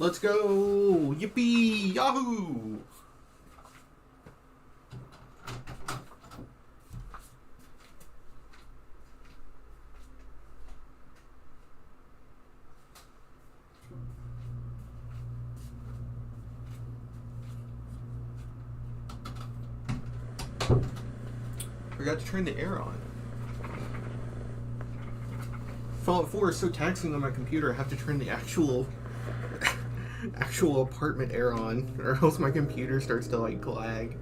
Let's go! Yippee! Yahoo! Forgot to turn the air on. Fallout 4 is so taxing on my computer, I have to turn the actual apartment air on, or else my computer starts to like lag.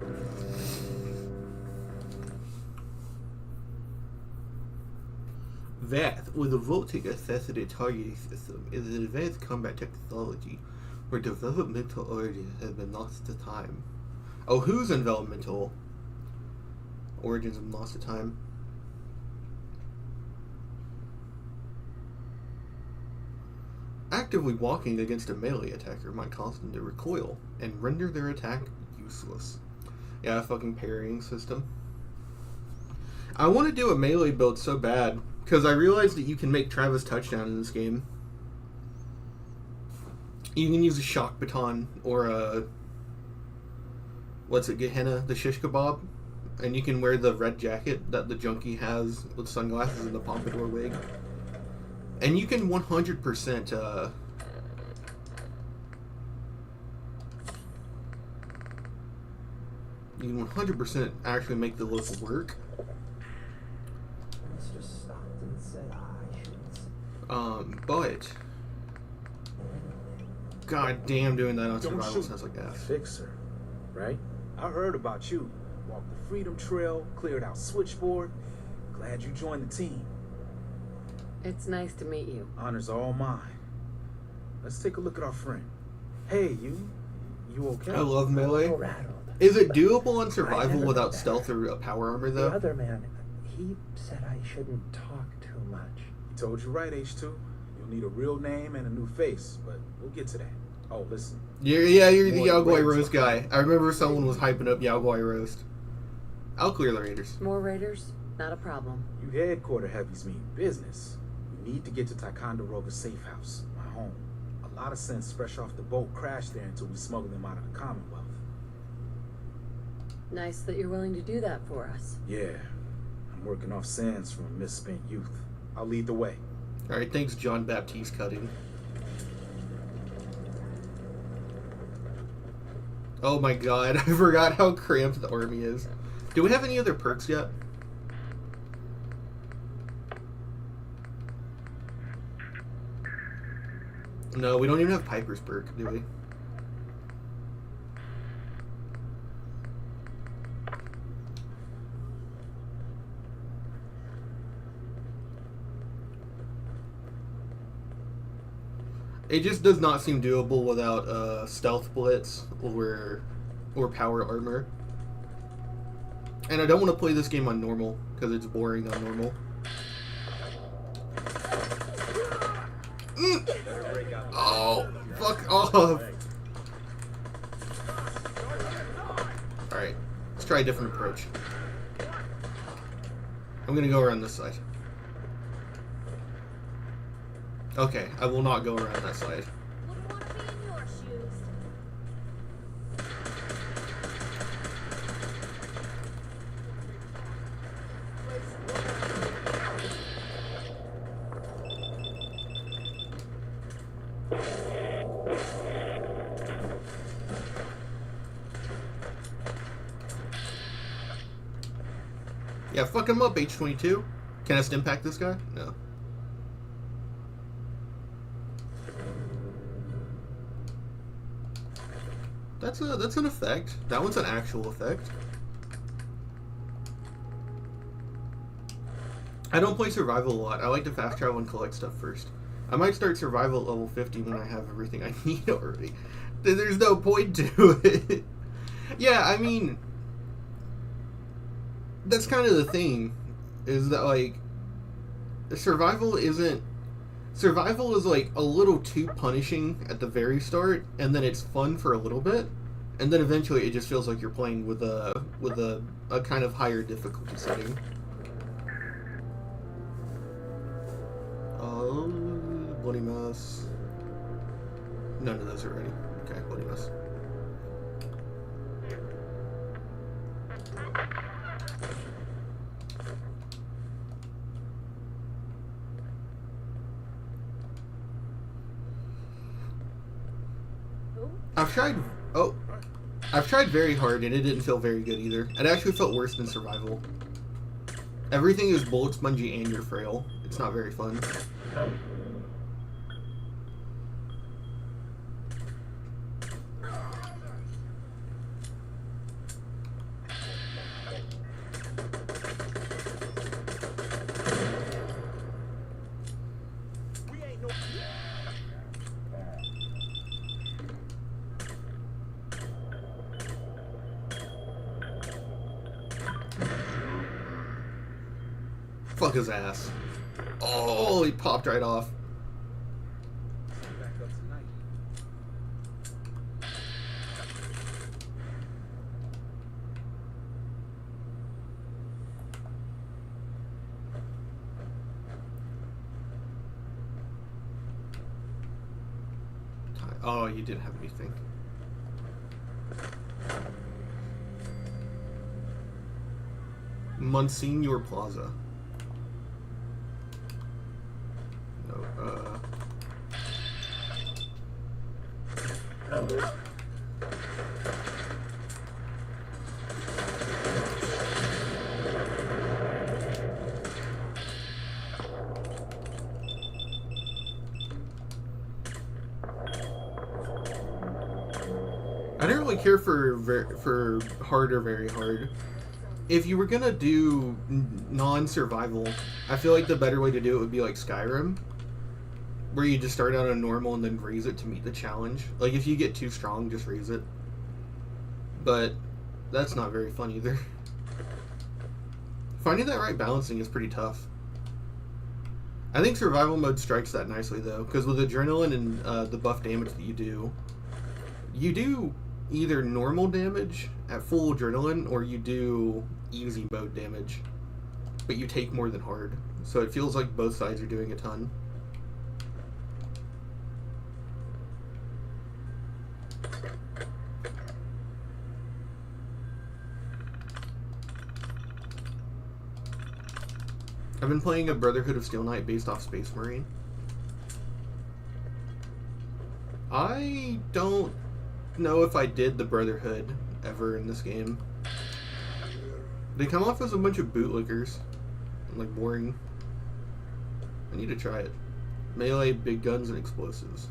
VATH, with a voltage assessed targeting system, is an advanced combat technology where developmental origins have been lost to time. Oh, whose developmental origins have been lost to time? Actively walking against a melee attacker might cause them to recoil and render their attack useless. Yeah, fucking parrying system. I want to do a melee build so bad, because I realized that you can make Travis touchdown in this game. You can use a shock baton or a... what's it, Gehenna? The shish kebab? And you can wear the red jacket that the junkie has with sunglasses and the pompadour wig. And you can 100%, you can 100% actually make the look work. But god damn, doing that on survival sounds like that. Fixer, right? I heard about you. Walked the Freedom Trail, cleared out Switchboard. Glad you joined the team. It's nice to meet you. Honor's all mine. Let's take a look at our friend. Hey, you okay? I love melee. Is it doable on survival without stealth or power armor though? The other man, he said I shouldn't talk too much. He told you right, H2. You'll need a real name and a new face, but we'll get to that. Oh, listen. You're the Yaogwai Roast guy. I remember someone was hyping up Yaogwai Roast. I'll clear the raiders. More raiders? Not a problem. You headquarter heavies mean business. We need to get to Ticonderoga's safe house, my home. A lot of sense fresh off the boat crashed there until we smuggled them out of the Commonwealth. Nice that you're willing to do that for us. Yeah, I'm working off sands from a misspent youth. I'll lead the way. Alright, thanks John Baptiste Cutting. Oh my god, I forgot how cramped the army is. Do we have any other perks yet? No, we don't even have Piper's perk, do we? It just does not seem doable without stealth blitz or power armor. And I don't want to play this game on normal because it's boring on normal. Oh, fuck off. Alright, let's try a different approach. I'm gonna go around this side. Okay, I will not go around that side. Wouldn't want to be in your shoes. Yeah, fuck him up, H22. Can I stim pack this guy? No. That's an effect. That one's an actual effect. I don't play survival a lot. I like to fast travel and collect stuff first. I might start survival at level 50 when I have everything I need already. There's no point to it. Yeah, I mean, that's kind of the thing, is that like survival is like a little too punishing at the very start, and then it's fun for a little bit, and then eventually it just feels like you're playing with a kind of higher difficulty setting. Oh, bloody mess. None of those are ready. Okay, bloody mess. Who? I've tried very hard and it didn't feel very good either. It actually felt worse than survival. Everything is bullet spongy and you're frail. It's not very fun. Fuck his ass. Oh, he popped right off. Back up tonight. Oh, you didn't have anything. Monsignor Plaza. No, I didn't really care for hard or very hard. If you were gonna do non-survival, I feel like the better way to do it would be like Skyrim, where you just start out on normal and then raise it to meet the challenge. Like if you get too strong, just raise it. But that's not very fun either. Finding that right balancing is pretty tough. I think survival mode strikes that nicely though, because with adrenaline and the buff damage that you do either normal damage at full adrenaline or you do easy mode damage, but you take more than hard. So it feels like both sides are doing a ton. I've been playing a Brotherhood of Steel Knight based off Space Marine. I don't know if I did the Brotherhood ever in this game. They come off as a bunch of bootlickers. Like boring. I need to try it. Melee, big guns, and explosives.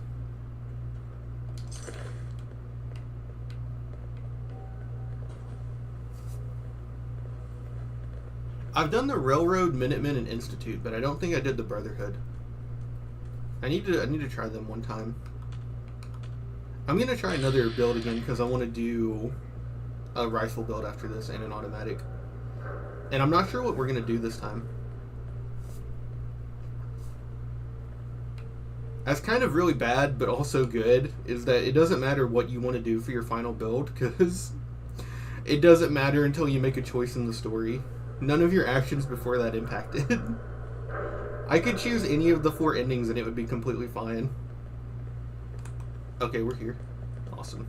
I've done the Railroad, Minutemen, and Institute, but I don't think I did the Brotherhood. I need to try them one time. I'm gonna try another build again because I want to do a rifle build after this and an automatic. And I'm not sure what we're gonna do this time. That's kind of really bad, but also good, is that it doesn't matter what you want to do for your final build, because it doesn't matter until you make a choice in the story. None of your actions before that impacted. I could choose any of the 4 endings and it would be completely fine. Okay, we're here. Awesome.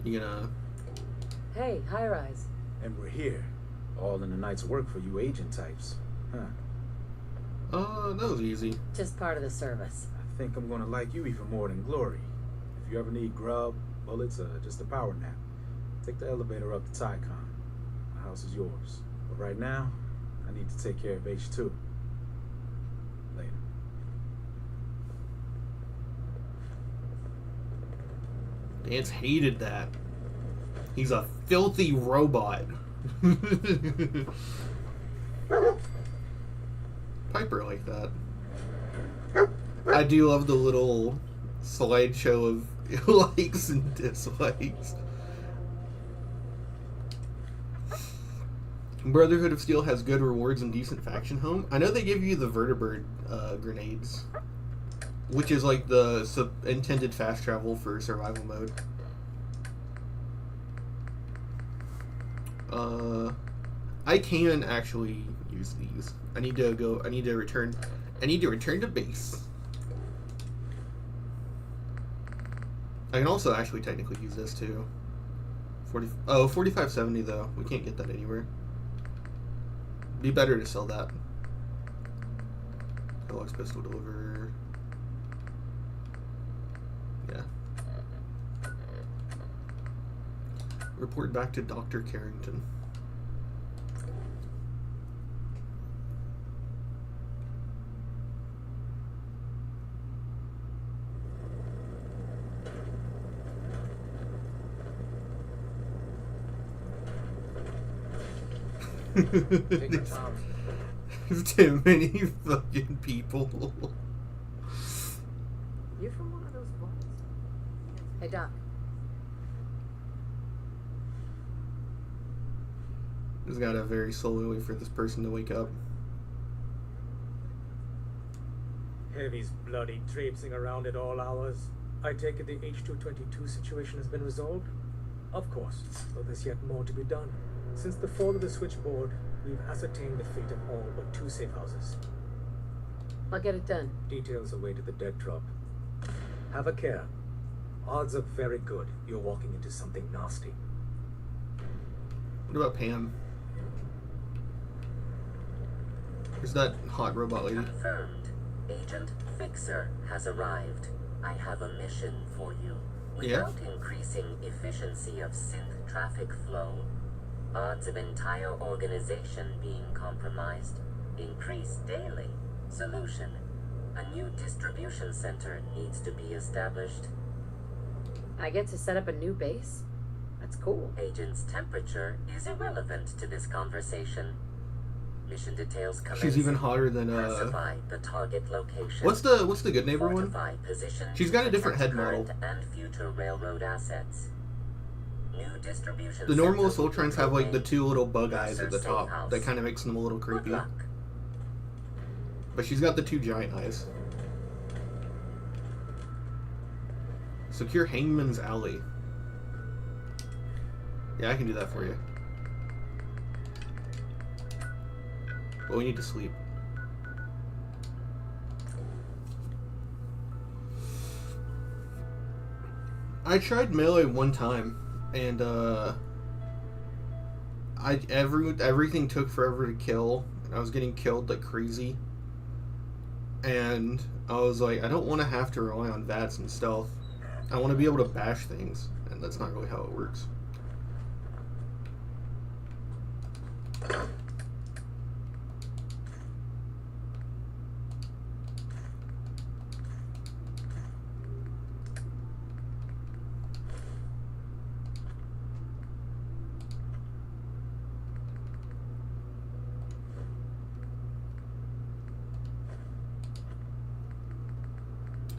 You gonna... Hey, high rise. And we're here. All in the night's work for you agent types. Huh. That was easy. Just part of the service. I think I'm gonna like you even more than Glory. If you ever need grub, bullets, or just a power nap, take the elevator up to Tycon. My house is yours. But right now, I need to take care of H2. Later. Dance hated that. He's a filthy robot. Piper like that. I do love the little slideshow of likes and dislikes. Brotherhood of Steel has good rewards and decent faction home. I know they give you the vertibird grenades, which is like the intended fast travel for survival mode. I can actually use these. I need to go. I need to return to base. I can also actually technically use this too. 4570 though. We can't get that anywhere. Be better to sell that. Deluxe pistol deliver. Yeah. Report back to Dr. Carrington. Take your time. There's too many fucking people. You from one of those vaults? Hey, Doc. Just gotta very slowly wait for this person to wake up. Heavy's bloody traipsing around at all hours. I take it the H-222 situation has been resolved? Of course, though there's yet more to be done. Since the fall of the switchboard, we've ascertained the fate of all but 2 safe houses. I'll get it done. Details await at the dead drop. Have a care. Odds are very good you're walking into something nasty. What about Pam? Where's that hot robot lady? Confirmed. Agent Fixer has arrived. I have a mission for you. Yeah? Without increasing efficiency of synth traffic flow, odds of entire organization being compromised increase daily. Solution: a new distribution center needs to be established. I get to set up a new base? That's cool. Agent's temperature is irrelevant to this conversation. Mission details commence. She's even hotter than Classify the target location. What's the good neighbor one? Fortify position She's got a different protect head model. current and future railroad assets. New distribution The normal center Soltrons have like the located 2 little bug eyes Mercer at the Safe top House. that kind of makes them a little Good creepy. luck. But she's got the 2 giant eyes. Secure Hangman's Alley. Yeah, I can do that for you. But we need to sleep. I tried melee one time, and everything took forever to kill. I was getting killed like crazy, and I was like, I don't want to have to rely on VATS and stealth. I want to be able to bash things, and that's not really how it works.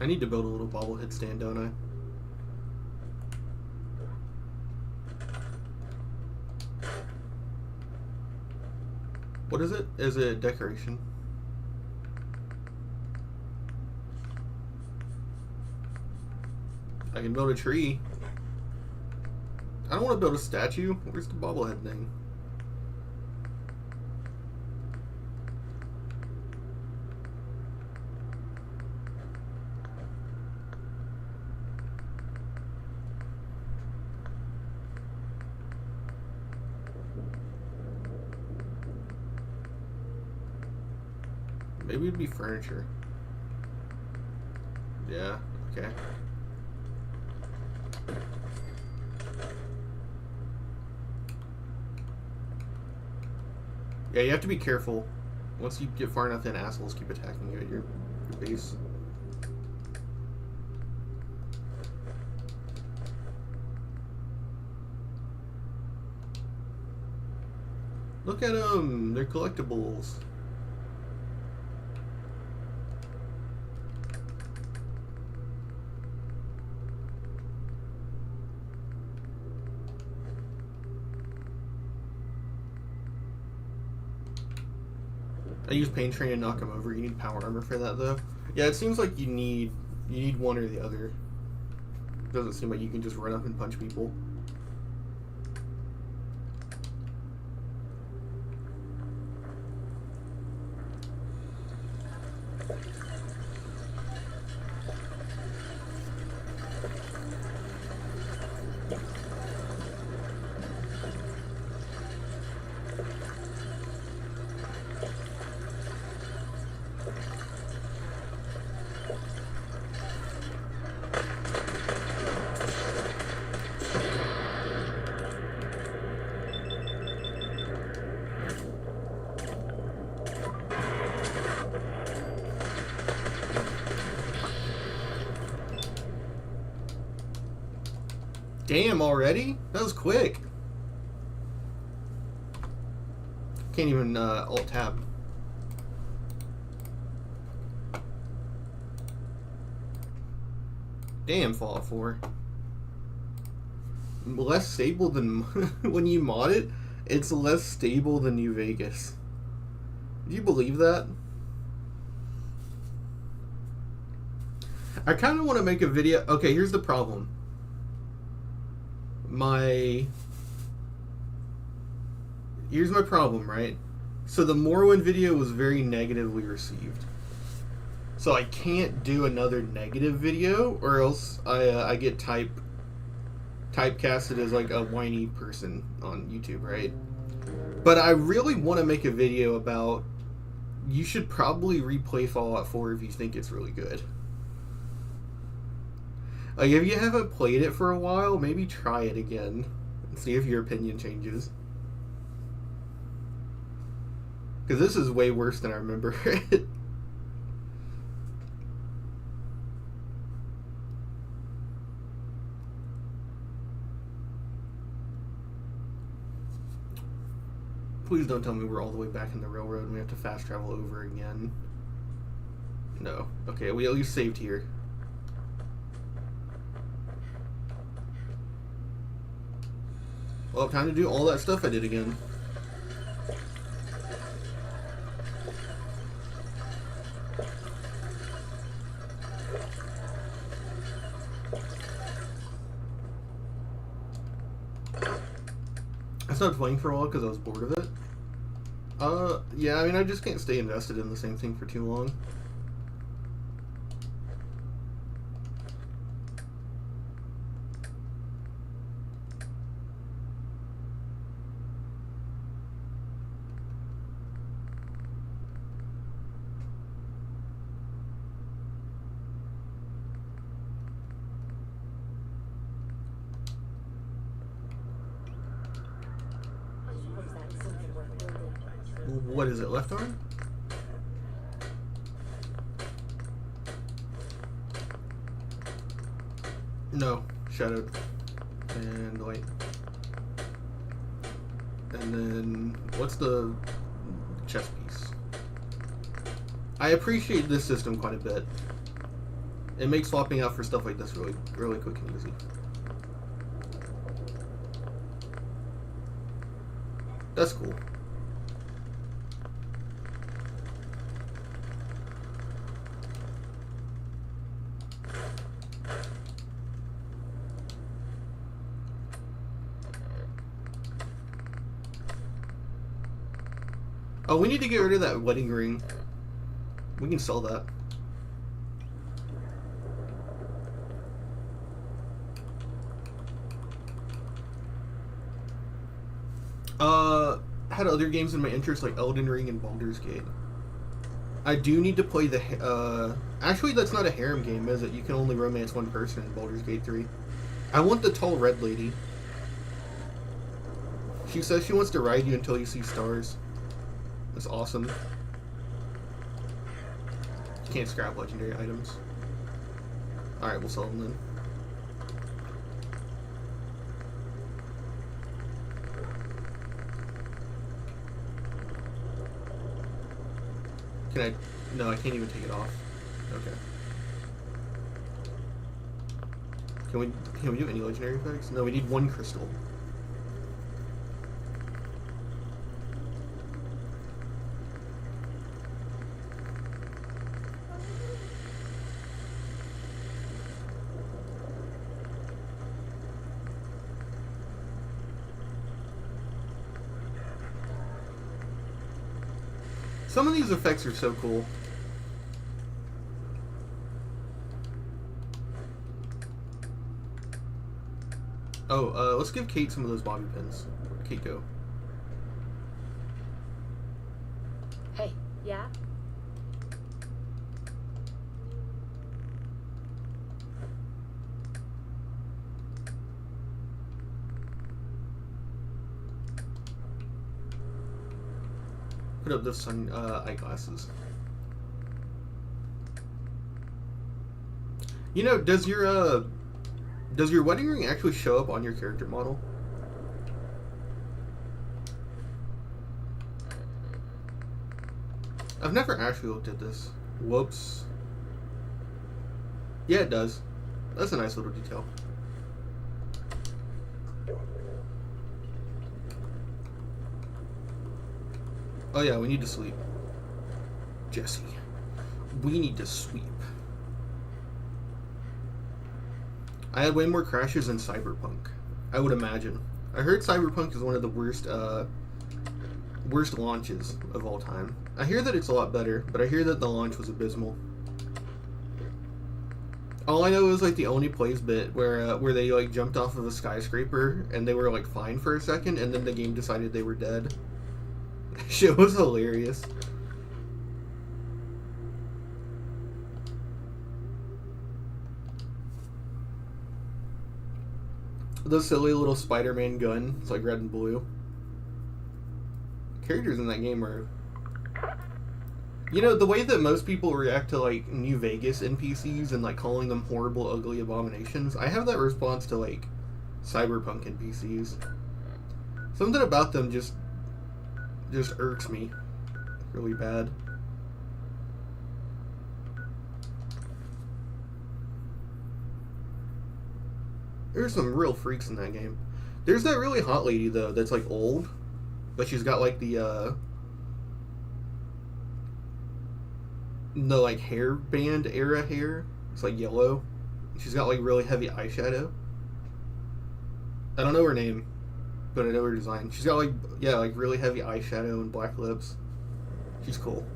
I need to build a little bobblehead stand, don't I? What is it? Is it decoration? I can build a tree. I don't want to build a statue. Where's the bobblehead thing? Maybe it'd be furniture. Yeah, okay. Yeah, you have to be careful. Once you get far enough in, assholes keep attacking you at your base. Look at them! They're collectibles. I use Pain Train to knock him over. You need power armor for that, though. Yeah, it seems like you need one or the other. Doesn't seem like you can just run up and punch people. Damn, already? That was quick. Can't even alt tab. Damn, Fallout 4. Less stable than when you mod it, it's less stable than New Vegas. Do you believe that? I kind of want to make a video. Okay, here's the problem. Here's my problem, right? So the Morrowind video was very negatively received. So I can't do another negative video, or else I get typecasted as like a whiny person on YouTube, right? But I really want to make a video about you should probably replay Fallout 4 if you think it's really good. Like, if you haven't played it for a while, maybe try it again and see if your opinion changes. Because this is way worse than I remember it. Please don't tell me we're all the way back in the railroad and we have to fast travel over again. No. Okay, we at least saved here. Well, time to do all that stuff I did again. I stopped playing for a while because I was bored of it. Yeah, I mean, I just can't stay invested in the same thing for too long. What is it, left arm? No, shadowed. And light. And then, what's the chess piece? I appreciate this system quite a bit. It makes swapping out for stuff like this really, really quick and easy. That's cool. Oh, we need to get rid of that wedding ring. We can sell that. Had other games in my interest like Elden Ring and Baldur's Gate. I do need to play the actually that's not a harem game, is it? You can only romance one person in Baldur's Gate 3. I want the tall red lady. She says she wants to ride you until you see stars. That's awesome. You can't scrap legendary items. Alright, we'll sell them then. Can I? No, I can't even take it off. Okay. Can we do any legendary effects? No, we need one crystal. Some of these effects are so cool. Oh, let's give Kate some of those bobby pins. Kate, go. Hey, yeah? Put up the sun eyeglasses. You know, does your Does your wedding ring actually show up on your character model? I've never actually looked at this. Whoops. Yeah, it does. That's a nice little detail. Oh yeah, we need to sleep. Jesse. We need to sweep. I had way more crashes than Cyberpunk, I would imagine. I heard Cyberpunk is one of the worst launches of all time. I hear that it's a lot better, but I hear that the launch was abysmal. All I know is like the only plays bit where they like jumped off of a skyscraper and they were like fine for a second, and then the game decided they were dead. Shit was hilarious. The silly little Spider-Man gun. It's like red and blue. Characters in that game are... You know, the way that most people react to, like, New Vegas NPCs and, like, calling them horrible, ugly abominations, I have that response to, like, Cyberpunk NPCs. Something about them just irks me really bad. There's some real freaks in that game. There's that really hot lady, though, that's, like, old. But she's got, like, the like, hairband era hair. It's, like, yellow. She's got, like, really heavy eyeshadow. I don't know her name, but I know her design. She's got, like, yeah, like, really heavy eyeshadow and black lips. She's cool.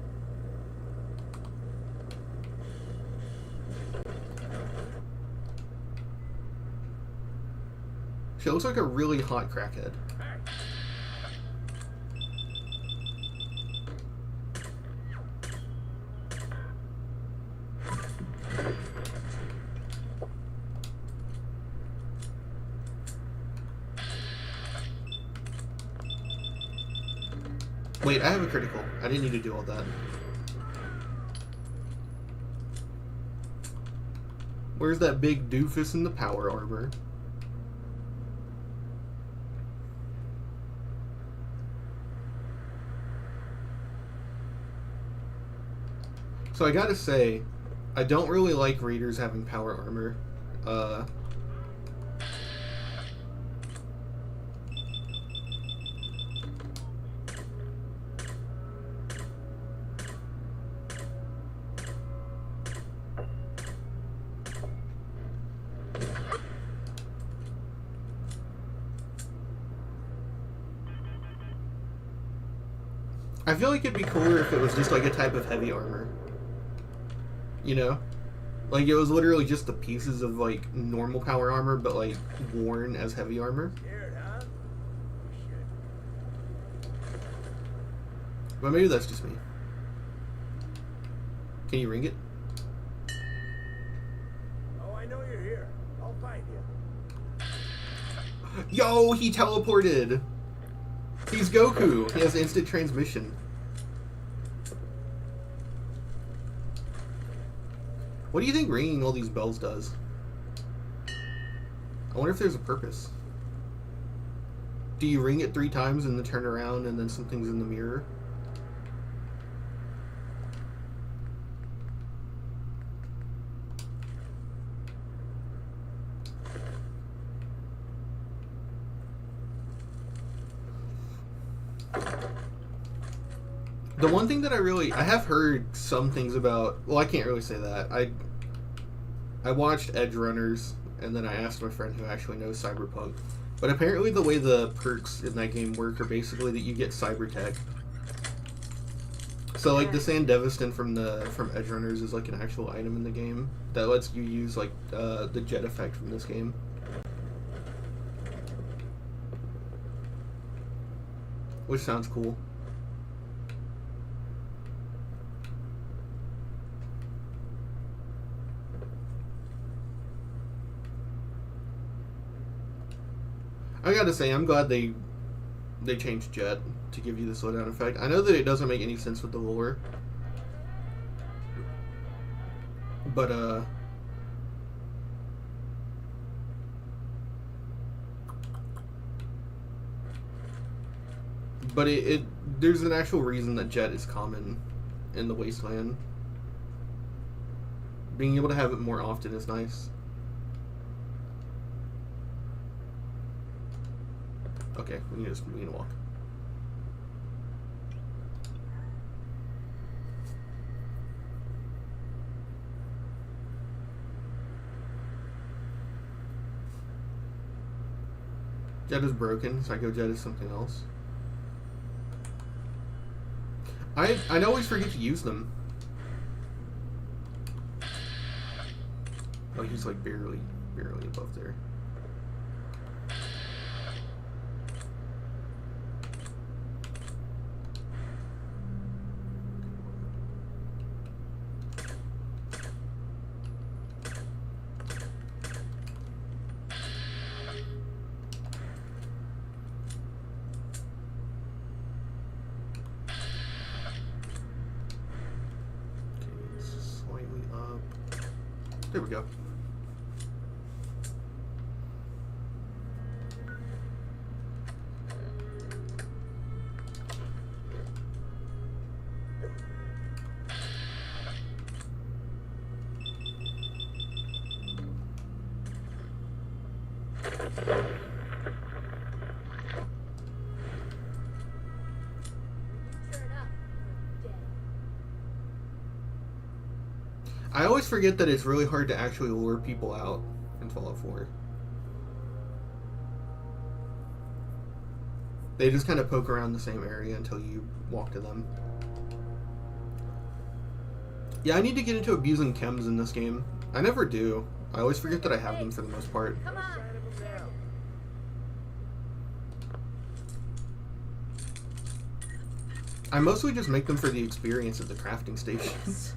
She looks like a really hot crackhead. Wait, I have a critical. I didn't need to do all that. Where's that big doofus in the power armor? So I gotta say, I don't really like raiders having power armor. I feel like it'd be cooler if it was just like a type of heavy armor. You know? Like, it was literally just the pieces of, like, normal power armor, but, like, worn as heavy armor. Scared, huh? But maybe that's just me. Can you ring it? Oh, I know you're here. I'll find you. Yo, he teleported! He's Goku! He has instant transmission. What do you think ringing all these bells does? I wonder if there's a purpose. Do you ring it 3 times and then turn around and then something's in the mirror? The one thing that I have heard some things about, well, I can't really say that. I watched Edge Runners, and then I asked my friend who actually knows Cyberpunk. But apparently the way the perks in that game work are basically that you get cyber tech. So, like, the Sand Deviston from Edge Runners is, like, an actual item in the game that lets you use, like, the jet effect from this game. Which sounds cool. I gotta say, I'm glad they changed Jet to give you the slowdown effect. I know that it doesn't make any sense with the lore, but But there's an actual reason that jet is common in the wasteland. Being able to have it more often is nice. Okay, we can walk. Jet is broken. Psycho Jet is something else. I always forget to use them. Oh, he's like barely above there. There we go. Turn up, you're dead. I always forget that it's really hard to actually lure people out in Fallout 4. They just kind of poke around the same area until you walk to them. Yeah, I need to get into abusing chems in this game. I never do. I always forget that I have them for the most part. Come on. I mostly just make them for the experience at the crafting stations.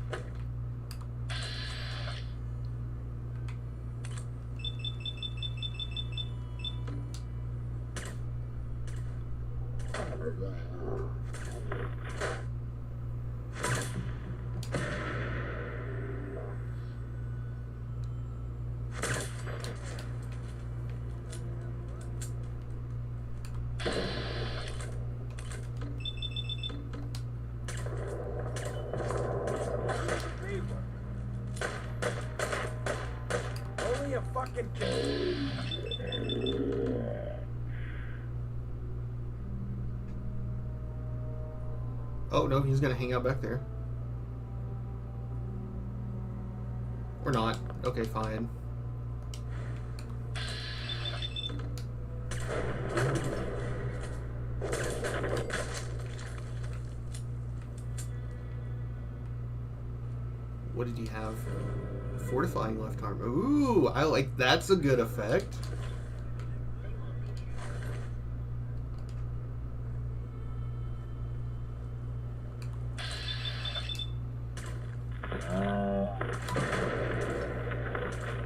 Only a fucking kid. Oh no, he's gonna hang out back there. Or not. Okay, fine. What did he have? Fortifying left arm. Ooh, I like that's a good effect.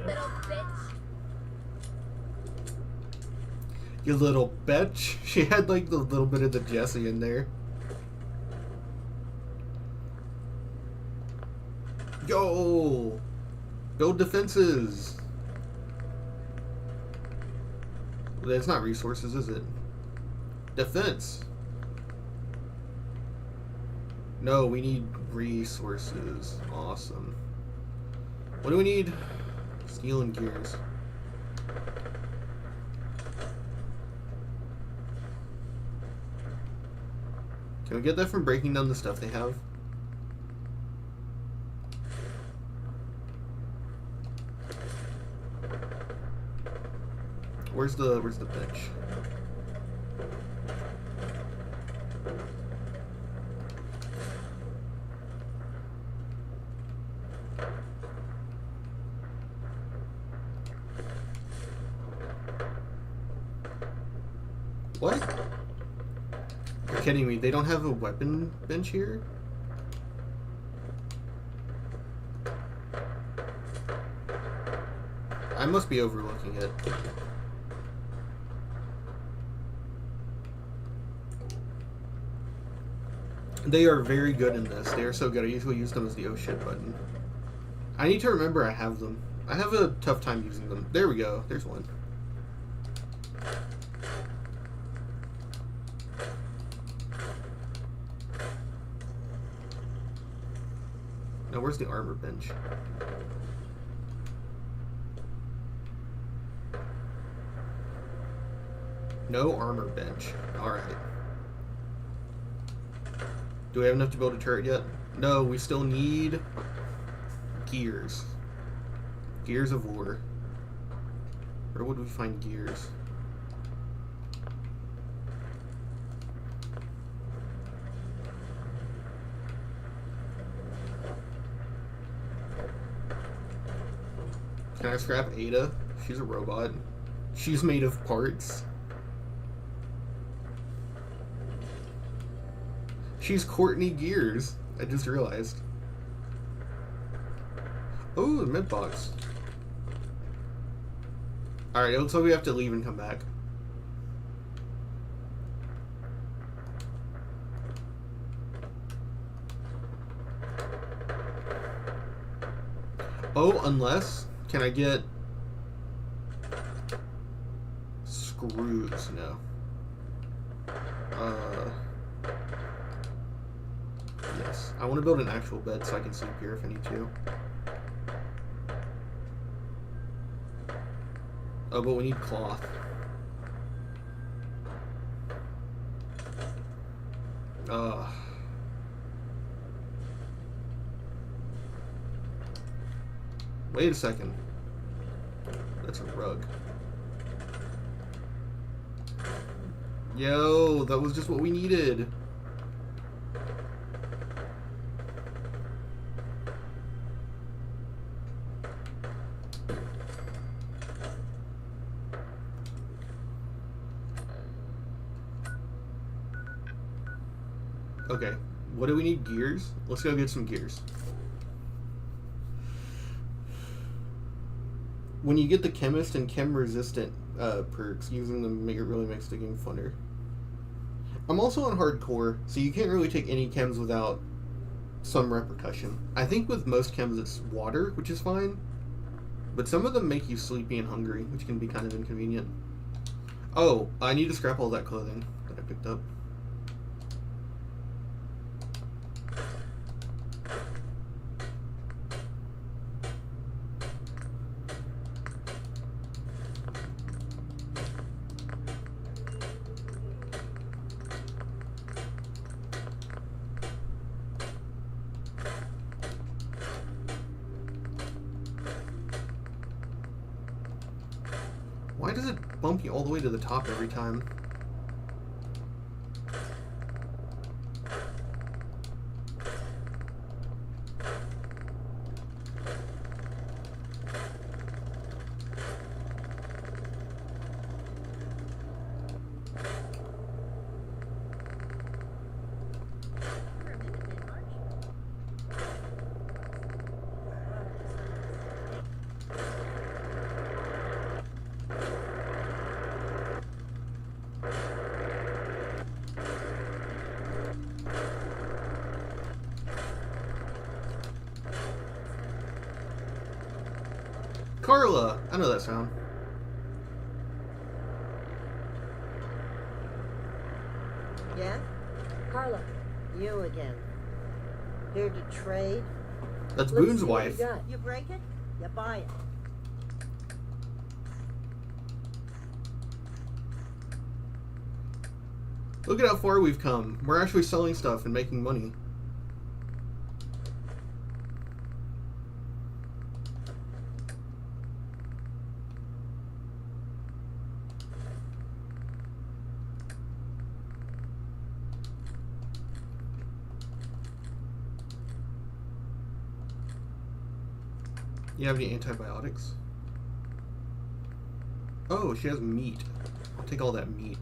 Little bitch. You little bitch. She had like the little bit of the Jesse in there. Yo! Build defenses! That's not resources, is it? Defense! No, we need resources. Awesome. What do we need? Steel and gears. Can we get that from breaking down the stuff they have? Where's the bench? What? You're kidding me. They don't have a weapon bench here? I must be overlooking it. They are very good in this. They are so good. I usually use them as the oh shit button. I need to remember I have them. I have a tough time using them. There we go. There's one. Now, where's the armor bench? No armor bench. Alright. Do we have enough to build a turret yet? No, we still need gears. Gears of war. Where would we find gears? Can I scrap Ada? She's a robot. She's made of parts. She's Courtney Gears. I just realized. Oh, the med box. Alright, it looks like we have to leave and come back. Oh, unless... Can I get... screws? No. Yes. I want to build an actual bed so I can sleep here if I need to. Oh, but we need cloth. Wait a second. That's a rug. Yo, that was just what we needed. Okay, what do we need? Gears? Let's go get some gears. When you get the chemist and chem resistant perks, using them really makes the game funner. I'm also on hardcore, so you can't really take any chems without some repercussion. I think with most chems it's water, which is fine, but some of them make you sleepy and hungry, which can be kind of inconvenient. Oh, I need to scrap all that clothing that I picked up. Why does it bump you all the way to the top every time? Carla! I know that sound. Yeah? Carla, You again. Here to trade? That's let's Boone's see what wife. you got. You break it, you buy it. Look at how far we've come. We're actually selling stuff and making money. You have any antibiotics? Oh, she has meat. I'll take all that meat.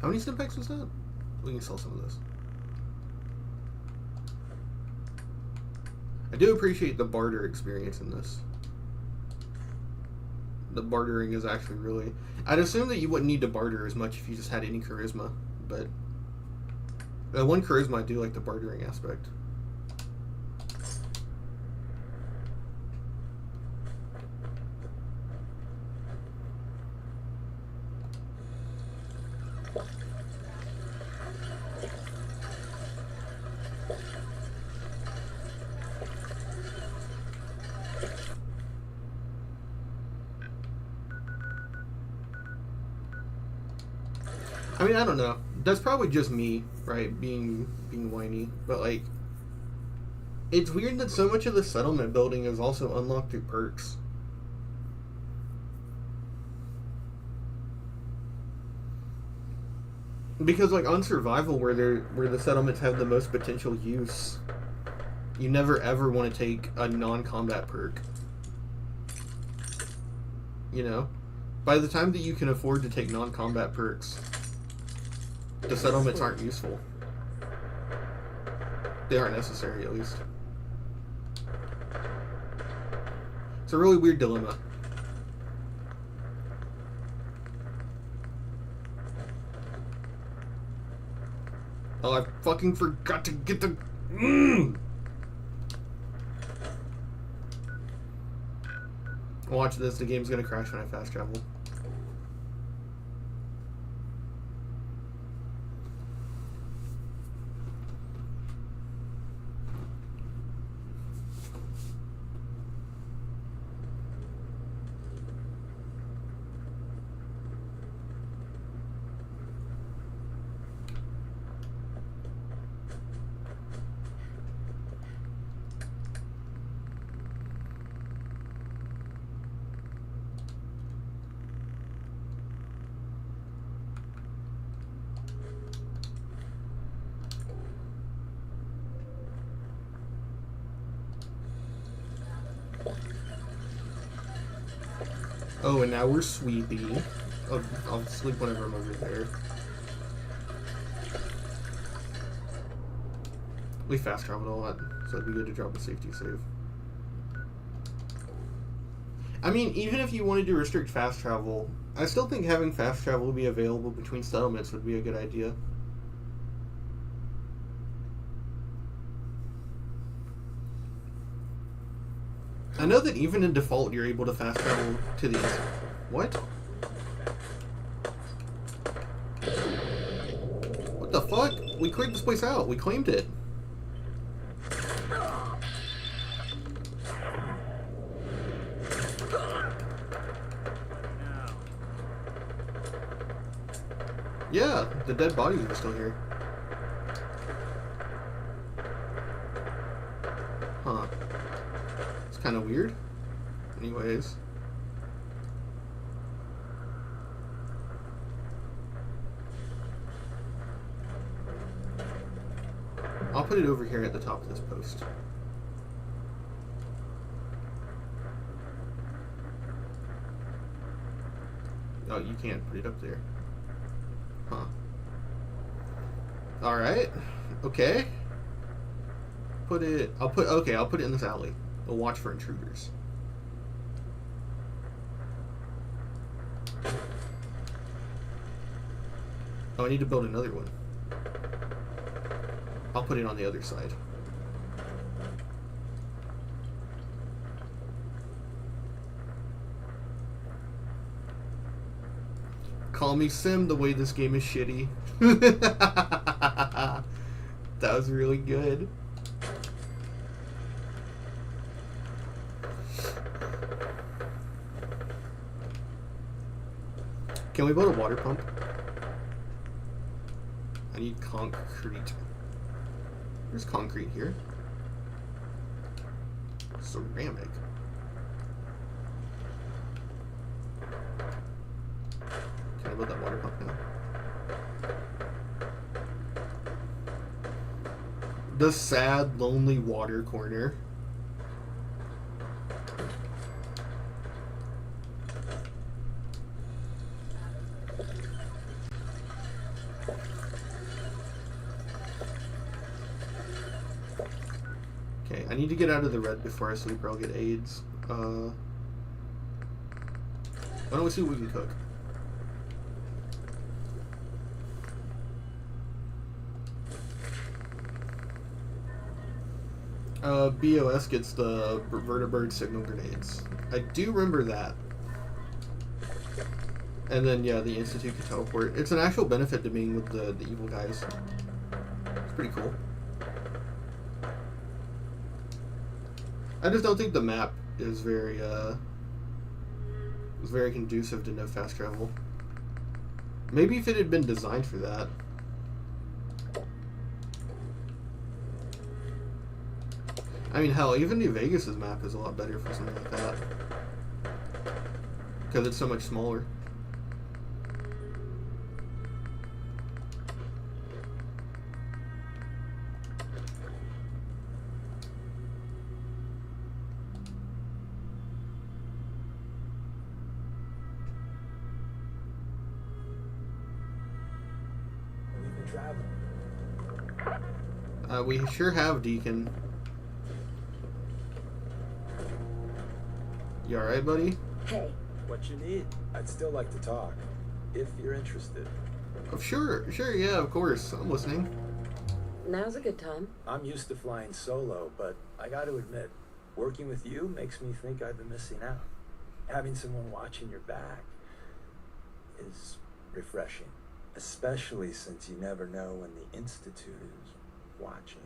How many stimpaks was that? We can sell some of this. I do appreciate the barter experience in this. The bartering is actually really... I'd assume that you wouldn't need to barter as much if you just had any charisma, but... one charisma, I do like the bartering aspect. I mean, I don't know. That's probably just me, right? Being whiny, but like, it's weird that so much of the settlement building is also unlocked through perks. Because like on survival, where the settlements have the most potential use, you never ever want to take a non-combat perk. You know, by the time that you can afford to take non-combat perks, the settlements aren't useful. They aren't necessary, at least. It's a really weird dilemma. Oh, I fucking forgot to get the... Watch this, the game's gonna crash when I fast travel. Oh, and now we're sweepy. I'll sleep whenever I'm over there. We fast traveled a lot, so it'd be good to drop a safety save. I mean, even if you wanted to restrict fast travel, I still think having fast travel be available between settlements would be a good idea. I know that even in default, you're able to fast travel to the... What? What the fuck? We cleared this place out. We claimed it. Yeah, the dead bodies are still here. Huh. It's kind of weird. Anyways. I'll put it over here at the top of this post. Oh, you can't put it up there. Huh. Alright. Okay. I'll put it in this alley. We'll watch for intruders. Oh, I need to build another one. I'll put it on the other side. Call me Sim the way this game is shitty. That was really good. Can we build a water pump? I need concrete. There's concrete here. Ceramic. Can I build that water pump now? The sad, lonely water corner. Okay, I need to get out of the red before I sleep or I'll get AIDS. Why don't we see what we can cook? BOS gets the vertibird signal grenades. I do remember that. And then, yeah, the Institute can teleport. It's an actual benefit to being with the evil guys. It's pretty cool. I just don't think the map is very conducive to no fast travel. Maybe if it had been designed for that. I mean, hell, even New Vegas's map is a lot better for something like that. Because it's so much smaller. We've been traveling. We sure have, Deacon. You alright, buddy? Hey, What you need? I'd still like to talk, if you're interested. Oh, sure, yeah, of course. I'm listening. now's a good time. I'm used to flying solo, but I got to admit, working with you makes me think I've been missing out. Having someone watching your back is refreshing, especially since you never know when the Institute is watching.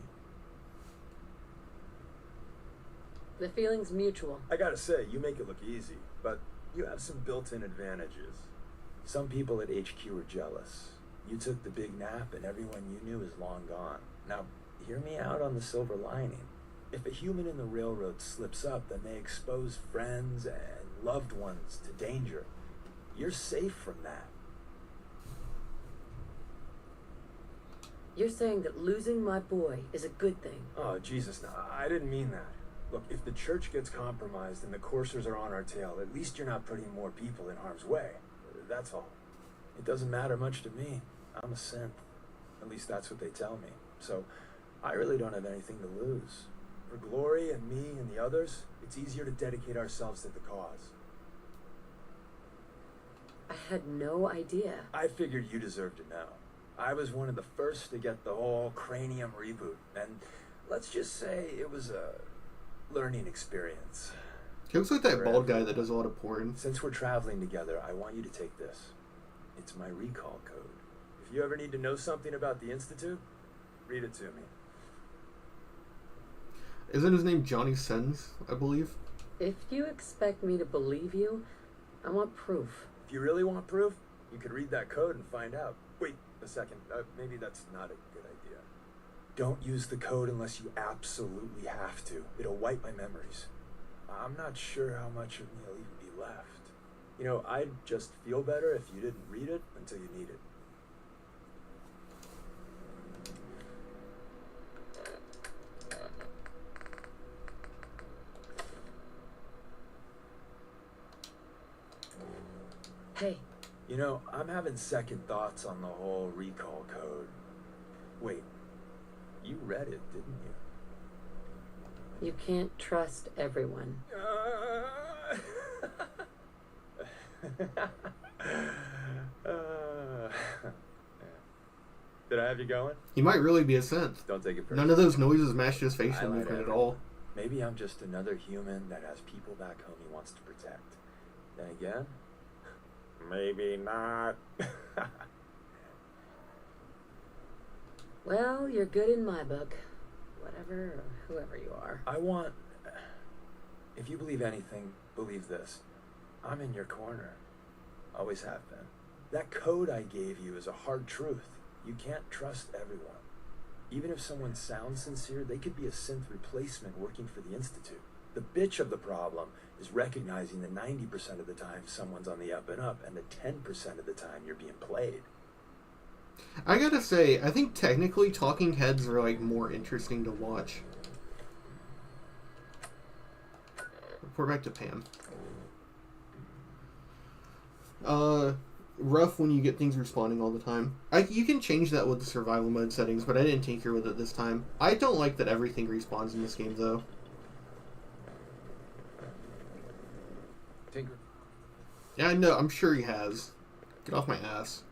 The feeling's mutual. I gotta say, you make it look easy, but you have some built-in advantages. Some people at HQ are jealous. You took the big nap and everyone you knew is long gone. Now, hear me out on the silver lining. If a human in the railroad slips up, then they expose friends and loved ones to danger. You're safe from that. You're saying that losing my boy is a good thing. Oh, Jesus, no, I didn't mean that. Look, if the church gets compromised and the coursers are on our tail, at least you're not putting more people in harm's way. That's all. It doesn't matter much to me. I'm a synth. At least that's what they tell me. So, I really don't have anything to lose. For Glory and me and the others, it's easier to dedicate ourselves to the cause. I had no idea. I figured you deserved to know. I was one of the first to get the whole cranium reboot, and let's just say it was a learning experience. He looks like that bald guy that does a lot of porn. Since we're traveling together, I want you to take this. It's my recall code. If you ever need to know something about the Institute, read it to me. Isn't his name Johnny Sins, I believe? If you expect me to believe you, I want proof. If you really want proof, you could read that code and find out. Wait a second, maybe that's not a good idea. Don't use the code unless you absolutely have to. It'll wipe my memories. I'm not sure how much of me will even be left. You know, I'd just feel better if you didn't read it until you need it. Hey, You know, I'm having second thoughts on the whole recall code. Wait, you read it, didn't you? you can't trust everyone. Did I have you going? He might really be a synth. Don't take it personally. None of those noises matched his facial Highlight movement at everything. all. Maybe I'm just another human that has people back home he wants to protect. Then again, maybe not. Well, you're good in my book. Whatever or whoever you are. I want... If you believe anything, believe this. I'm in your corner. Always have been. That code I gave you is a hard truth. You can't trust everyone. Even if someone sounds sincere, they could be a synth replacement working for the Institute. The bitch of the problem is recognizing that 90% of the time someone's on the up and up, and the 10% of the time you're being played. I gotta say, I think technically talking heads are like more interesting to watch. Report back to Pam. Rough when you get things respawning all the time. You can change that with the survival mode settings, but I didn't tinker with it this time. I don't like that everything respawns in this game, though. Tinker. Yeah, I know. I'm sure he has. Get off my ass.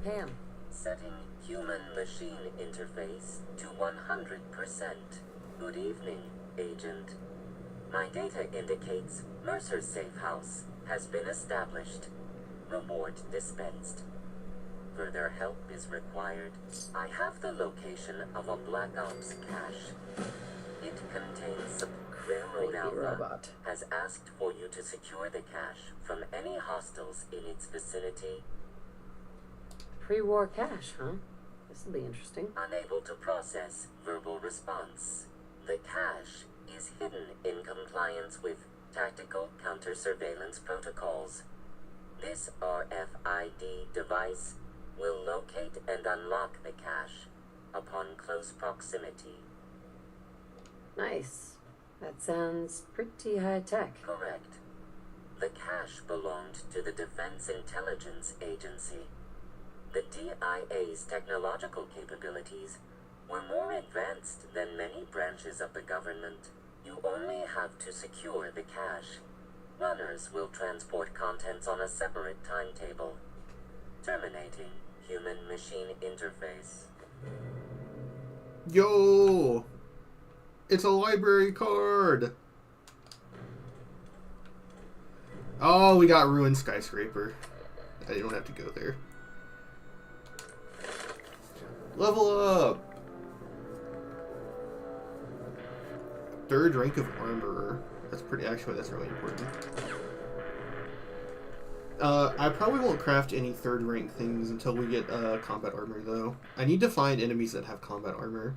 Pam, Setting human-machine interface to 100%. Good evening, Agent. My data indicates Mercer's safe house has been established. Reward dispensed. Further help is required. I have the location of a Black Ops cache. It contains some Railroad creepy Alpha robot. has asked for you to secure the cache from any hostiles in its vicinity. Pre-war cache, huh? This'll be interesting. Unable to process verbal response. The cache is hidden in compliance with tactical counter-surveillance protocols. This RFID device will locate and unlock the cache upon close proximity. Nice. That sounds pretty high-tech. Correct. The cache belonged to the Defense Intelligence Agency. The DIA's technological capabilities were more advanced than many branches of the government. You only have to secure the cache. Runners will transport contents on a separate timetable. Terminating human-machine interface. Yo! It's a library card! Oh, we got Ruined Skyscraper. I don't have to go there. Level up! 3rd rank of Armorer. That's pretty, actually, that's really important. I probably won't craft any 3rd rank things until we get combat armor, though. I need to find enemies that have combat armor.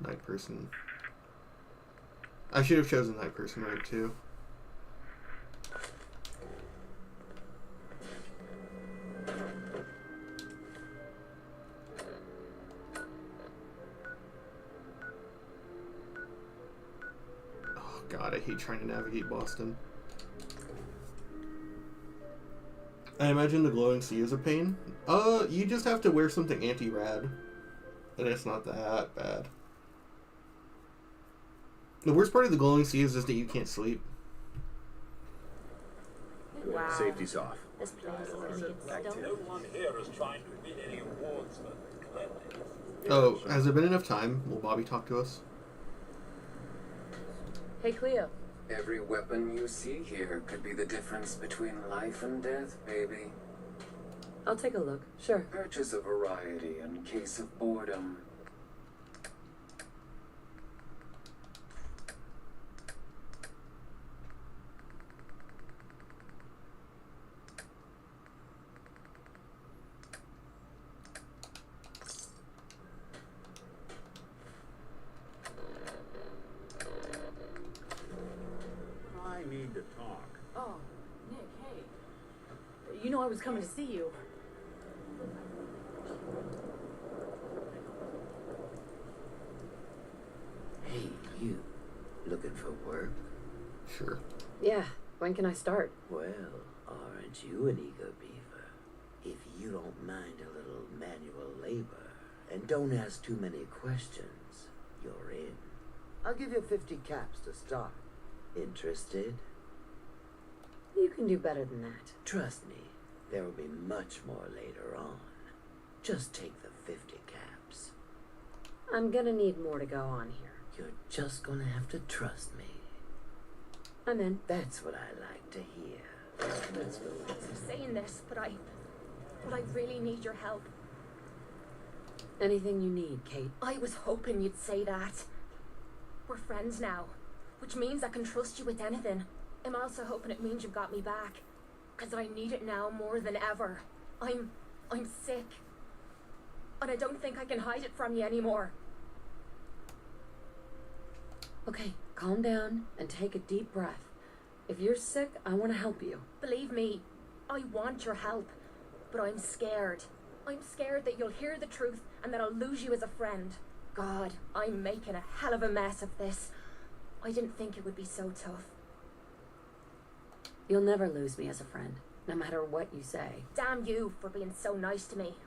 Night person. I should have chosen night person rank too. Oh god, I hate trying to navigate Boston. I imagine the glowing sea is a pain. You just have to wear something anti-rad. And it's not that bad. The worst part of the glowing sea is just that you can't sleep. Wow. Safety's off. This place is gonna get Back to stuffed. no one here is trying to win any awards for cleanliness. Oh, has there been enough time? Will Bobby talk to us? Hey, Cleo. Every weapon you see here could be the difference between life and death, baby. I'll take a look. Sure. Purchase a variety in case of boredom. I need to talk. Oh, Nick, hey. You know I was coming to see you. Hey, you. Looking for work? Sure. Yeah. When can I start? Well, aren't you an eager beaver? If you don't mind a little manual labor and don't ask too many questions, you're in. I'll give you 50 caps to start. Interested? You can do better than that. Trust me, there will be much more later on. Just take the 50 caps. I'm gonna need more to go on here. You're just gonna have to trust me. I'm in. That's what I like to hear. Let's go. I'm saying this, but I really need your help. Anything you need, Kate. I was hoping you'd say that. We're friends now, which means I can trust you with anything. I'm also hoping it means you've got me back, 'cause I need it now more than ever. I'm sick, and I don't think I can hide it from you anymore. Okay, calm down and take a deep breath. If you're sick, I want to help you. Believe me, I want your help, but I'm scared. I'm scared that you'll hear the truth and that I'll lose you as a friend. God, I'm making a hell of a mess of this. I didn't think it would be so tough. You'll never lose me as a friend, no matter what you say. Damn you for being so nice to me.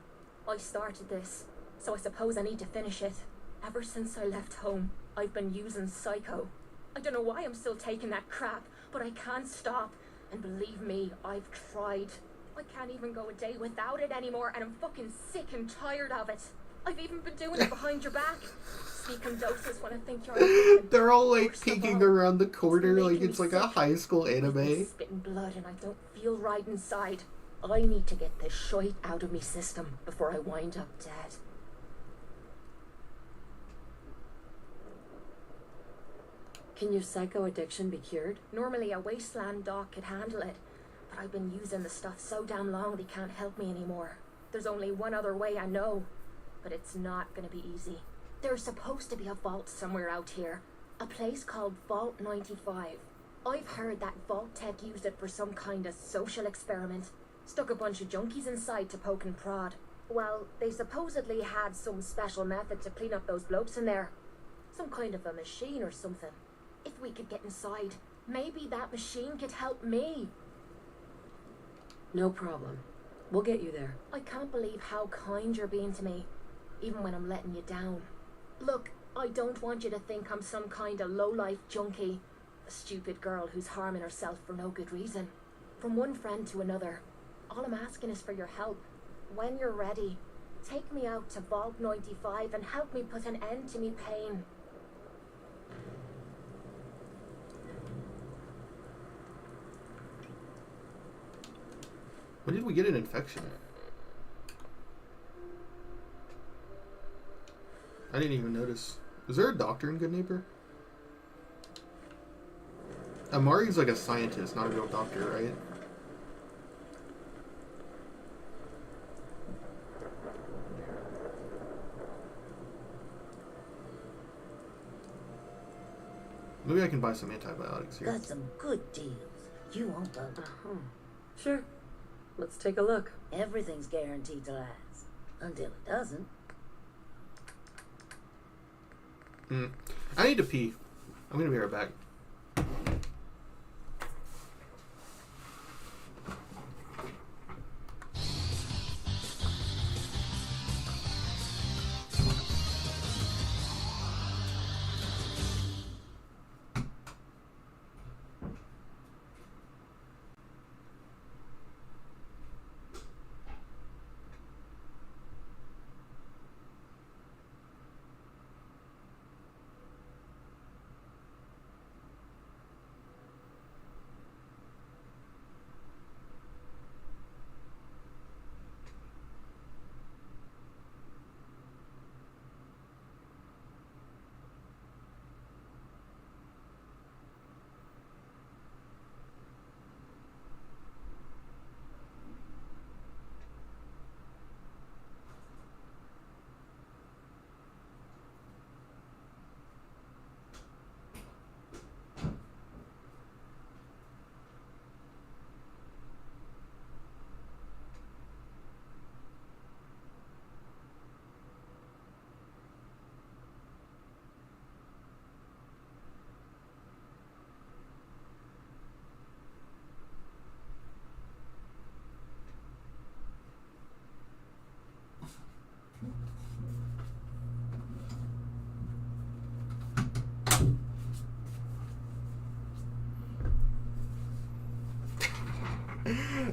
I started this, so I suppose I need to finish it. Ever since I left home, I've been using Psycho. I don't know why I'm still taking that crap, but I can't stop. And believe me, I've tried. I can't even go a day without it anymore, and I'm fucking sick and tired of it. I've even been doing it behind your back. Sneaking doses when I think you're They're all like Worst of peeking all, around the corner like making it's me like a sick. high school anime. spitting blood and I don't feel right inside. I need to get this shite out of me system before I wind up dead. Can your psycho addiction be cured? Normally a wasteland doc could handle it, but I've been using the stuff so damn long they can't help me anymore. There's only one other way I know, but it's not gonna be easy. There's supposed to be a vault somewhere out here, a place called Vault 95. I've heard that vault tech used it for some kind of social experiment. Stuck a bunch of junkies inside to poke and prod. Well, they supposedly had some special method to clean up those blokes in there. Some kind of a machine or something. If we could get inside, maybe that machine could help me. No problem. We'll get you there. I can't believe how kind you're being to me, even when I'm letting you down. Look, I don't want you to think I'm some kind of low-life junkie. A stupid girl who's harming herself for no good reason. From one friend to another. All I'm asking is for your help. When you're ready, take me out to Vault 95 and help me put an end to me pain. When did we get an infection? I didn't even notice. Is there a doctor in Good Neighbor? Amari's like a scientist, not a real doctor, right? Maybe I can buy some antibiotics here. Got some good deals. You won't love it. Sure. Let's take a look. Everything's guaranteed to last. Until it doesn't. I need to pee. I'm gonna be right back.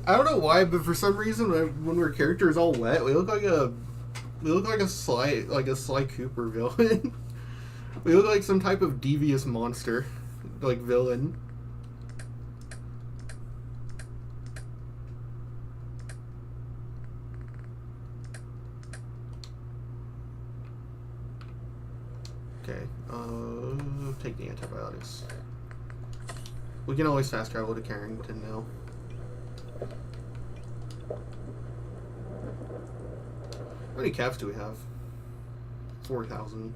I don't know why, but for some reason, when our character is all wet, we look like a Sly Cooper villain. We look like some type of devious monster, like villain. Okay, take the antibiotics. We can always fast travel to Carrington now. How many caps do we have? 4,000.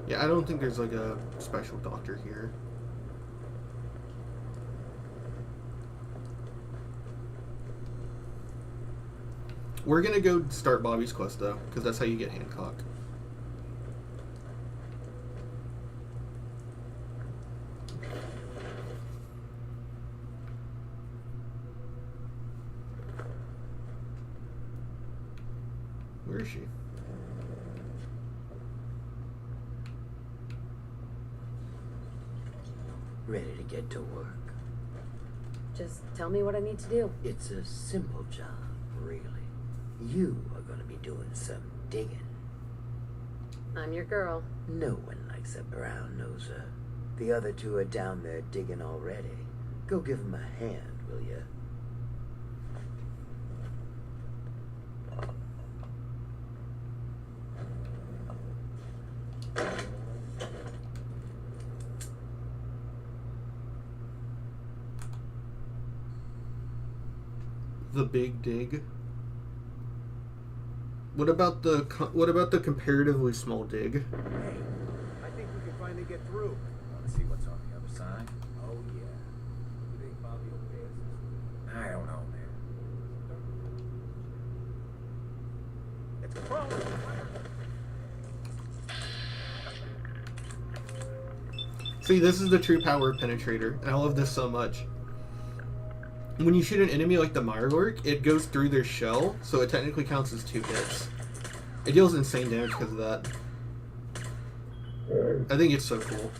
Yeah, I don't think there's like a special doctor here. We're gonna go start Bobby's quest though, because that's how you get Hancock. is she? Ready to get to work? Just tell me what I need to do. It's a simple job, really. You are gonna be doing some digging. I'm your girl. No one likes a brown noser. The other two are down there digging already. Go give them a hand, will ya? The big dig. What about the comparatively small dig? Hey, I think we can finally get through. Want to see what's on the other side? Oh, yeah. You think Bobby will pay us? I don't know, man. It's crawling. See, this is the true power of Penetrator, and I love this so much. When you shoot an enemy like the Mirelurk, it goes through their shell, so it technically counts as 2 hits. It deals insane damage because of that. I think it's so cool.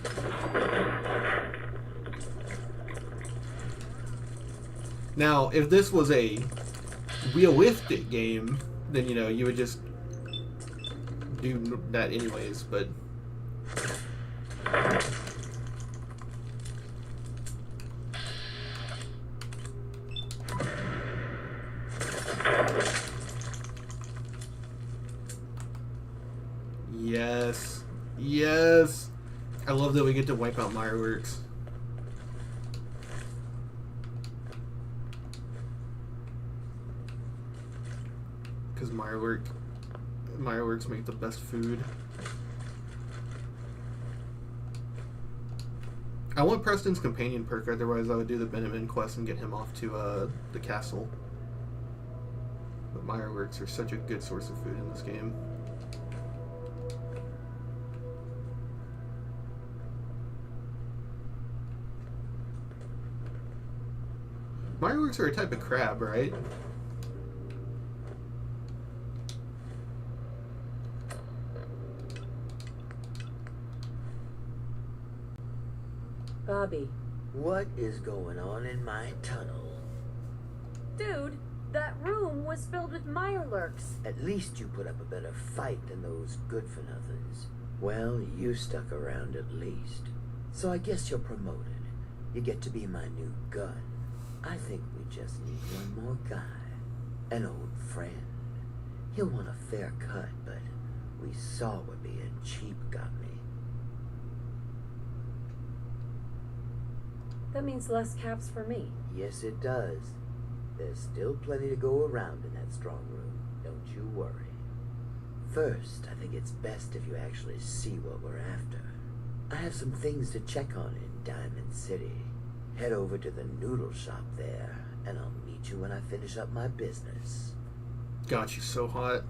Now, if this was a realistic game, then, you know, you would just do that anyways, but... Yes. Yes. I love that we get to wipe out Mirelurks. Because Mirelurks make the best food. I want Preston's companion perk, otherwise I would do the Benjamin quest and get him off to the castle. But Mirelurks are such a good source of food in this game. Mirelurks are a type of crab, right? Bobby. What is going on in my tunnel? Dude, that room was filled with Mirelurks. At least you put up a better fight than those good-for-nothings. Well, you stuck around at least. So I guess you're promoted. You get to be my new gun. I think we just need one more guy. An old friend. He'll want a fair cut, but we saw what being cheap got me. That means less caps for me. Yes, it does. There's still plenty to go around in that strong room. Don't you worry. First, I think it's best if you actually see what we're after. I have some things to check on in Diamond City. Head over to the noodle shop there, and I'll meet you when I finish up my business. God, she's so hot.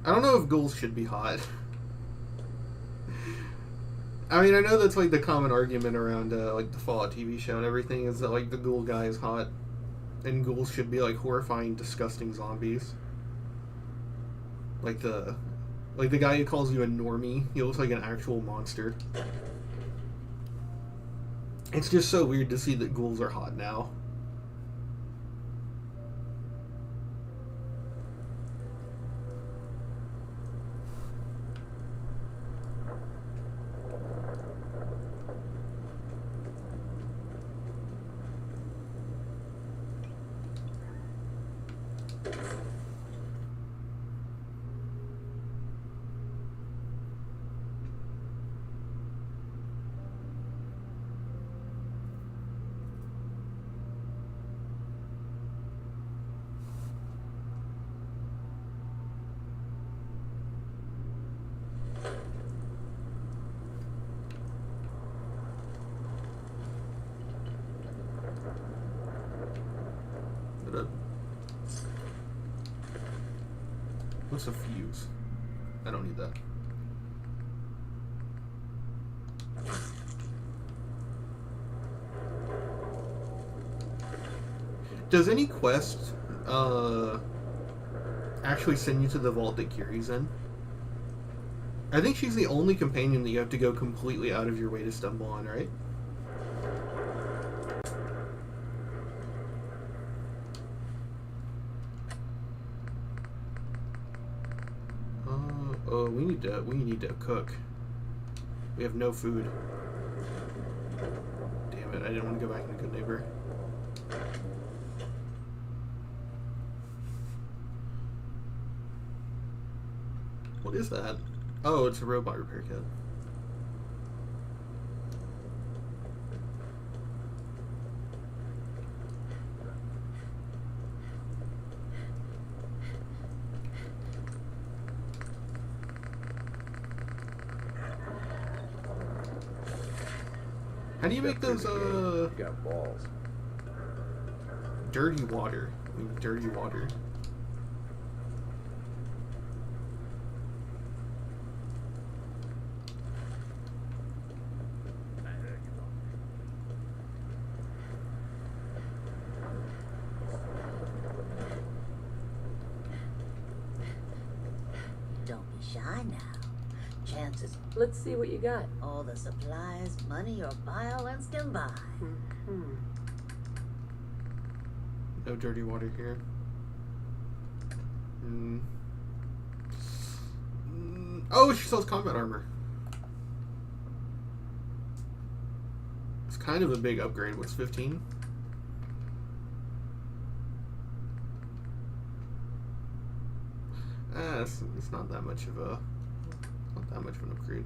I don't know if ghouls should be hot. I mean, I know that's like the common argument around like the Fallout TV show and everything is that like the ghoul guy is hot, and ghouls should be like horrifying, disgusting zombies. Like the guy who calls you a normie, he looks like an actual monster. It's just so weird to see that ghouls are hot now. What's a fuse? I don't need that. Does any quest actually send you to the vault that Kiri's in. I think she's the only companion that you have to go completely out of your way to stumble on, right? Oh, we need to cook. We have no food. Damn it, I didn't want to go back into Good Neighbor. What is that? Oh, it's a robot repair kit. How do you make those, You got balls. dirty water? I mean, dirty water. Don't be shy now. Chances Let's see what you got. all the supplies, money, or violence can buy. Mm-hmm. No dirty water here. Oh, she sells combat armor. It's kind of a big upgrade. What's 15? It's not that much of a an upgrade.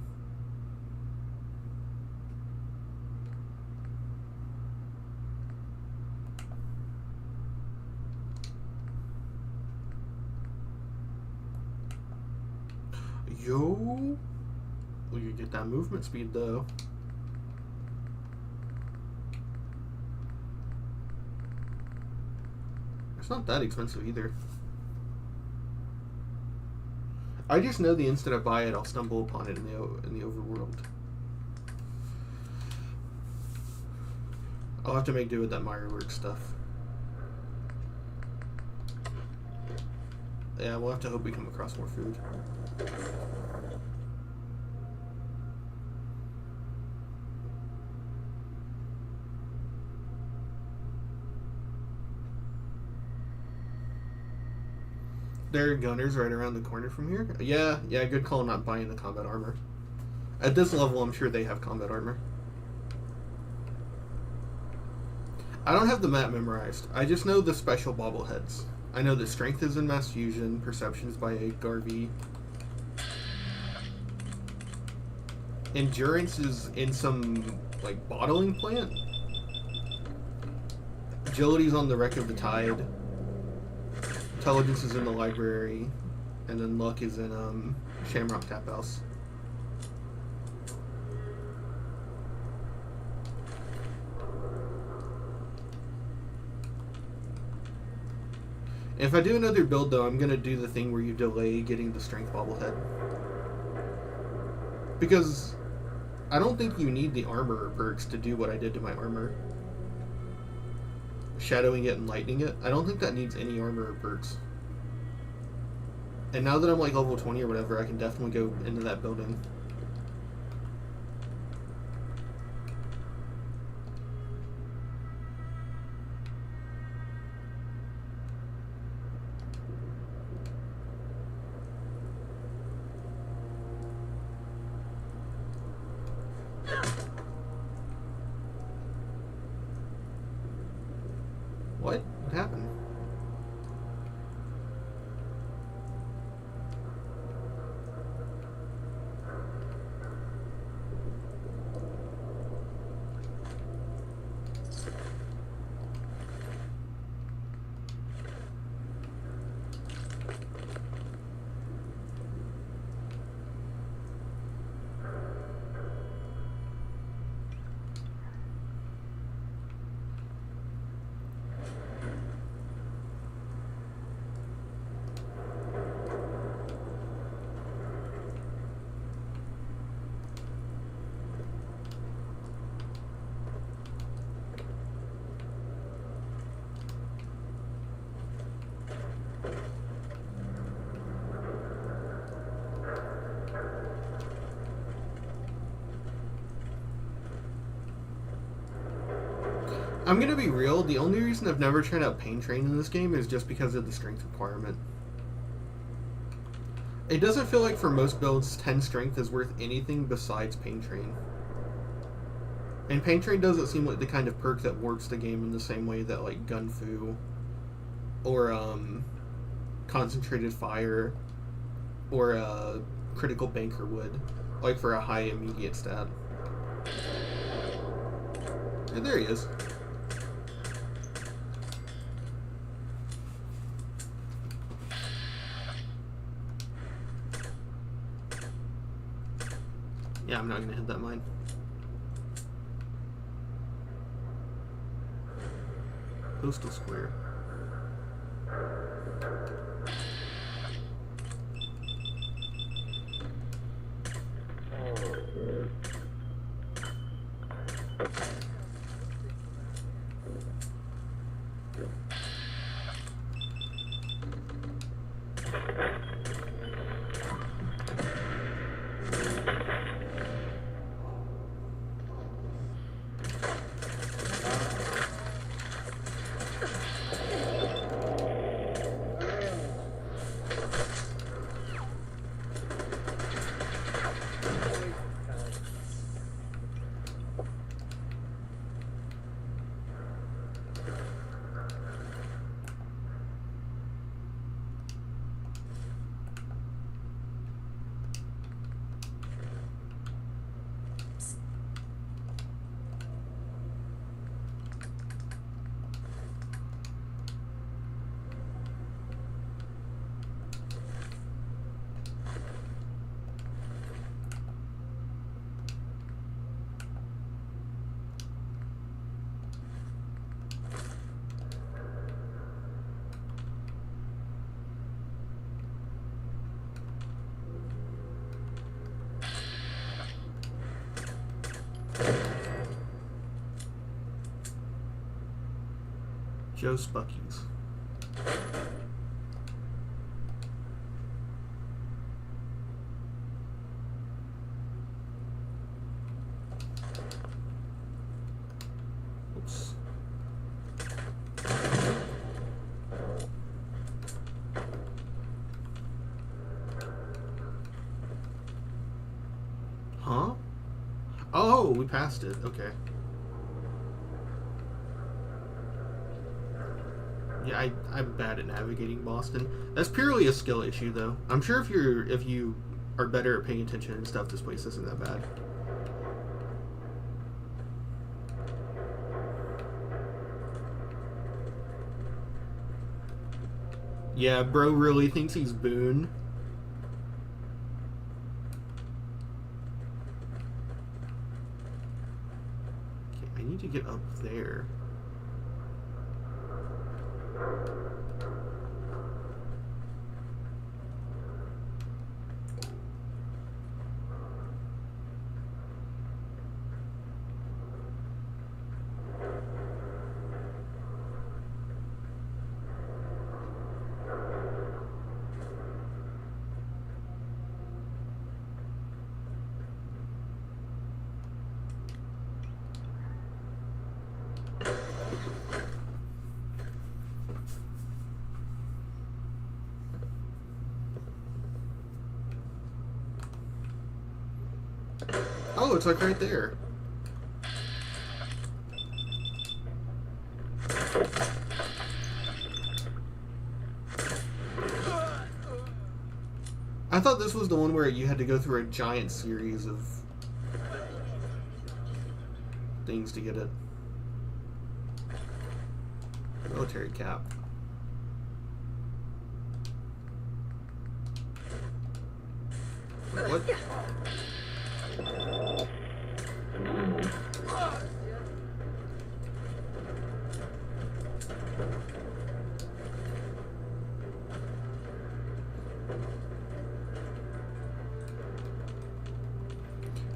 Yo, well, you get that movement speed though. It's not that expensive either. I just know the instant I buy it, I'll stumble upon it in the overworld. I'll have to make do with that Mireworks stuff. Yeah, we'll have to hope we come across more food. There are gunners right around the corner from here. Yeah, good call not buying the combat armor. At this level, I'm sure they have combat armor. I don't have the map memorized. I just know the special bobbleheads. I know that strength is in mass fusion, perception is by Garvey. Endurance is in some, like, bottling plant. Agility's on the wreck of the tide. Intelligence is in the library, and then luck is in Shamrock Tap House. If I do another build though, I'm gonna do the thing where you delay getting the strength bobblehead. Because I don't think you need the armor perks to do what I did to my armor. Shadowing it and lightning it. I don't think that needs any armor or perks. And now that I'm like level 20 or whatever, I can definitely go into that building. What? What happened? I'm gonna be real, the only reason I've never tried out Pain Train in this game is just because of the strength requirement. It doesn't feel like for most builds 10 strength is worth anything besides Pain Train. And Pain Train doesn't seem like the kind of perk that warps the game in the same way that like Gun Fu or Concentrated Fire or Critical Banker would, like for a high immediate stat. Yeah, there he is. Yeah, I'm not gonna hit that mine. Postal Square. Joe Spuckies. Oops. Huh? Oh, we passed it. Okay. Yeah, I'm bad at navigating Boston. That's purely a skill issue, though. I'm sure if you are better at paying attention and stuff, this place isn't that bad. Yeah, bro really thinks he's Boone. Okay, I need to get up there. Oh, it's like right there. I thought this was the one where you had to go through a giant series of things to get it. Military cap. What?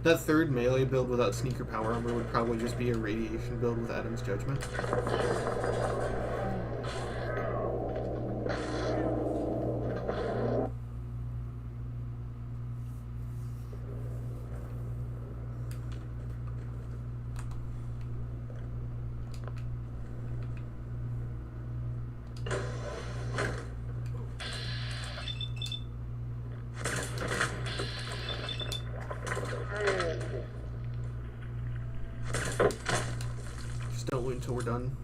That third melee build without sneaker power armor would probably just be a radiation build with Adam's Judgment. Just don't wait until we're done.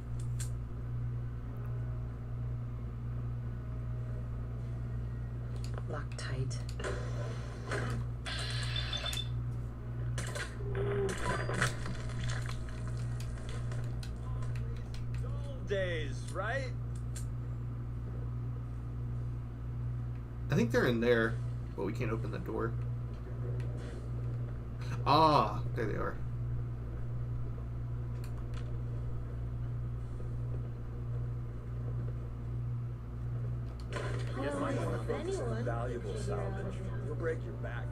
Lock tight. Old days, right? I think they're in there, but we can't open the door. Ah, there they are. You might want to focus on valuable salvage. You'll break your back.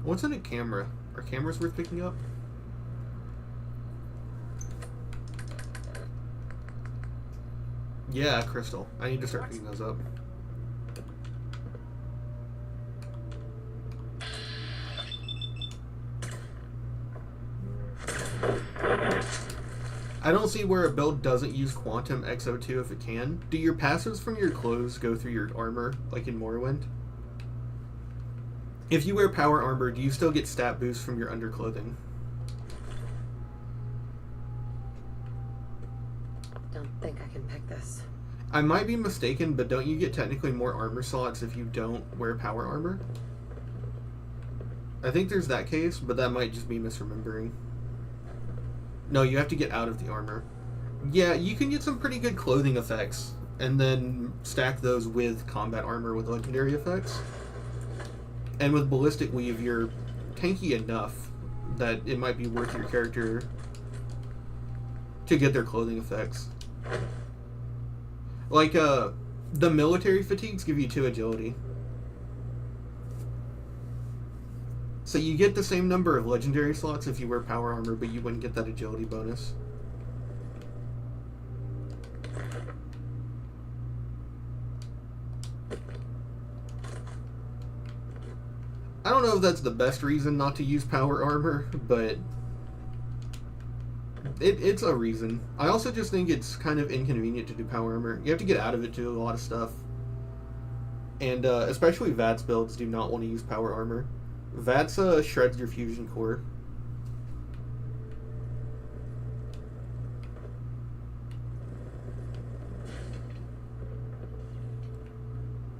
What's in a camera? Are cameras worth picking up? Yeah, crystal. I need to start picking those up. I don't see where a build doesn't use Quantum XO2 if it can. Do your passives from your clothes go through your armor, like in Morrowind? If you wear power armor, do you still get stat boosts from your underclothing? Don't think I can pick this. I might be mistaken, but don't you get technically more armor slots if you don't wear power armor? I think there's that case, but that might just be misremembering. No, you have to get out of the armor. Yeah, you can get some pretty good clothing effects, and then stack those with combat armor with legendary effects. And with Ballistic Weave, you're tanky enough that it might be worth your character to get their clothing effects. Like, the military fatigues give you 2 agility. So you get the same number of legendary slots if you wear power armor, but you wouldn't get that agility bonus. I don't know if that's the best reason not to use power armor, but it's a reason. I also just think it's kind of inconvenient to do power armor. You have to get out of it to do a lot of stuff. And especially VATS builds do not want to use power armor. VATS shreds your fusion core.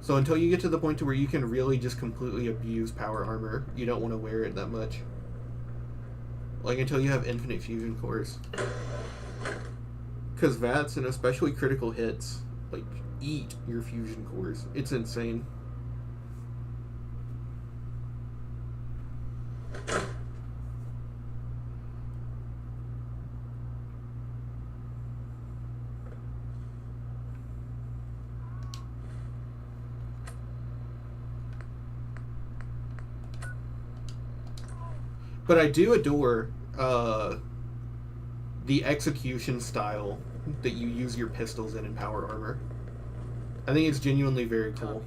So until you get to the point to where you can really just completely abuse power armor, you don't want to wear it that much. Like until you have infinite fusion cores. Because VATS, and especially critical hits, like eat your fusion cores. It's insane. But I do adore the execution style that you use your pistols in power armor. I think it's genuinely very cool.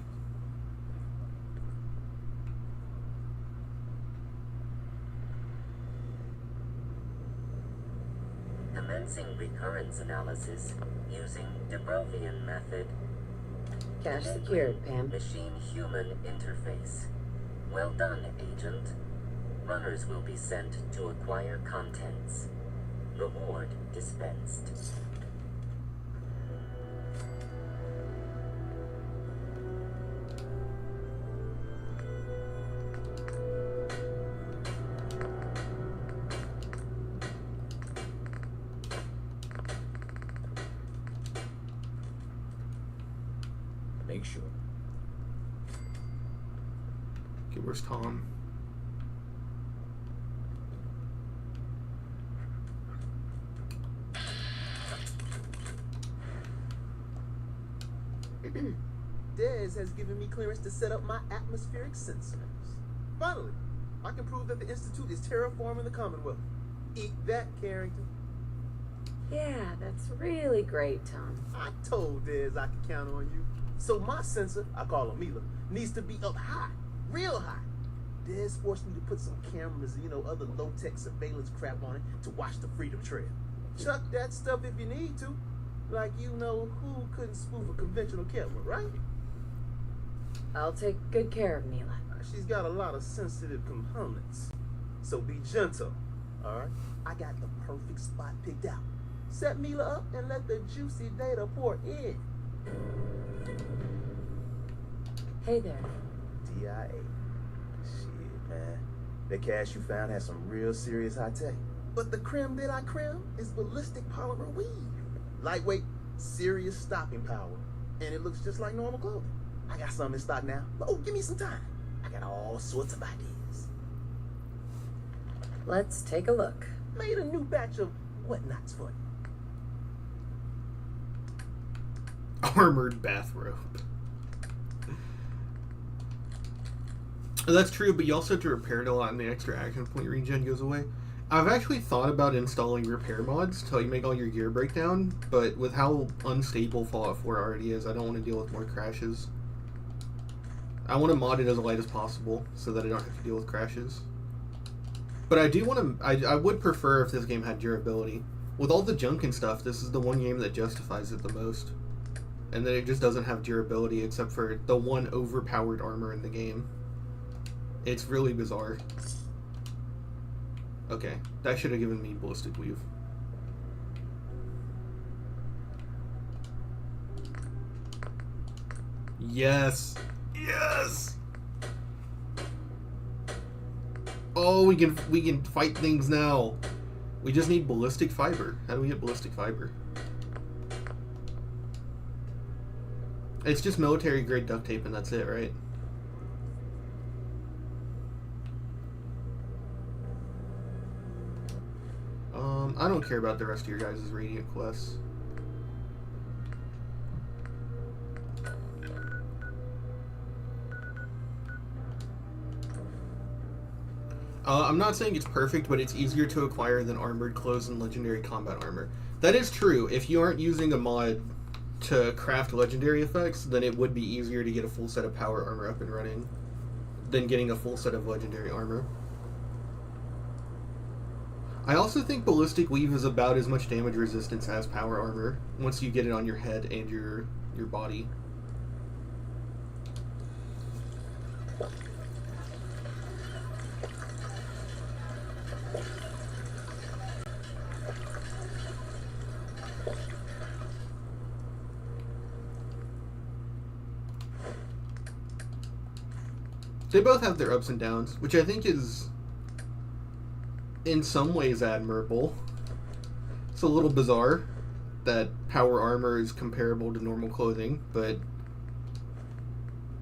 Commencing recurrence analysis using Dubrovian method. Cache secured, Pam. Machine-human interface. Well done, Agent. Runners will be sent to acquire contents. Reward dispensed. Make sure. Okay, where's Tom? Dez has given me clearance to set up my atmospheric sensors. Finally, I can prove that the Institute is terraforming the Commonwealth. Eat that, Carrington. Yeah, that's really great, Tom. I told Dez I could count on you. So my sensor, I call him Mila, needs to be up high, real high. Dez forced me to put some cameras and, other low-tech surveillance crap on it to watch the Freedom Trail. Chuck that stuff if you need to. Like who couldn't spoof a conventional camera, right? I'll take good care of Mila. She's got a lot of sensitive components. So be gentle, all right? I got the perfect spot picked out. Set Mila up and let the juicy data pour in. Hey there. DIA. Shit, man. The cash you found has some real serious high tech. But the creme de la creme is ballistic polymer weave. Lightweight, serious stopping power. And it looks just like normal clothing. I got some in stock now. Oh, give me some time. I got all sorts of ideas. Let's take a look. Made a new batch of whatnots for you. Armored bathrobe. That's true, but you also have to repair it a lot and the extra action point regen goes away. I've actually thought about installing repair mods to help you make all your gear break down, but with how unstable Fallout 4 already is, I don't want to deal with more crashes. I want to mod it as light as possible so that I don't have to deal with crashes. But I do want to... I would prefer if this game had durability. With all the junk and stuff, this is the one game that justifies it the most. And then it just doesn't have durability except for the one overpowered armor in the game. It's really bizarre. Okay, that should have given me ballistic weave. Yes! Yes! Oh, we can fight things now. We just need ballistic fiber. How do we get ballistic fiber? It's just military grade duct tape and that's it, right? I don't care about the rest of your guys' radiant quests. I'm not saying it's perfect, but it's easier to acquire than armored clothes and legendary combat armor. That is true. If you aren't using a mod to craft legendary effects, then it would be easier to get a full set of power armor up and running than getting a full set of legendary armor. I also think ballistic weave is about as much damage resistance as power armor once you get it on your head and your body. They both have their ups and downs, which I think is in some ways admirable. It's a little bizarre that power armor is comparable to normal clothing, but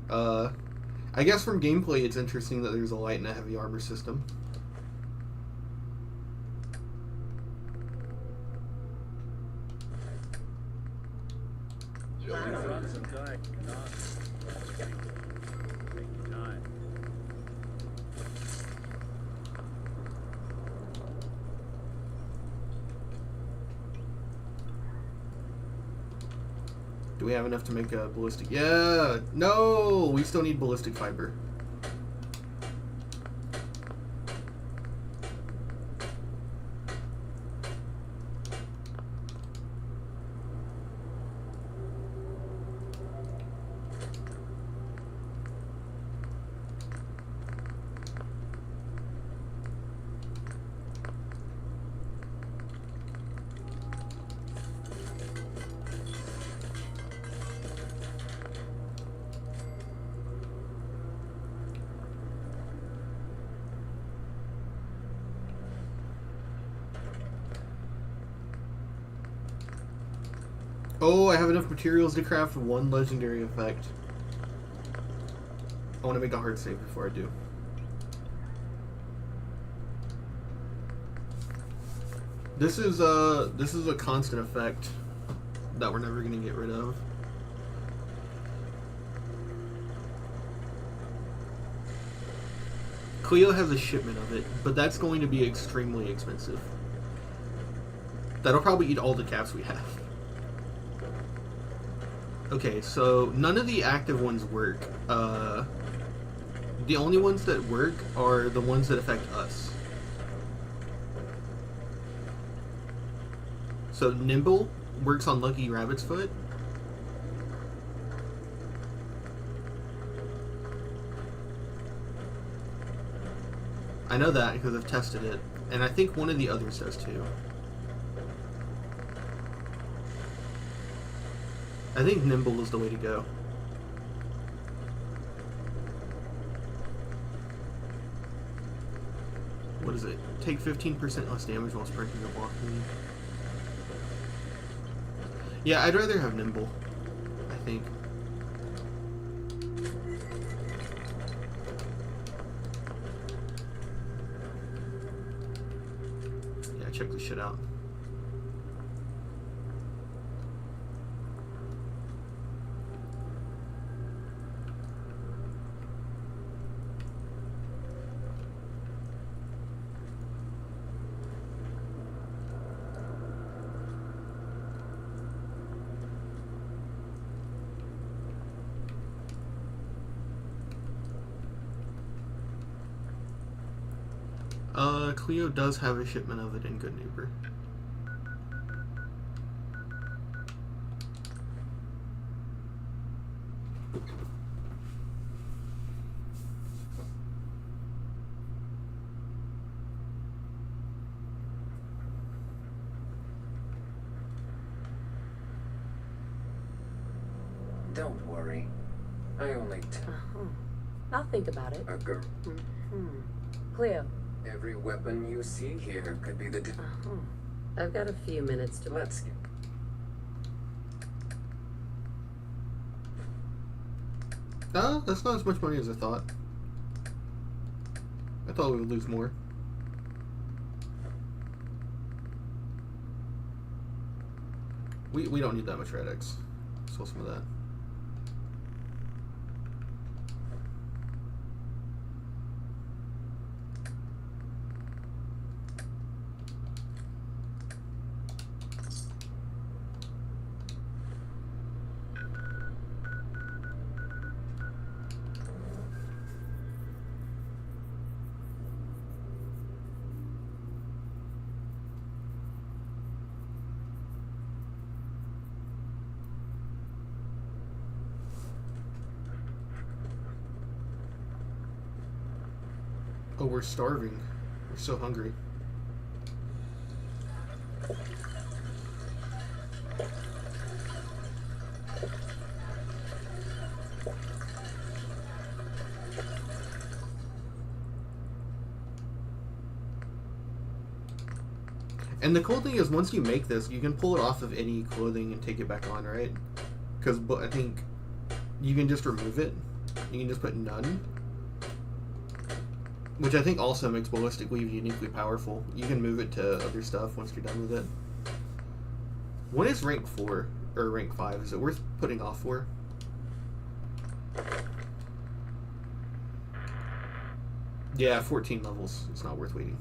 I guess from gameplay it's interesting that there's a light and a heavy armor system. Do we have enough to make a ballistic? Yeah! No! We still need ballistic fiber. Oh, I have enough materials to craft one legendary effect. I want to make a hard save before I do. This is a constant effect that we're never going to get rid of. Cleo has a shipment of it, but that's going to be extremely expensive. That'll probably eat all the caps we have. Okay, so none of the active ones work. The only ones that work are the ones that affect us. So Nimble works on Lucky Rabbit's foot. I know that because I've tested it, and I think one of the others does too. I think Nimble is the way to go. What is it? Take 15% less damage while sprinting or walking. Yeah, I'd rather have Nimble, I think. Yeah, check this shit out. Cleo does have a shipment of it in Good Neighbor. Don't worry. I only I'll think about it. a girl. Cleo. Every weapon you see here could be the I've got a few minutes to... Let's get... That's not as much money as I thought. I thought we would lose more. We don't need that much Radix. Sell some of that. Oh, we're starving. We're so hungry. And the cool thing is, once you make this, you can pull it off of any clothing and take it back on, right? Because I think you can just remove it. You can just put none. Which I think also makes Ballistic Weave uniquely powerful. You can move it to other stuff once you're done with it. When is rank 4? Or rank 5? Is it worth putting off for? Yeah, 14 levels. It's not worth waiting.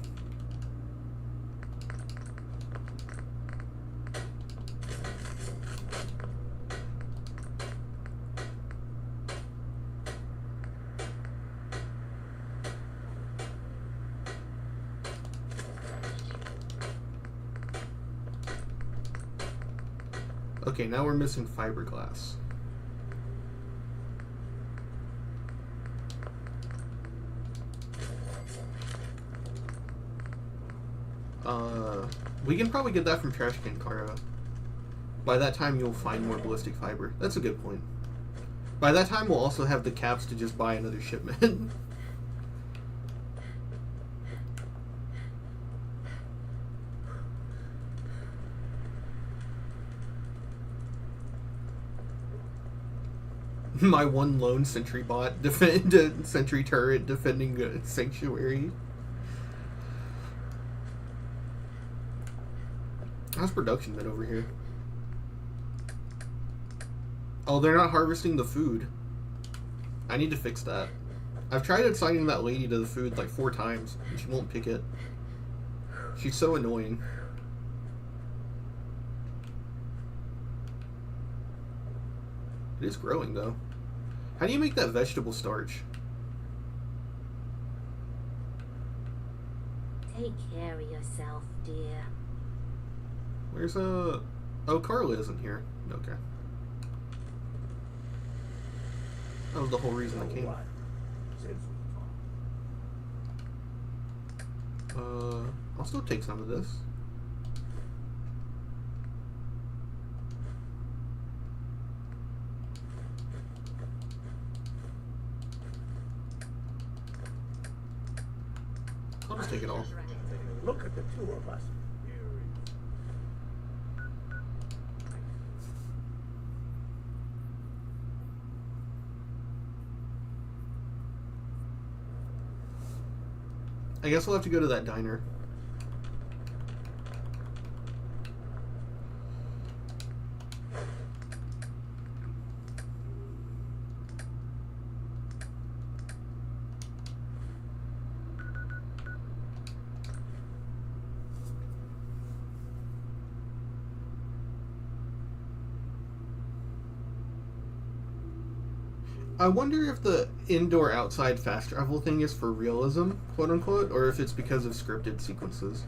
Okay, now we're missing fiberglass. We can probably get that from Trash Can Kara. By that time, you'll find more ballistic fiber. That's a good point. By that time, we'll also have the caps to just buy another shipment. My one lone sentry bot sentry turret defending a sanctuary. How's production been over here? Oh, they're not harvesting the food. I need to fix that. I've tried assigning that lady to the food like 4 times, and she won't pick it. She's so annoying. It is growing, though. How do you make that vegetable starch? Take care of yourself, dear. Where's Oh, Carla isn't here. Okay. That was the whole reason I came. I'll still take some of this. I'll just take it all. Look at the two of us. I guess we'll have to go to that diner. I wonder if the indoor-outside fast travel thing is for realism, quote-unquote, or if it's because of scripted sequences.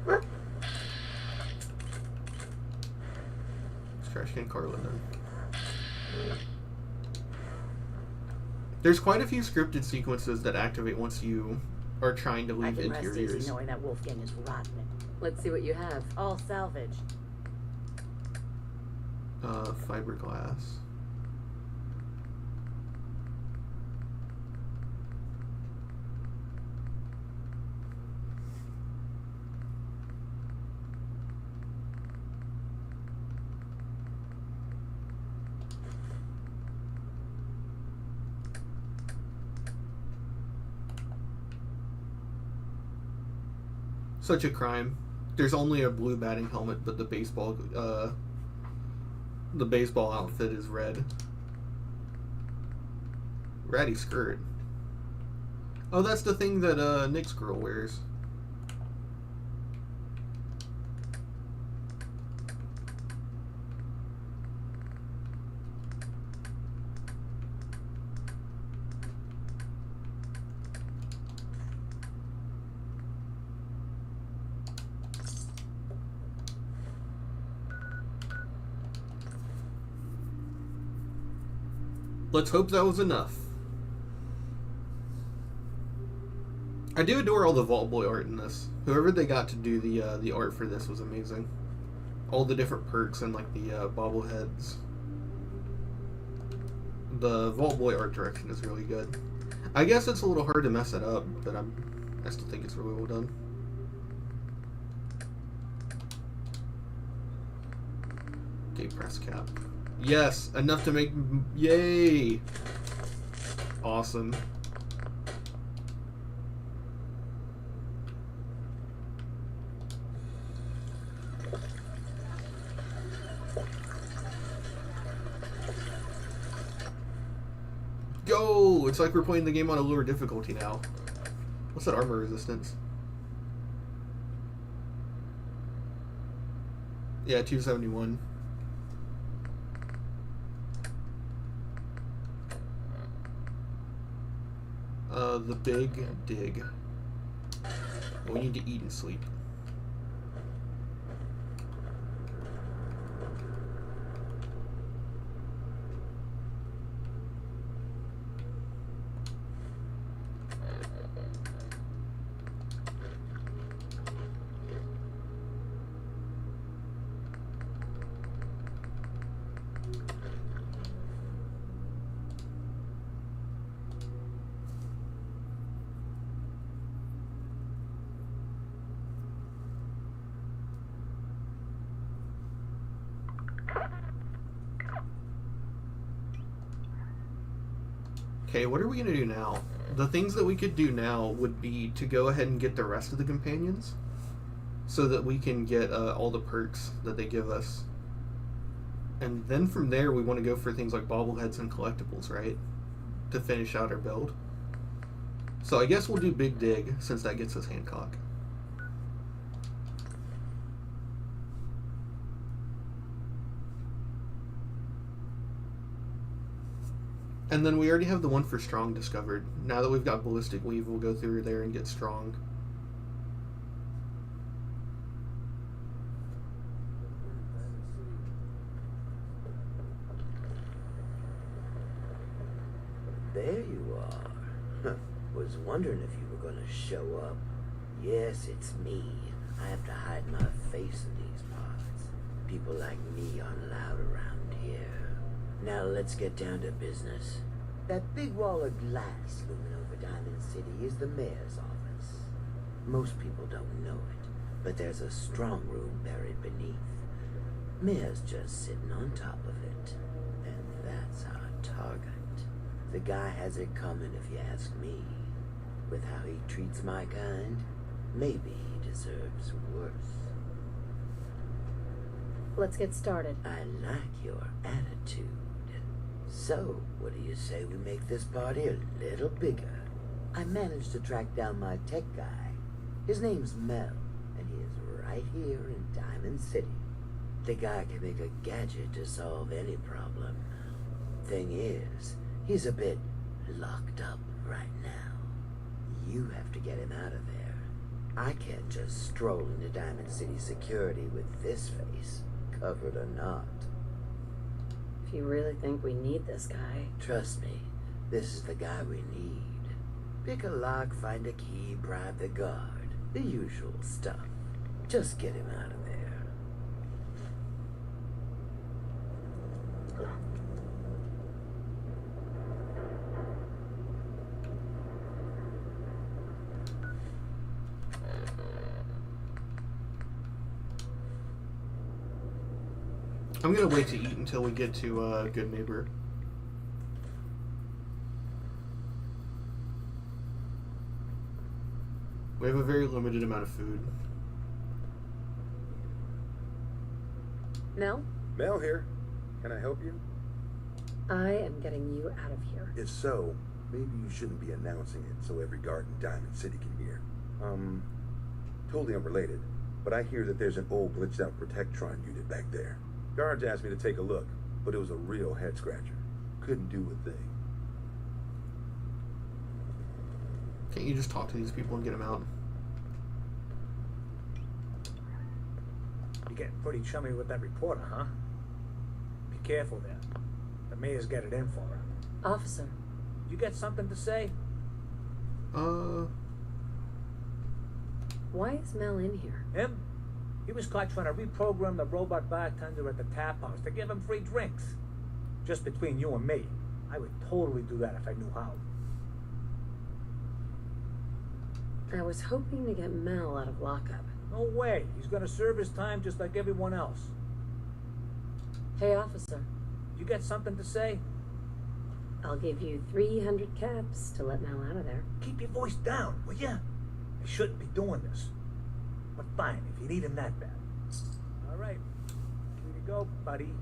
Let's trash can Carla then. There's quite a few scripted sequences that activate once you are trying to leave I can rest interiors. easy knowing that Wolfgang is rotten. Let's see what you have. All salvage. Fiberglass. Such a crime. There's only a blue batting helmet, but the baseball outfit is red. Ratty skirt. Oh, that's the thing that Nick's girl wears. Let's hope that was enough. I do adore all the Vault Boy art in this. Whoever they got to do the art for this was amazing. All the different perks and like the bobbleheads. The Vault Boy art direction is really good. I guess it's a little hard to mess it up, but I still think it's really well done. Okay, press cap. Yes, enough to make... Yay! Awesome. Go! It's like we're playing the game on a lower difficulty now. What's that armor resistance? Yeah, 271. The big dig. We need to eat and sleep. Okay, what are we going to do now? The things that we could do now would be to go ahead and get the rest of the companions so that we can get all the perks that they give us. And then from there, we want to go for things like bobbleheads and collectibles, right? To finish out our build. So I guess we'll do Big Dig since that gets us Hancock. And then we already have the one for Strong discovered. Now that we've got Ballistic Weave, we'll go through there and get Strong. There you are. Was wondering if you were gonna show up. Yes, it's me. I have to hide my face in these parts. People like me aren't allowed around here. Now let's get down to business. That big wall of glass looming over Diamond City is the mayor's office. Most people don't know it, but there's a strong room buried beneath. Mayor's just sitting on top of it. And that's our target. The guy has it coming if you ask me. With how he treats my kind, maybe he deserves worse. Let's get started. I like your attitude. So, what do you say we make this party a little bigger? I managed to track down my tech guy. His name's Mel, and he is right here in Diamond City. The guy can make a gadget to solve any problem. Thing is, he's a bit locked up right now. You have to get him out of there. I can't just stroll into Diamond City security with this face, covered or not. If you really think we need this guy. Trust me, this is the guy we need. Pick a lock, find a key, bribe the guard. The usual stuff. Just get him out of there. I'm gonna wait to eat until we get to Good Neighbor. We have a very limited amount of food. Mel, Mel here. Can I help you? I am getting you out of here. If so, maybe you shouldn't be announcing it so every guard in Diamond City can hear. Totally unrelated, but I hear that there's an old glitched out Protectron unit back there. Guards asked me to take a look, but it was a real head scratcher. Couldn't do a thing. Can't you just talk to these people and get them out? You're getting pretty chummy with that reporter, huh? Be careful there. The mayor's got it in for her. Officer. You got something to say? Why is Mel in here? Him? He was caught trying to reprogram the robot bartender at the tap house to give him free drinks. Just between you and me, I would totally do that if I knew how. I was hoping to get Mel out of lockup. No way. He's gonna serve his time just like everyone else. Hey, officer. You got something to say? I'll give you 300 caps to let Mel out of there. Keep your voice down, will ya? I shouldn't be doing this. But fine, if you need him that bad. All right. Here you go, buddy.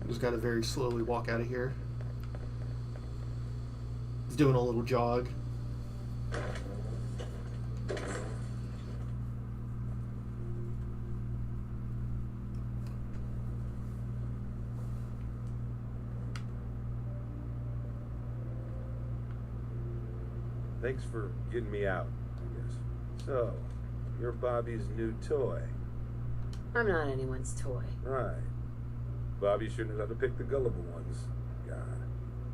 Just gotta very slowly walk out of here. He's doing a little jog. Thanks for getting me out, I guess. So, you're Bobby's new toy. I'm not anyone's toy. Right. Bobby shouldn't have had to pick the gullible ones. God.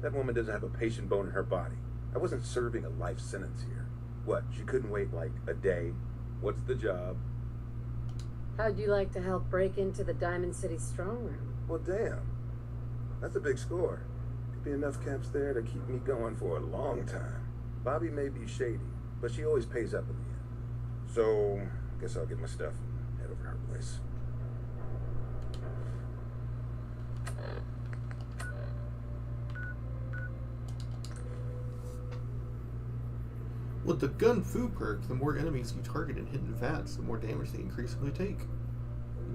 That woman doesn't have a patient bone in her body. I wasn't serving a life sentence here. What, she couldn't wait like a day? What's the job? How'd you like to help break into the Diamond City strong room? Well, damn. That's a big score. Could be enough caps there to keep me going for a long time. Bobby may be shady, but she always pays up in the end. So, I guess I'll get my stuff and head over to her place. With the Gun Fu perk, the more enemies you target in hidden VATs, the more damage they increasingly take.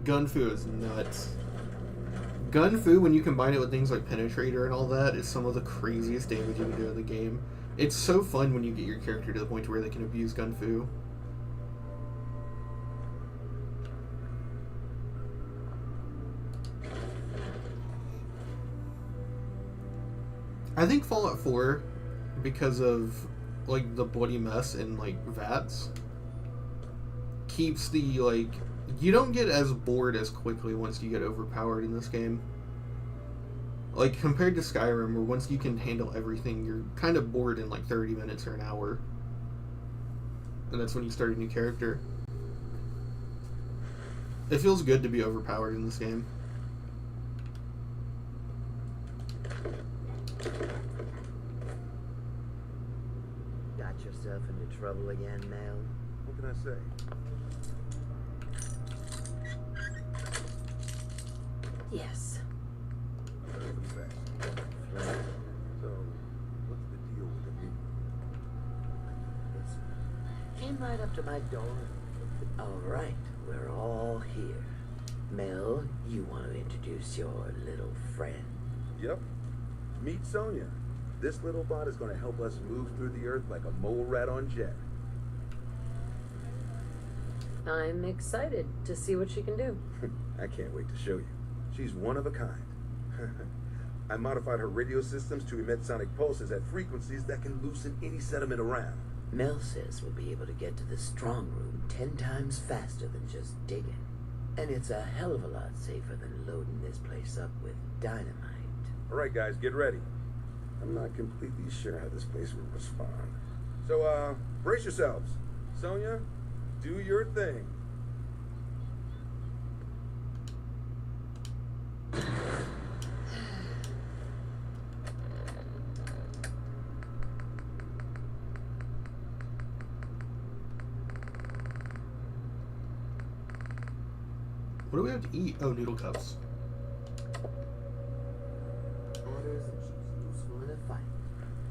Gun Fu is nuts. Gun Fu, when you combine it with things like Penetrator and all that, is some of the craziest damage you can do in the game. It's so fun when you get your character to the point where they can abuse Gun Fu. I think Fallout 4, because of like the bloody mess and like VATs, keeps the like you don't get as bored as quickly once you get overpowered in this game. Like, compared to Skyrim, where once you can handle everything, you're kind of bored in like 30 minutes or an hour. And that's when you start a new character. It feels good to be overpowered in this game. Got yourself into trouble again, Mel? What can I say? Yes. So, what's the deal with the meeting? Came right up to my door. All right, we're all here. Mel, you want to introduce your little friend? Yep. Meet Sonia. This little bot is going to help us move through the earth like a mole rat on jet. I'm excited to see what she can do. I can't wait to show you. She's one of a kind. I modified her radio systems to emit sonic pulses at frequencies that can loosen any sediment around. Mel says we'll be able to get to the strong room 10 times faster than just digging. And it's a hell of a lot safer than loading this place up with dynamite. All right, guys, get ready. I'm not completely sure how this place will respond. So, brace yourselves. Sonia, do your thing. What do we have to eat? Oh, noodle cups. Orders and she's useful in a fight.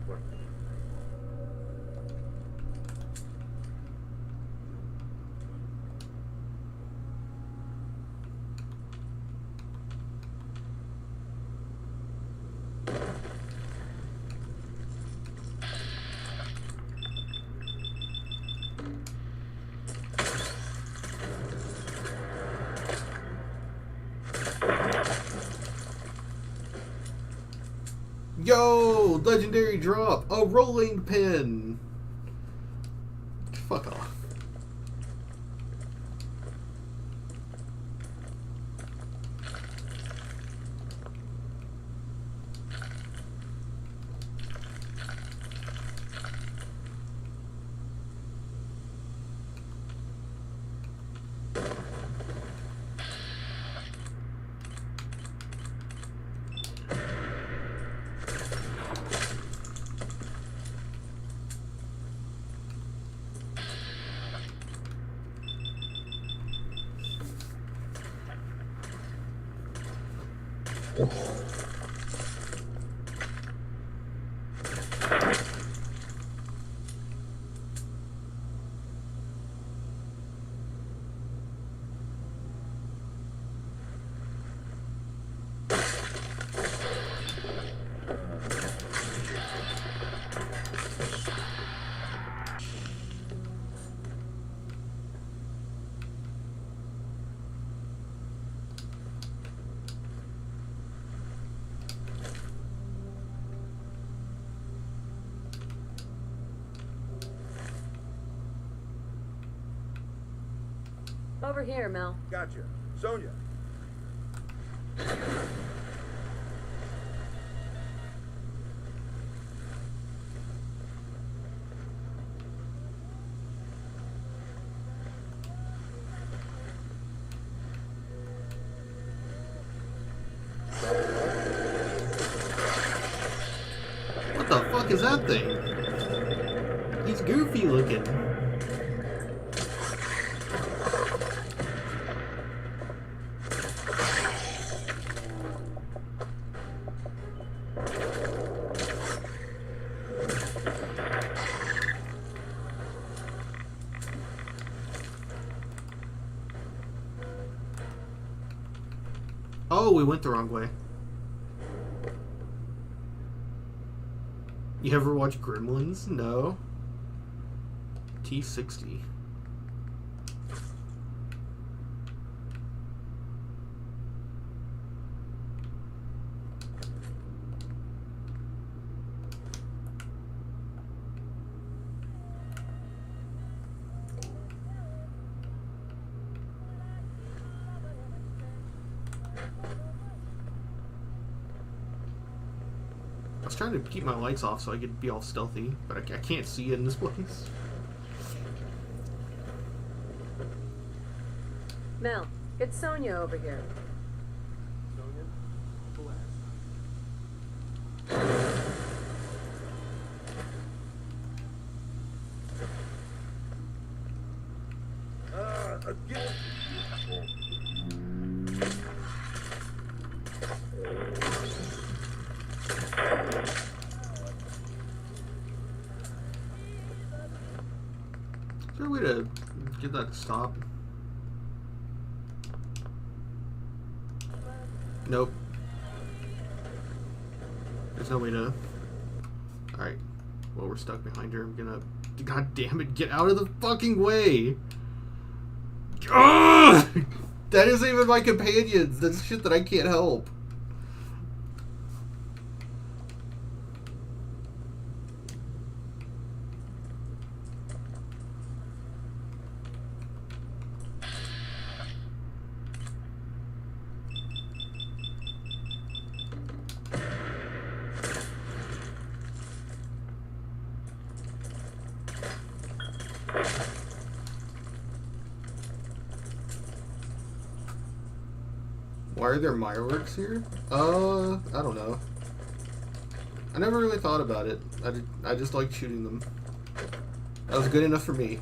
Work. Yo! Legendary drop! A rolling pin! Fuck off. Over here, Mel. Gotcha. Sonia. What the fuck is that thing? He's goofy looking. Oh, we went the wrong way. You ever watch Gremlins? No. T60. I was trying to keep my lights off so I could be all stealthy, but I can't see in this place. Mel, get Sonia over here. Is there a way to get that to stop? Nope. There's no way to... Alright. Well, we're stuck behind her. I'm gonna... God damn it, get out of the fucking way! Ugh! That isn't even my companions. That's shit that I can't help. Why are there fireworks here? I don't know. I never really thought about it. I just like shooting them. That was good enough for me.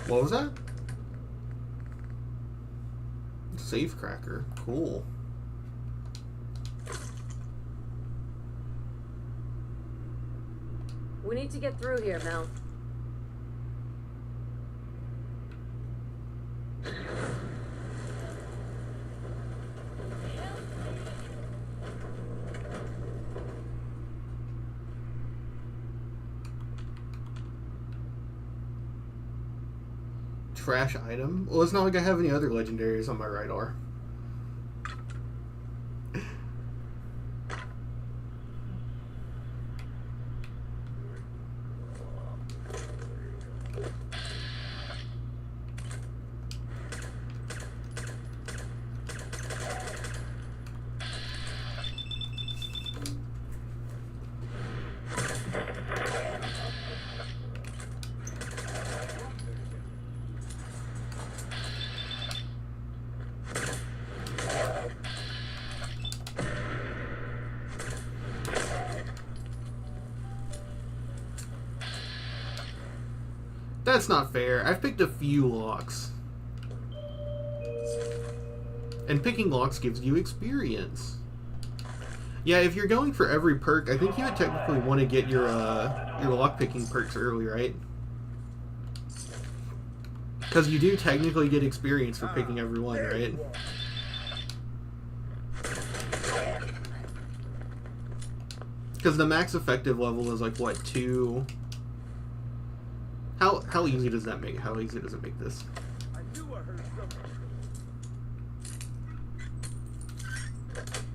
What was that? Safe cracker. Cool. We need to get through here, Mel. Trash item? Well, it's not like I have any other legendaries on my radar. That's not fair. I've picked a few locks. And picking locks gives you experience. Yeah, if you're going for every perk, I think you would technically want to get your lock-picking perks early, right? Because you do technically get experience for picking every one, right? Because the max effective level is like, what, 2... How easy does that make? How easy does it make this? I knew I heard something.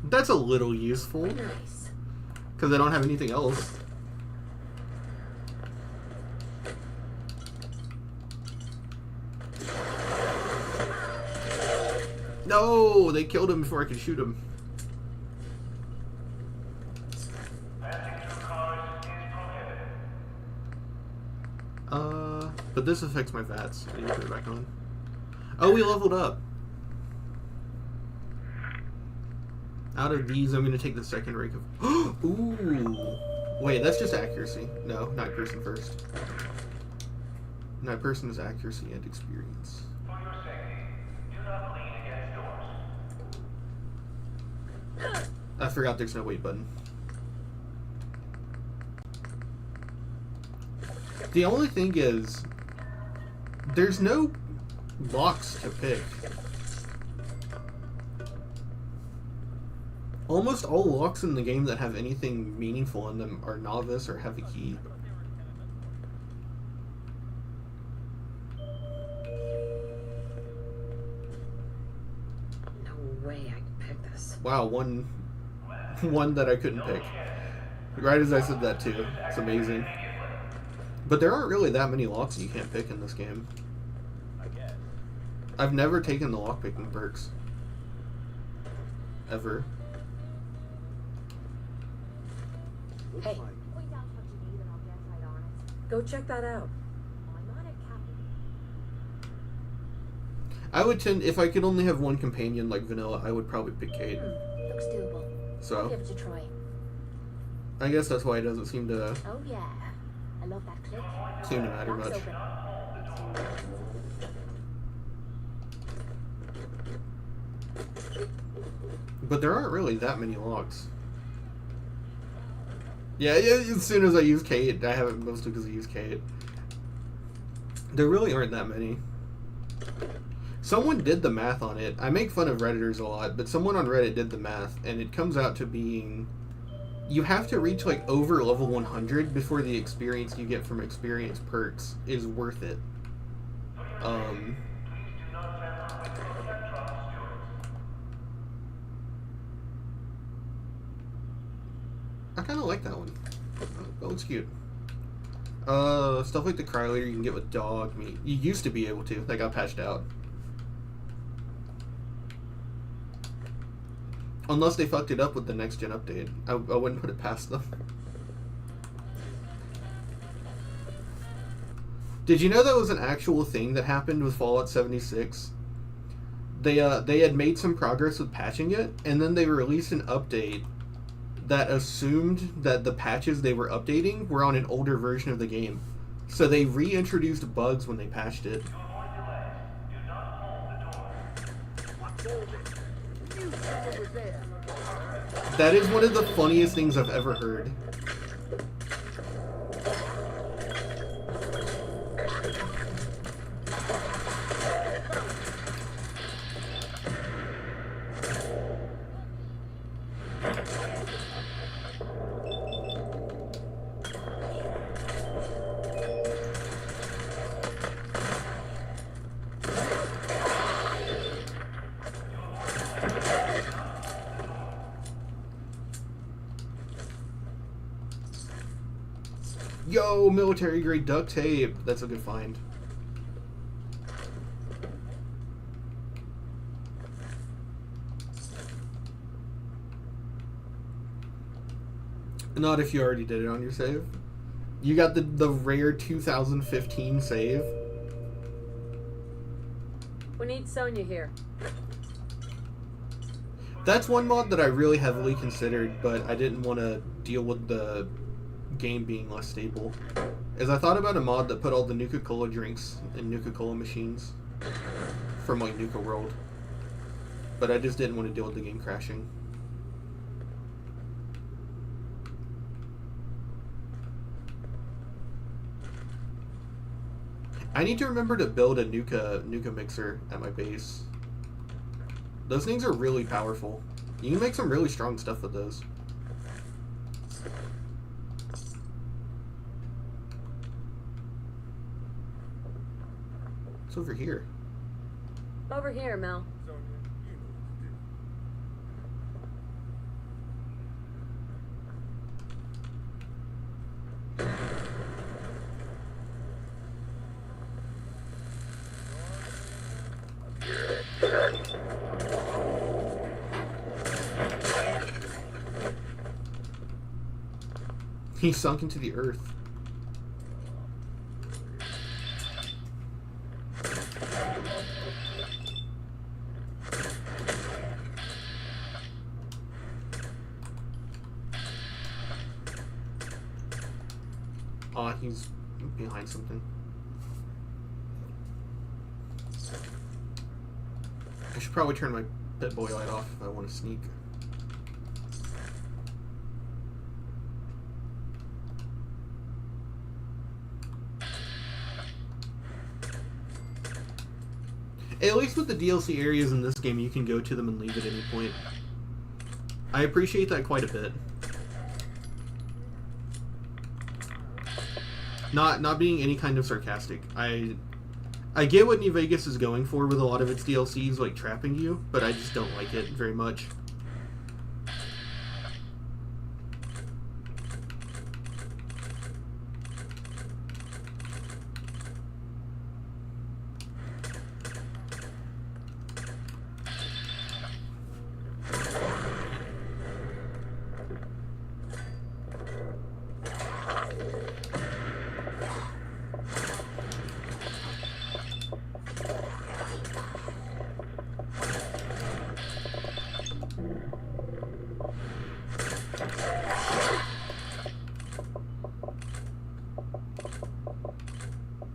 That's a little useful Nice. because I don't have anything else. No, they killed him before I could shoot him. But this affects my VATs. I need to put it back on. Oh, we leveled up. Out of these, I'm going to take the second rank of... Ooh! Wait, that's just accuracy. No, not person first. Not person is accuracy and experience. For your safety, do not lean against doors. I forgot there's no wait button. The only thing is, there's no locks to pick. Almost all locks in the game that have anything meaningful in them are novice or have a key. No way I can pick this. Wow, one that I couldn't pick. Right as I said that too. It's amazing. But there aren't really that many locks you can't pick in this game. I've never taken the lockpicking perks. Ever. Hey, Point out what you need and I'll get right on it. go check that out. I'm on it, Captain. I would tend, if I could only have one companion like Vanilla, I would probably pick Kate. Looks doable. I'll So, give it a try. I guess that's why it doesn't seem to Oh yeah. I love that clip. matter Lock's much. open. But there aren't really that many locks. Yeah, as soon as I use Kate, I have it mostly because I use Kate. There really aren't that many. Someone did the math on it. I make fun of Redditors a lot, but someone on Reddit did the math, and it comes out to being... You have to reach, like, over level 100 before the experience you get from experience perks is worth it. I kind of like that one. That looks cute. Stuff like the Crylator you can get with dog meat. You used to be able to. That got patched out. Unless they fucked it up with the next gen update. I wouldn't put it past them. Did you know that was an actual thing that happened with Fallout 76? They had made some progress with patching it, and then they released an update that assumed that the patches they were updating were on an older version of the game. So they reintroduced bugs when they patched it. That is one of the funniest things I've ever heard. Yo, military grade duct tape. That's a good find. Not if you already did it on your save. You got the rare 2015 save. We need Sonya here. That's one mod that I really heavily considered, but I didn't want to deal with the game being less stable. As I thought about a mod that put all the Nuka-Cola drinks in Nuka-Cola machines from like Nuka World. But I just didn't want to deal with the game crashing. I need to remember to build a Nuka mixer at my base. Those things are really powerful. You can make some really strong stuff with those. It's over here. Over here, Mel. Sonya, you know what to do. He sunk into the earth. He's behind something. I should probably turn my Pit Boy light off if I want to sneak. At least with the DLC areas in this game, you can go to them and leave at any point. I appreciate that quite a bit. Not being any kind of sarcastic. I get what New Vegas is going for with a lot of its DLCs, like trapping you, but I just don't like it very much.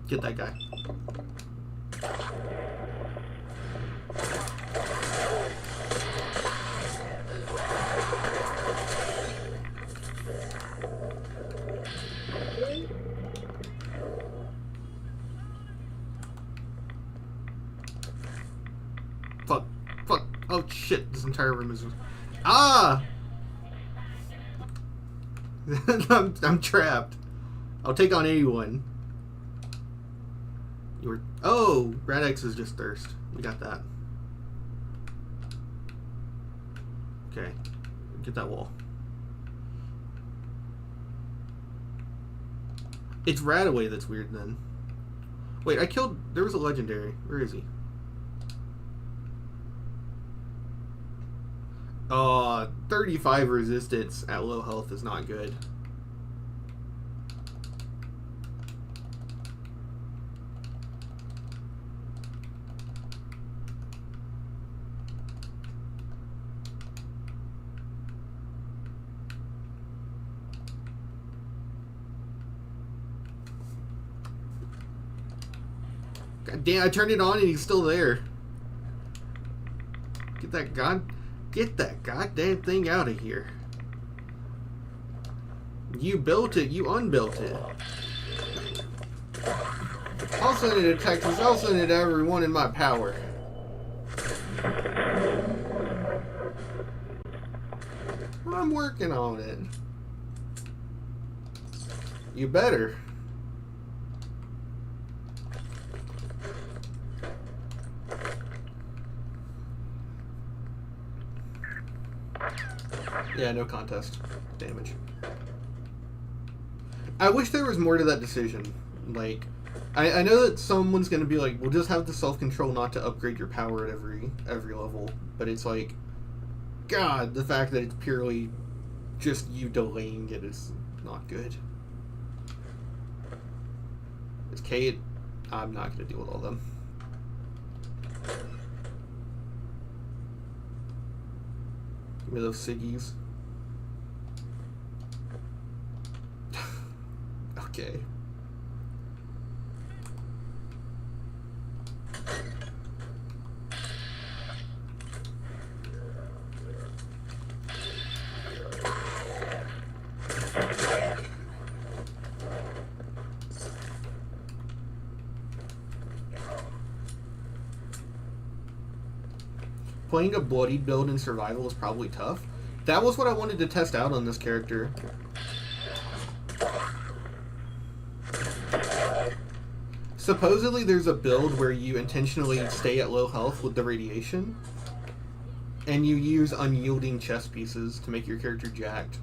Get that guy. Fuck. Fuck. Oh shit, this entire room is... Ah! I'm trapped. I'll take on anyone. Oh! Radix is just thirst. We got that. Okay. Get that wall. It's Radaway that's weird then. Wait, I killed... There was a legendary. Where is he? 35 resistance at low health is not good. God damn, I turned it on and he's still there. Get that goddamn thing out of here. You built it, you unbuilt it. I'll send it to Texas, I'll send it to everyone in my power. I'm working on it. You better. Yeah, no contest. Damage. I wish there was more to that decision. Like, I know that someone's gonna be like, "Well, just have the self-control not to upgrade your power at every level." But it's like, God, the fact that it's purely just you delaying it is not good. It's Kate. I'm not gonna deal with all of them. Give me those ciggies. Okay. Playing a bloodied build in survival is probably tough. That was what I wanted to test out on this character. Supposedly there's a build where you intentionally stay at low health with the radiation, and you use unyielding chess pieces to make your character jacked.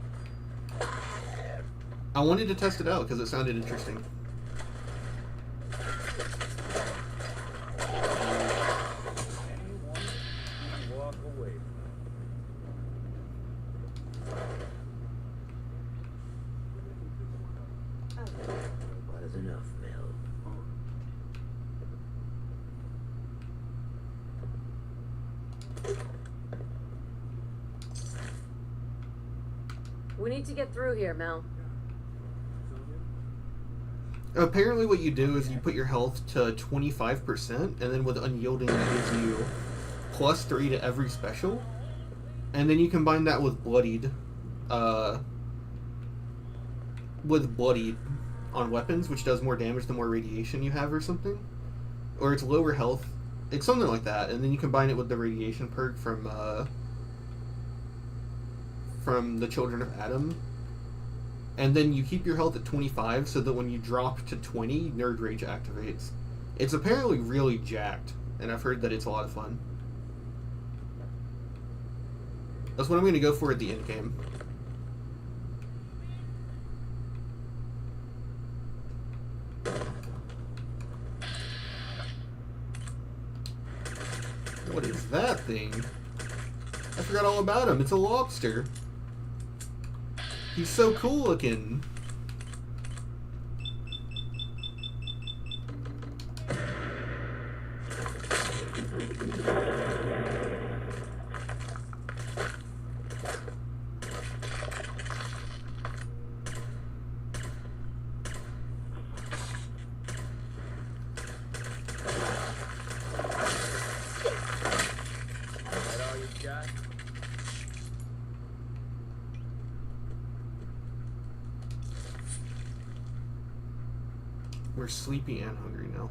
I wanted to test it out because it sounded interesting. Walk away. What is enough, Mel? We need to get through here, Mel. Apparently what you do is you put your health to 25%, and then with unyielding it gives you +3 to every special. And then you combine that with bloodied on weapons, which does more damage the more radiation you have or something. Or it's lower health. It's something like that. And then you combine it with the radiation perk from the Children of Adam. And then you keep your health at 25 so that when you drop to 20, Nerd Rage activates. It's apparently really jacked, and I've heard that it's a lot of fun. That's what I'm going to go for at the end game. What is that thing? I forgot all about him. It's a lobster. He's so cool looking. That all you got? We're sleepy and hungry now.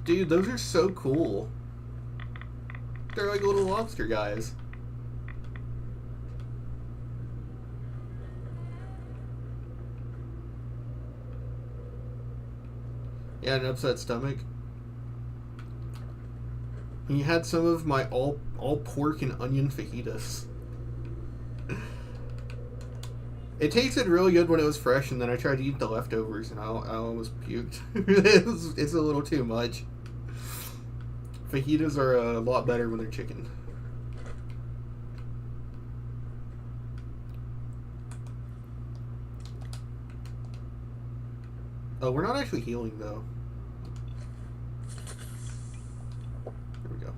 Dude, those are so cool. They're like little lobster guys. Yeah, an upset stomach. He had some of my all pork and onion fajitas. It tasted really good when it was fresh, and then I tried to eat the leftovers, and I almost puked. It's a little too much. Fajitas are a lot better when they're chicken. Oh, we're not actually healing, though. There we go.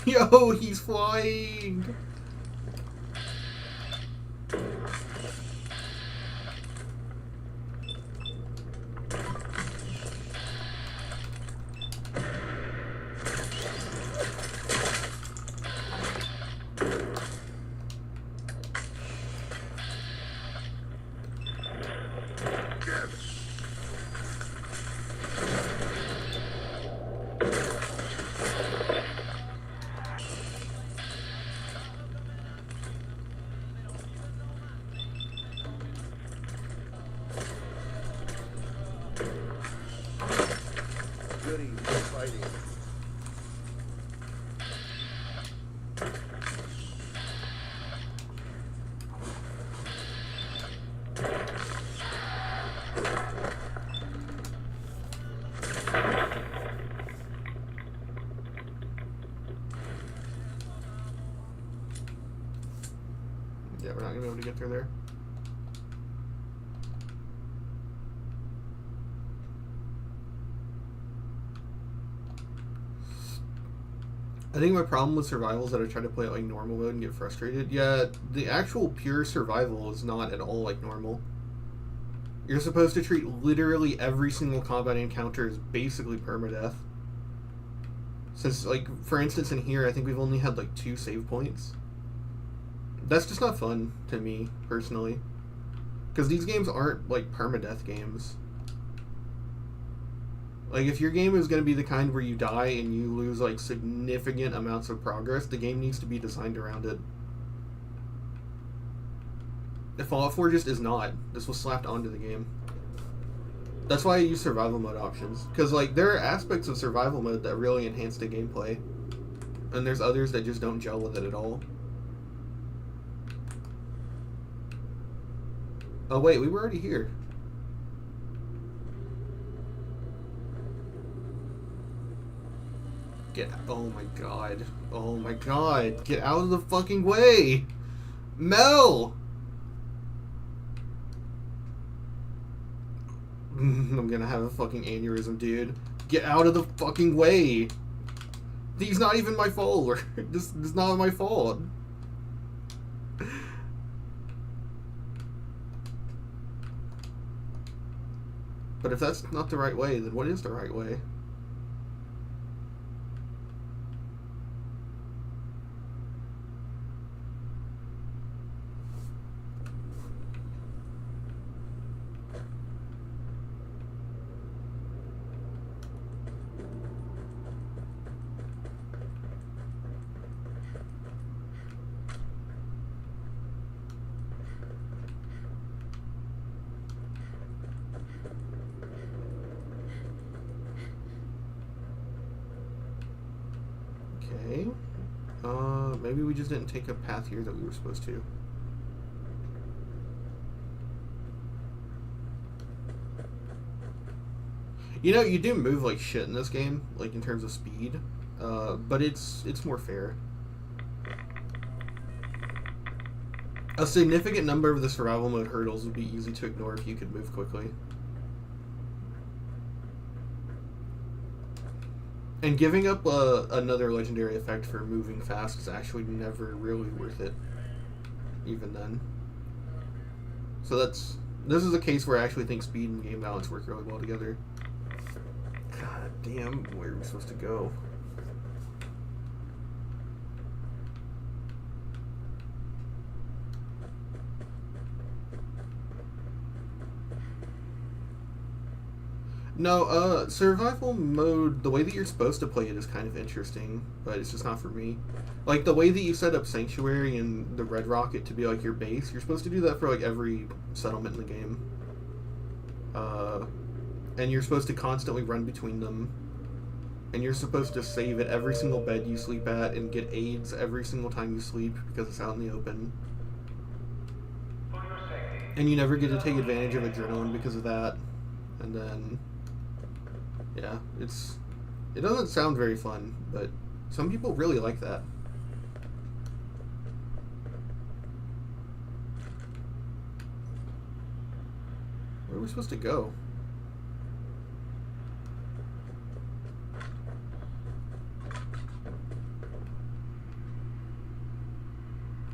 Yo, he's flying! Goody, fighting. Yeah, we're not gonna be able to get through there. I think my problem with survival is that I try to play it like normal mode and get frustrated. Yeah, the actual pure survival is not at all like normal. You're supposed to treat literally every single combat encounter as basically permadeath. Since, like, for instance in here, I think we've only had like 2 save points. That's just not fun to me, personally. Because these games aren't like permadeath games. Like, if your game is going to be the kind where you die and you lose, like, significant amounts of progress, the game needs to be designed around it. If Fallout 4 just is not. This was slapped onto the game. That's why I use survival mode options. Because, like, there are aspects of survival mode that really enhance the gameplay. And there's others that just don't gel with it at all. Oh, wait, we were already here. Oh my god. Oh my god. Get out of the fucking way! Mel! I'm gonna have a fucking aneurysm, dude. Get out of the fucking way! He's not even my fault. This is not my fault. But if that's not the right way, then what is the right way? Okay. Maybe we just didn't take a path here that we were supposed to. You know, you do move like shit in this game, like in terms of speed, but it's more fair. A significant number of the survival mode hurdles would be easy to ignore if you could move quickly. And giving up another legendary effect for moving fast is actually never really worth it, even then. So this is a case where I actually think speed and game balance work really well together. God damn, where are we supposed to go? No, survival mode, the way that you're supposed to play it is kind of interesting, but it's just not for me. Like, the way that you set up Sanctuary and the Red Rocket to be, like, your base, you're supposed to do that for, like, every settlement in the game. And you're supposed to constantly run between them. And you're supposed to save at every single bed you sleep at and get aids every single time you sleep because it's out in the open. And you never get to take advantage of adrenaline because of that. And then... yeah, it doesn't sound very fun, but some people really like that. Where are we supposed to go?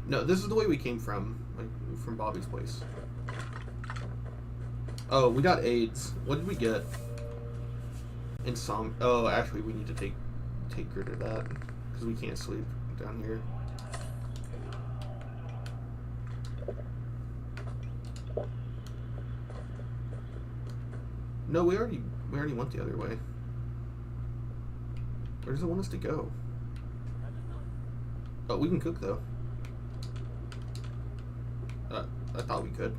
No, this is the way we came from, like, from Bobby's place. Oh, we got AIDS. What did we get? Oh, actually, we need to take rid of that because we can't sleep down here. No, we already went the other way. Where does it want us to go? Oh, we can cook though. I thought we could.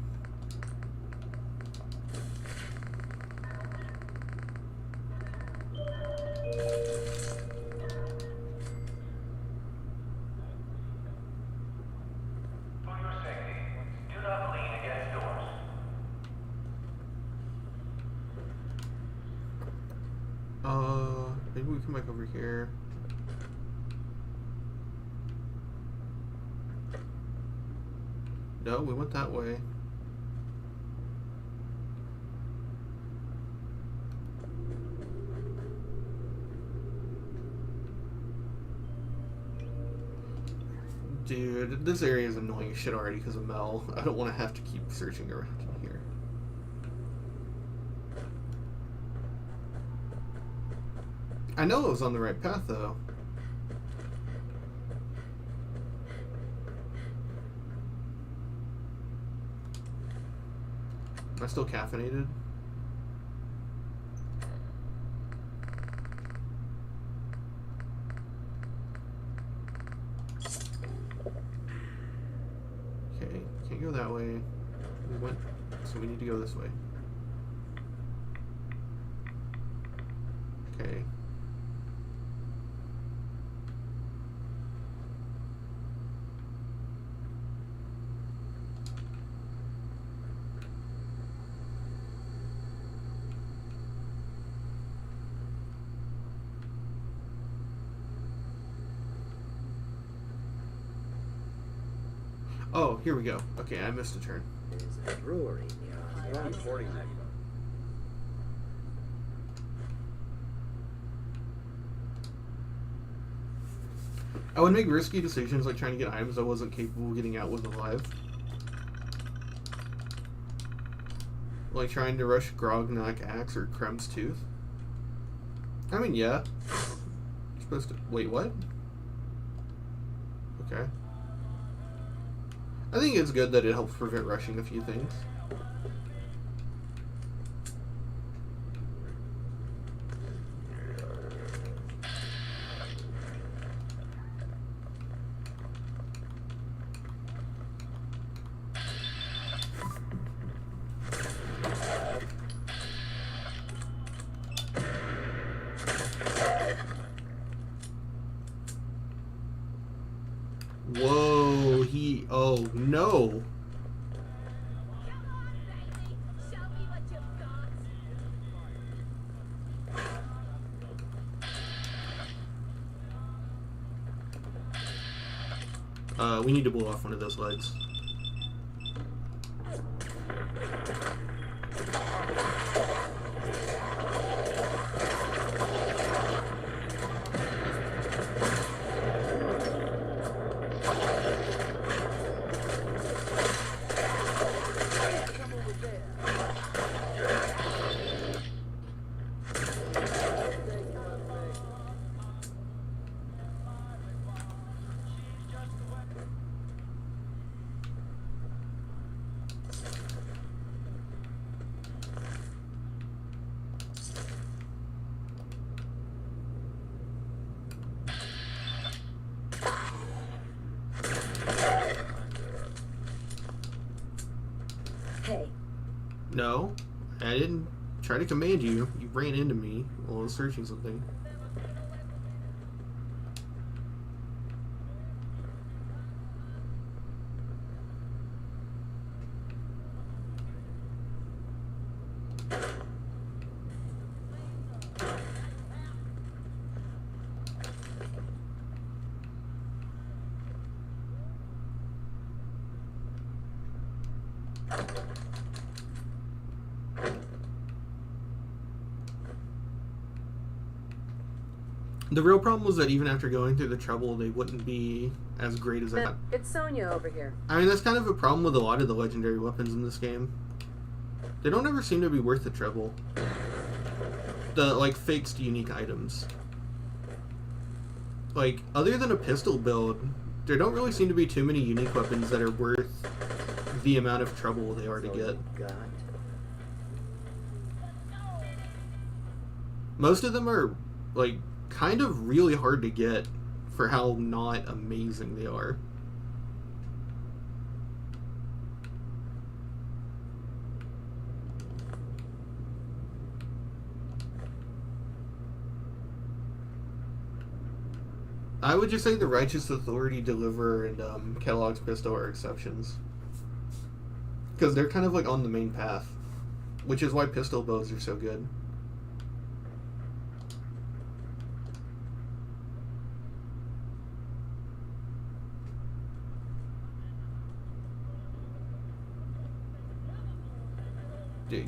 Maybe we come back over here. No, we went that way. Dude, this area is annoying as shit already because of Mel. I don't want to have to keep searching around in here. I know it was on the right path, though. Am I still caffeinated? Okay, can't go that way. We went, so we need to go this way. Okay. Oh, here we go. Okay, I missed a turn. There's a brewery near our Reporting that. I would make risky decisions like trying to get items I wasn't capable of getting out with alive. Like trying to rush Grognak Axe or Krem's Tooth. I mean, yeah. You're supposed to... Wait, what? Okay. I think it's good that it helps prevent rushing a few things. Whoa, he... Oh, no. We need to blow off one of those legs. Hey. No, I didn't try to command you. You ran into me while I was searching something. The real problem was that even after going through the trouble, they wouldn't be as great as I thought. It's Sonya over here. I mean, that's kind of a problem with a lot of the legendary weapons in this game. They don't ever seem to be worth the trouble. The, like, fixed unique items. Like, other than a pistol build, there don't really seem to be too many unique weapons that are worth the amount of trouble they are to get. Most of them are, like, kind of really hard to get for how not amazing they are. I would just say the Righteous Authority Deliverer and Kellogg's Pistol are exceptions. Because they're kind of like on the main path. Which is why pistol bows are so good.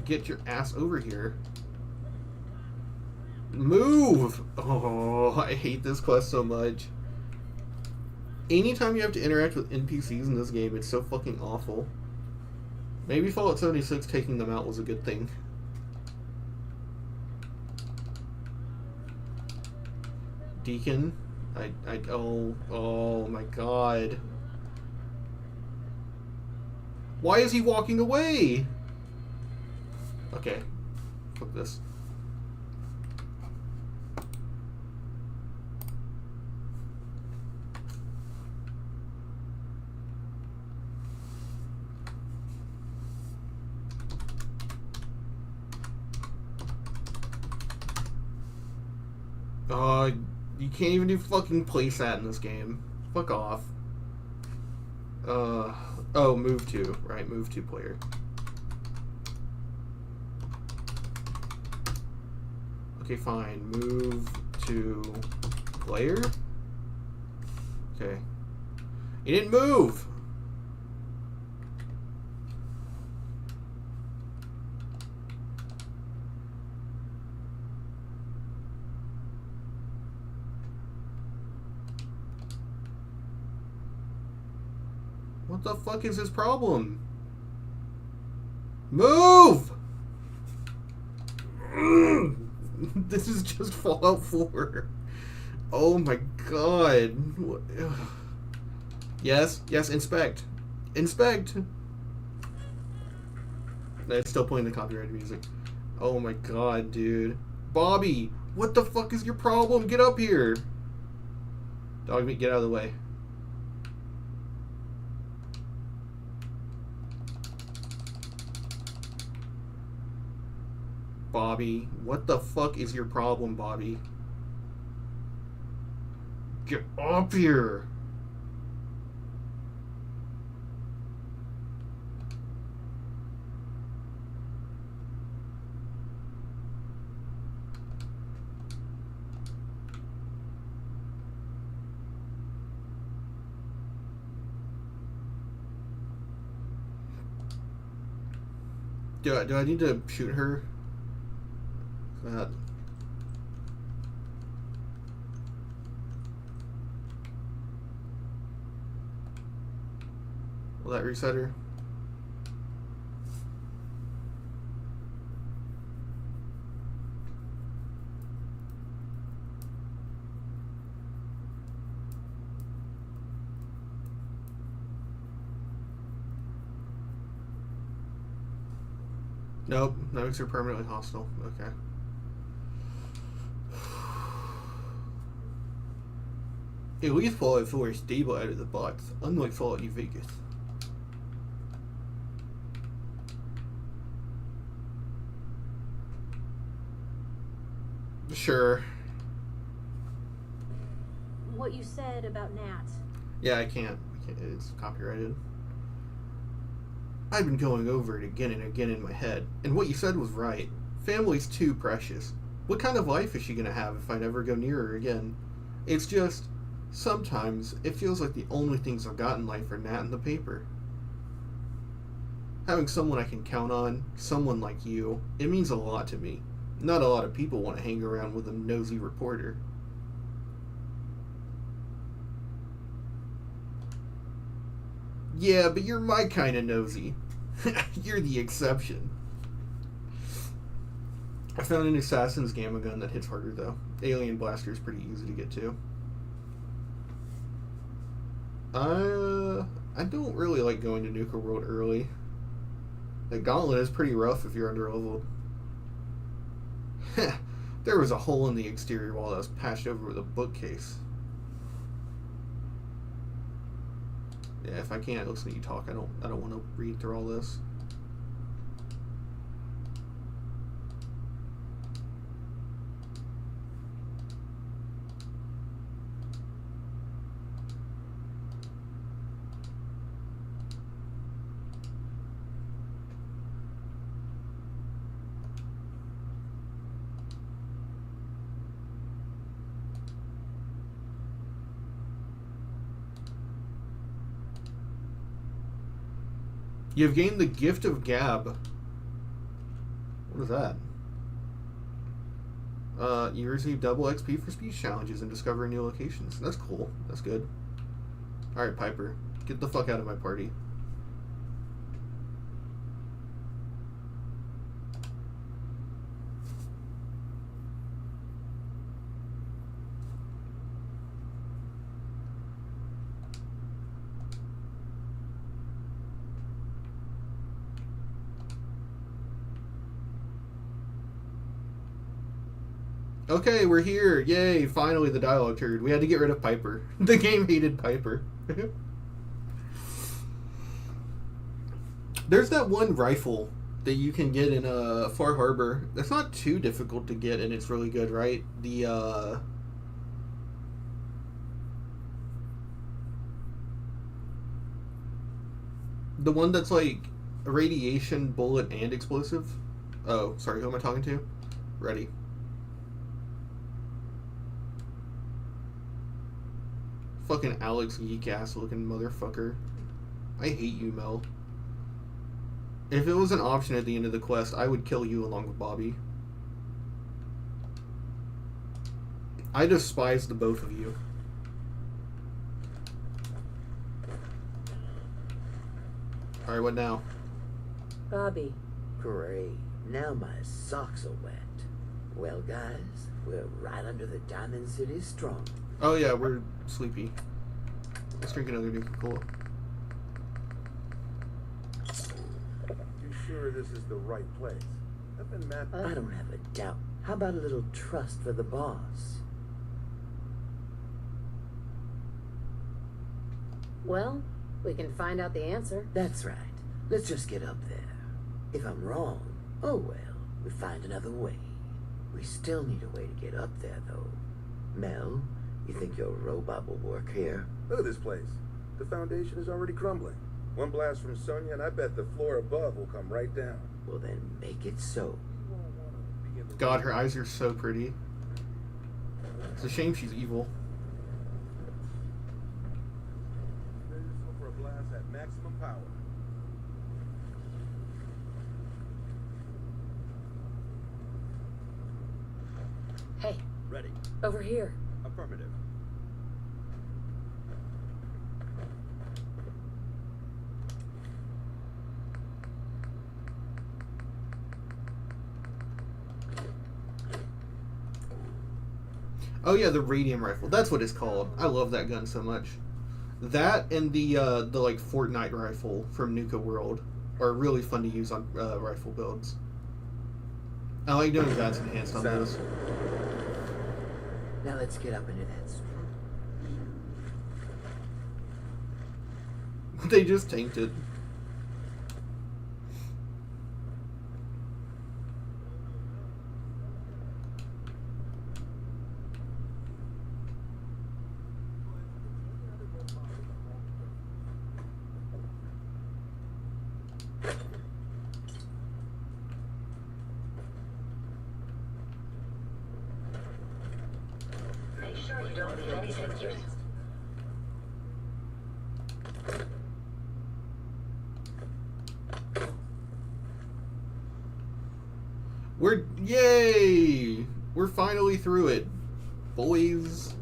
Get your ass over here. Move! Oh, I hate this quest so much. Anytime you have to interact with NPCs in this game, it's so fucking awful. Maybe Fallout 76 taking them out was a good thing. Deacon. Oh my god. Why is he walking away? Okay. Fuck this. You can't even do fucking playset in this game. Fuck off. Oh, move to. Right, move to player. Okay, fine. Move to player? Okay. He didn't move! What the fuck is his problem? Move! This is just Fallout 4. Oh my god. Yes, yes, inspect. Inspect! It's still playing the copyrighted music. Oh my god, dude. Bobby, what the fuck is your problem? Get up here! Dog meat, get out of the way. Bobby, what the fuck is your problem, Bobby? Get up here! Do I need to shoot her? That. Will that reset her? Nope, that makes her permanently hostile. Okay. At least Fallout 4 is stable out of the box, unlike Fallout New Vegas. Sure. What you said about Nat. Yeah, I can't. It's copyrighted. I've been going over it again and again in my head, and what you said was right. Family's too precious. What kind of life is she gonna have if I never go near her again? It's just... sometimes, it feels like the only things I've got in life are Nat and the paper. Having someone I can count on, someone like you, it means a lot to me. Not a lot of people want to hang around with a nosy reporter. Yeah, but you're my kind of nosy. You're the exception. I found an Assassin's Gamma gun that hits harder, though. Alien Blaster is pretty easy to get to. I don't really like going to Nuka World early. The Gauntlet is pretty rough if you're under-leveled. There was a hole in the exterior wall that was patched over with a bookcase. Yeah, if I can't listen to you talk, I don't want to read through all this. You've gained the Gift of Gab. What is that? You receive double XP for speech challenges and discovering new locations. That's cool. That's good. Alright, Piper. Get the fuck out of my party. Okay, we're here. Yay, finally the dialogue turned. We had to get rid of Piper. The game hated Piper. There's that one rifle that you can get in Far Harbor. That's not too difficult to get, and it's really good, right? The one that's like radiation, bullet, and explosive. Oh, sorry, who am I talking to? Ready. Fucking Alex geek ass looking motherfucker. I hate you, Mel. If it was an option at the end of the quest, I would kill you along with Bobby. I despise the both of you. Alright, what now? Bobby. Great. Now my socks are wet. Well, guys, we're right under the Diamond City Strong. Oh yeah, we're sleepy. Let's drink another Nuka Cola. You sure this is the right place? I've been mapping. I don't have a doubt. How about a little trust for the boss? Well, we can find out the answer. That's right. Let's just get up there. If I'm wrong, oh well, we find another way. We still need a way to get up there, though. Mel, you think your robot will work here? Look at this place. The foundation is already crumbling. One blast from Sonia, and I bet the floor above will come right down. Well, then make it so. God, her eyes are so pretty. It's a shame she's evil. For a blast at maximum power. Hey. Ready. Over here. Affirmative. Oh yeah, the radium rifle. That's what it's called. I love that gun so much. That and the like Fortnite rifle from Nuka World are really fun to use on rifle builds. I like doing VATS enhanced on those. Now let's get up into that street. They just tanked it. Make sure you don't leave any pictures. Yay! We're finally through it, boys.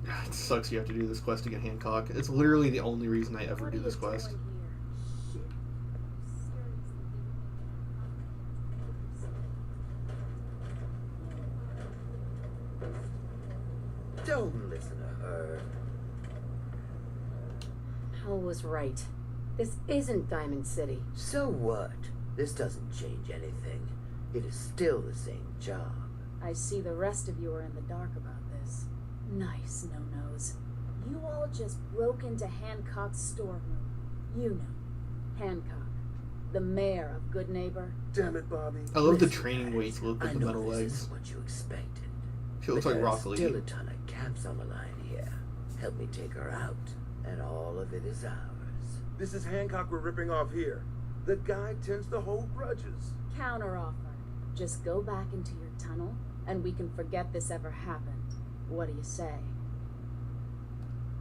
It sucks you have to do this quest to get Hancock. It's literally the only reason I ever do this quest. Don't listen to her. Mel was right. This isn't Diamond City. So what? This doesn't change anything. It is still the same job. I see the rest of you are in the dark about this. Nice no-nos. You all just broke into Hancock's storeroom. You know, Hancock, the mayor of Good Neighbor. Damn it, Bobby. I love the Listen, training weights look with I the know metal this legs. isn't what you expected. She looks But like there's Rock Lee. still a ton of caps on the line here. Help me take her out, and all of it is ours. This is Hancock we're ripping off here. The guy tends to hold grudges. Counteroffer. Just go back into your tunnel, and we can forget this ever happened. What do you say?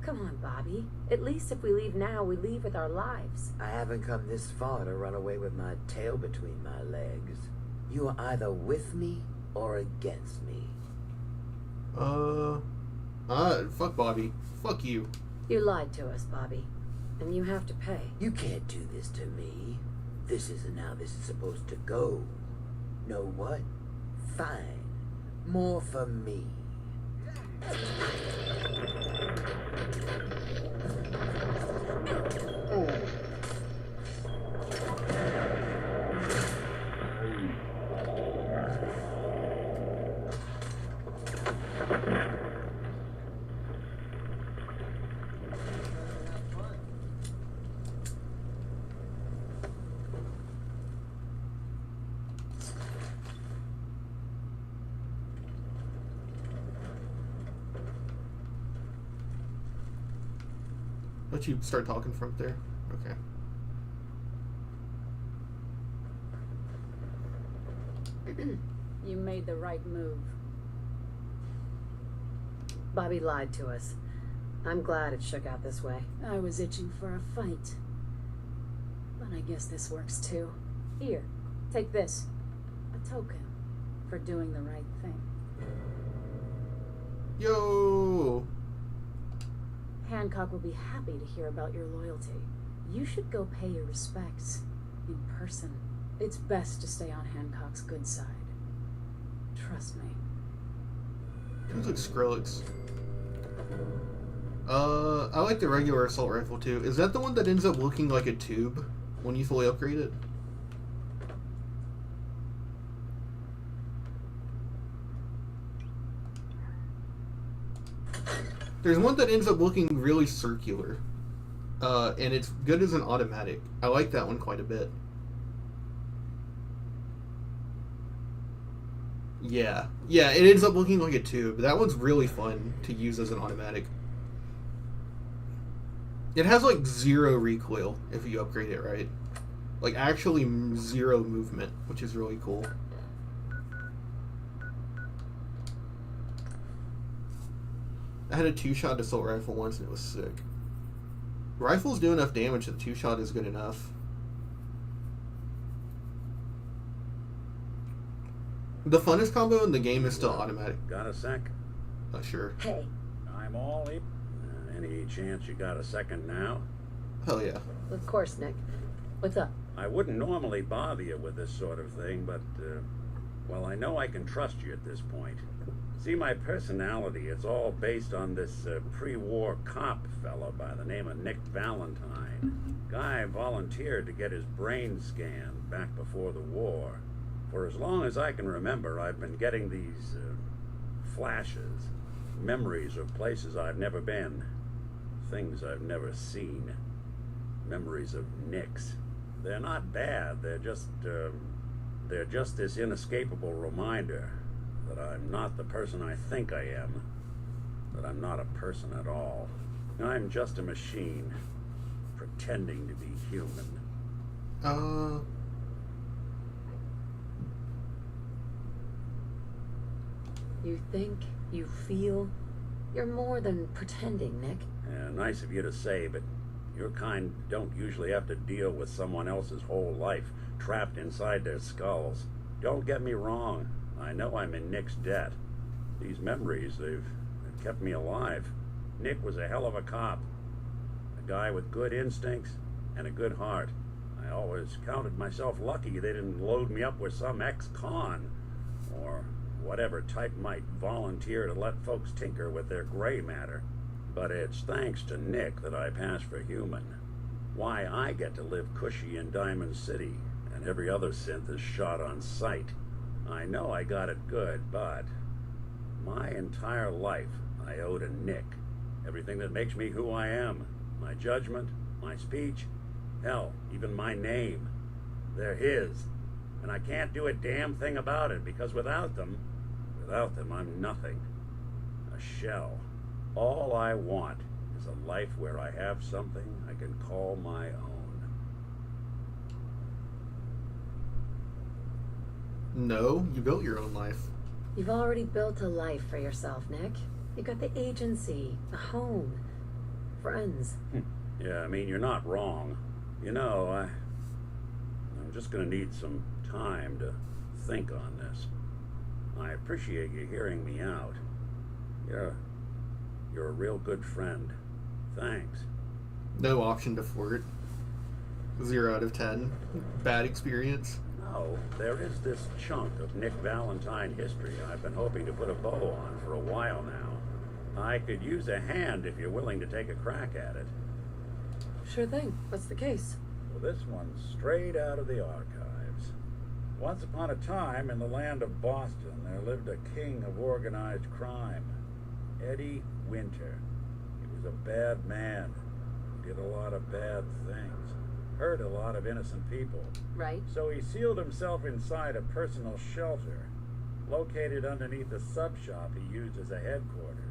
Come on, Bobby. At least if we leave now, we leave with our lives. I haven't come this far to run away with my tail between my legs. You are either with me or against me? Fuck Bobby. Fuck you. You lied to us, Bobby. And you have to pay. You can't do this to me. This isn't how this is supposed to go. Know what? Fine. More for me. Let you start talking from there. Okay. You made the right move. Bobby lied to us. I'm glad it shook out this way. I was itching for a fight. But I guess this works too. Here, take this. A token for doing the right thing. Yo! Hancock will be happy to hear about your loyalty. You should go pay your respects in person. It's best to stay on Hancock's good side. Trust me. Who's like Skrillex? I like the regular assault rifle too. Is that the one that ends up looking like a tube when you fully upgrade it? There's one that ends up looking really circular. And it's good as an automatic. I like that one quite a bit. Yeah. Yeah, it ends up looking like a tube. That one's really fun to use as an automatic. It has like 0 recoil if you upgrade it right. Like actually 0 movement, which is really cool. I had a 2-shot assault rifle once and it was sick. Rifles do enough damage that 2-shot is good enough. The funnest combo in the game is still automatic. Got a sec? Sure. Hey. I'm all in. Any chance you got a second now? Hell yeah. Of course, Nick. What's up? I wouldn't normally bother you with this sort of thing, but, well, I know I can trust you at this point. See, my personality, it's all based on this pre-war cop fella by the name of Nick Valentine. Guy volunteered to get his brain scanned back before the war. For as long as I can remember, I've been getting these flashes, memories of places I've never been, things I've never seen, memories of Nicks. They're not bad, they're just this inescapable reminder that I'm not the person I think I am, that I'm not a person at all. I'm just a machine, pretending to be human. You think, you feel, you're more than pretending, Nick. Yeah, nice of you to say, but your kind don't usually have to deal with someone else's whole life trapped inside their skulls. Don't get me wrong. I know I'm in Nick's debt. These memories, they've kept me alive. Nick was a hell of a cop. A guy with good instincts and a good heart. I always counted myself lucky they didn't load me up with some ex-con or whatever type might volunteer to let folks tinker with their gray matter. But it's thanks to Nick that I pass for human. Why I get to live cushy in Diamond City and every other synth is shot on sight. I know I got it good, but my entire life I owe to Nick. Everything that makes me who I am. My judgment, my speech, hell, even my name. They're his. And I can't do a damn thing about it because without them, I'm nothing. A shell. All I want is a life where I have something I can call my own. No, you built your own life. You've already built a life for yourself, Nick. You got the agency, a home, friends. Yeah, I mean, you're not wrong. You know, I'm just gonna need some time to think on this. I appreciate you hearing me out. You're a real good friend. Thanks. No option to flirt. 0 out of 10. Bad experience. No, there is this chunk of Nick Valentine history I've been hoping to put a bow on for a while now. I could use a hand if you're willing to take a crack at it. Sure thing. What's the case? Well, this one's straight out of the archives. Once upon a time, in the land of Boston, there lived a king of organized crime, Eddie Winter. He was a bad man. He did a lot of bad things. Hurt a lot of innocent people. Right. So he sealed himself inside a personal shelter, located underneath the sub shop he used as a headquarters.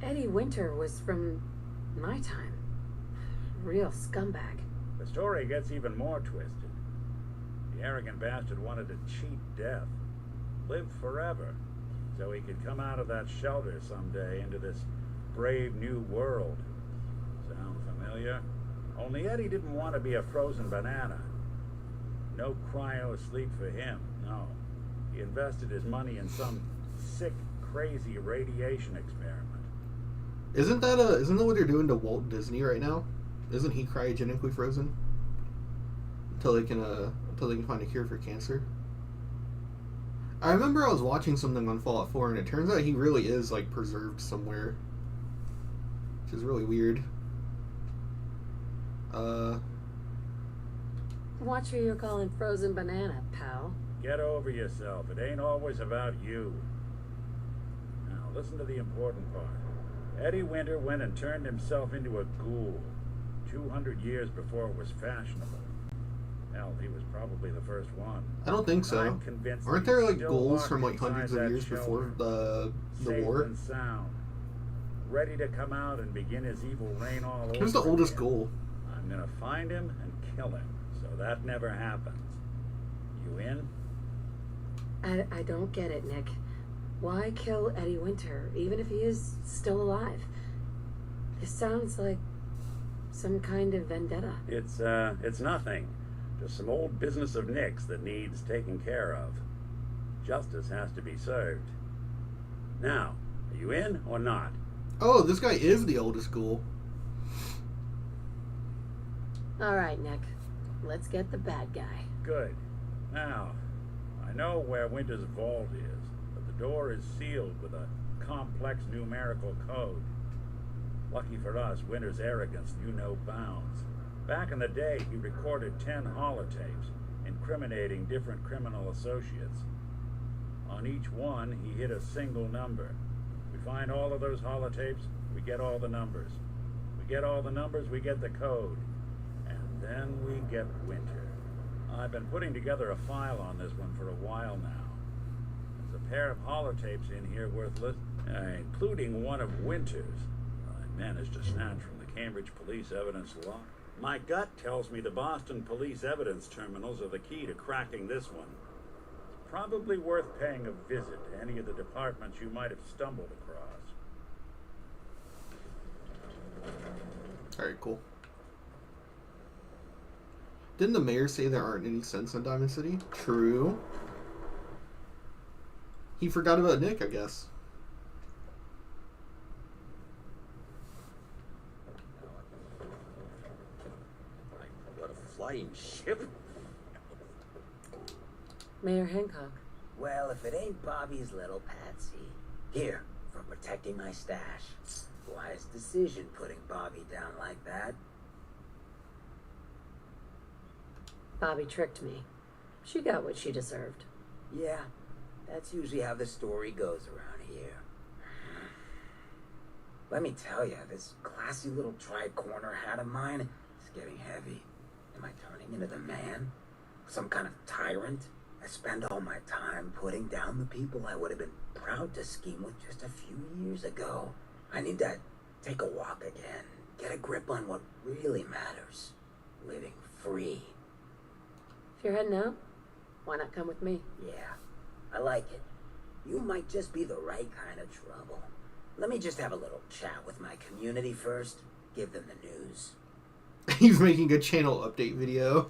Eddie Winter was from my time. Real scumbag. The story gets even more twisted. The arrogant bastard wanted to cheat death, live forever, so he could come out of that shelter someday into this brave new world. Sound familiar? Only Eddie didn't want to be a frozen banana. No cryo sleep for him, no. He invested his money in some sick, crazy radiation experiment. Isn't that what they're doing to Walt Disney right now? Isn't he cryogenically frozen until they can find a cure for cancer? I remember I was watching something on Fallout 4, and it turns out he really is like preserved somewhere, which is really weird. Watch who you're calling frozen banana, pal. Get over yourself. It ain't always about you. Now, listen to the important part. Eddie Winter went and turned himself into a ghoul 200 years before it was fashionable. Hell, he was probably the first one. I don't think so. I'm convinced Aren't he's there like still ghouls locked from like inside hundreds of that years shelter, before the safe war? and sound, ready to come out and begin his evil reign all over. Who's the oldest again. ghoul? I'm gonna find him and kill him, so that never happens. You in? I don't get it, Nick. Why kill Eddie Winter, even if he is still alive? This sounds like some kind of vendetta. It's nothing. Just some old business of Nick's that needs taken care of. Justice has to be served. Now, are you in or not? Oh, this guy is the oldest ghoul. All right, Nick. Let's get the bad guy. Good. Now, I know where Winter's vault is, but the door is sealed with a complex numerical code. Lucky for us, Winter's arrogance knew no bounds. Back in the day, he recorded 10 holotapes, incriminating different criminal associates. On each one, he hit a single number. We find all of those holotapes, we get all the numbers. We get all the numbers, we get the code. And then we get Winter. I've been putting together a file on this one for a while now. There's a pair of holotapes in here worth including one of Winter's. I managed to snatch from the Cambridge Police Evidence Log. My gut tells me the Boston Police Evidence Terminals are the key to cracking this one. It's probably worth paying a visit to any of the departments you might have stumbled across. Alright, cool. Didn't the mayor say there aren't any sense in Diamond City? True. He forgot about Nick, I guess. What a flying ship. Mayor Hancock. Well, if it ain't Bobby's little patsy. Here, for protecting my stash. Wise decision putting Bobby down like that. Bobby tricked me. She got what she deserved. Yeah, that's usually how the story goes around here. Let me tell you, this classy little tri-corner hat of mine is getting heavy. Am I turning into the man? Some kind of tyrant? I spend all my time putting down the people I would have been proud to scheme with just a few years ago. I need to take a walk again, get a grip on what really matters. Living free. If you're heading out, why not come with me? Yeah, I like it. You might just be the right kind of trouble. Let me just have a little chat with my community first, give them the news. He's making a channel update video.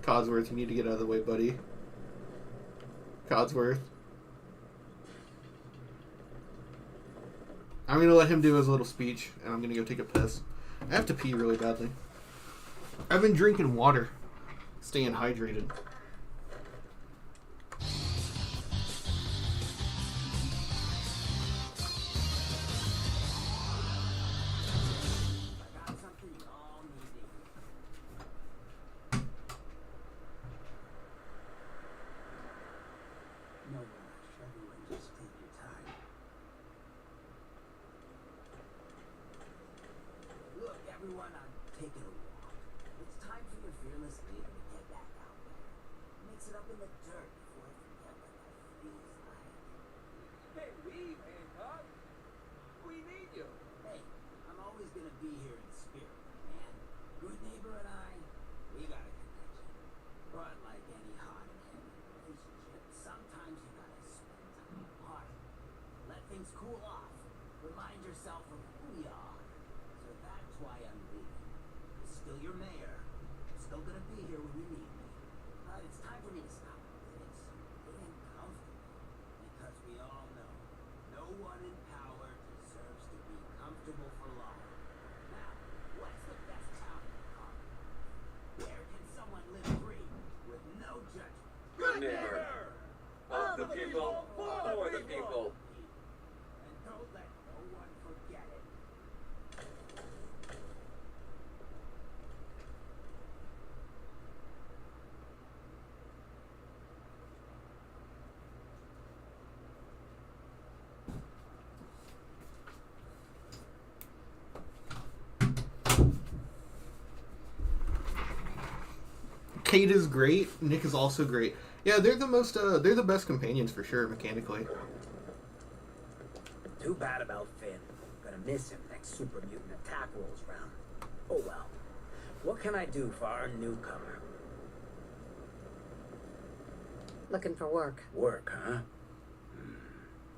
Codsworth, you need to get out of the way, buddy. Codsworth. I'm gonna let him do his little speech, and I'm gonna go take a piss. I have to pee really badly. I've been drinking water, staying hydrated. Everyone, I'm taking a walk. It's time for your fearless leader to get back out there. Mix it up in the dirt before I forget what that feels like. Hey, leave, Hancock. We need you. Hey, I'm always gonna be here in spirit, man. Good neighbor and I, we got a connection. But like any hot and heavy relationship, sometimes you gotta spend time apart. Let things cool off. Remind yourself of who you are. So that's why I'm leaving. I'm still your mayor. I'm still gonna be here when you need me. But it's time for me to stop this. Getting comfortable. Because we all know, no one in power deserves to be comfortable for long. Now, what's the best town in the Commonwealth? Where can someone live free with no judgment? Good neighbor. Of the people, for the people. And don't let no one forget it. Kate is great. Nick is also great. Yeah, they're the best companions for sure, mechanically. Too bad about Finn. Gonna miss him next super mutant attack rolls round. Oh well. What can I do for our newcomer? Looking for work. Work, huh?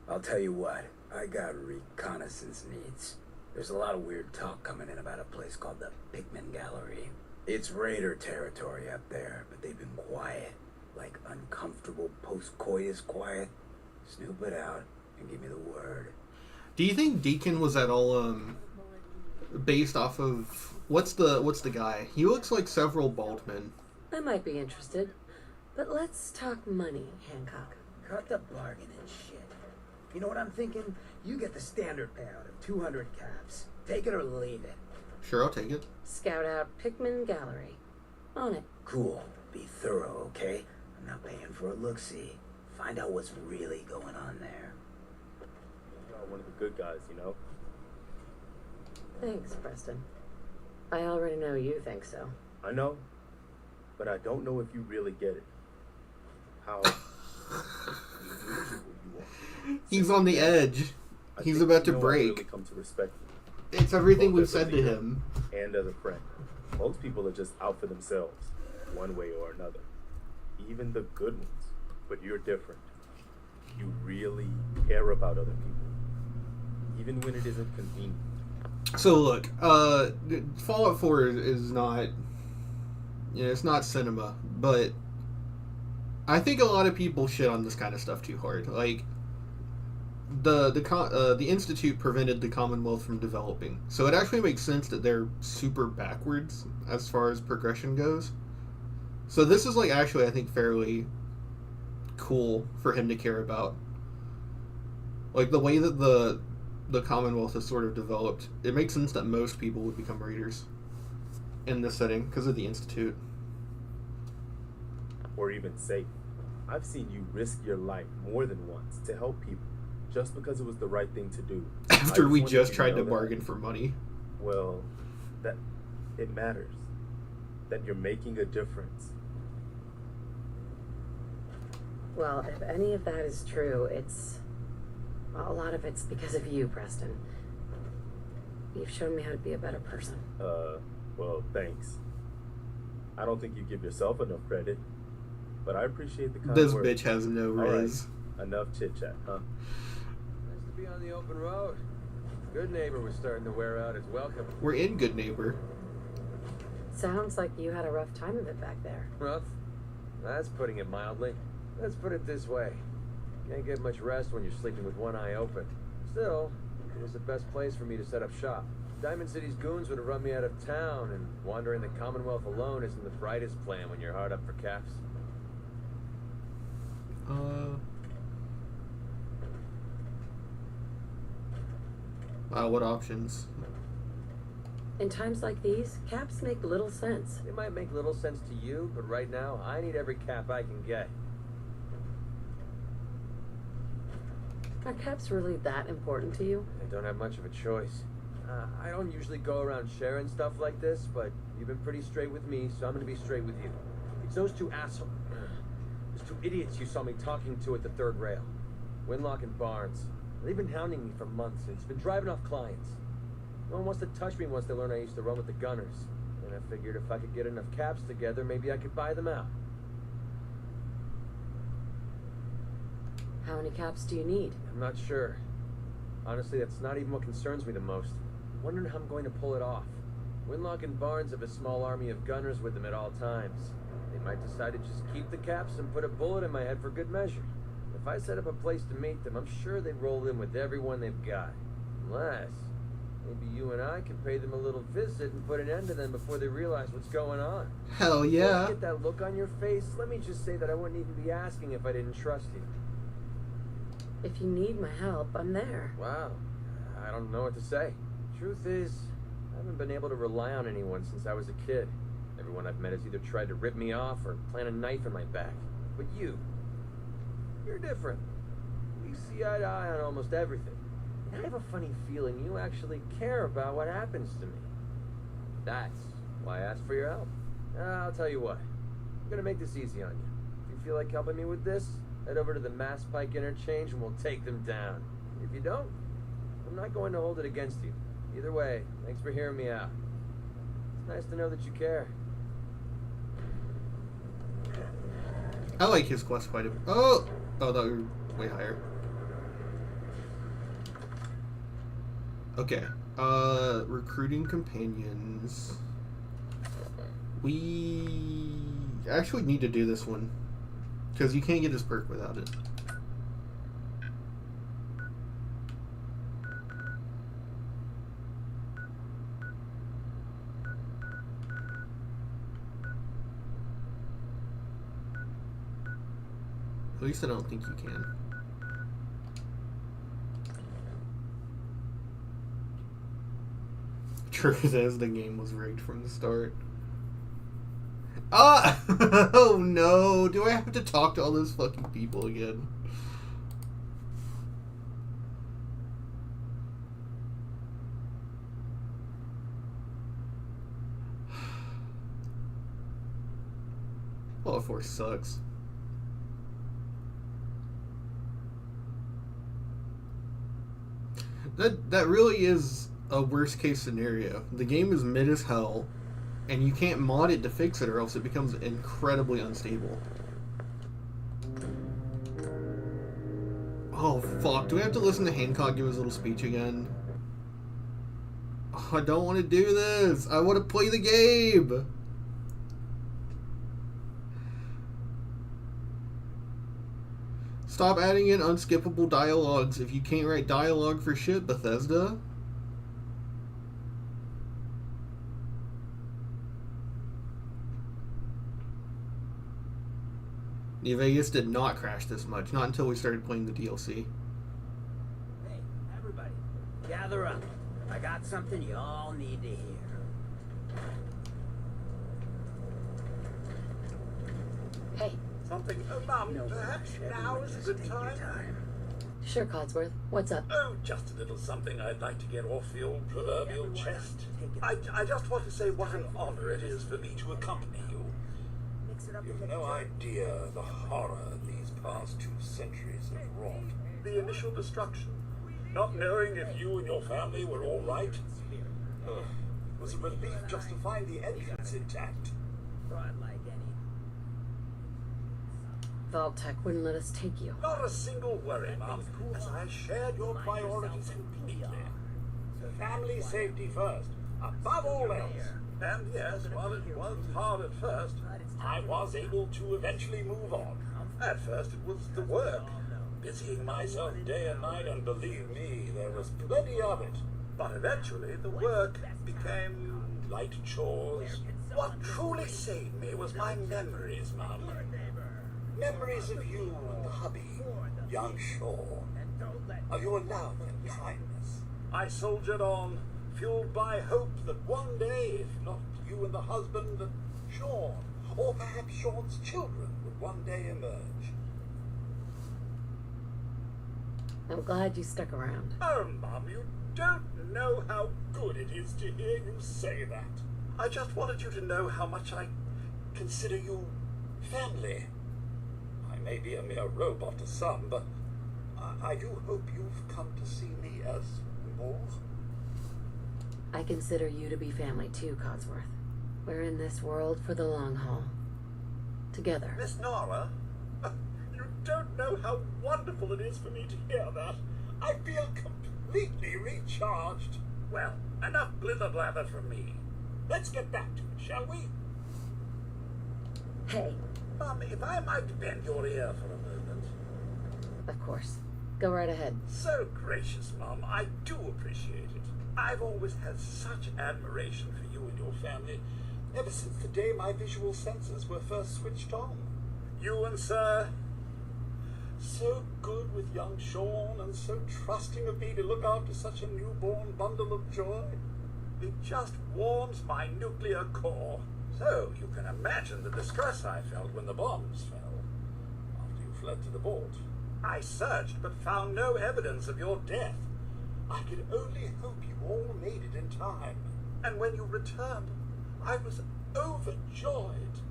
I'll tell you what. I got reconnaissance needs. There's a lot of weird talk coming in about a place called the Pikmin Gallery. It's raider territory up there, but they've been quiet. Like uncomfortable post-coitus quiet. Snoop it out and give me the word. Do you think Deacon was at all based off of what's the guy? He looks like several bald men. I might be interested, but let's talk money, Hancock. Cut the bargain and shit. You know what I'm thinking? You get the standard payout of 200 caps. Take it or leave it. Sure, I'll take it. Scout out Pikmin Gallery. On it. Cool. Be thorough, okay? I'm not paying for a look-see. Find out what's really going on there. You're one of the good guys, you know? Thanks, Preston. I already know you think so. I know, but I don't know if you really get it. How miserable you are. He's on the edge. He's about to break. I really come to respect you. It's everything Both we've as a said to leader him. And as a friend. Most people are just out for themselves, one way or another. Even the good ones. But you're different. You really care about other people. Even when it isn't convenient. So look, Fallout 4 is not, it's not cinema, but I think a lot of people shit on this kind of stuff too hard. Like, the Institute prevented the Commonwealth from developing, so it actually makes sense that they're super backwards as far as progression goes. So this is, like, actually, I think, fairly cool for him to care about. Like, the way that the Commonwealth has sort of developed, it makes sense that most people would become raiders in this setting because of the Institute. Or even safe. I've seen you risk your life more than once to help people just because it was the right thing to do. After we just wanted tried you to know bargain for money. Well, that it matters. That you're making a difference. Well, if any of that is true, a lot of it's because of you, Preston. You've shown me how to be a better person. Well, thanks. I don't think you give yourself enough credit, but I appreciate the kind This words. bitch has no riz. All right, enough chit-chat, huh? Nice to be on the open road. Good neighbor was starting to wear out his welcome. We're in Good Neighbor. sounds like you had a rough time of it back there. Rough? That's putting it mildly. Let's put it this way. Can't get much rest when you're sleeping with one eye open. Still, it was the best place for me to set up shop. Diamond City's goons would have run me out of town, and wandering the Commonwealth alone isn't the brightest plan when you're hard up for caps. What options? In times like these, caps make little sense. It might make little sense to you, but right now, I need every cap I can get. Are caps really that important to you? I don't have much of a choice. I don't usually go around sharing stuff like this, but you've been pretty straight with me, so I'm gonna be straight with you. It's those two those two idiots you saw me talking to at the third rail. Winlock and Barnes. They've been hounding me for months, and it's been driving off clients. No one wants to touch me once they learn I used to run with the Gunners. And I figured if I could get enough caps together, maybe I could buy them out. How many caps do you need? I'm not sure. Honestly, that's not even what concerns me the most. I'm wondering how I'm going to pull it off. Winlock and Barnes have a small army of gunners with them at all times. They might decide to just keep the caps and put a bullet in my head for good measure. If I set up a place to meet them, I'm sure they'd roll in with everyone they've got. Unless, maybe you and I can pay them a little visit and put an end to them before they realize what's going on. Hell Before yeah. you get that look on your face, let me just say that I wouldn't even be asking if I didn't trust you. If you need my help, I'm there. Wow. I don't know what to say. Truth is, I haven't been able to rely on anyone since I was a kid. Everyone I've met has either tried to rip me off or plant a knife in my back. But you're different. We see eye to eye on almost everything. And I have a funny feeling you actually care about what happens to me. That's why I asked for your help. I'll tell you what. I'm gonna make this easy on you. If you feel like helping me with this, head over to the Mass Pike Interchange and we'll take them down. If you don't, I'm not going to hold it against you. Either way, thanks for hearing me out. It's nice to know that you care. I like his quest quite a bit. Oh, that were way higher. Okay. Recruiting companions. We actually need to do this one because you can't get his perk without it. At least I don't think you can. Truth is, the game was rigged from the start. Ah! Oh no! Do I have to talk to all those fucking people again? Fallout 4 sucks. That really is a worst case scenario. The game is mid as hell, and you can't mod it to fix it or else it becomes incredibly unstable. Oh fuck, do we have to listen to Hancock give his little speech again? Oh, I don't want to do this. I want to play the game. Stop adding in unskippable dialogues if you can't write dialogue for shit, Bethesda. New Vegas did not crash this much, not until we started playing the DLC. Hey, everybody, gather up. I got something you all need to hear. Hey. Something, perhaps now is a good time. Sure, Codsworth. What's up? Oh, just a little something I'd like to get off the old proverbial chest. I just want to say what an honor it is for me to accompany you. You've no idea the horror these past 2 centuries have wrought. The initial destruction. Not knowing if you and your family were all right. It was a relief just to find the entrance intact. Vault-Tec wouldn't let us take you. Not a single worry, Mom, as I shared your priorities completely. Family safety first, above all else. And yes, while it was hard at first, I was able to eventually move on. At first it was the work, busying myself day and night, and believe me, there was plenty of it. But eventually the work became light chores. What truly saved me was my memories, Mum. Memories of you and the hubby, young Shaw, of your love and kindness. I soldiered on, fueled by hope that one day, if not you and the husband, that Sean, or perhaps Sean's children, would one day emerge. I'm glad you stuck around. Oh, Mum, you don't know how good it is to hear you say that. I just wanted you to know how much I consider you family. I may be a mere robot to some, but I do hope you've come to see me as more. I consider you to be family too, Codsworth. We're in this world for the long haul. Together. Miss Nora, you don't know how wonderful it is for me to hear that. I feel completely recharged. Well, enough blither-blather from me. Let's get back to it, shall we? Hey. Mum, if I might bend your ear for a moment. Of course. Go right ahead. So gracious, Mum. I do appreciate it. I've always had such admiration for you and your family, ever since the day my visual senses were first switched on. You and Sir, so good with young Sean, and so trusting of me to look after such a newborn bundle of joy. It just warms my nuclear core. So you can imagine the distress I felt when the bombs fell, after you fled to the vault. I searched but found no evidence of your death. I could only hope you all made it in time. And when you returned, I was overjoyed.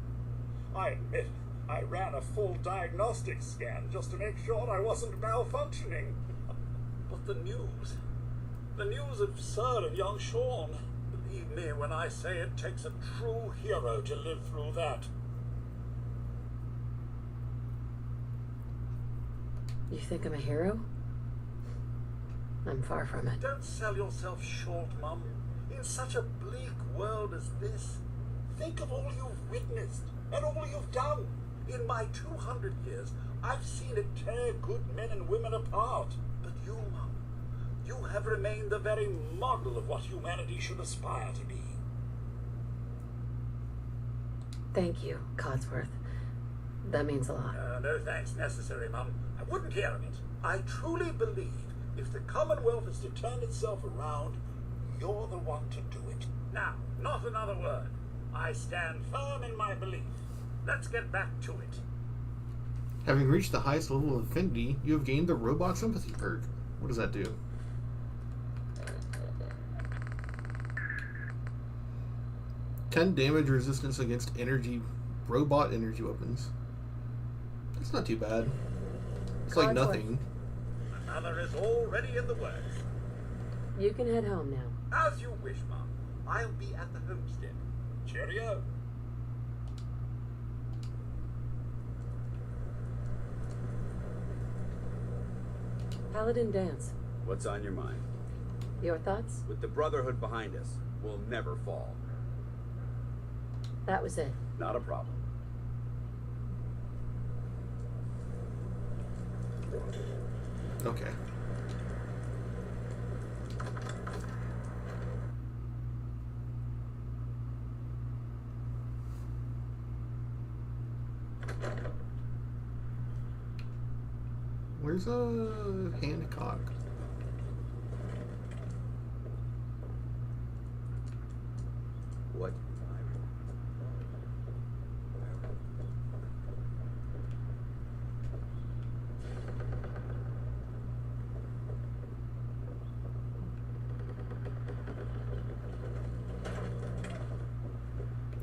I admit, I ran a full diagnostic scan just to make sure I wasn't malfunctioning. But the news of Sir and young Sean, believe me when I say it takes a true hero to live through that. You think I'm a hero? I'm far from it. Don't sell yourself short, Mum. In such a bleak world as this, think of all you've witnessed and all you've done. In my 200 years, I've seen it tear good men and women apart. But you, Mum, you have remained the very model of what humanity should aspire to be. Thank you, Codsworth. That means a lot. No thanks necessary, Mum. I wouldn't hear of it. I truly believe if the Commonwealth is to turn itself around, you're the one to do it. Now, not another word. I stand firm in my belief. Let's get back to it. Having reached the highest level of affinity, you have gained the Robot Sympathy perk. What does that do? $10 damage resistance against robot energy weapons. That's not too bad. It's like nothing. Another is already in the works. You can head home now. As you wish, Mum. I'll be at the homestead. Cheerio. Paladin Dance. What's on your mind? Your thoughts? With the Brotherhood behind us, we'll never fall. That was it. Not a problem. Okay. Where's Hancock? What?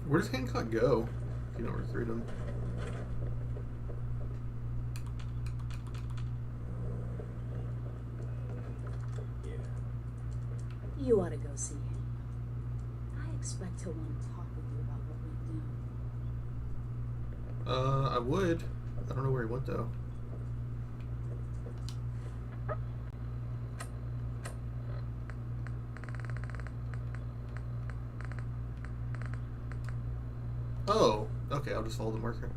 Where does Hancock go? If you don't recruit him. You ought to go see him. I expect he'll want to talk with you about what we do. I would. I don't know where he went though. Oh, okay, I'll just follow the marker.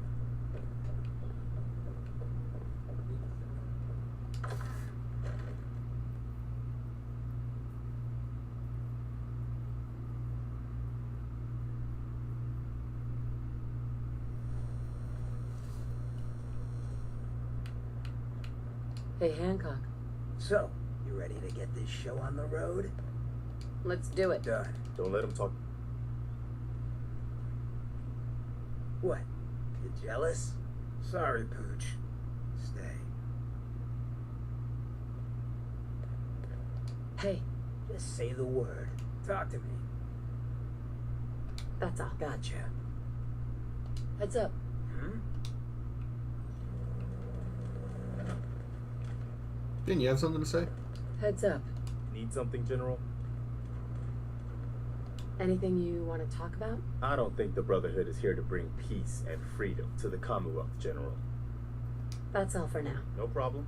Hey, Hancock. So, you ready to get this show on the road? Let's do it. Done. Don't let him talk. What? You jealous? Sorry, Pooch. Stay. Hey. Just say the word. Talk to me. That's all. Gotcha. Heads up. Hmm? Didn't you have something to say? Heads up. Need something, General? Anything you want to talk about? I don't think the Brotherhood is here to bring peace and freedom to the Commonwealth, General. That's all for now. No problem.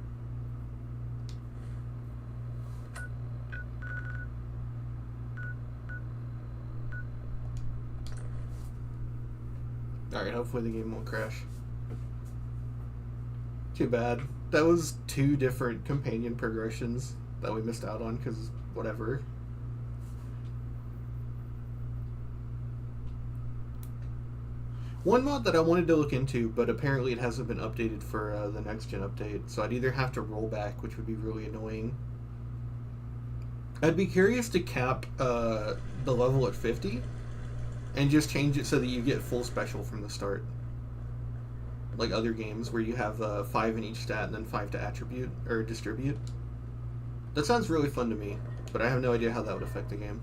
Alright, hopefully the game won't crash. Too bad. That was 2 different companion progressions that we missed out on, because whatever. One mod that I wanted to look into, but apparently it hasn't been updated for the next gen update, so I'd either have to roll back, which would be really annoying. I'd be curious to cap the level at 50 and just change it so that you get full special from the start. Like other games where you have 5 in each stat and then 5 to attribute or distribute. That sounds really fun to me, but I have no idea how that would affect the game.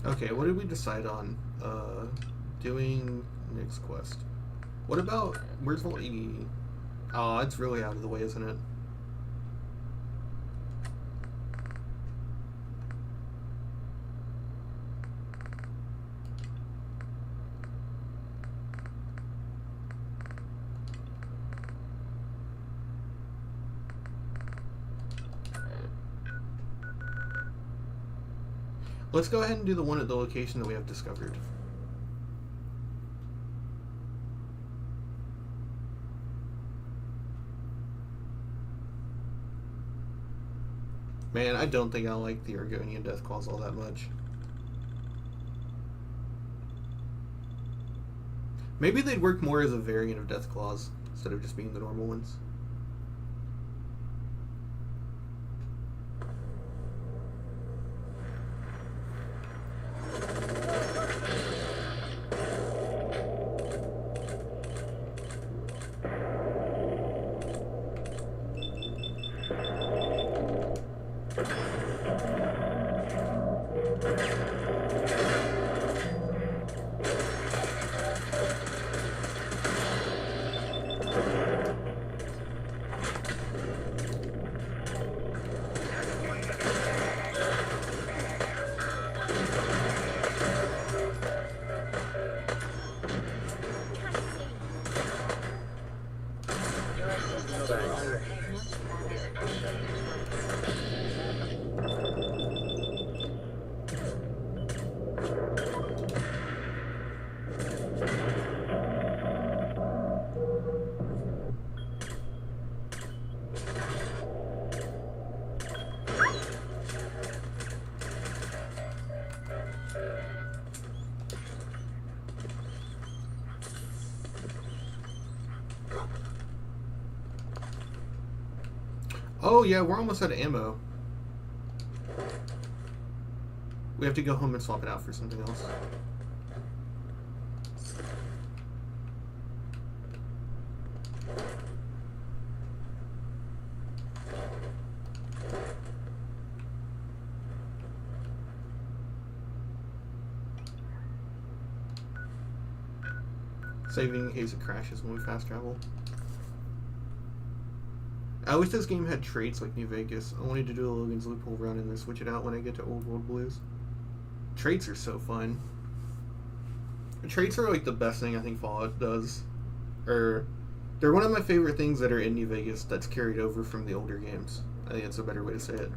Okay, what did we decide on? Doing next quest. What about, where's Vault 80? Oh, it's really out of the way, isn't it? Let's go ahead and do the one at the location that we have discovered. Man, I don't think I like the Argonian Death Claws all that much. Maybe they'd work more as a variant of Death Claws instead of just being the normal ones. Oh yeah, we're almost out of ammo. We have to go home and swap it out for something else. Saving in case it crashes when we fast travel. I wish this game had traits like New Vegas. I wanted to do a Logan's Loophole run and then switch it out when I get to Old World Blues. Traits are so fun. Traits are like the best thing I think Fallout does. Or they're one of my favorite things that are in New Vegas that's carried over from the older games. I think that's a better way to say it.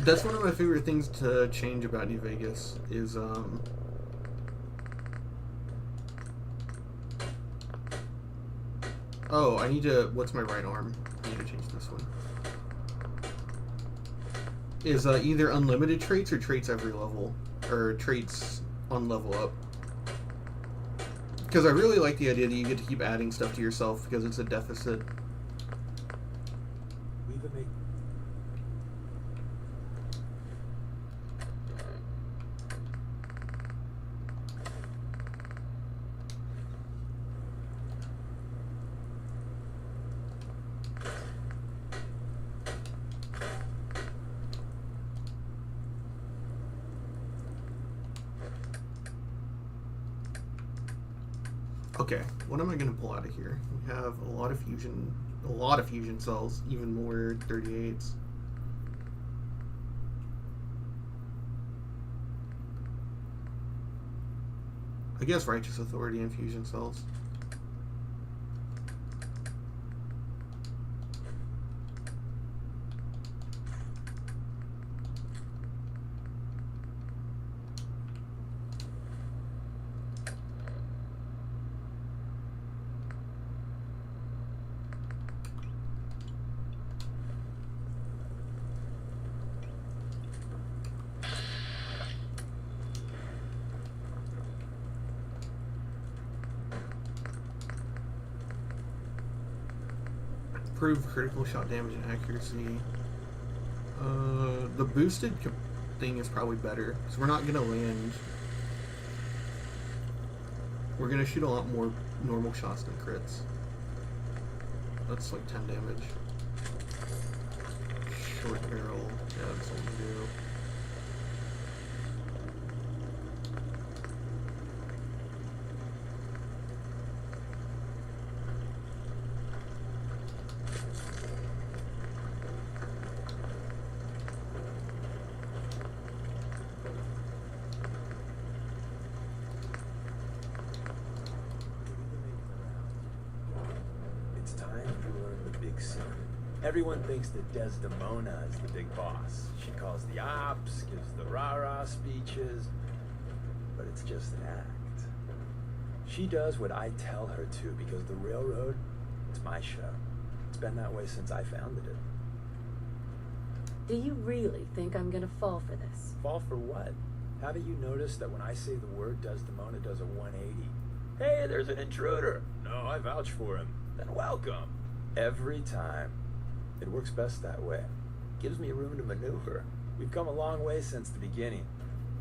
That's one of my favorite things to change about New Vegas is oh, I need to, what's my right arm? I need to change this one. Is either unlimited traits or traits every level, or traits on level up. Because I really like the idea that you get to keep adding stuff to yourself because it's a deficit. Okay, what am I gonna pull out of here? We have a lot of fusion cells, even more 38s. I guess Righteous Authority and fusion cells. Improve critical shot damage and accuracy. The boosted thing is probably better, so we're not gonna land. We're gonna shoot a lot more normal shots than crits. That's like 10 damage. Short barrel, yeah, that's all we do. Everyone thinks that Desdemona is the big boss. She calls the ops, gives the rah-rah speeches, but it's just an act. She does what I tell her to because the railroad, it's my show. It's been that way since I founded it. Do you really think I'm gonna fall for this? Fall for what? Haven't you noticed that when I say the word, Desdemona does a 180? Hey, there's an intruder. No, I vouch for him. Then welcome. Every time. It works best that way. Gives me room to maneuver. We've come a long way since the beginning.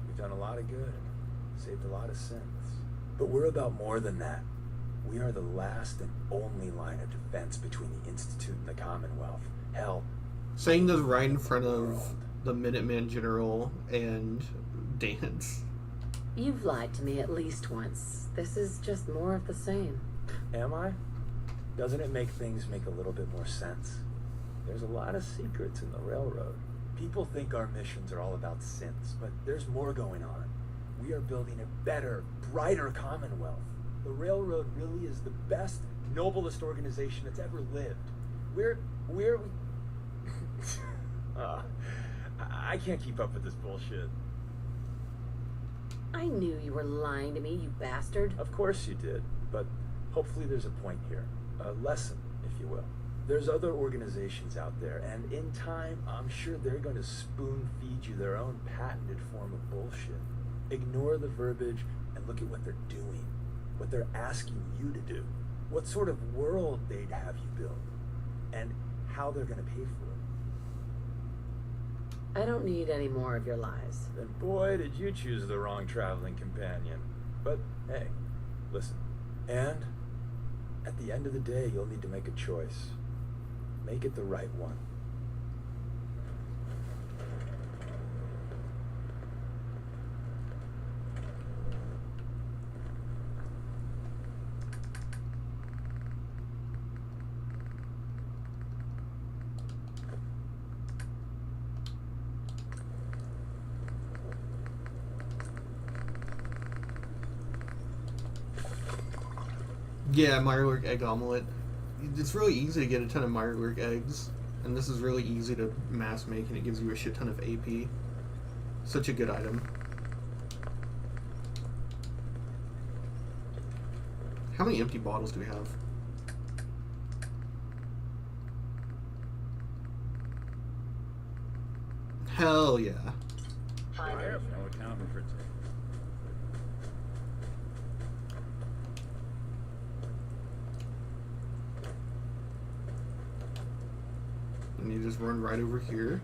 We've done a lot of good, saved a lot of sins. But we're about more than that. We are the last and only line of defense between the Institute and the Commonwealth. Hell, saying this right in front of the Minuteman General and Dance. You've lied to me at least once. This is just more of the same. am I? Doesn't it make things make a little bit more sense? There's a lot of secrets in the railroad. People think our missions are all about synths, but there's more going on. We are building a better, brighter Commonwealth. The railroad really is the best, noblest organization that's ever lived. I can't keep up with this bullshit. I knew you were lying to me, you bastard. Of course you did, but hopefully there's a point here. A lesson, if you will. There's other organizations out there, and in time, I'm sure they're going to spoon-feed you their own patented form of bullshit. Ignore the verbiage and look at what they're doing, what they're asking you to do, what sort of world they'd have you build, and how they're going to pay for it. I don't need any more of your lies. Then boy, did you choose the wrong traveling companion. But hey, listen. And at the end of the day, you'll need to make a choice. Make it the right one. Yeah, Mirelurk egg omelet. It's really easy to get a ton of Mirelurk eggs, and this is really easy to mass make, and it gives you a shit ton of AP. Such a good item. How many empty bottles do we have? Hell yeah. No accounting for And you just run right over here.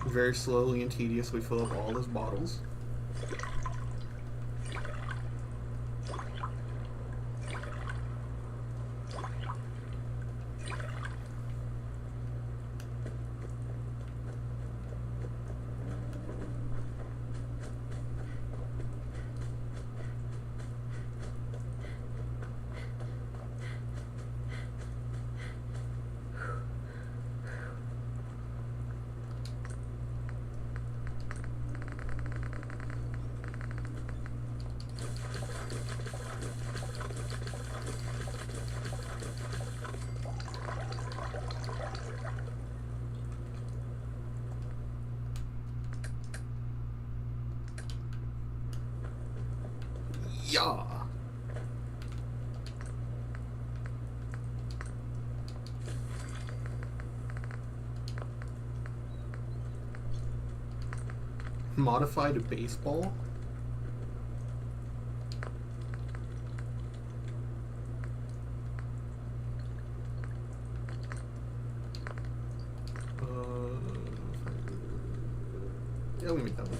Very slowly and tediously fill up all those bottles. Yeah. Modified baseball? Yeah, we make that one.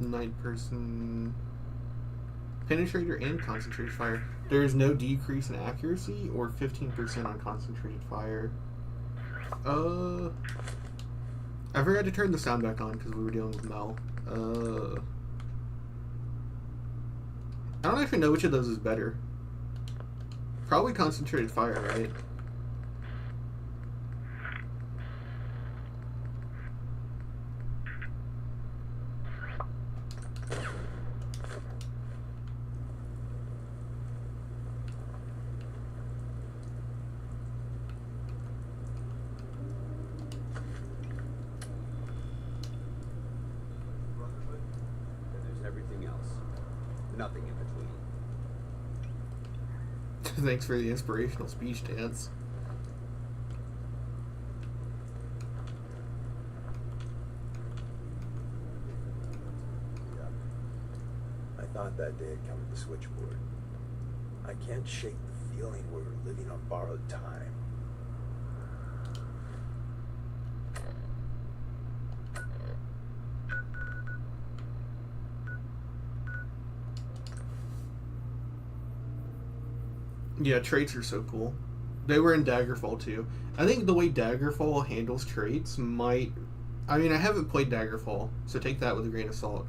Night person, penetrator, and concentrated fire. There is no decrease in accuracy or 15% on concentrated fire. I forgot to turn the sound back on because we were dealing with Mel. I don't actually know which of those is better. Probably concentrated fire, right? nothing in between. Thanks for the inspirational speech, Dance. I thought that day had come to the switchboard. I can't shake the feeling we're living on borrowed time. Yeah, traits are so cool. They were in Daggerfall too. I think the way Daggerfall handles traits might... I mean, I haven't played Daggerfall, so take that with a grain of salt.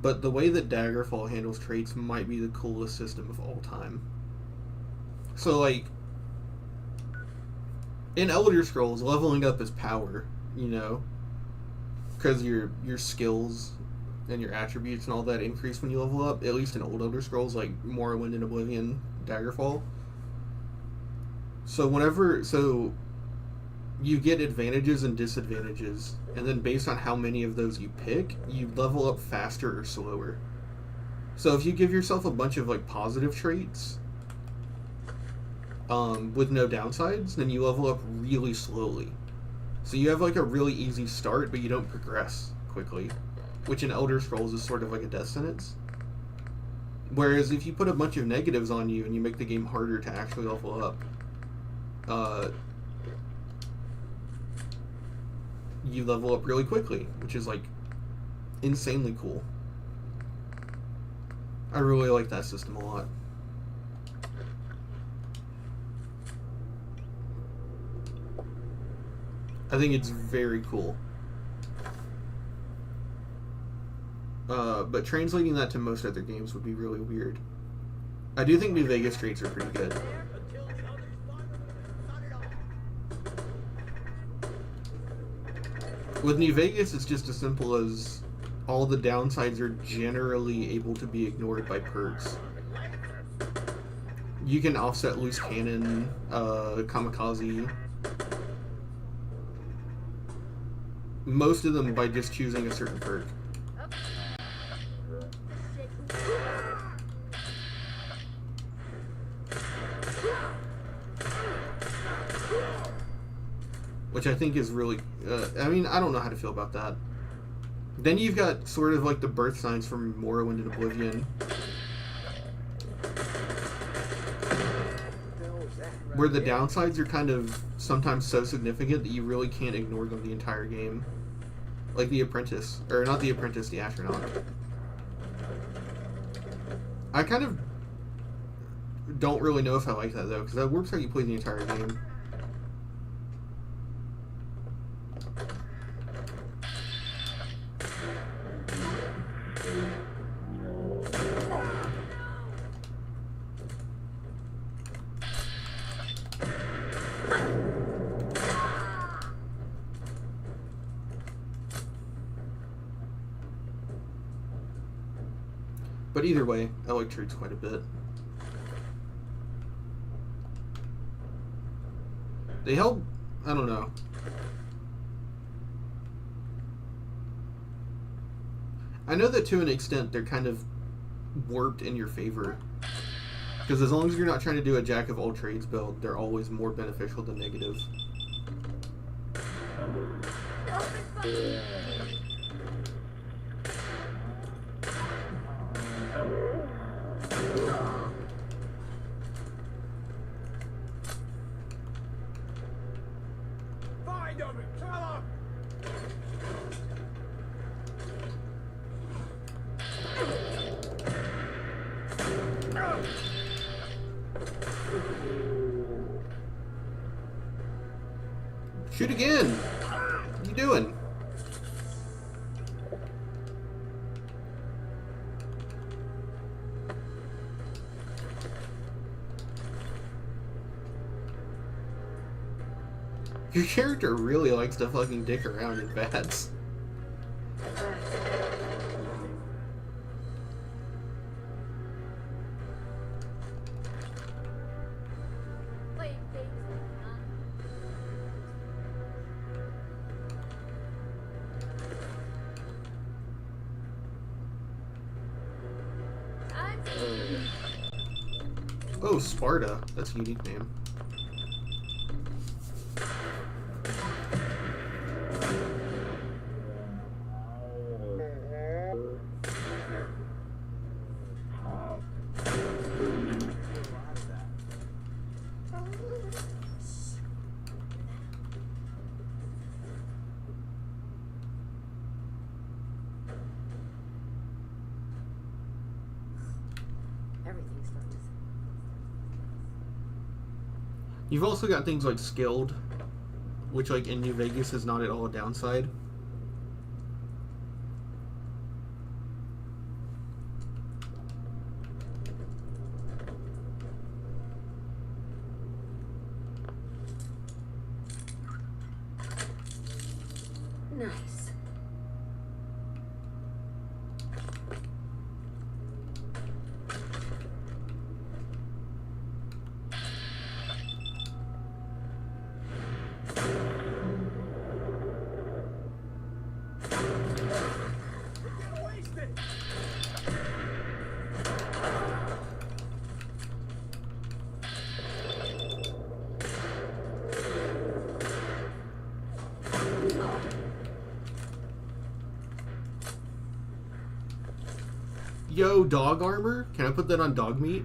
But the way that Daggerfall handles traits might be the coolest system of all time. So, like, in Elder Scrolls, leveling up is power, you know? Because your skills and your attributes and all that increase when you level up, at least in old Elder Scrolls, like Morrowind and Oblivion, Daggerfall. So you get advantages and disadvantages, and then based on how many of those you pick, you level up faster or slower. So if you give yourself a bunch of like positive traits with no downsides, then you level up really slowly. So you have like a really easy start, but you don't progress quickly, which in Elder Scrolls is sort of like a death sentence. Whereas if you put a bunch of negatives on you and you make the game harder to actually level up, you level up really quickly, which is like insanely cool. I really like that system a lot. I think it's very cool. But translating that to most other games would be really weird. I do think New Vegas traits are pretty good. With New Vegas, it's just as simple as all the downsides are generally able to be ignored by perks. You can offset loose cannon, kamikaze. Most of them by just choosing a certain perk. Which I think is really... I mean, I don't know how to feel about that. Then you've got sort of like the birth signs from Morrowind and Oblivion. Where the downsides are kind of sometimes so significant that you really can't ignore them the entire game. Like the Apprentice. Or not the Apprentice, the Astronaut. I kind of don't really know if I like that though, because that works how you play the entire game. But either way, I like traits quite a bit. They help, I don't know. I know that to an extent they're kind of warped in your favor. Because as long as you're not trying to do a jack of all trades build, they're always more beneficial than negative. Find him! Kill him! Shoot again! What are you doing? Your character really likes to fucking dick around in VATS. Oh, Sparta. That's a unique name. Everything's starting to. You've also got things like skilled, which like in New Vegas is not at all a downside. Nice. Yo, dog armor? Can I put that on dog meat?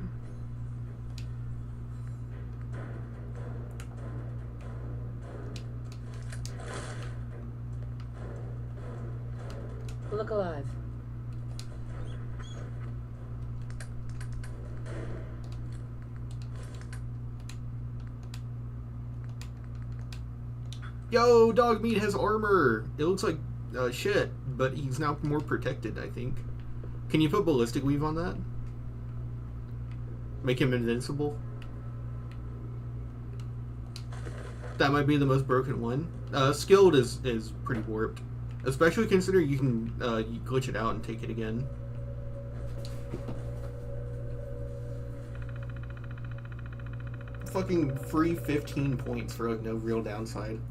Look alive. Yo, dog meat has armor. It looks like shit, but he's now more protected, I think. Can you put ballistic weave on that? Make him invincible? That might be the most broken one. Skilled is pretty warped. Especially considering you can you glitch it out and take it again. Fucking free 15 points for like no real downside.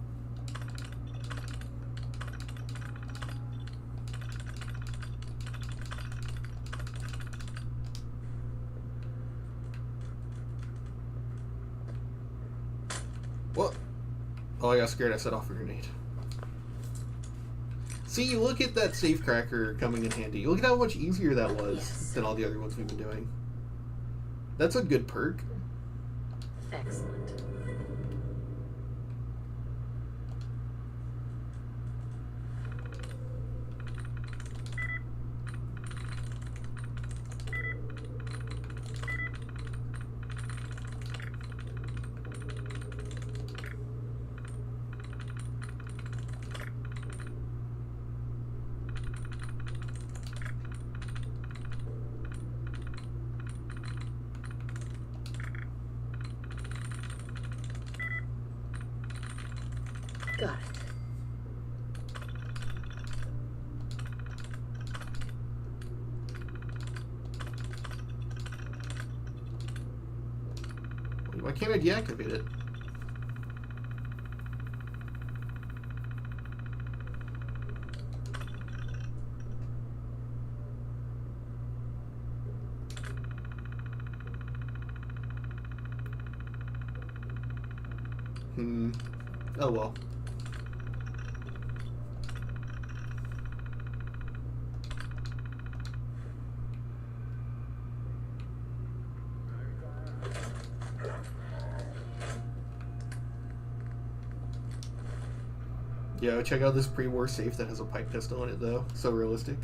What? Oh, I got scared. I set off a grenade. See, look at that safe cracker coming in handy. Look at how much easier that was than all the other ones we've been doing. That's a good perk. Excellent. Got it. Why can't I deactivate it? Oh well. Yo, check out this pre-war safe that has a pipe pistol in it, though. So realistic.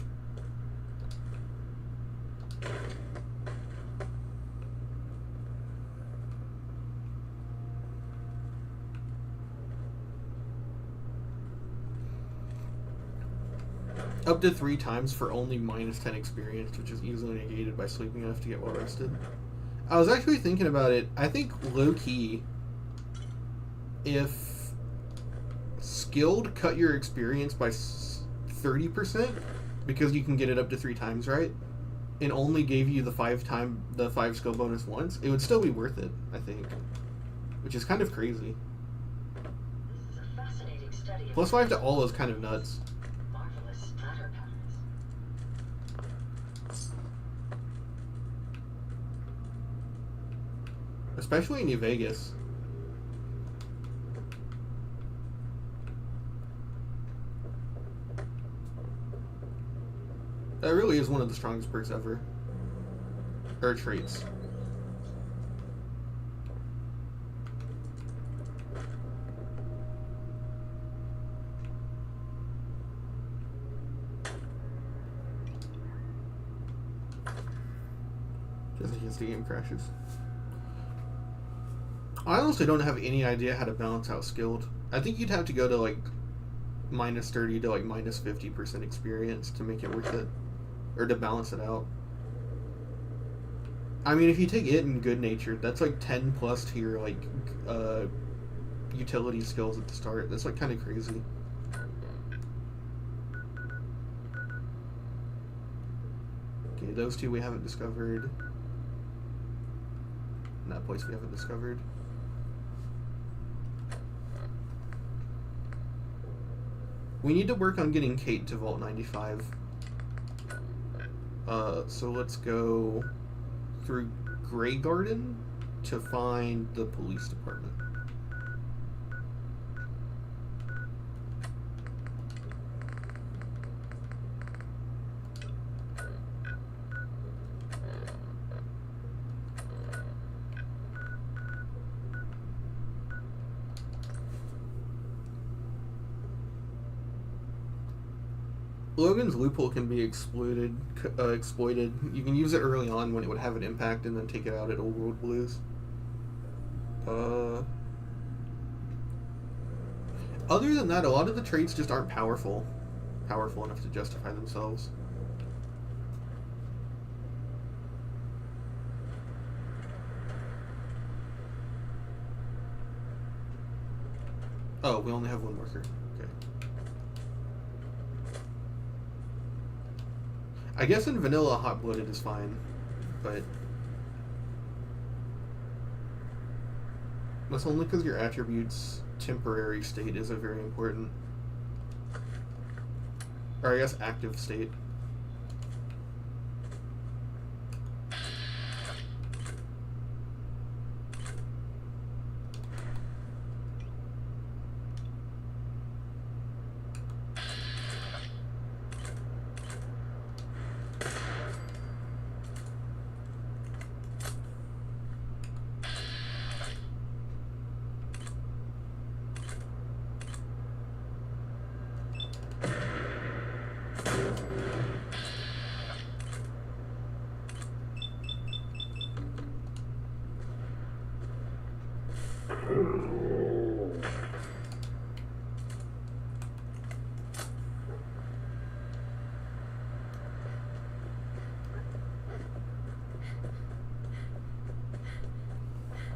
Up to 3 times for only minus 10 experience, which is easily negated by sleeping enough to get well rested. I was actually thinking about it. I think low-key, if skilled cut your experience by 30%, because you can get it up to 3 times, right? And only gave you the 5 skill bonus once, it would still be worth it, I think. Which is kind of crazy. Plus 5 to all is kind of nuts. especially in New Vegas. That really is one of the strongest perks ever. Or traits. Just in case the game crashes. I honestly don't have any idea how to balance out skilled. I think you'd have to go to like minus 30 to like minus 50% experience to make it worth it. Or to balance it out. I mean, if you take it and good natured, that's like 10 plus to your like utility skills at the start. That's like kind of crazy. Okay, those two we haven't discovered. And that place we haven't discovered. We need to work on getting Kate to Vault 95. So let's go through Grey Garden to find the police department. Logan's loophole can be exploited. You can use it early on when it would have an impact, and then take it out at Old World Blues. Other than that, a lot of the traits just aren't powerful enough to justify themselves. Oh, we only have one worker. Okay. I guess in vanilla, hot-blooded is fine, but that's only because your attribute's temporary state isn't very important. Or I guess active state.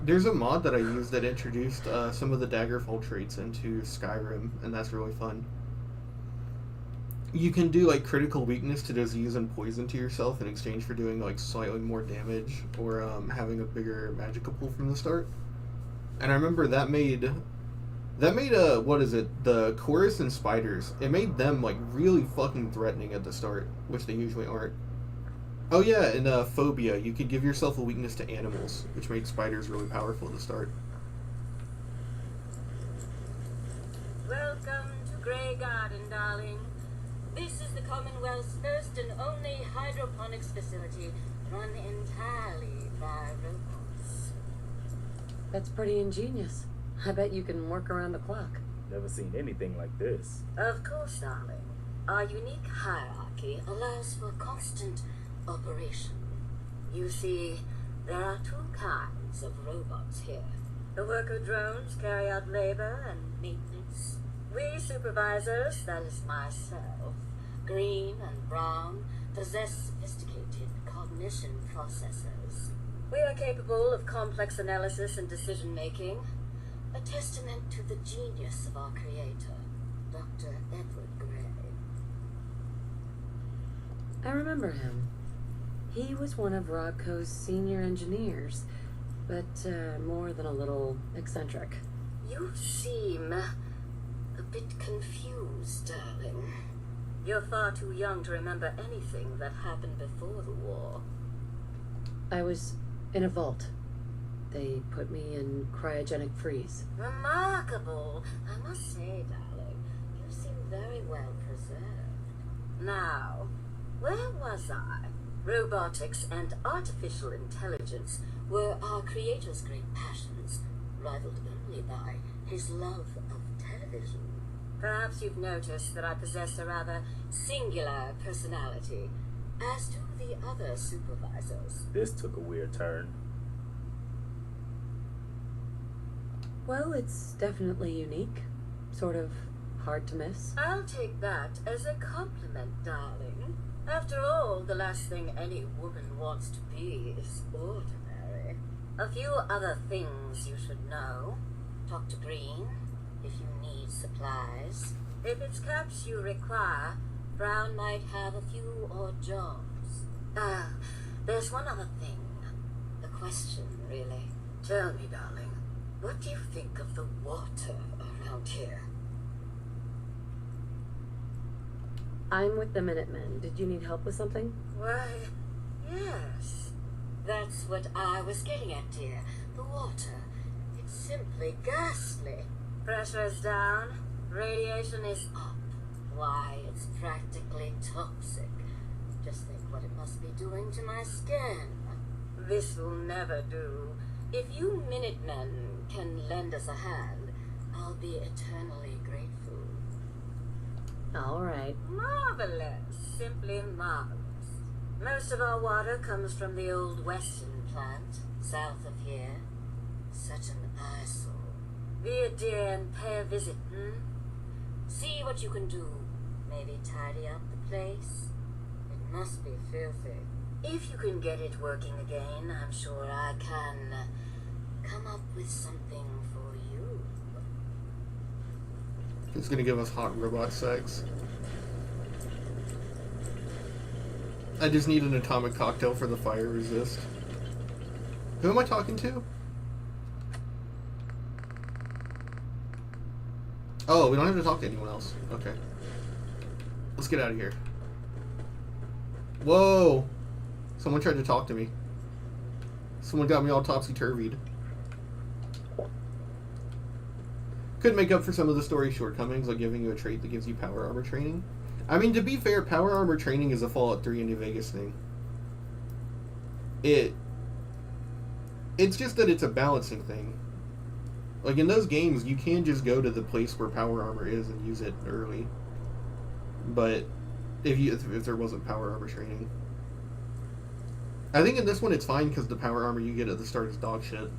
There's a mod that I used that introduced some of the Daggerfall traits into Skyrim, and that's really fun. You can do like critical weakness to disease and poison to yourself in exchange for doing like slightly more damage or having a bigger magical pool from the start. And I remember that made what is it, the chorus and spiders, it made them like really fucking threatening at the start, which they usually aren't. Oh yeah, in Phobia, you could give yourself a weakness to animals, which made spiders really powerful at the start. Welcome to Grey Garden, darling. This is the Commonwealth's first and only hydroponics facility run entirely by robots. That's pretty ingenious. I bet you can work around the clock. Never seen anything like this. Of course, darling. Our unique hierarchy allows for constant operation. You see, there are two kinds of robots here. The worker drones carry out labor and maintenance. We supervisors, that is myself, green and brown, possess sophisticated cognition processors. We are capable of complex analysis and decision-making, a testament to the genius of our creator, Dr. Edward Gray. I remember him. He was one of Rodco's senior engineers, but more than a little eccentric. You seem a bit confused, darling. You're far too young to remember anything that happened before the war. I was in a vault. They put me in cryogenic freeze. Remarkable. I must say, darling, you seem very well preserved. Now, where was I? Robotics and artificial intelligence were our creator's great passions, rivaled only by his love of television. Perhaps you've noticed that I possess a rather singular personality, as do the other supervisors. This took a weird turn. Well, it's definitely unique. Sort of hard to miss. I'll take that as a compliment, darling. After all, the last thing any woman wants to be is ordinary. A few other things you should know. Talk to Green if you need supplies. If it's caps you require, Brown might have a few odd jobs. There's one other thing. A question, really. Tell me, darling, what do you think of the water around here? I'm with the Minutemen. Did you need help with something? Why, yes. That's what I was getting at, dear. The water. It's simply ghastly. Pressure's down. Radiation is up. Why, it's practically toxic. Just think what it must be doing to my skin. This will never do. If you Minutemen can lend us a hand, I'll be eternally grateful. All right. Marvelous. Simply marvelous. Most of our water comes from the old Western plant, south of here. Such an eyesore. Be a dear and pay a visit, See what you can do. Maybe tidy up the place. It must be filthy. If you can get it working again, I'm sure I can come up with something for you. He's gonna give us hot robot sex. I just need an atomic cocktail for the fire resist. Who am I talking to? Oh, we don't have to talk to anyone else. Okay. Let's get out of here. Whoa! Someone tried to talk to me. Someone got me all topsy-turvied. Could make up for some of the story shortcomings, like giving you a trait that gives you power armor training. I mean, to be fair, power armor training is a Fallout 3 and New Vegas thing. It's just that it's a balancing thing. Like, in those games, you can just go to the place where power armor is and use it early. But if there wasn't power armor training. I think in this one it's fine because the power armor you get at the start is dog shit.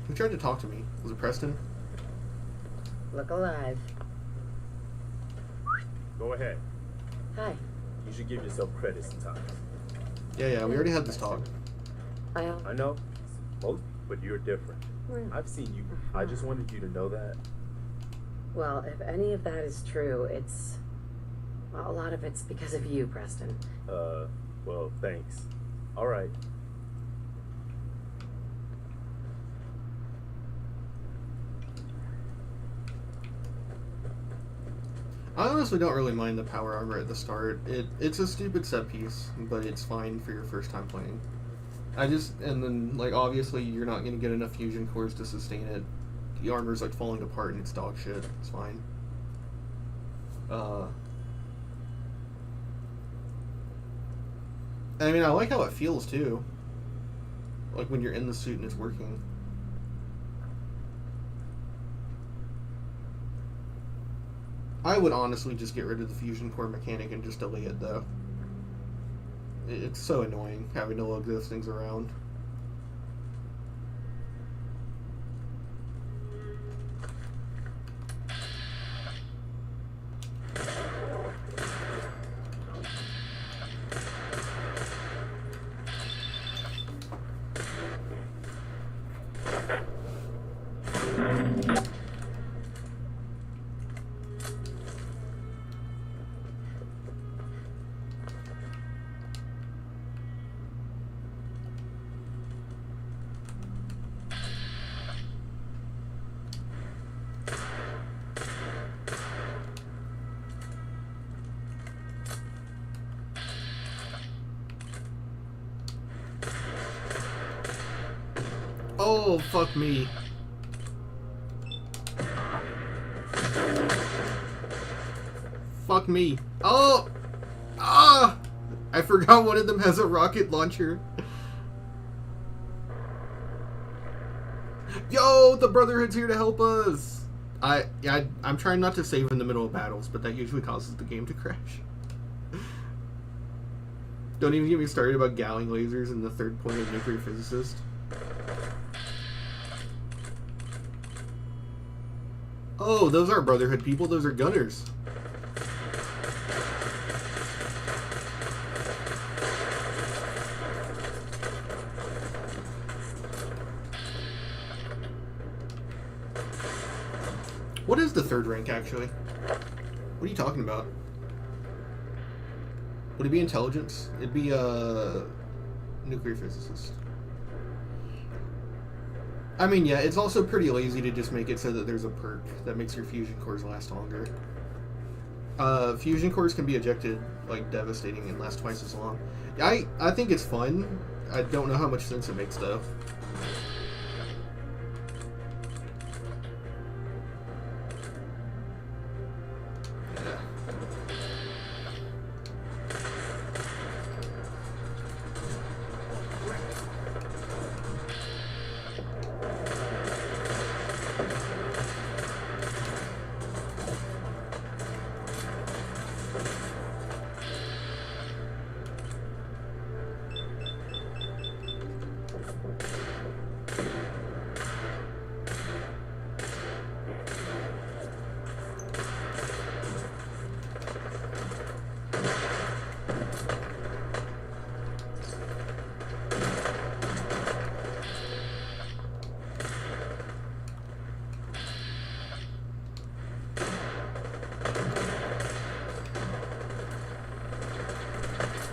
Who tried to talk to me? Was it Preston? Look alive. Go ahead. Hi. You should give yourself credit sometimes. Yeah, we already had this talk. I know. But you're different. I've seen you. I just wanted you to know that. Well, if any of that is true, well, a lot of it's because of you, Preston. Well, thanks. All right. I honestly don't really mind the power armor at the start. It's a stupid set piece, but it's fine for your first time playing. And then, like, obviously you're not going to get enough fusion cores to sustain it. The armor's, like, falling apart and it's dog shit. It's fine. I mean, I like how it feels, too. Like, when you're in the suit and it's working. I would honestly just get rid of the fusion core mechanic and just delay it, though. It's so annoying having to lug those things around. Oh, fuck me. Fuck me. Oh! Ah! I forgot one of them has a rocket launcher. Yo, the Brotherhood's here to help us. I'm trying not to save in the middle of battles, but that usually causes the game to crash. Don't even get me started about Gowing lasers and the third point of nuclear physicist. Oh, those aren't Brotherhood people, those are gunners. What is the third rank, actually? What are you talking about? Would it be intelligence? It'd be nuclear physicist. I mean, yeah, it's also pretty lazy to just make it so that there's a perk that makes your fusion cores last longer. Fusion cores can be ejected, like, devastating and last twice as long. I think it's fun. I don't know how much sense it makes, though.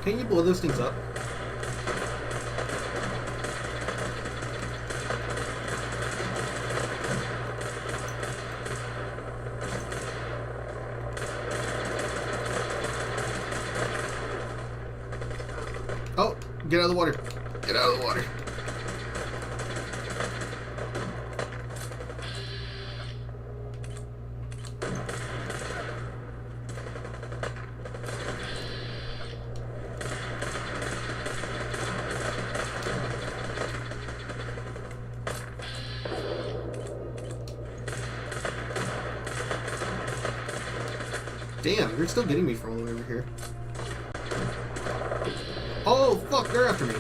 Can't you blow those things up? Oh, get out of the water. Get out of the water. Damn, you're still getting me from all the way over here. Oh, fuck, they're after me.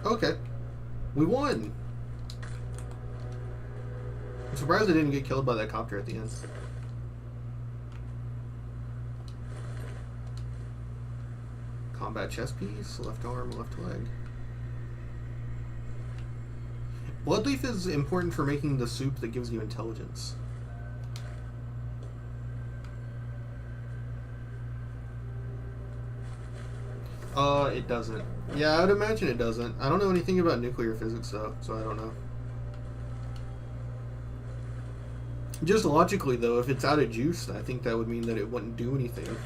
Okay. We won! I'm surprised I didn't get killed by that copter at the end. Combat chest piece, left arm, left leg. Bloodleaf is important for making the soup that gives you intelligence. It doesn't. Yeah, I would imagine it doesn't. I don't know anything about nuclear physics, though, so I don't know. Just logically, though, if it's out of juice, I think that would mean that it wouldn't do anything.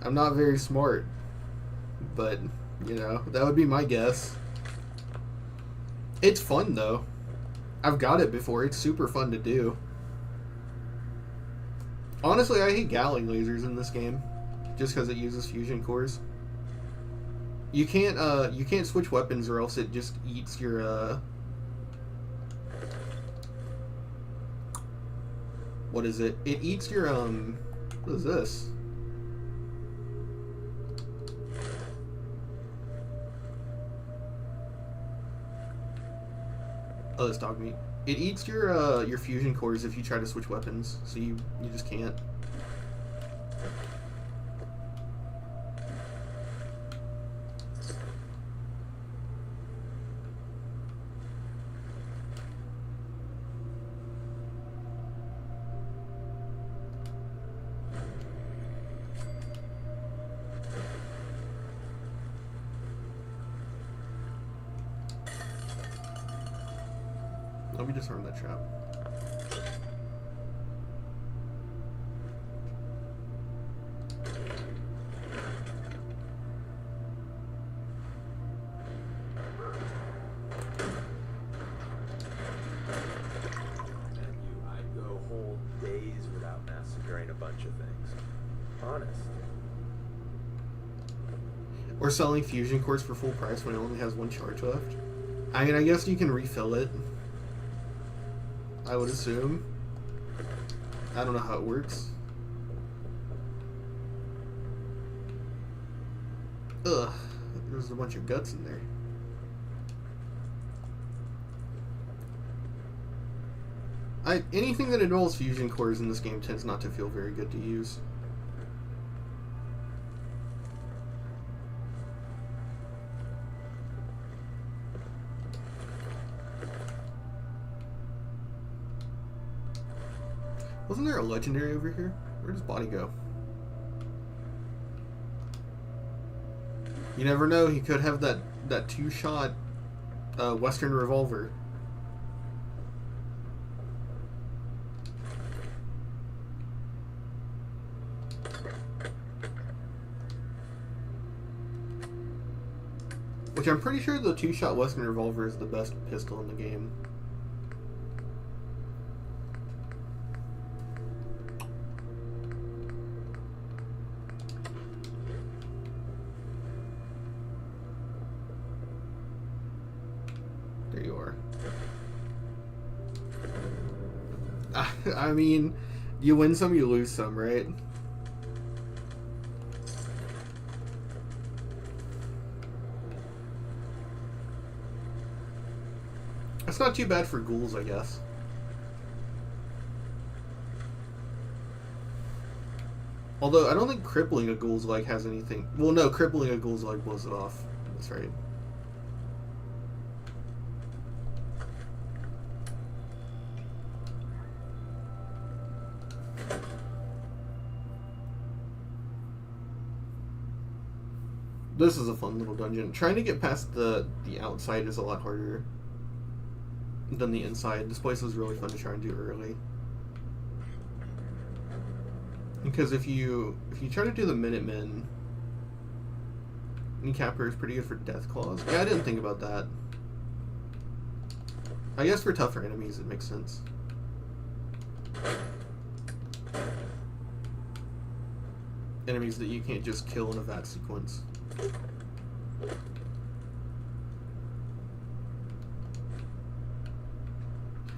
I'm not very smart, but, you know, that would be my guess. It's fun, though. I've got it before. It's super fun to do. Honestly, I hate Gowing lasers in this game, just because it uses fusion cores. You can't switch weapons, or else it just eats your what is it? It eats your what is this? Oh, this dog meat. It eats your fusion cores if you try to switch weapons, so you just can't. Let me disarm that trap. I'd go whole days without massacring a bunch of things. Honest. Or selling fusion cores for full price when it only has one charge left. I mean, I guess you can refill it. I would assume. I don't know how it works. Ugh. There's a bunch of guts in there. Anything that involves fusion cores in this game tends not to feel very good to use. Wasn't there a legendary over here? Where does Body go? You never know, he could have that two-shot Western revolver. Which I'm pretty sure the two-shot Western revolver is the best pistol in the game. There you are. I mean, you win some, you lose some, right? That's not too bad for ghouls, I guess. Although, I don't think crippling a ghoul's leg has anything... Well, no, crippling a ghoul's leg blows it off. That's right. This is a fun little dungeon. Trying to get past the outside is a lot harder than the inside. This place was really fun to try and do early. Because if you try to do the Minutemen, Kneecapper is pretty good for death claws. Yeah, I didn't think about that. I guess for tougher enemies it makes sense. Enemies that you can't just kill in a VAT sequence.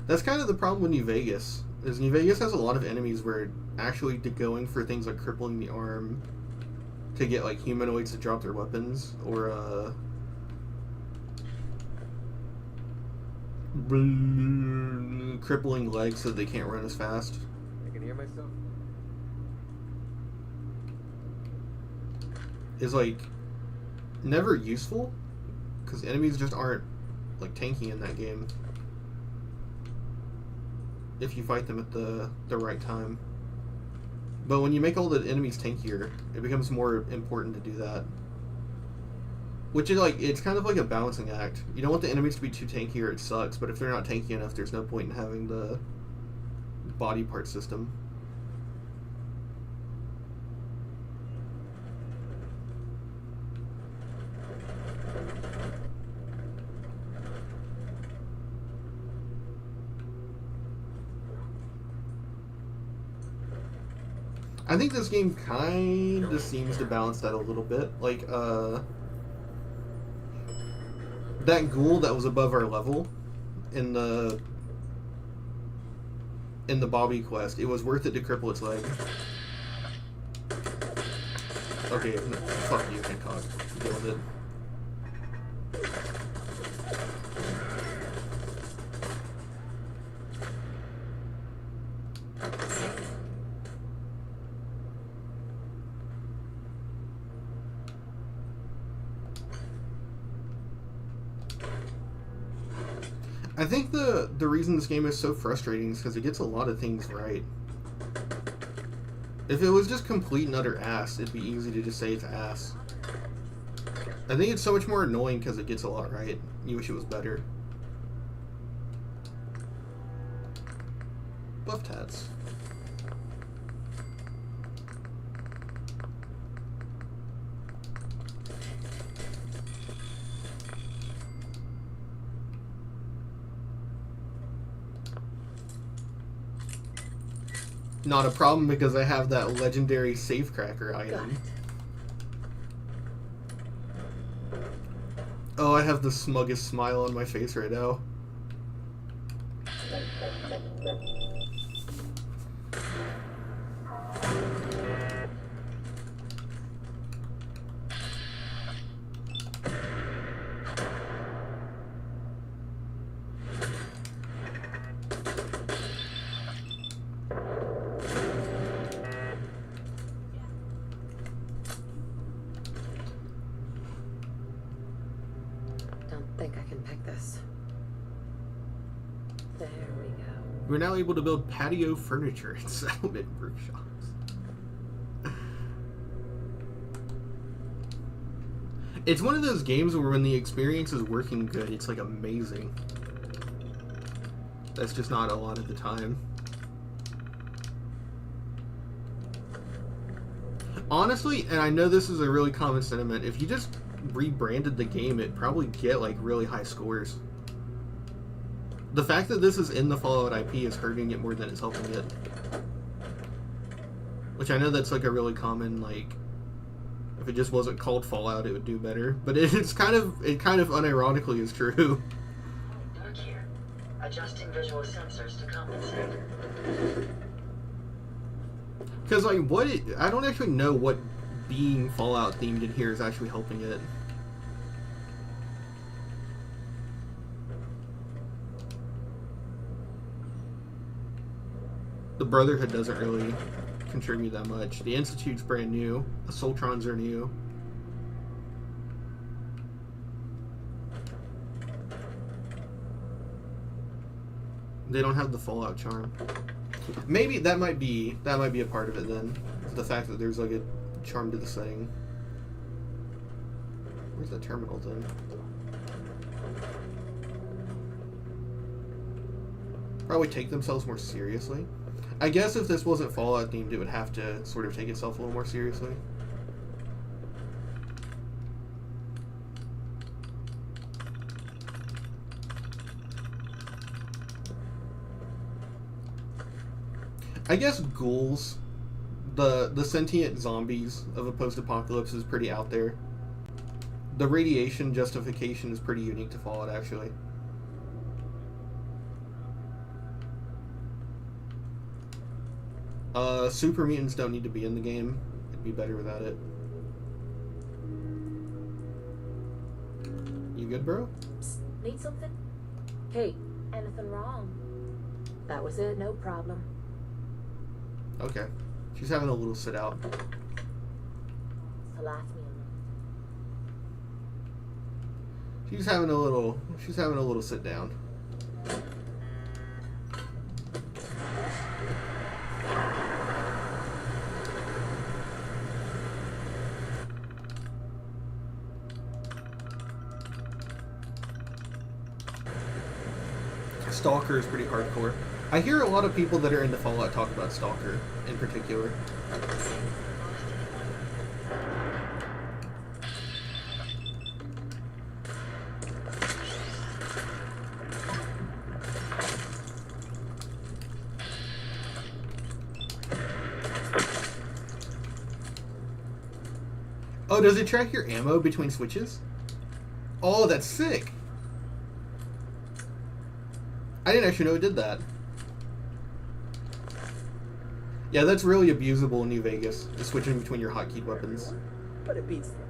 That's kind of the problem with New Vegas. Is New Vegas has a lot of enemies where actually going for things like crippling the arm to get like humanoids to drop their weapons, or crippling legs so they can't run as fast. I can hear myself. Is like never useful because enemies just aren't like tanky in that game if you fight them at the right time. But when you make all the enemies tankier, it becomes more important to do that. Which is like, it's kind of like a balancing act. You don't want the enemies to be too tanky or it sucks, but if they're not tanky enough, there's no point in having the body part system. I think this game kind of seems to balance that a little bit. Like, that ghoul that was above our level in the Bobby quest, it was worth it to cripple its leg. Okay, no, fuck you, Hancock. Deal with it. I think the reason this game is so frustrating is because it gets a lot of things right. If it was just complete and utter ass, it'd be easy to just say it's ass. I think it's so much more annoying because it gets a lot right. You wish it was better. buffed hats. Not a problem because I have that legendary safecracker item. Oh, I have the smuggest smile on my face right now. We're now able to build patio furniture in settlement workshops. It's one of those games where when the experience is working good, it's like amazing. That's just not a lot of the time. Honestly, and I know this is a really common sentiment, if you just rebranded the game, it'd probably get like really high scores. The fact that this is in the Fallout IP is hurting it more than it's helping it. Which I know that's like a really common, like, if it just wasn't called Fallout, it would do better. But it kind of unironically is true. Dark here. Adjusting visual sensors to compensate. Because, like, I don't actually know what being Fallout themed in here is actually helping it. The Brotherhood doesn't really contribute that much. The Institute's brand new. The Soltrons are new. They don't have the Fallout charm. Maybe that might be a part of it then. The fact that there's like a charm to the setting. Where's the terminal then? Probably take themselves more seriously. I guess if this wasn't Fallout themed, it would have to sort of take itself a little more seriously. I guess ghouls, the sentient zombies of a post-apocalypse is pretty out there. The radiation justification is pretty unique to Fallout, actually. Super mutants don't need to be in the game. It'd be better without it. You good, bro? Psst, need something? Kate. Anything wrong? That was it, no problem. Okay. She's having a little sit out. So laugh me a She's having a little sit down. Stalker is pretty hardcore. I hear a lot of people that are into Fallout talk about Stalker in particular. Oh, does it track your ammo between switches? Oh, that's sick. I didn't actually know it did that. Yeah, that's really abusable in New Vegas, just switching between your hotkeyed weapons. But it beats them.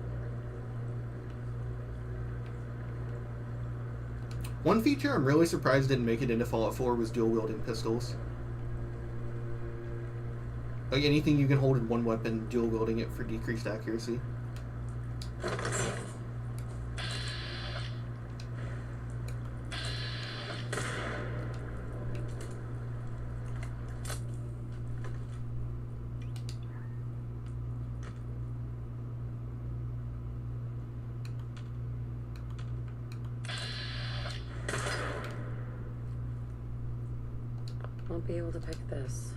One feature I'm really surprised didn't make it into Fallout 4 was dual-wielding pistols. Like anything you can hold in one weapon, dual-wielding it for decreased accuracy. be able to pick this.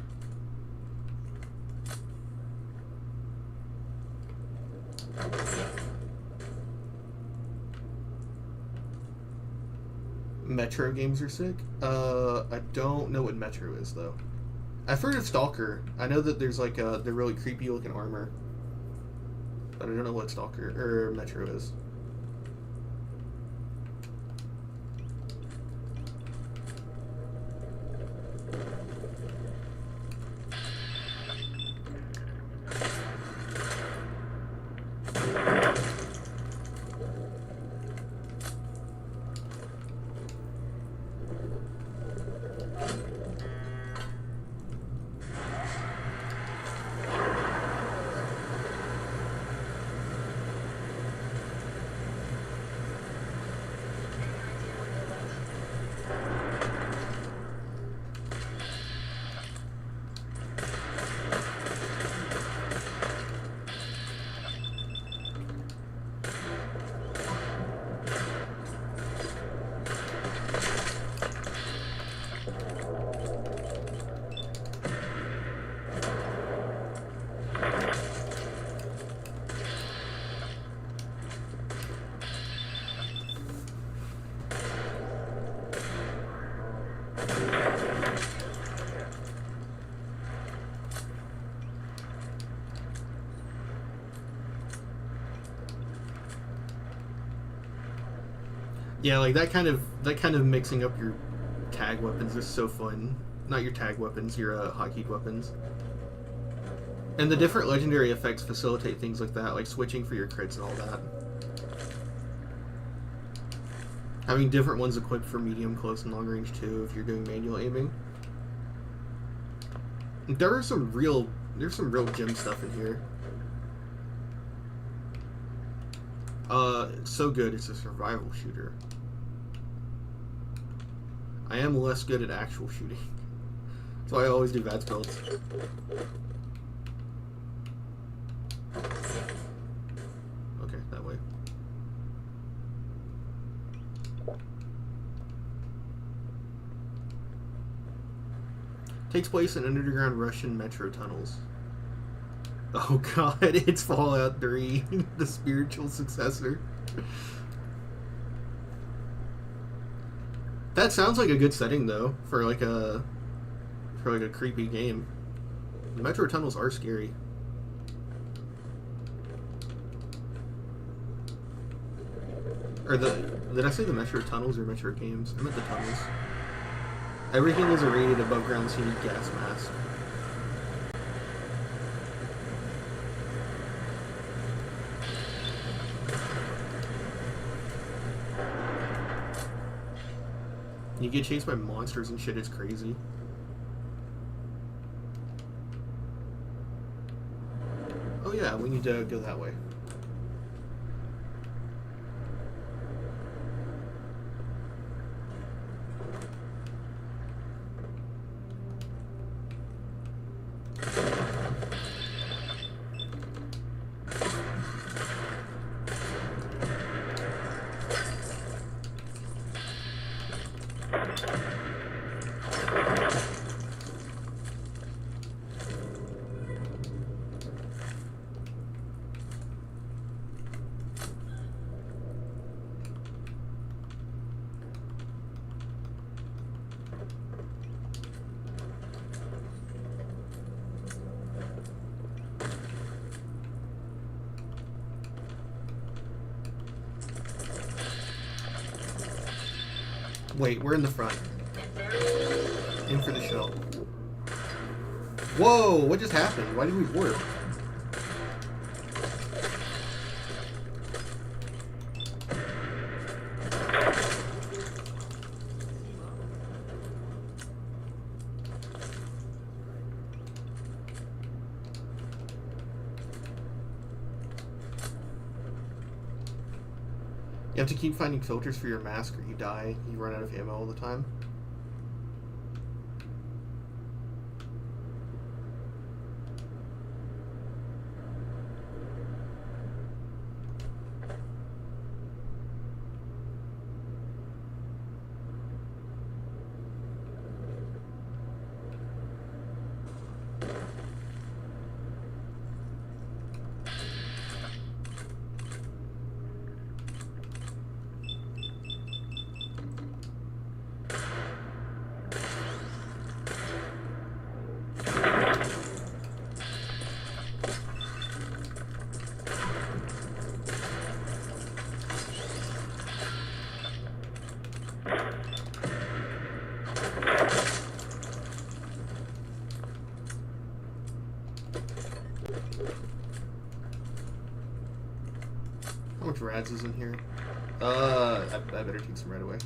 Metro games are sick. I don't know what Metro is though. I've heard of Stalker. I know that there's like the really creepy looking armor, but I don't know what Stalker or Metro is. Yeah, like that kind of mixing up your tag weapons is so fun. Not your tag weapons, your hotkey weapons. And the different legendary effects facilitate things like that, like switching for your crits and all that. Having different ones equipped for medium, close, and long range too, if you're doing manual aiming. There's some real gem stuff in here. It's so good, it's a survival shooter. I am less good at actual shooting. That's why I always do VATS builds. Okay, that way. Takes place in underground Russian metro tunnels. Oh god, it's Fallout 3, the spiritual successor. That sounds like a good setting though, for like a creepy game. The metro tunnels are scary. Or did I say the metro tunnels or metro games? I meant the tunnels. Everything is a rated above ground, so you need gas mask. You get chased by monsters and shit, it's crazy. Oh yeah, we need to go that way. Wait, we're in the front. In for the show. Whoa, what just happened? Why did we warp? You have to keep finding filters for your mask or you die. You run out of ammo all the time. How much rads is in here? I better take some right away.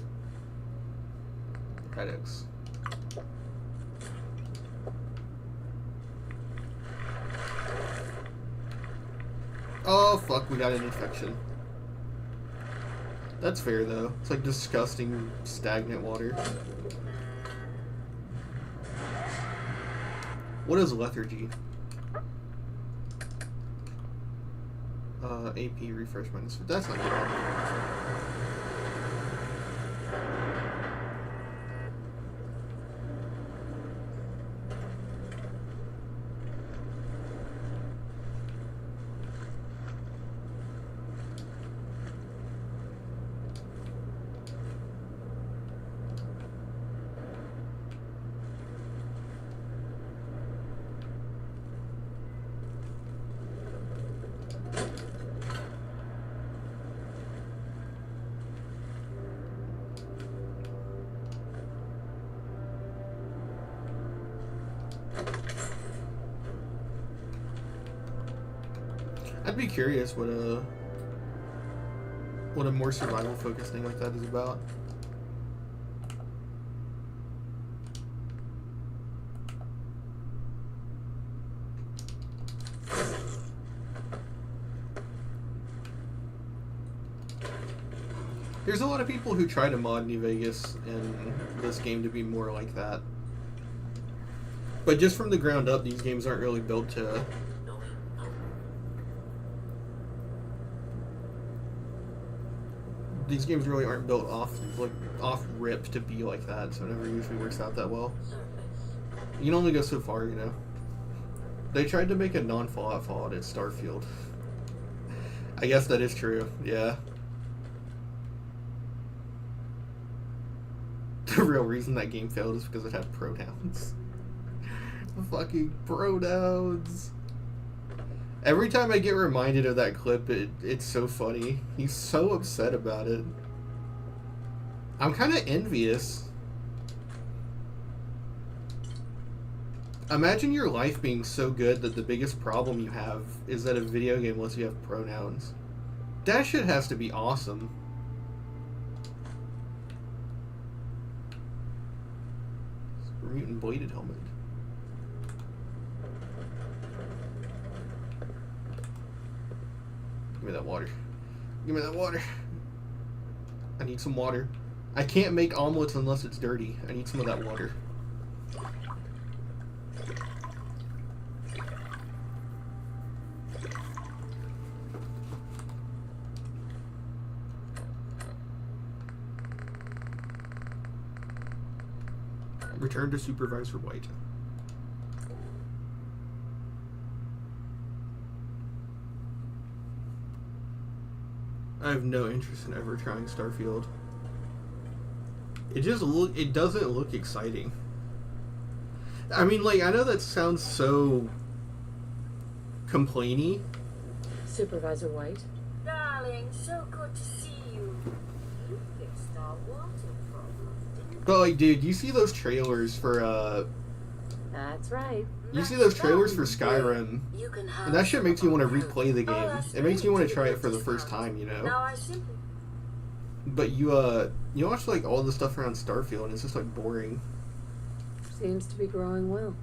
Radix. Oh fuck, we got an infection. That's fair though. It's like disgusting, stagnant water. What is lethargy? AP refresh minus. That's not good. I'd be curious what a more survival focused thing like that is about. There's a lot of people who try to mod New Vegas and this game to be more like that. But just from the ground up, these games aren't really built to... These games really aren't built off rip to be like that, so it never usually works out that well. You can only go so far, you know. They tried to make a non-Fallout Fallout at Starfield. I guess that is true, yeah. The real reason that game failed is because it had pronouns. Fucking pronouns. Every time I get reminded of that clip, it's so funny. He's so upset about it. I'm kind of envious. Imagine your life being so good that the biggest problem you have is that a video game lets you have pronouns. That shit has to be awesome. Mutant bladed helmet. Give me that water. Give me that water. I need some water. I can't make omelets unless it's dirty. I need some of that water. Return to Supervisor White. I have no interest in ever trying Starfield. It doesn't look exciting. I mean, like, I know that sounds so complainy. Supervisor White? Darling, so good to see you. You fixed our water problem, didn't you? But, like, dude, you see those trailers for, That's right. You see those trailers for Skyrim, and that shit makes you want to replay the game. It makes you want to try it for the first time, you know? But you watch, like, all the stuff around Starfield, and it's just, like, boring. Seems to be growing well.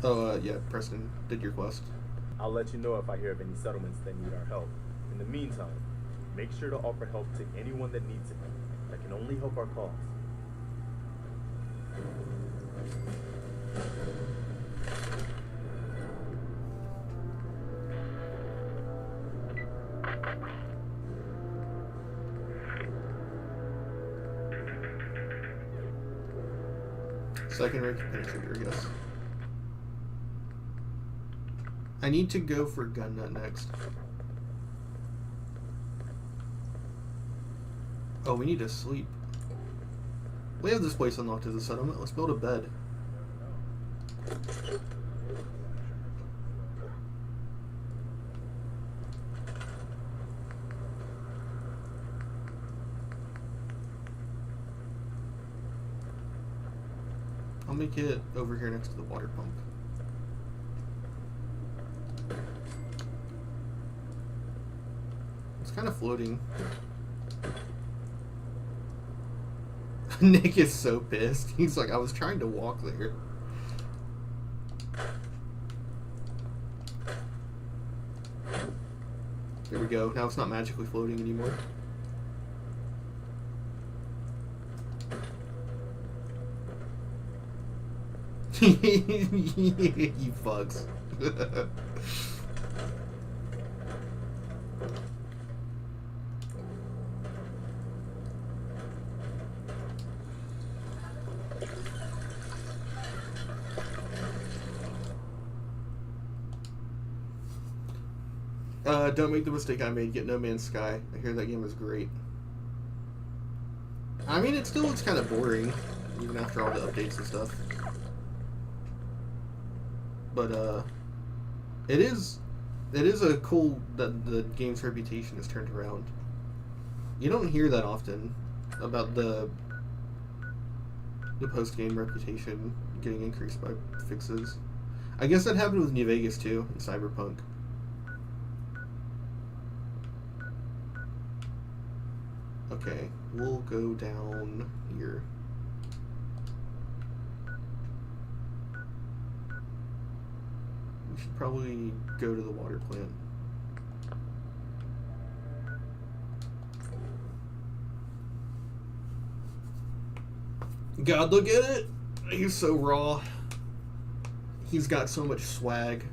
Oh, yeah, Preston did your quest. I'll let you know if I hear of any settlements that need our help. In the meantime, make sure to offer help to anyone that needs it. That can only help our cause. Second rank penetrator, I guess. I need to go for gun nut next. Oh, we need to sleep. We have this place unlocked as a settlement. Let's build a bed. I'll make it over here next to the water pump. It's kind of floating. Nick is so pissed. He's like, I was trying to walk there. There we go. Now it's not magically floating anymore. You fucks. Don't make the mistake I made. Get No Man's Sky. I hear that game is great. I mean, it still looks kind of boring, even after all the updates and stuff. But it is a cool that the game's reputation is turned around. You don't hear that often about the post-game reputation getting increased by fixes. I guess that happened with New Vegas too, in Cyberpunk. Okay, we'll go down here. We should probably go to the water plant. God, look at it! He's so raw. He's got so much swag.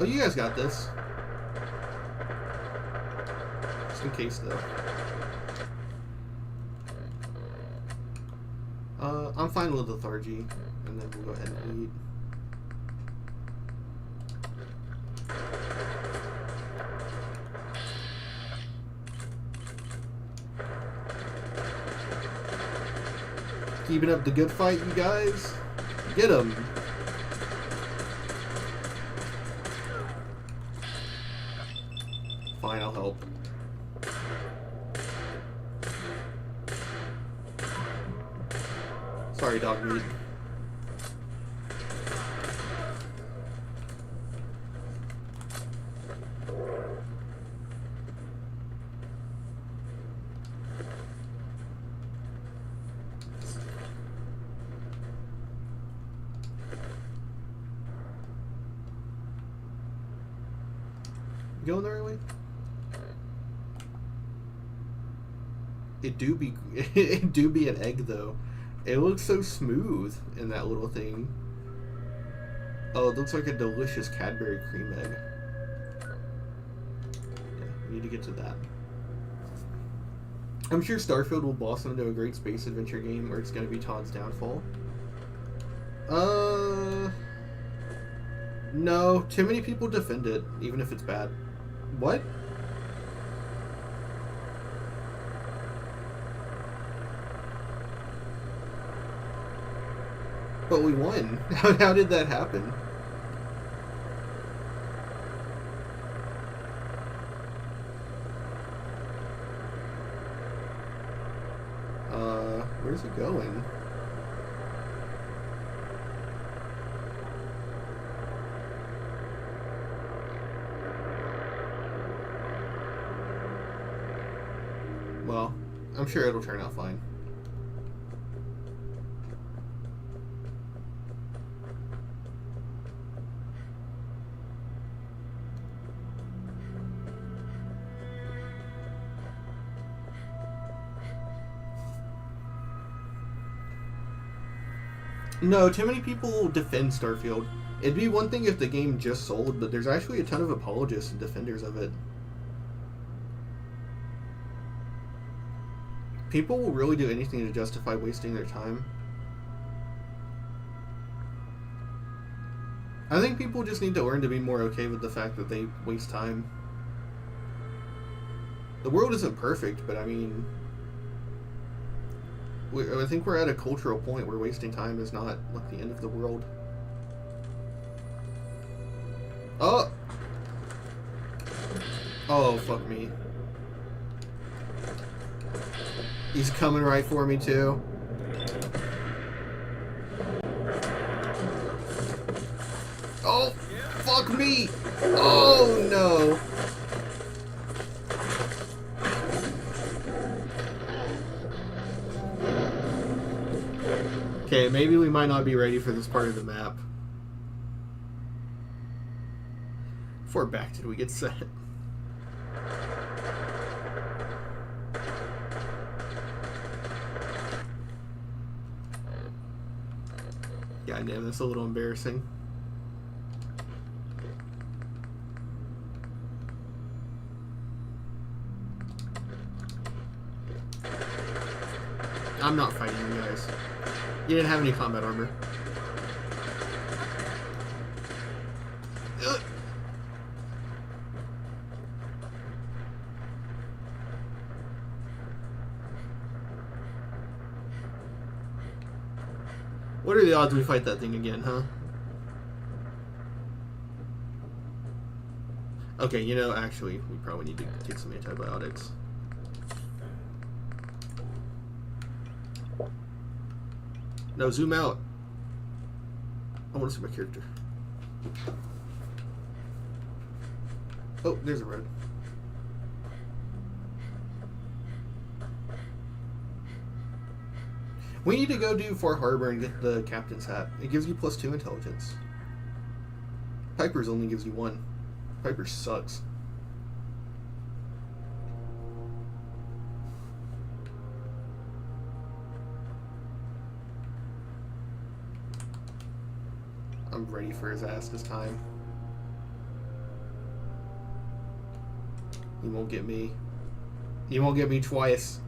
Oh, you guys got this. Just in case, though. I'm fine with lethargy, and then we'll go ahead and eat. Keeping up the good fight, you guys. Get him. Fine, I'll help. Sorry, dog meat. Going the right way? It do be an egg though. It looks so smooth in that little thing. Oh, it looks like a delicious Cadbury cream egg. Yeah, we need to get to that. I'm sure Starfield will blossom into a great space adventure game where it's going to be Todd's downfall. No, too many people defend it, even if it's bad. What? But we won. How did that happen? Where's it going? Well, I'm sure it'll turn out fine. No, too many people defend Starfield. It'd be one thing if the game just sold, but there's actually a ton of apologists and defenders of it. People will really do anything to justify wasting their time. I think people just need to learn to be more okay with the fact that they waste time. The world isn't perfect, but I mean... I think we're at a cultural point where wasting time is not like the end of the world. Oh! Oh, fuck me. He's coming right for me, too. Oh, fuck me! Oh, no! Okay, maybe we might not be ready for this part of the map. How far back did we get set? God damn, that's a little embarrassing. I'm not fighting you guys. You didn't have any combat armor. Ugh. What are the odds we fight that thing again, huh? Okay, you know, actually, we probably need to get some antibiotics. No, zoom out. I want to see my character. Oh, there's a road. We need to go do Fort Harbor and get the captain's hat. It gives you +2 intelligence. Piper's only gives you 1. Piper sucks. I'm ready for his ass this time. He won't get me. He won't get me twice.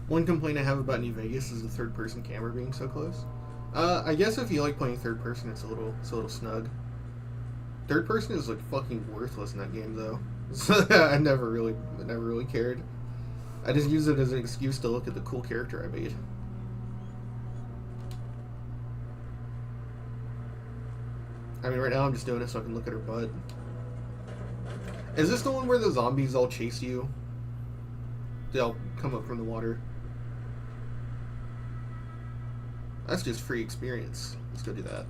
One complaint I have about New Vegas is the third-person camera being so close. I guess if you like playing third-person, it's a little snug. Third-person is like fucking worthless in that game, though. So I never really cared. I just use it as an excuse to look at the cool character I made. I mean, right now I'm just doing it so I can look at her butt. Is this the one where the zombies all chase you? They'll come up from the water. That's just free experience. Let's go do that.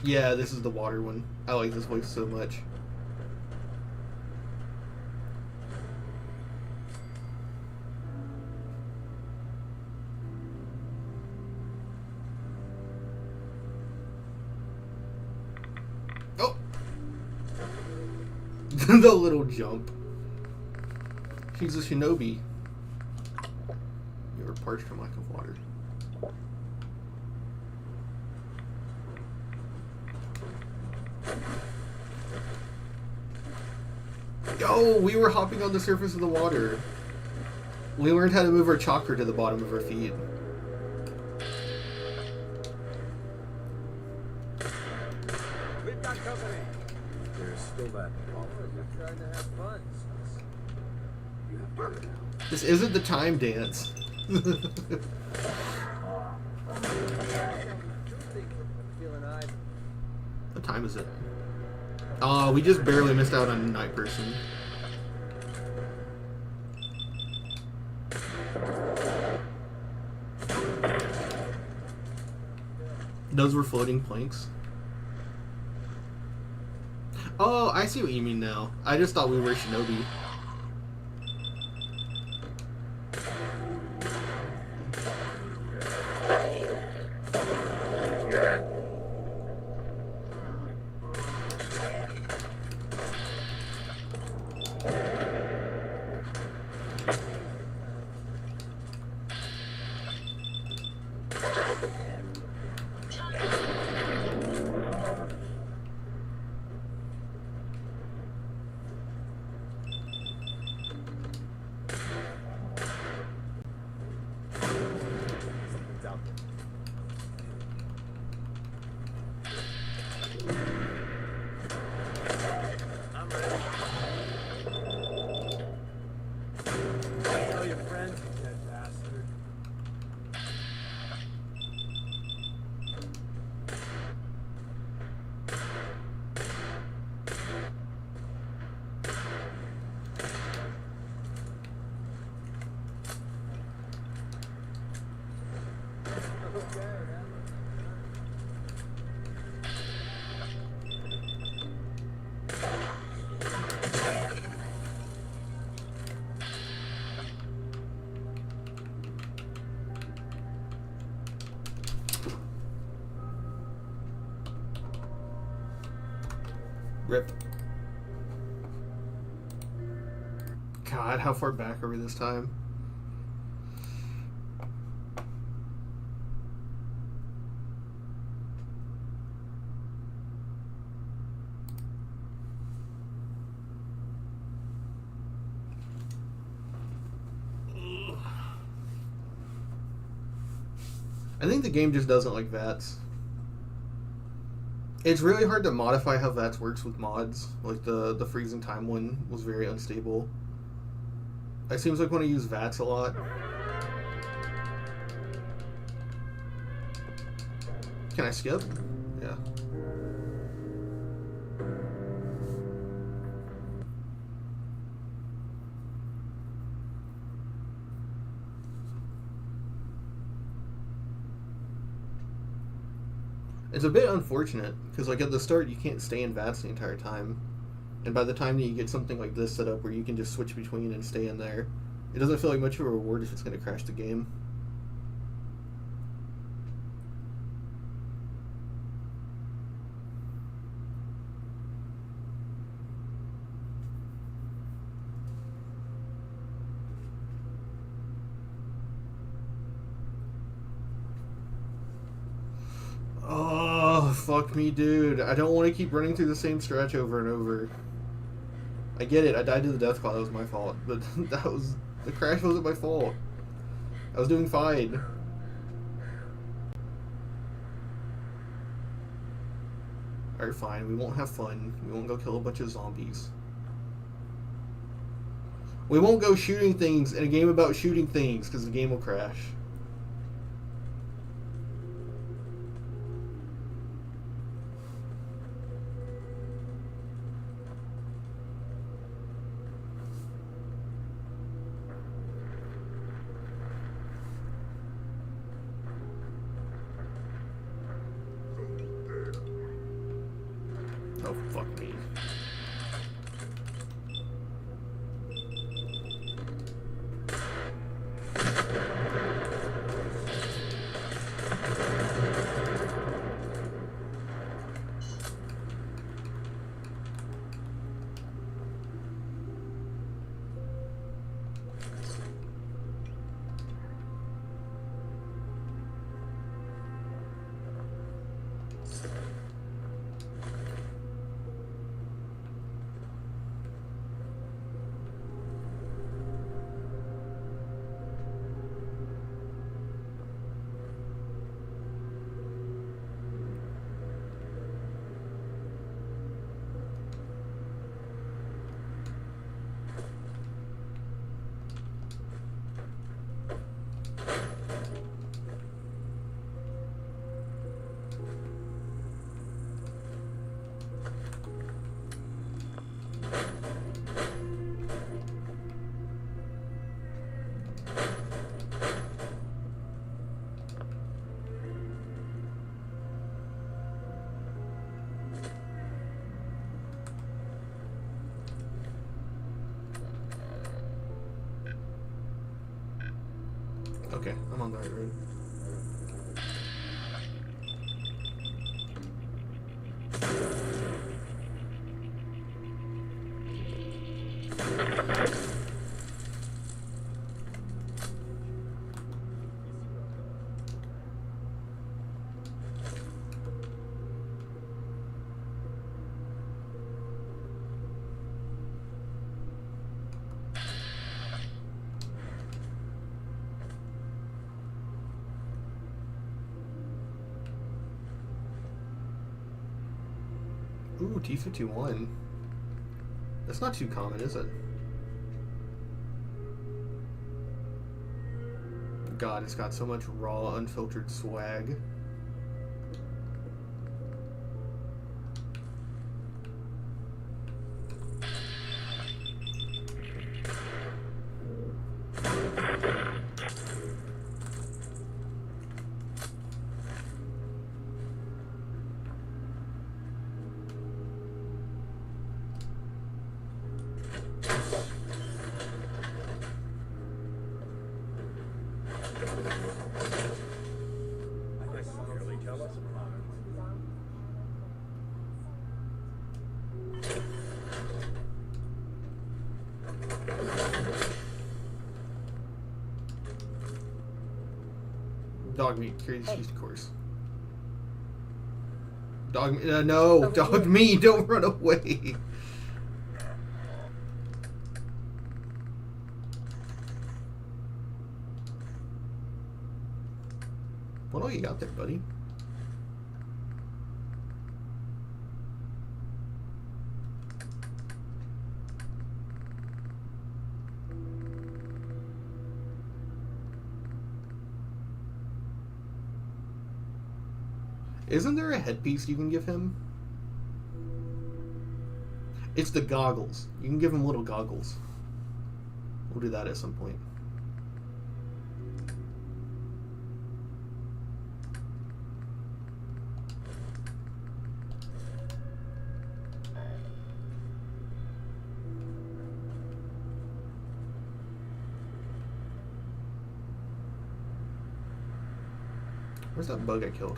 Yeah, this is the water one. I like this place so much. Oh! The little jump. She's a shinobi. You were parched from lack of water. Yo, we were hopping on the surface of the water. We learned how to move our chakra to the bottom of our feet. We've got company. There's still that. You're trying to have fun. You have to now. This isn't the time dance. What time is it? Oh, we just barely missed out on Night Person. Those were floating planks. Oh, I see what you mean now. I just thought we were shinobi. Rip. God, how far back are we this time? I think the game just doesn't like VATS. It's really hard to modify how VATS works with mods. Like the freezing time one was very unstable. It seems like when I use VATS a lot. Can I skip? Yeah. It's a bit unfortunate, because like at the start you can't stay in VATS the entire time. And by the time that you get something like this set up where you can just switch between and stay in there, it doesn't feel like much of a reward if it's going to crash the game. Oh, fuck me, dude. I don't want to keep running through the same stretch over and over. I get it, I died to the death claw, that was my fault. But the crash wasn't my fault. I was doing fine. Alright, fine, we won't have fun. We won't go kill a bunch of zombies. We won't go shooting things in a game about shooting things, because the game will crash. Oh, fuck me. Okay, I'm on the right road. Ooh, T-51. That's not too common, is it? God, it's got so much raw, unfiltered swag. Dog meat carries cheese course. Dog meat. No, dog meat. Don't run away. What all you got there, buddy? Isn't there a headpiece you can give him? It's the goggles. You can give him little goggles. We'll do that at some point. Where's that bug I killed?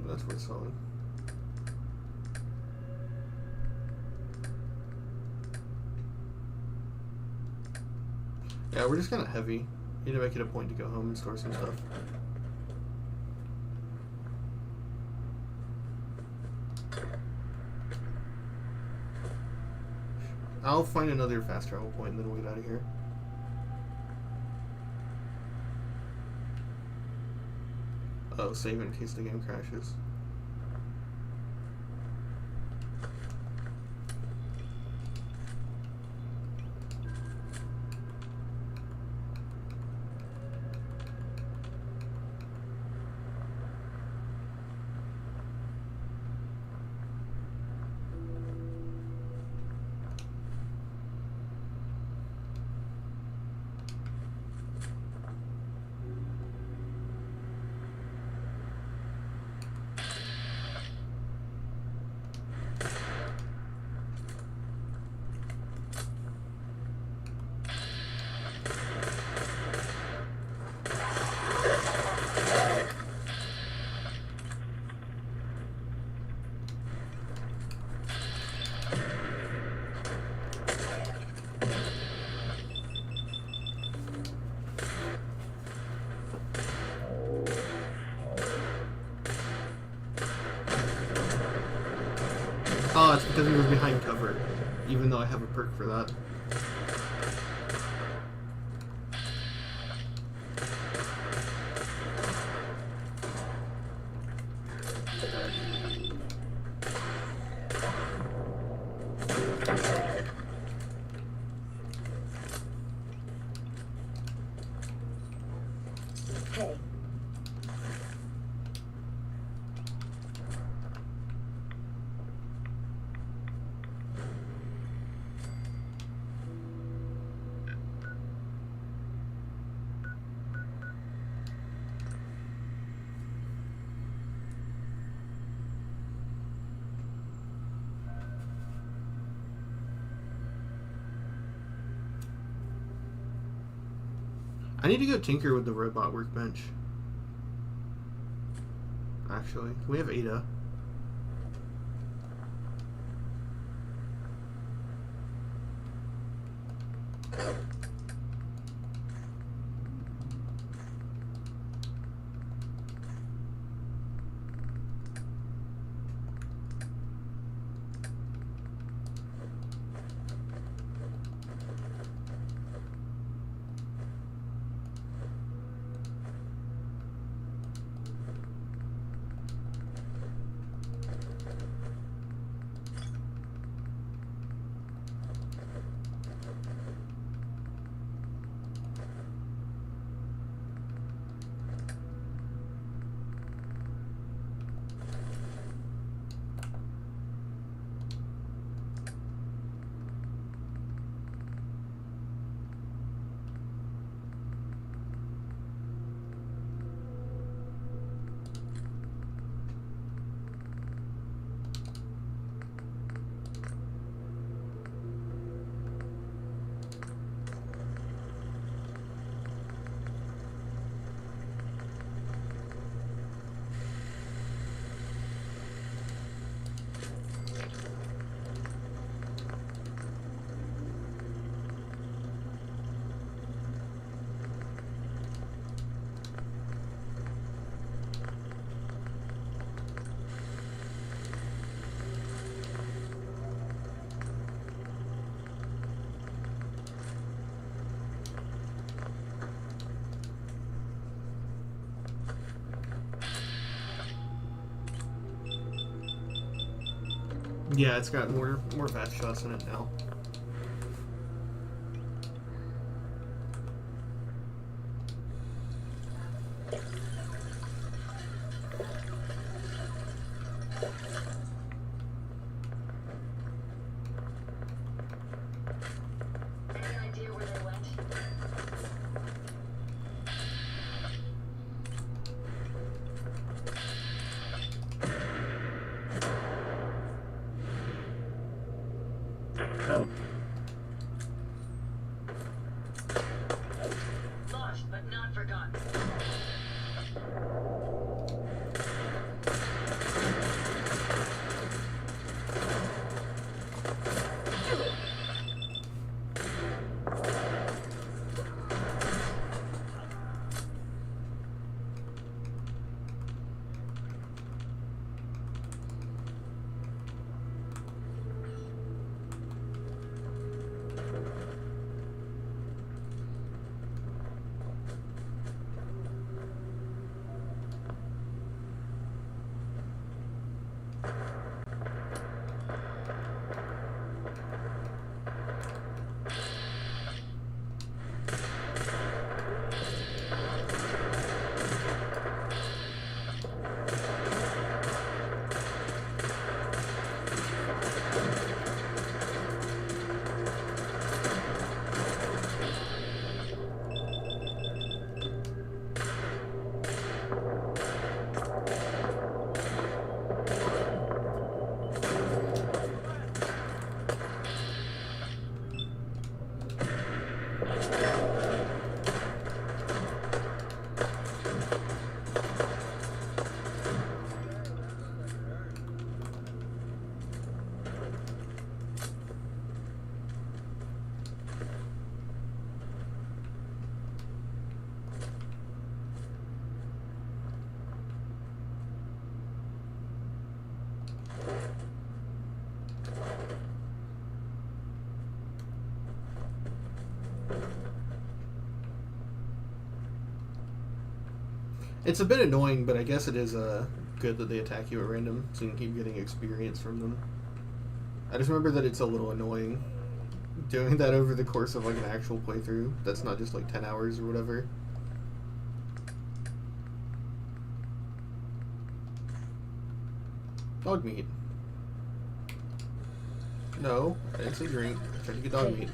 That's worth selling. Yeah, we're just kind of heavy. Need to make it a point to go home and store some stuff. I'll find another fast travel point and then we'll get out of here. Oh, save in case the game crashes. Oh, it's because we were behind cover, even though I have a perk for that. Hey. I need to go tinker with the robot workbench. Actually, we have Ada. Yeah, it's got more fast shots in it now. Lost but not forgotten. It's a bit annoying, but I guess it is good that they attack you at random, so you can keep getting experience from them. I just remember that it's a little annoying doing that over the course of like an actual playthrough. That's not just like 10 hours or whatever. Dog meat. No, I didn't say drink. I tried to get dog meat.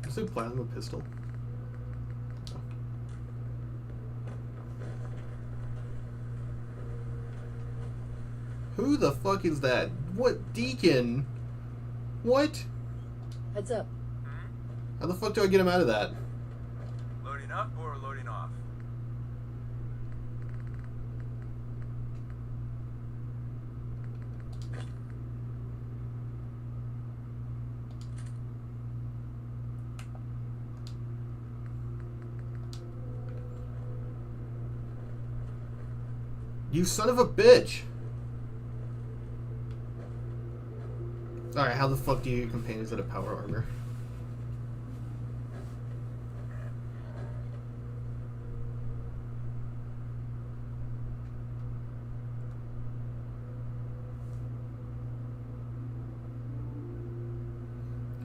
Is it plasma pistol? Who the fuck is that? What deacon? What? Heads up. How the fuck do I get him out of that? Loading up or loading off? You son of a bitch! Alright, how the fuck do you get companions out of power armor?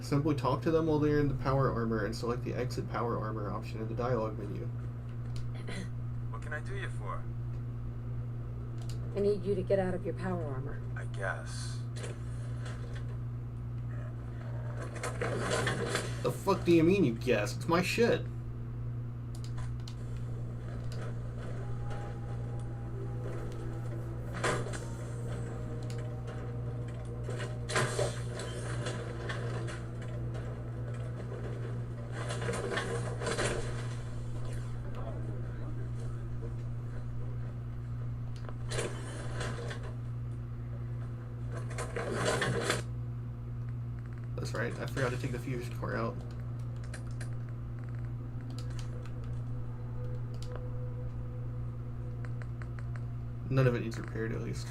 Simply talk to them while they're in the power armor and select the exit power armor option in the dialogue menu. What can I do you for? I need you to get out of your power armor. I guess. The fuck do you mean you guess? It's my shit. That's right, I forgot to take the fusion core out. None of it needs repaired, at least.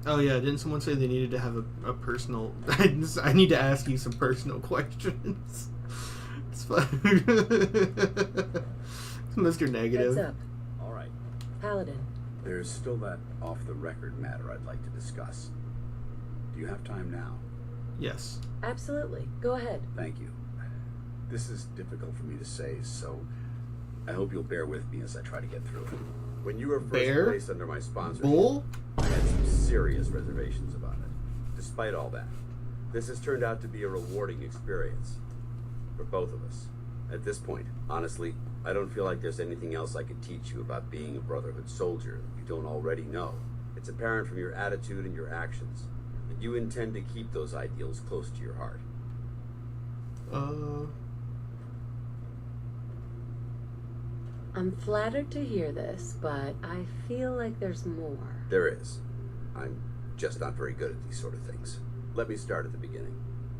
Oh yeah, didn't someone say they needed to have a personal... I need to ask you some personal questions. It's fun. Mr. Negative. Heads up. All right. Paladin. There's still that off-the-record matter I'd like to discuss. Do you have time now? Yes. Absolutely. Go ahead. Thank you. This is difficult for me to say, so I hope you'll bear with me as I try to get through it. When you were first placed under my sponsorship, Bull? I had some serious reservations about it. Despite all that, this has turned out to be a rewarding experience for both of us. At this point, honestly, I don't feel like there's anything else I could teach you about being a Brotherhood soldier that you don't already know. It's apparent from your attitude and your actions that you intend to keep those ideals close to your heart. I'm flattered to hear this, but I feel like there's more. There is. I'm just not very good at these sort of things. Let me start at the beginning.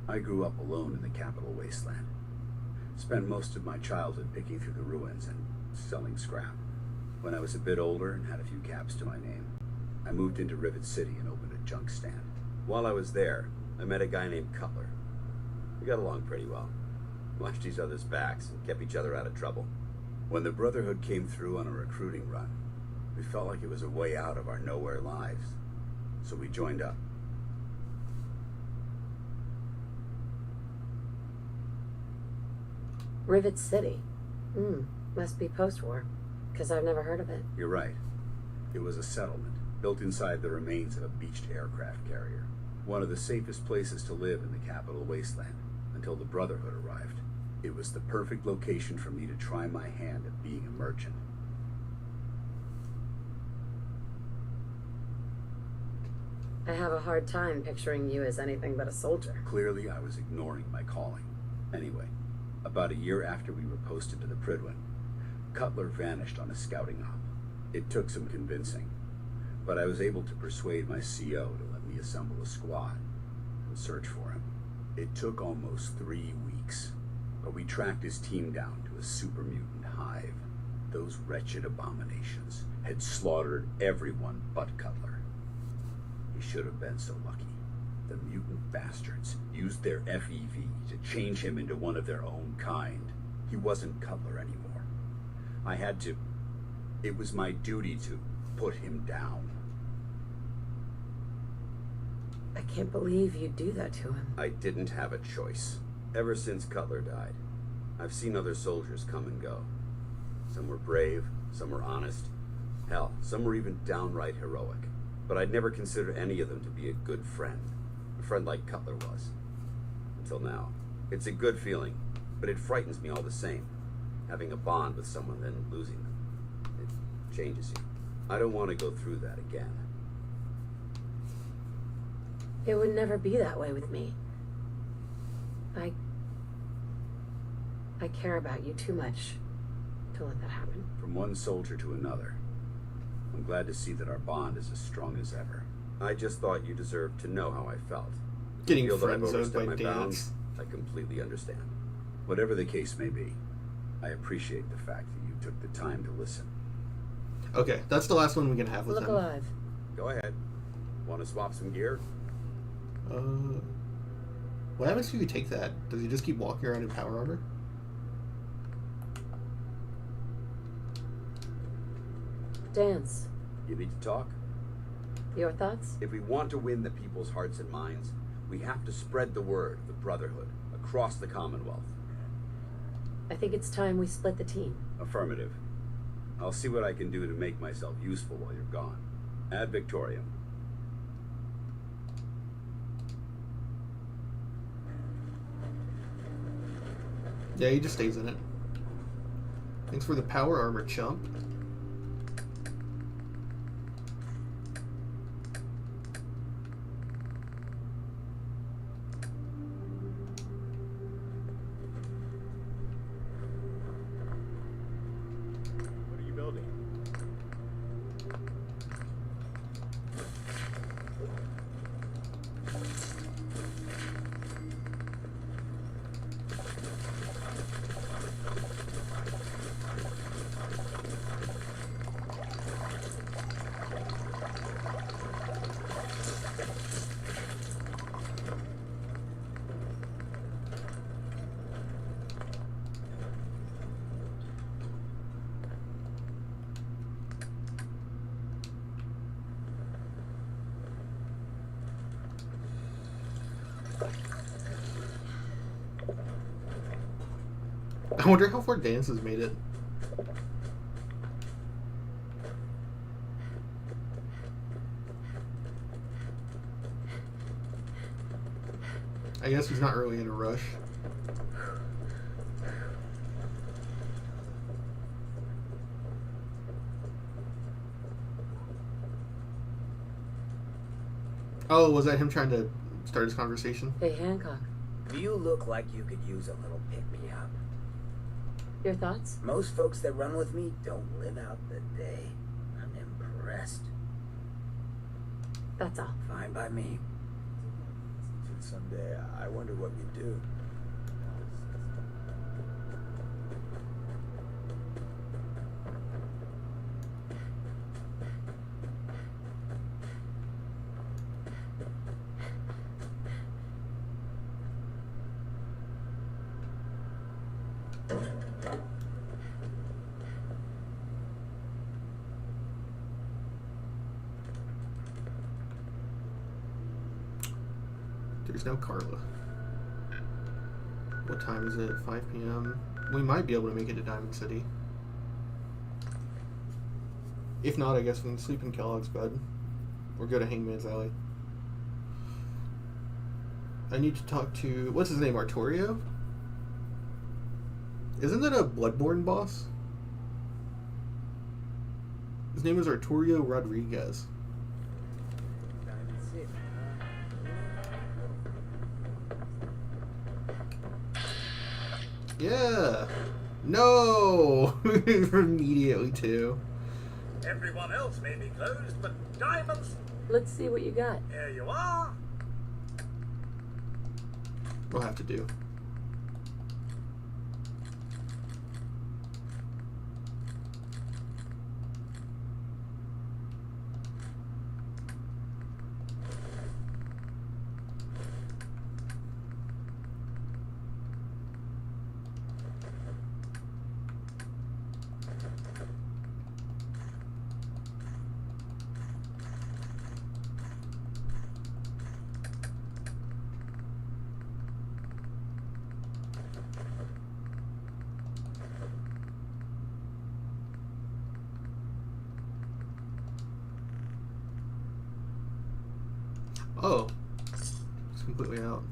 I grew up alone in the capital wasteland. Spent most of my childhood picking through the ruins and selling scrap. When I was a bit older and had a few caps to my name, I moved into Rivet City and opened a junk stand. While I was there, I met a guy named Cutler. We got along pretty well. Watched each other's backs and kept each other out of trouble. When the Brotherhood came through on a recruiting run, we felt like it was a way out of our nowhere lives. So we joined up. Rivet City. Must be post-war, because I've never heard of it. You're right. It was a settlement built inside the remains of a beached aircraft carrier. One of the safest places to live in the capital wasteland until the Brotherhood arrived. It was the perfect location for me to try my hand at being a merchant. I have a hard time picturing you as anything but a soldier. Clearly, I was ignoring my calling. Anyway, about a year after we were posted to the Prydwen, Cutler vanished on a scouting op. It took some convincing, but I was able to persuade my CO to let me assemble a squad and search for him. It took almost 3 weeks, but we tracked his team down to a super mutant hive. Those wretched abominations had slaughtered everyone but Cutler. He should have been so lucky. The mutant bastards used their FEV to change him into one of their own kind. He wasn't Cutler anymore. I had to... It was my duty to put him down. I can't believe you'd do that to him. I didn't have a choice. Ever since Cutler died, I've seen other soldiers come and go. Some were brave, some were honest. Hell, some were even downright heroic. But I'd never considered any of them to be a good friend. A friend like Cutler was. Until now. It's a good feeling, but it frightens me all the same. Having a bond with someone, then losing them. It changes you. I don't want to go through that again. It would never be that way with me. I care about you too much to let that happen. From one soldier to another. I'm glad to see that our bond is as strong as ever. I just thought you deserved to know how I felt. Getting Feel that I've friend-zoned by overstepped my bounds? dance. I completely understand. Whatever the case may be, I appreciate the fact that you took the time to listen. Okay, that's the last one we can have with Look him. alive. Go ahead. Want to swap some gear? What happens if you take that? Does he just keep walking around in power armor? Dance. You need to talk? Your thoughts? If we want to win the people's hearts and minds, we have to spread the word of the Brotherhood across the Commonwealth. I think it's time we split the team. Affirmative. I'll see what I can do to make myself useful while you're gone. Ad Victoriam. Yeah, he just stays in it. Thanks for the power armor, chump. What are you building? I wonder how far Dances made it. I guess he's not really in a rush. Oh, was that him trying to start his conversation? Hey, Hancock. You look like you could use a little pick-me-up. Your thoughts? Most folks that run with me don't live out the day. I'm impressed. That's all. Fine by me. Someday, I wonder what we do. There's no Carla. What time is it? 5 p.m. We might be able to make it to Diamond City. If not, I guess we can sleep in Kellogg's bed. Or go to Hangman's Alley. I need to talk to... What's his name? Arturio? Isn't that a Bloodborne boss? His name is Arturio Rodriguez. Yeah. No. Immediately too. Everyone else may be closed, but Diamonds. Let's see what you got. Here you are. We'll have to do. Oh, it's completely out.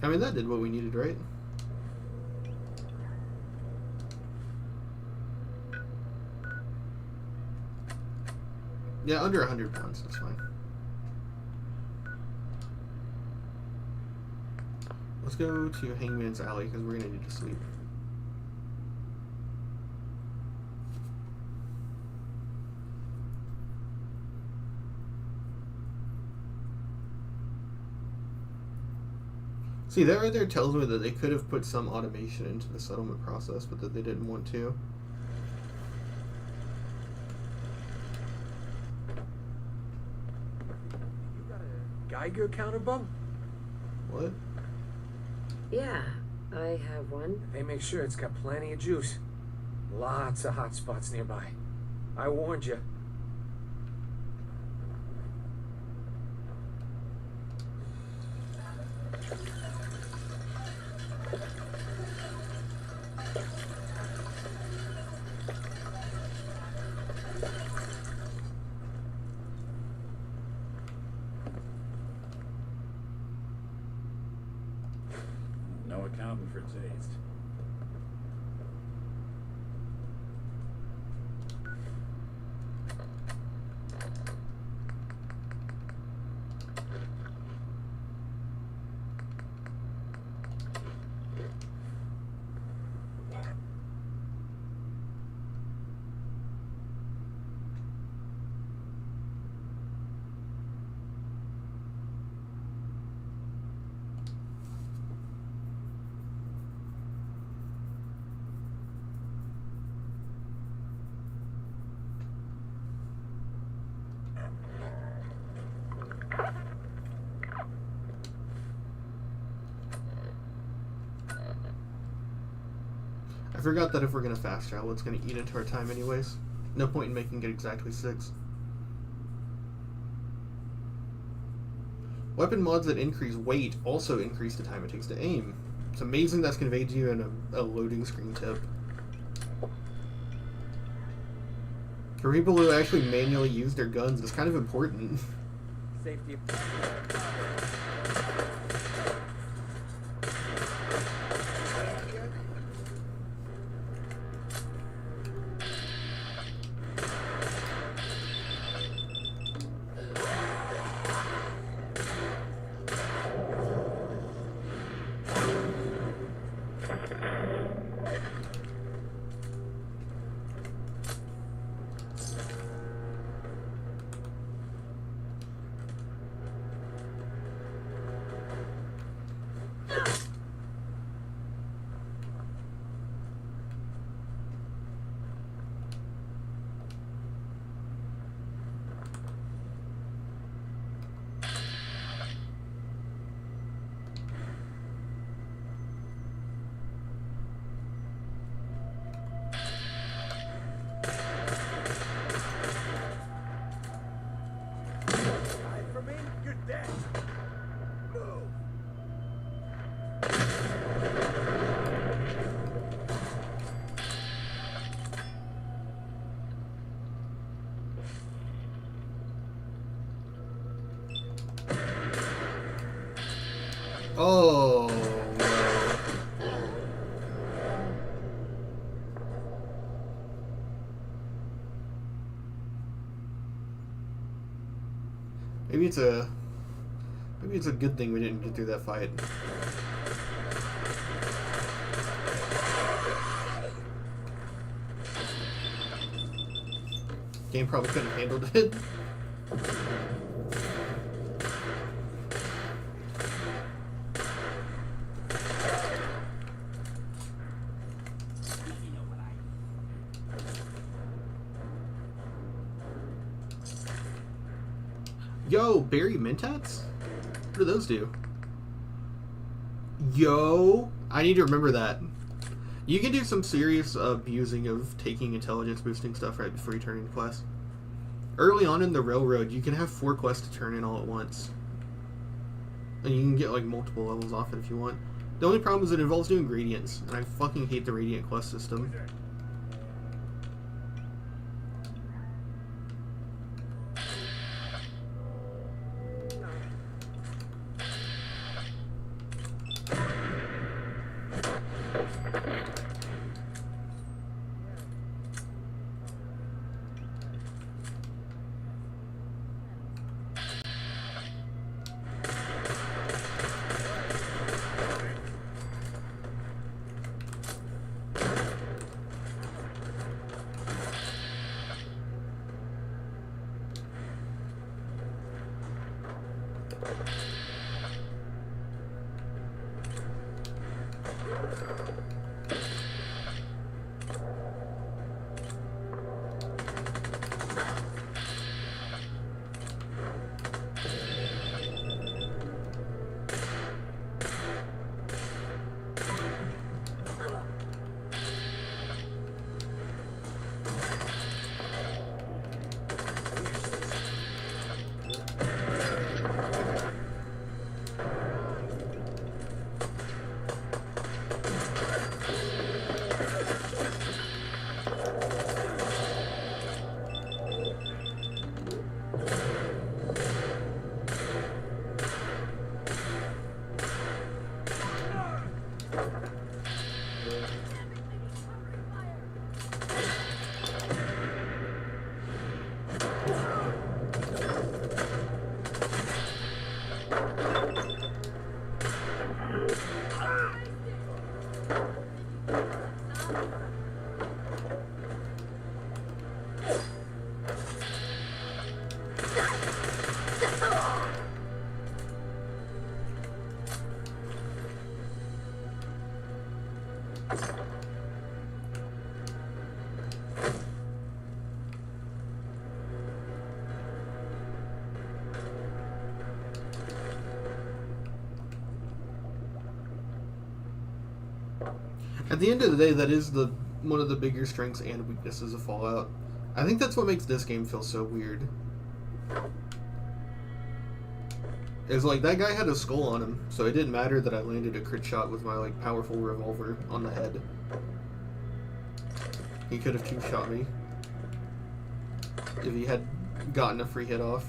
I mean, that did what we needed, right? Yeah, under 100 pounds, that's fine. Let's go to Hangman's Alley, because we're going to need to sleep. See, that right there tells me that they could have put some automation into the settlement process, but that they didn't want to. You got a Geiger counter, bub? What? Yeah, I have one. Hey, make sure it's got plenty of juice. Lots of hot spots nearby. I warned you. No accounting for taste. I forgot that if we're gonna fast travel, it's gonna eat into our time anyways. No point in making it exactly 6. Weapon mods that increase weight also increase the time it takes to aim. It's amazing that's conveyed to you in a loading screen tip. For people who actually manually use their guns, it's kind of important. Safety. Oh, no. Maybe it's a good thing we didn't get through that fight. Game probably couldn't have handled it. Yo, berry mentats? What do those do? Yo, I need to remember that. You can do some serious abusing of taking intelligence boosting stuff right before you turn in quests. Early on in the railroad, you can have 4 quests to turn in all at once. And you can get like multiple levels off it if you want. The only problem is it involves doing gradients, and I fucking hate the radiant quest system. At the end of the day, that is one of the bigger strengths and weaknesses of Fallout. I think that's what makes this game feel so weird. It's like, that guy had a skull on him, so it didn't matter that I landed a crit shot with my, like, powerful revolver on the head. He could have two-shot me if he had gotten a free hit off.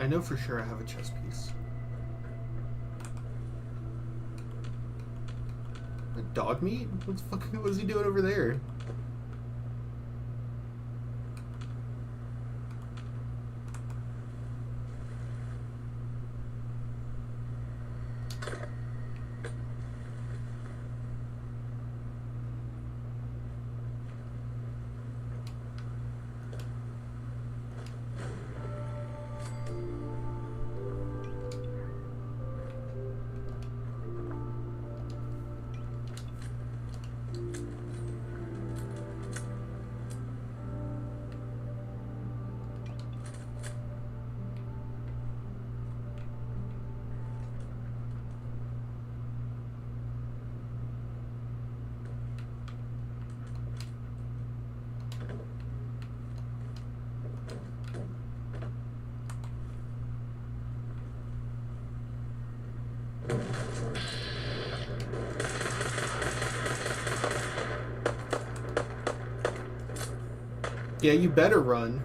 I know for sure I have a chess piece. A dog meat? What's he doing over there? Yeah, you better run.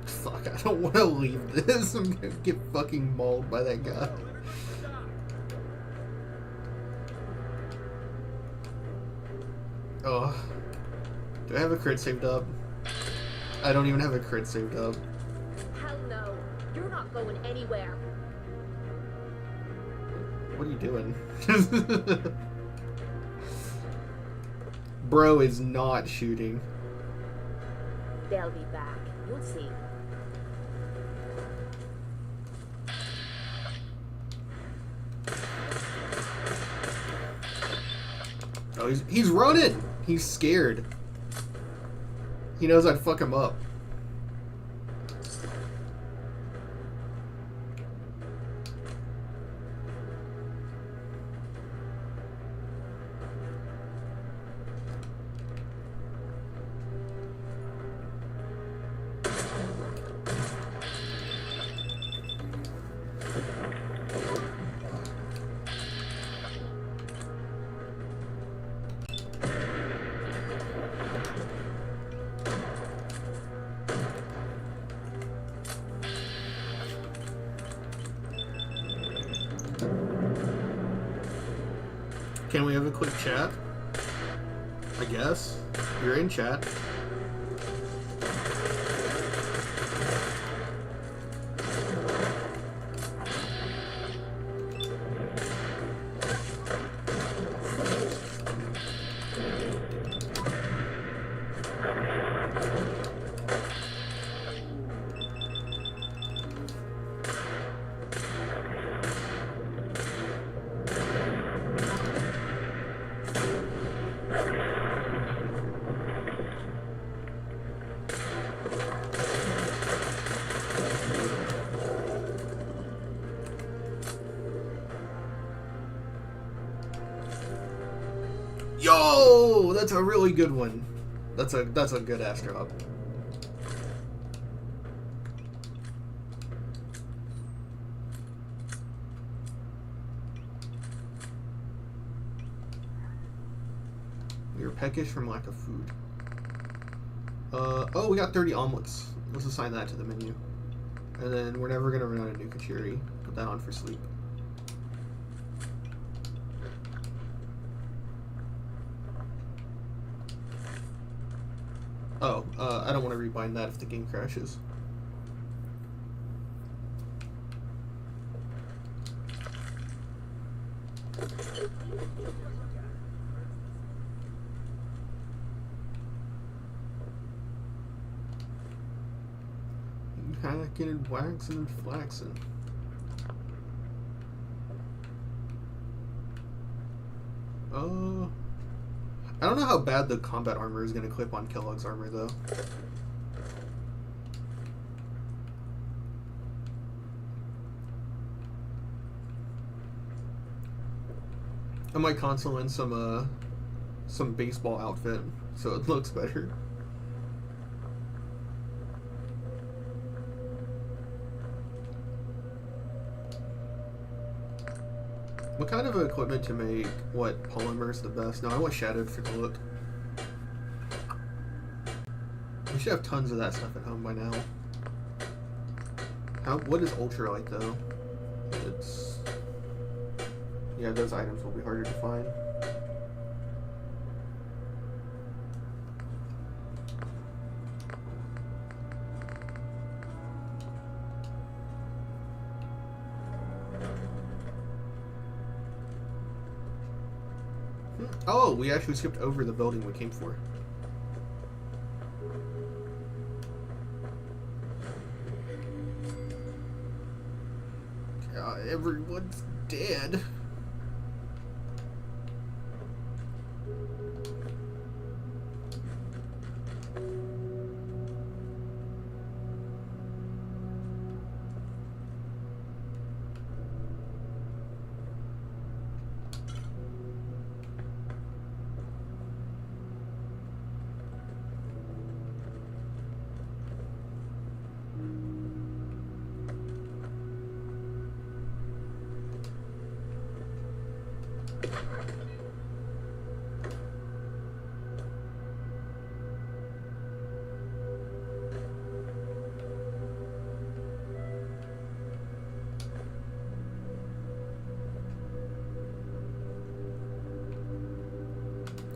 Fuck, I don't want to leave this. I'm gonna get fucking mauled by that guy. Oh. Do I have a crit saved up? I don't even have a crit saved up. Hell no. You're not going anywhere. What are you doing? Bro is not shooting. They'll be back. You'll see. Oh, he's running! He's scared. He knows I'd fuck him up. Can we have a quick chat? I guess. You're in chat. Yo, that's a really good one. That's a good ass drop. You're peckish from lack of food. Oh, we got 30 omelets. Let's assign that to the menu. And then we're never gonna run out of new Kachiri. Put that on for sleep. Oh, I don't want to rebind that if the game crashes. Whacking and waxing and flaxing. I don't know how bad the combat armor is going to clip on Kellogg's armor, though. I might console in some baseball outfit so it looks better. What kind of equipment to make what polymer is the best? No, I want shadowed for the look. We should have tons of that stuff at home by now. What is ultralight though? It's... yeah, those items will be harder to find. Oh, we actually skipped over the building we came for. Everyone's dead.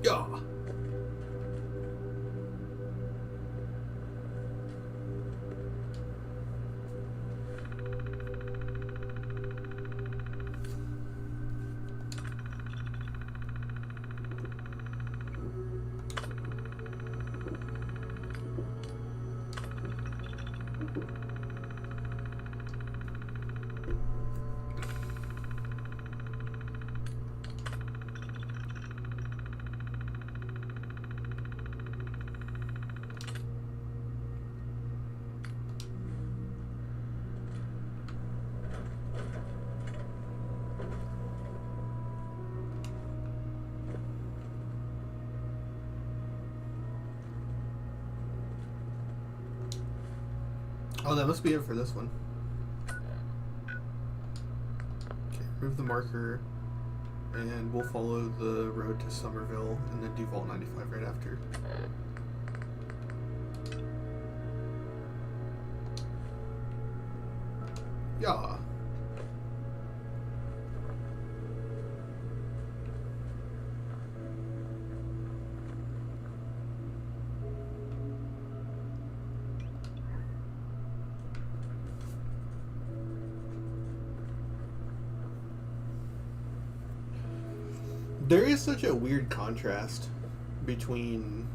Yeah. Oh, that must be it for this one. Okay, remove the marker, and we'll follow the road to Somerville, and then do Vault 95 right after. Yeah. There is such a weird contrast between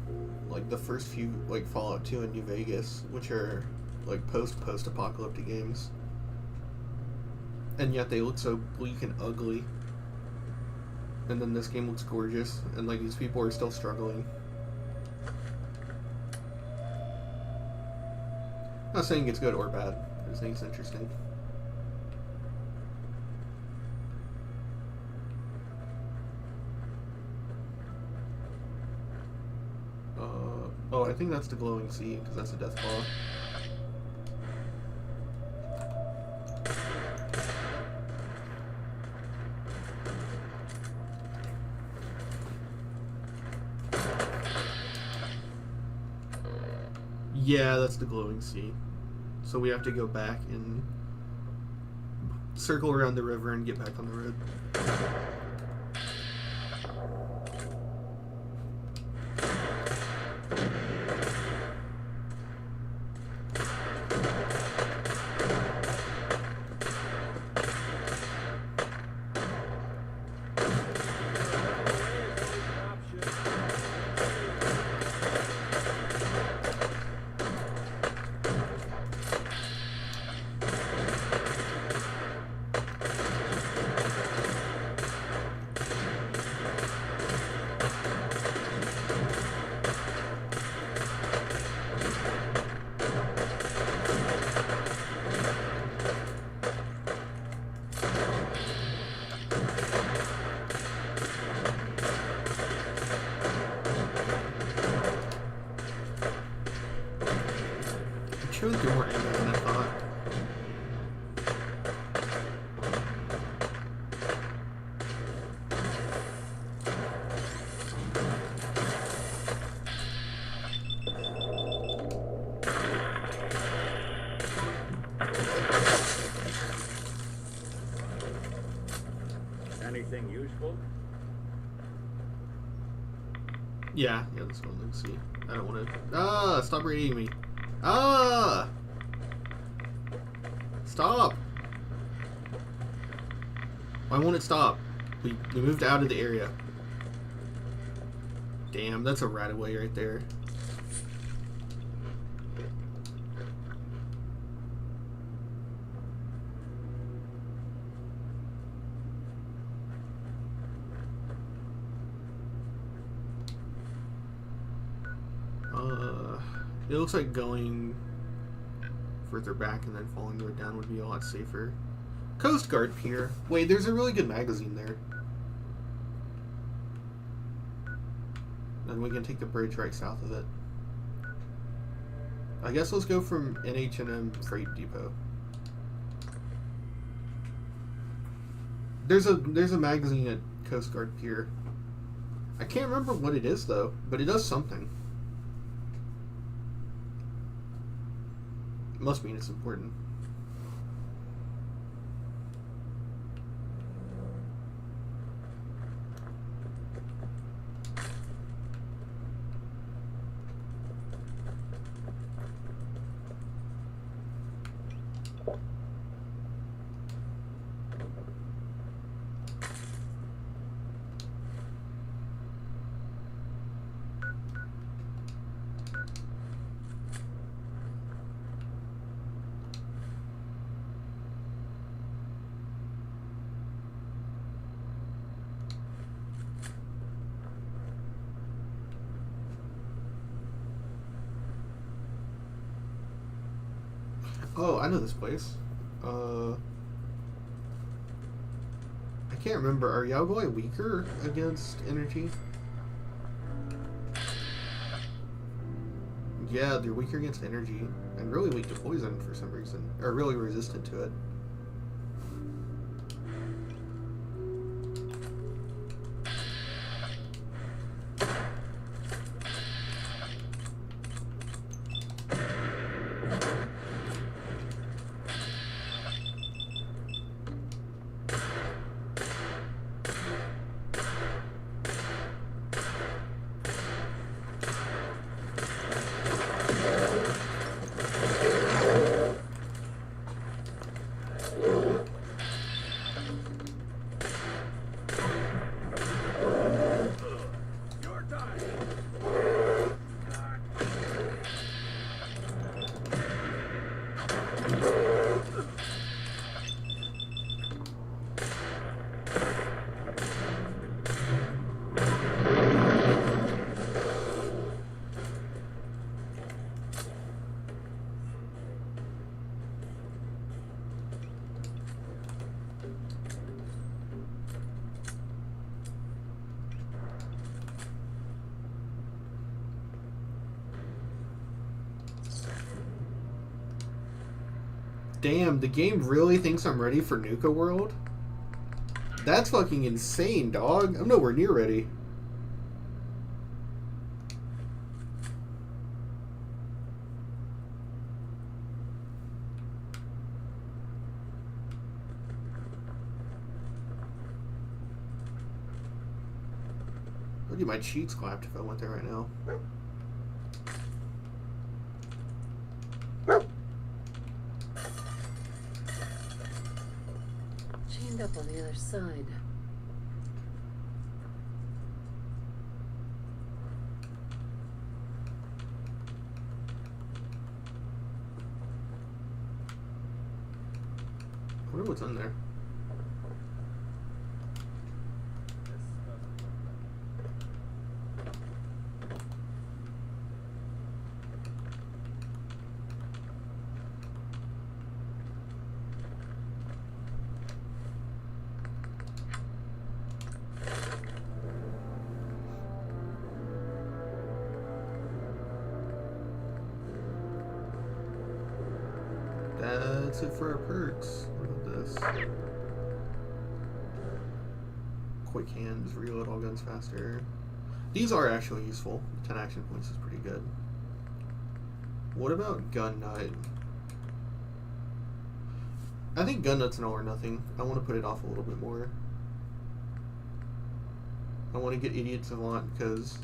like the first few like Fallout 2 and New Vegas, which are like post-apocalyptic games, and yet they look so bleak and ugly. And then this game looks gorgeous, and like these people are still struggling. I'm not saying it's good or bad. I just think it's interesting. Oh, I think that's the glowing sea, because that's a death claw. Yeah, that's the glowing sea. So we have to go back and circle around the river and get back on the road. chewing through more ammo than I thought. Anything useful? Yeah, this one. Let's see. I don't want to. Ah, stop reading me. Ah! Stop! Why won't it stop? We moved out of the area. Damn, that's a right away right there. It looks like going further back and then following the road down would be a lot safer. Coast Guard Pier. Wait, there's a really good magazine there. Then we can take the bridge right south of it. I guess let's go from NH&M Freight Depot. There's a magazine at Coast Guard Pier. I can't remember what it is though, but it does something. Must mean it's important. Oh, I know this place. I can't remember. Are Yaogoi weaker against energy? Yeah, they're weaker against energy. And really weak to poison for some reason. Or really resistant to it. Damn, the game really thinks I'm ready for Nuka World? That's fucking insane, dog. I'm nowhere near ready. Look at my cheeks clapped if I went there right now. Chained up on the other side. I wonder what's in there. That's it for our perks. What about this? Quick hands, reload all guns faster. These are actually useful. 10 action points is pretty good. What about gun nut? I think gun nut's an all or nothing. I want to put it off a little bit more. I want to get idiot savant because,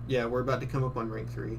yeah, we're about to come up on rank 3.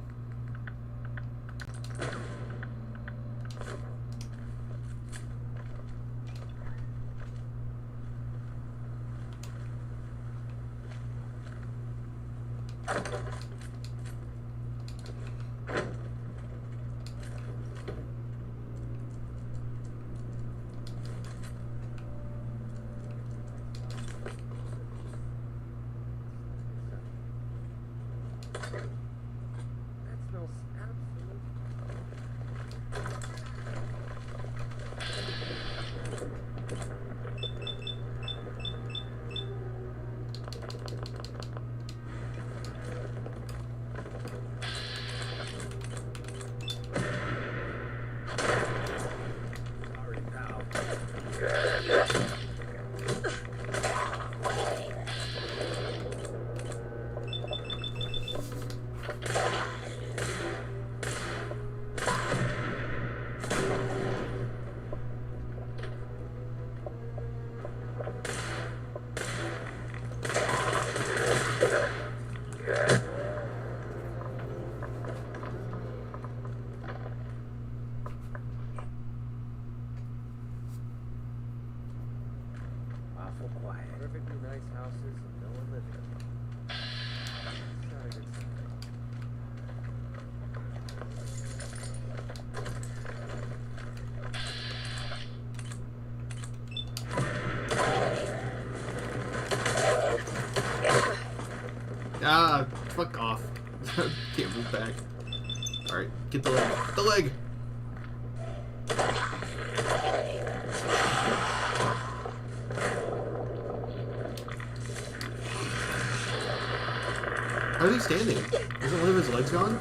Perfectly nice houses and no one living in them. It's not a good sign. Ah, fuck off. Can't move back. Alright, get the leg. Get the leg! How is he standing? Isn't one of his legs gone?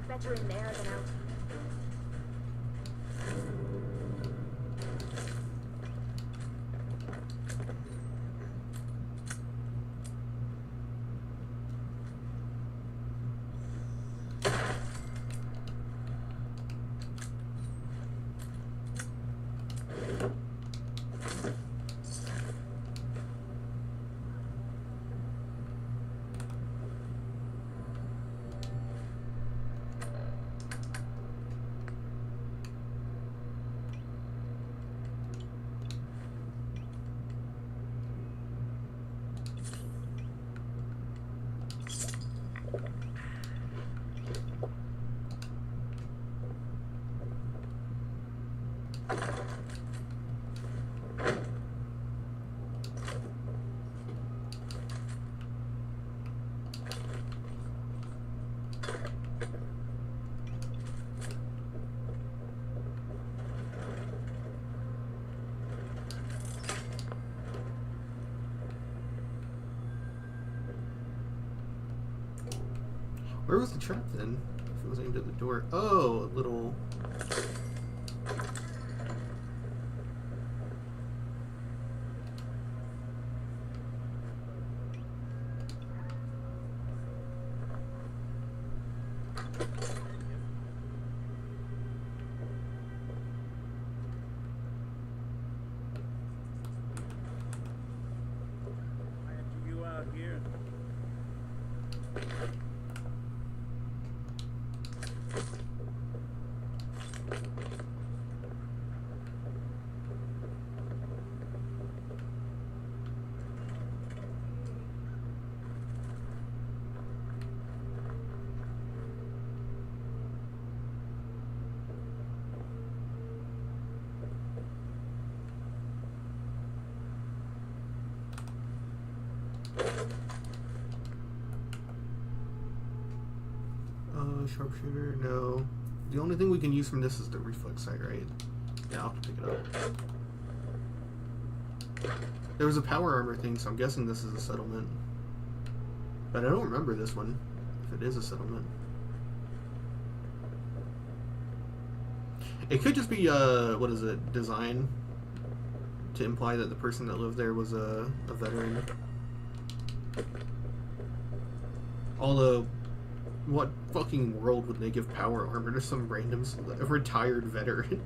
Better in there than out. Where was the trap then? If it was aimed at the door. Oh, a little... You out here? Sharpshooter, no. The only thing we can use from this is the reflex site, right? Yeah, I'll have to pick it up. There was a power armor thing, so I'm guessing this is a settlement. But I don't remember this one, if it is a settlement. It could just be, what is it, design to imply that the person that lived there was a veteran. Although, what fucking world would they give power armor to some random retired veteran?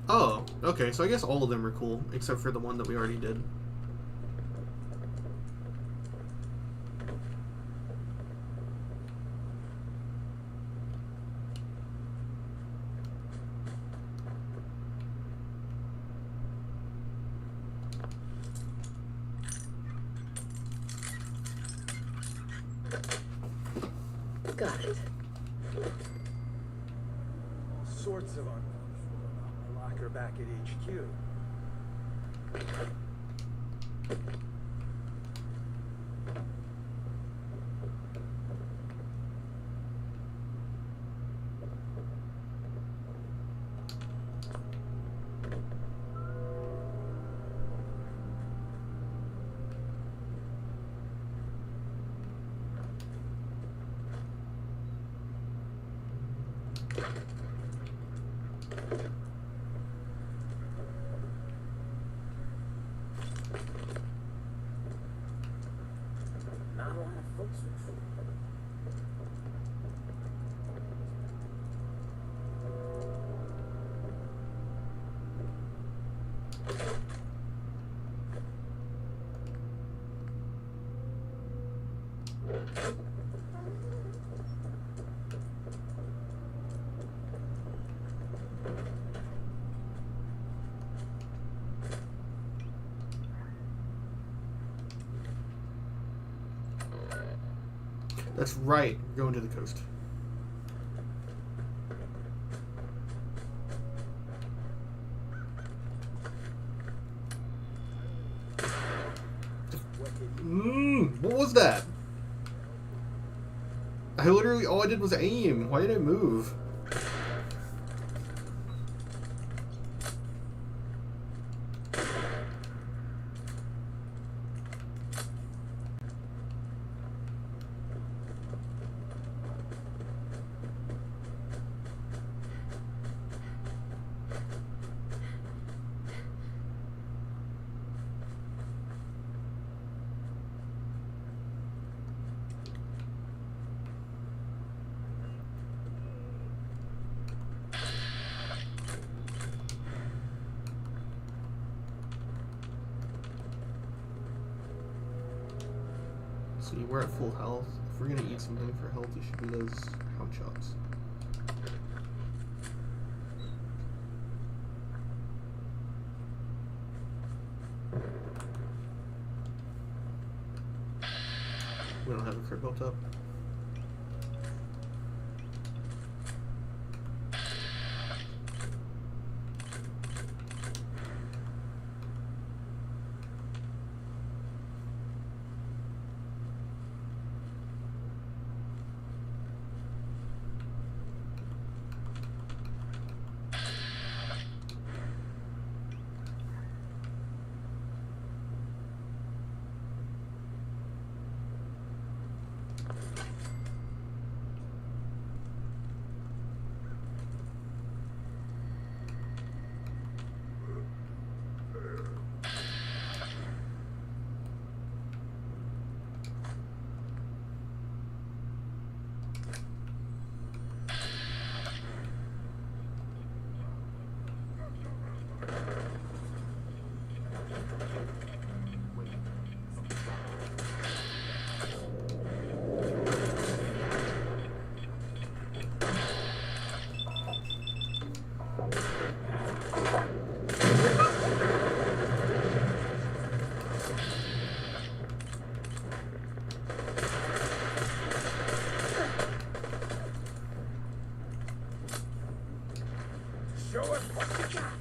Oh, okay, so I guess all of them are cool, except for the one that we already did. Got it. All sorts of unknowns about my locker back at HQ. Not a lot of folks with food. That's right, we're going to the coast. What was that? I literally, all I did was aim. Why did I move? See, we're at full health. If we're gonna eat something for health, it should be those hound shots. We don't have a crit built up. Show us what you got.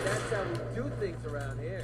That's how we do things around here.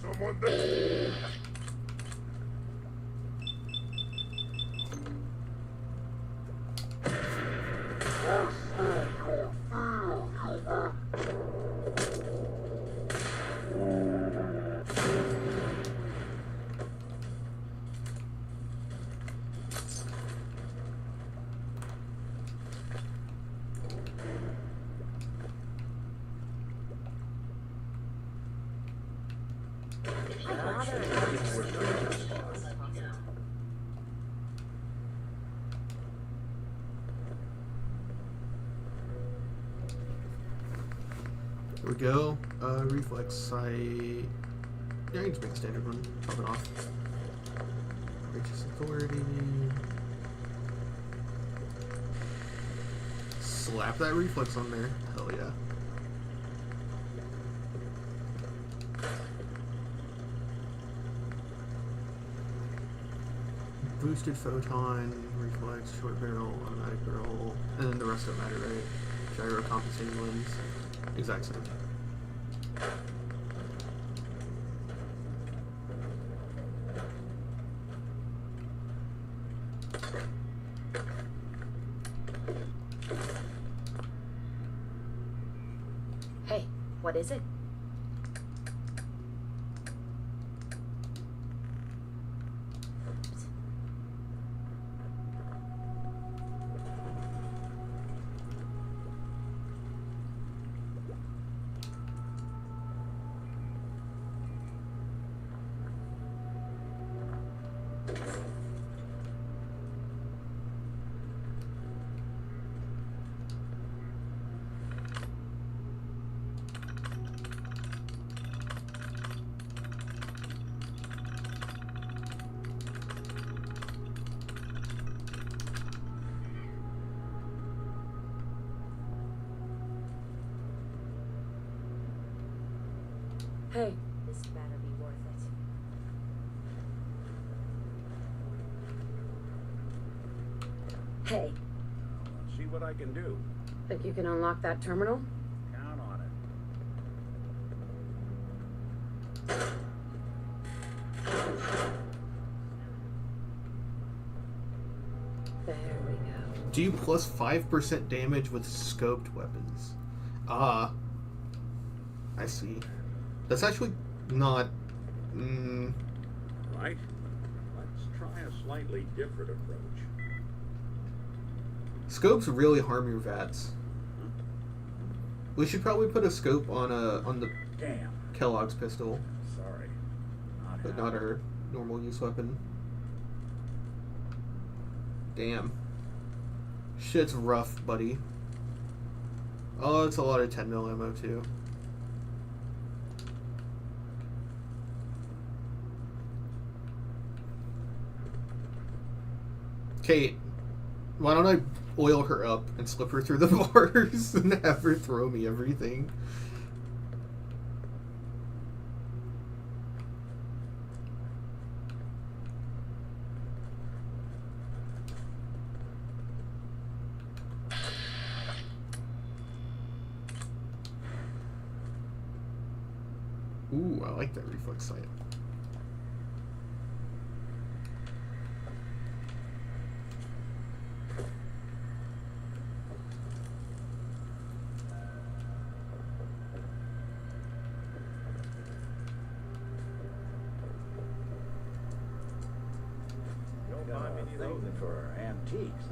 Someone there. There we go. Reflex. Yeah, I can just make a standard one. Pop it off. Righteous Authority. Slap that reflex on there. Hell yeah. Boosted photon, reflex, short barrel, automatic barrel, and then the rest don't matter, right? Gyro compensating lens. Exact same. Hey, what is it? Hey. This better be worth it. Hey. See what I can do. Think you can unlock that terminal? Count on it. There we go. Do plus 5% damage with scoped weapons. Ah. I see. That's actually not... Right. Let's try a slightly different approach. Scopes really harm your VATs. We should probably put a scope on the Damn. Kellogg's pistol. Sorry. But not our normal use weapon. Damn. Shit's rough, buddy. Oh, it's a lot of 10 mil ammo too. Kate, why don't I oil her up and slip her through the bars and have her throw me everything? Ooh, I like that reflex sight. Don't buy many of those for antiques.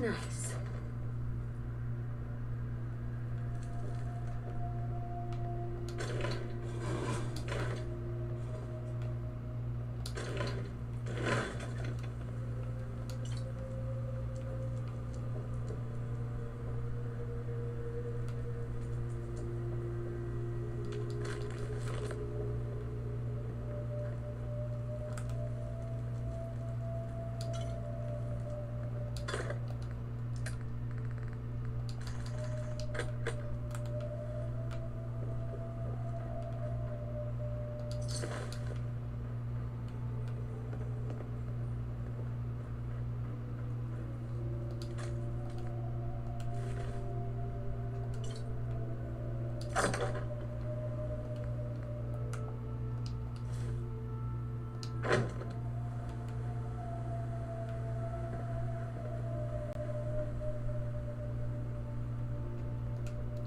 Nice.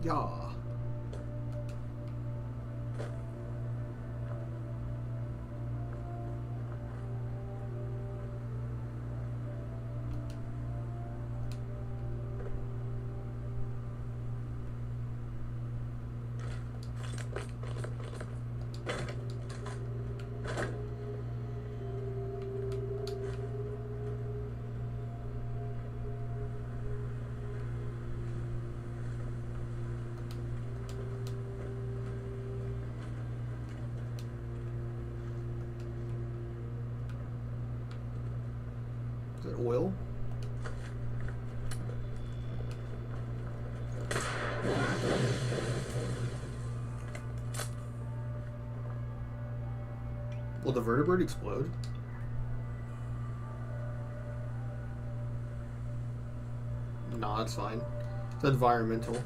Yeah. Is it oil? Will the vertebrate explode? Nah, it's fine. It's environmental. There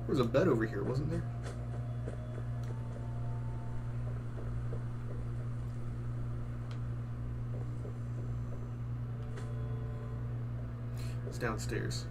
was a bed over here, wasn't there? It's downstairs.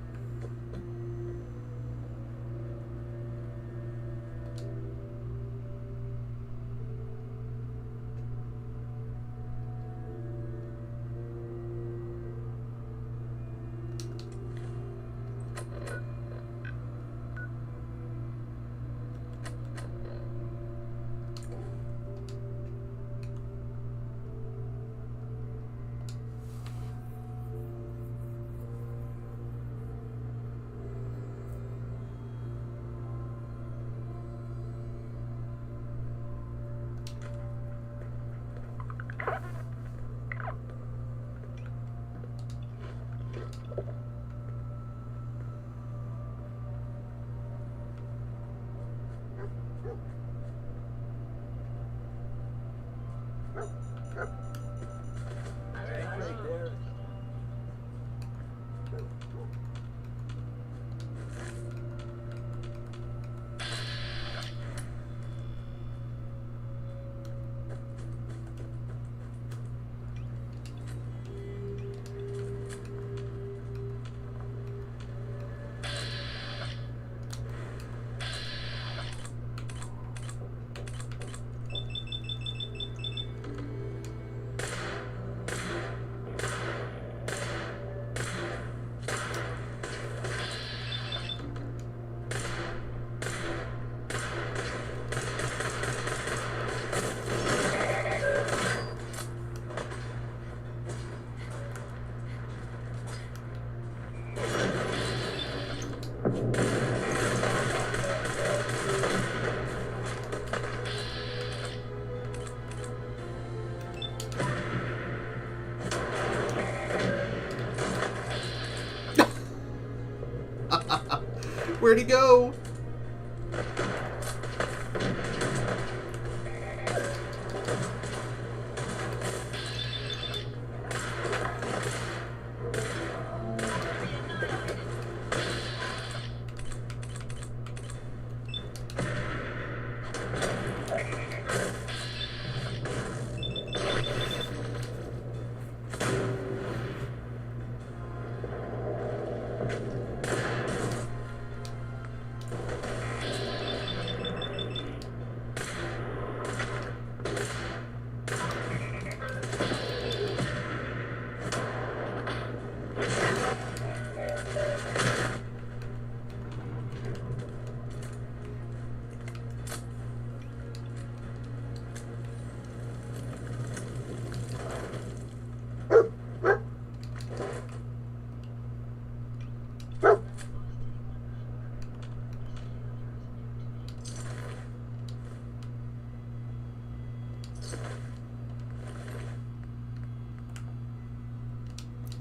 Where'd he go?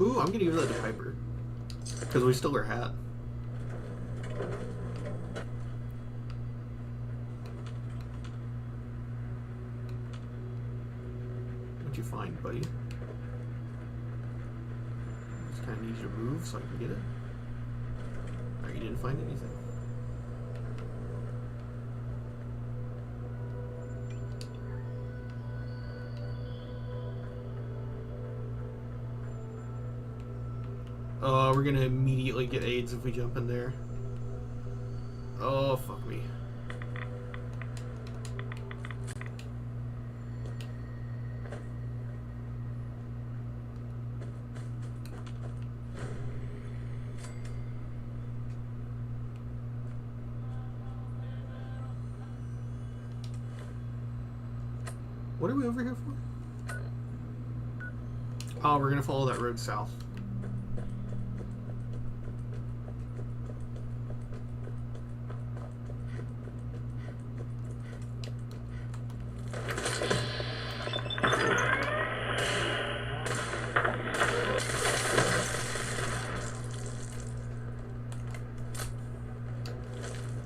Ooh, I'm gonna give that to Piper. Because we stole her hat. What'd you find, buddy? Just kinda need you to move so I can get it. Alright, you didn't find anything. We're gonna immediately get AIDS if we jump in there. Oh, fuck me. What are we over here for? Oh, we're gonna follow that road south.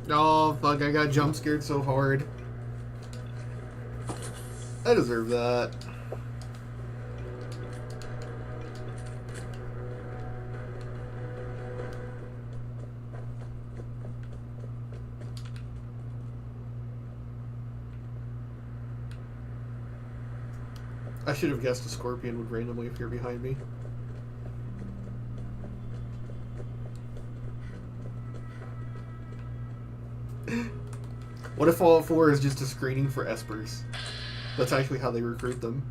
Oh, fuck, I got jump scared so hard. I deserve that. I should have guessed a scorpion would randomly appear behind me. What if Fallout 4 is just a screening for espers? That's actually how they recruit them.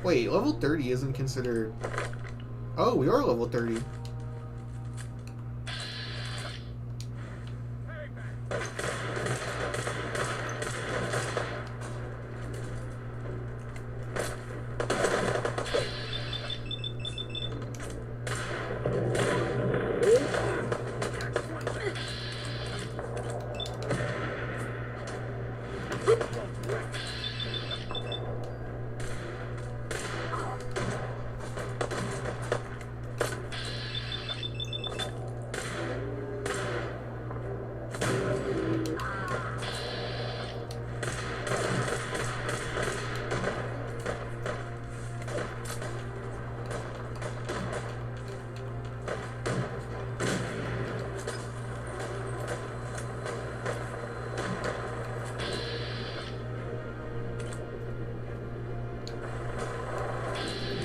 Wait, level 30 isn't considered... Oh, we are level 30.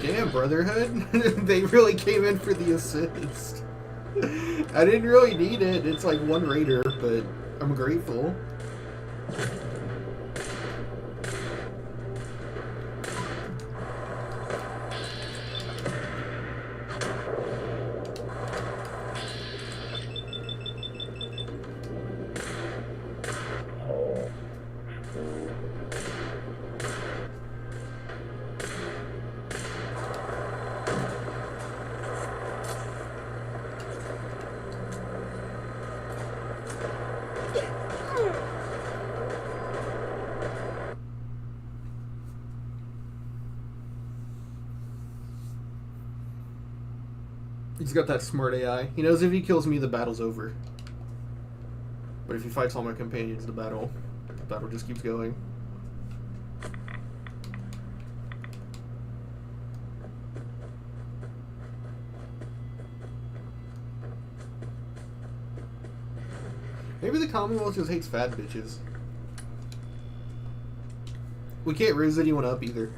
Damn, Brotherhood. They really came in for the assist. I didn't really need it. It's like one raider, but I'm grateful. He's got that smart AI. He knows if he kills me, the battle's over. But if he fights all my companions, the battle just keeps going. Maybe the Commonwealth just hates fat bitches. We can't raise anyone up either.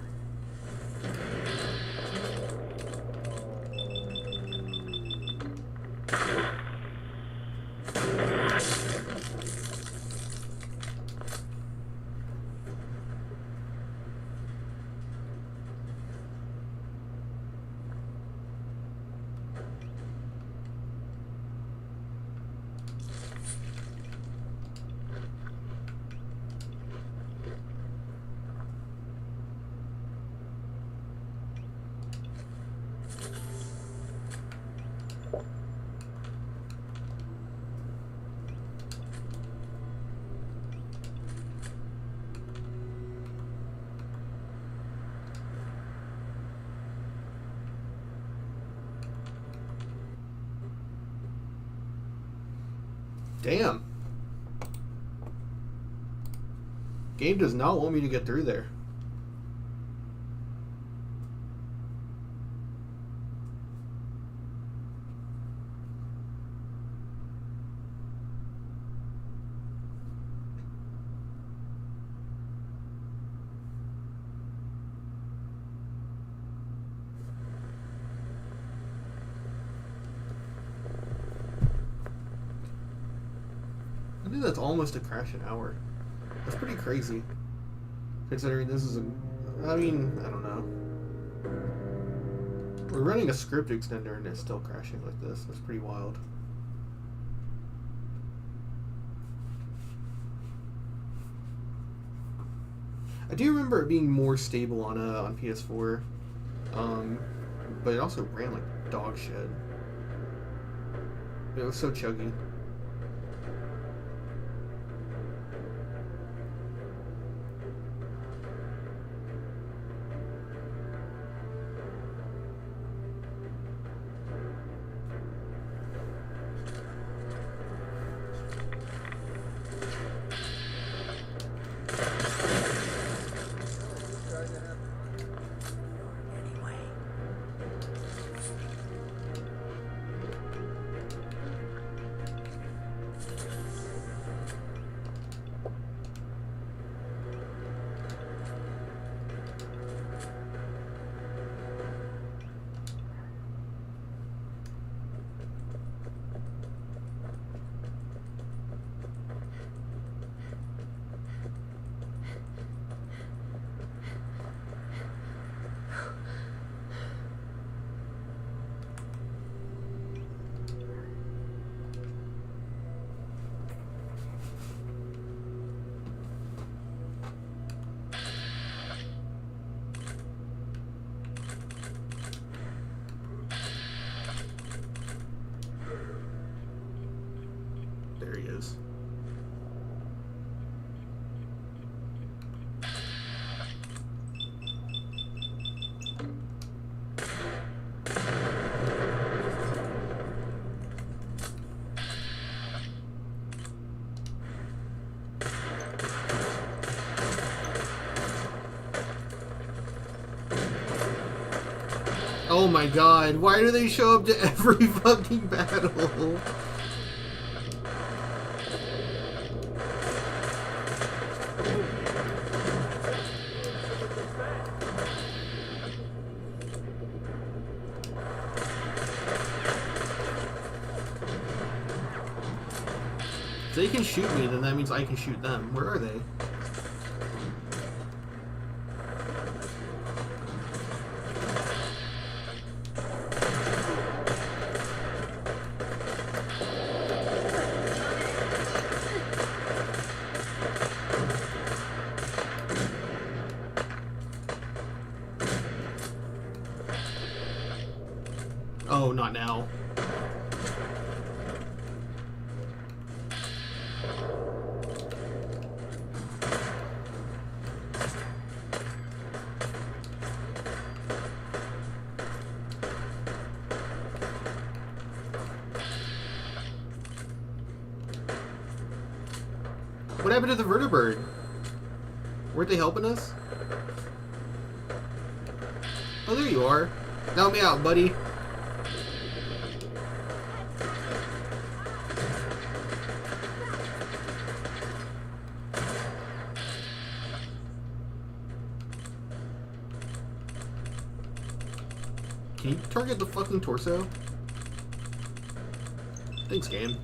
Damn. Game does not want me to get through there. I think that's almost a crash an hour. That's pretty crazy. Considering this is a... I mean, I don't know. We're running a script extender and it's still crashing like this. That's pretty wild. I do remember it being more stable on PS4. But it also ran like dog shit. It was so chuggy. There he is. Oh my god, why do they show up to every fucking battle? If they can shoot me, then that means I can shoot them. Where are they? Oh, not now. What happened to the vertibird? Weren't they helping us? Oh, there you are. Help me out, buddy. Can you target the fucking torso? Thanks, game.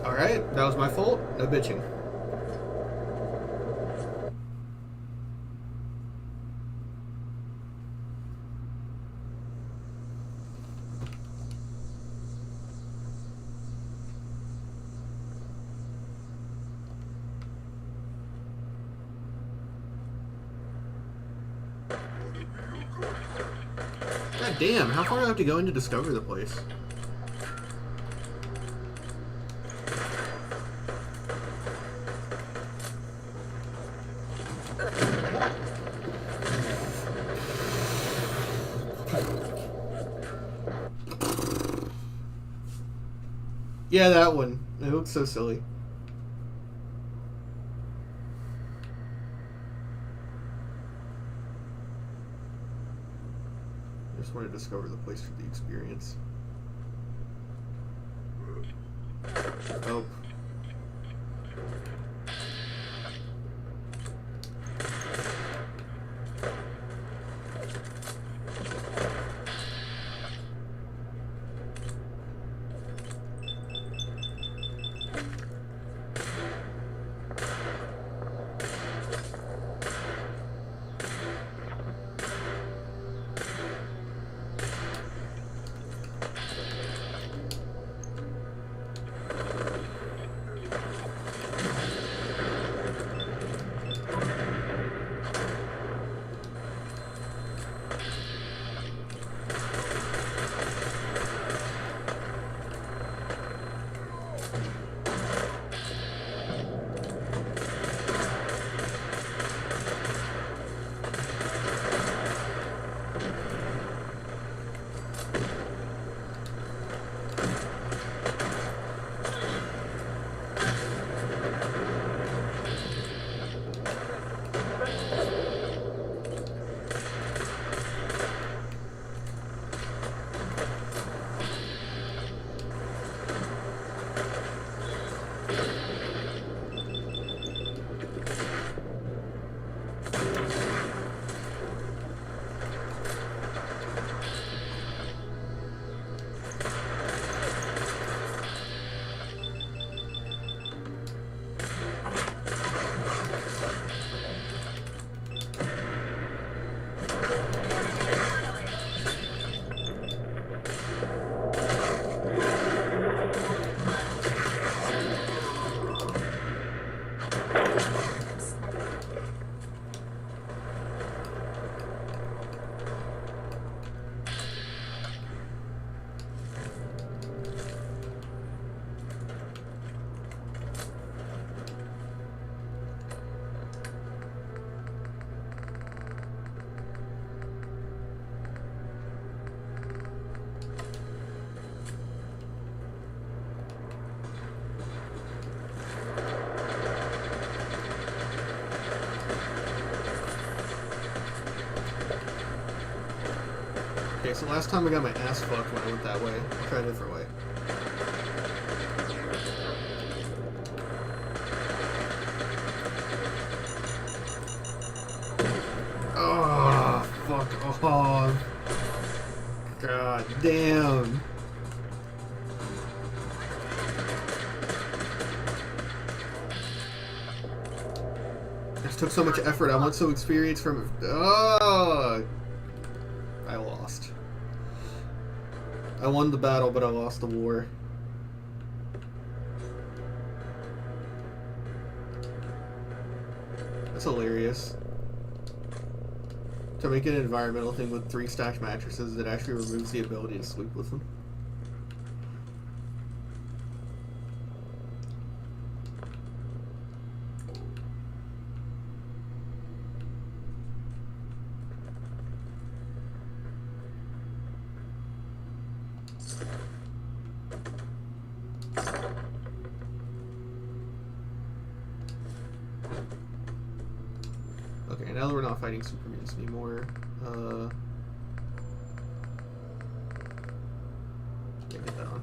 Alright, that was my fault. No bitching. God damn, how far do I have to go in to discover the place? Yeah, that one. It looks so silly. I just want to discover the place for the experience. Oh. Okay, so last time I got my ass fucked when I went that way. I'll try a different way. Oh, fuck off. God damn. This took so much effort. I want some experience from it. Oh, I lost. I won the battle, but I lost the war. That's hilarious. To make an environmental thing with 3 stacked mattresses that actually removes the ability to sleep with them. now that we're not fighting super mutants anymore, yeah, get that on.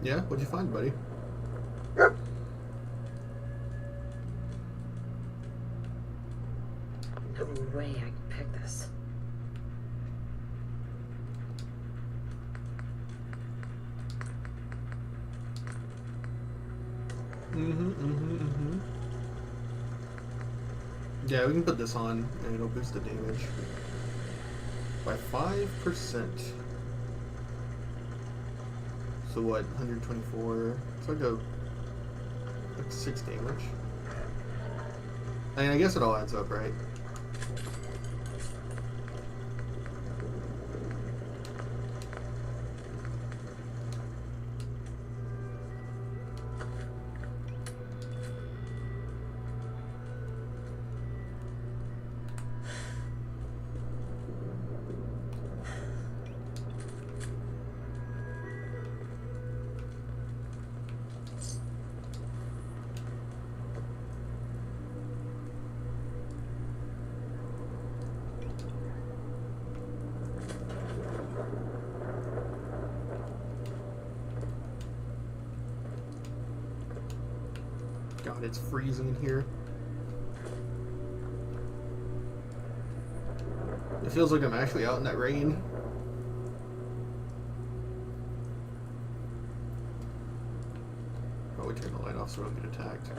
Yeah, what'd you find, buddy? No way I can pick this. Yeah, we can put this on, and it'll boost the damage by 5%. So what, 124? It's like like 6 damage. I mean, I guess it all adds up, right? God, it's freezing in here. It feels like I'm actually out in that rain. Probably turn the light off so I don't get attacked.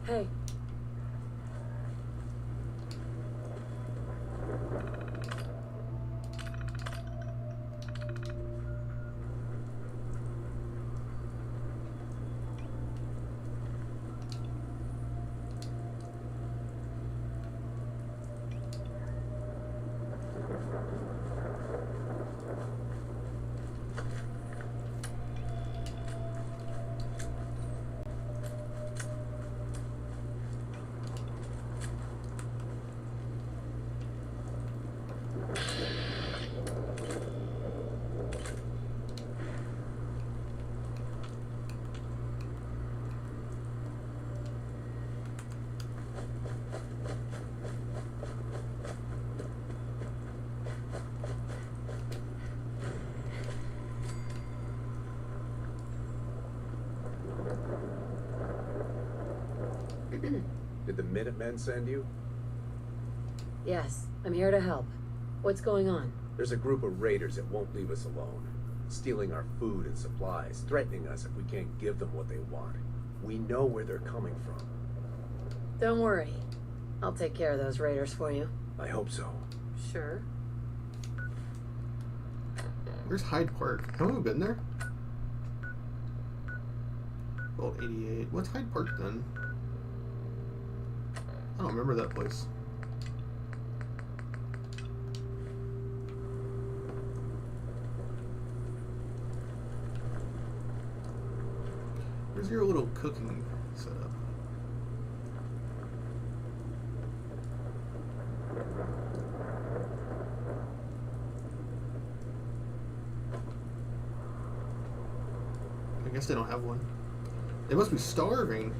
Hey. Did the Minutemen send you? Yes, I'm here to help. What's going on? There's a group of raiders that won't leave us alone, stealing our food and supplies, threatening us if we can't give them what they want. We know where they're coming from. Don't worry. I'll take care of those raiders for you. I hope so. Sure. Where's Hyde Park? Haven't we been there? Well, 88. What's Hyde Park then? I don't remember that place. Where's your little cooking setup? I guess they don't have one. They must be starving.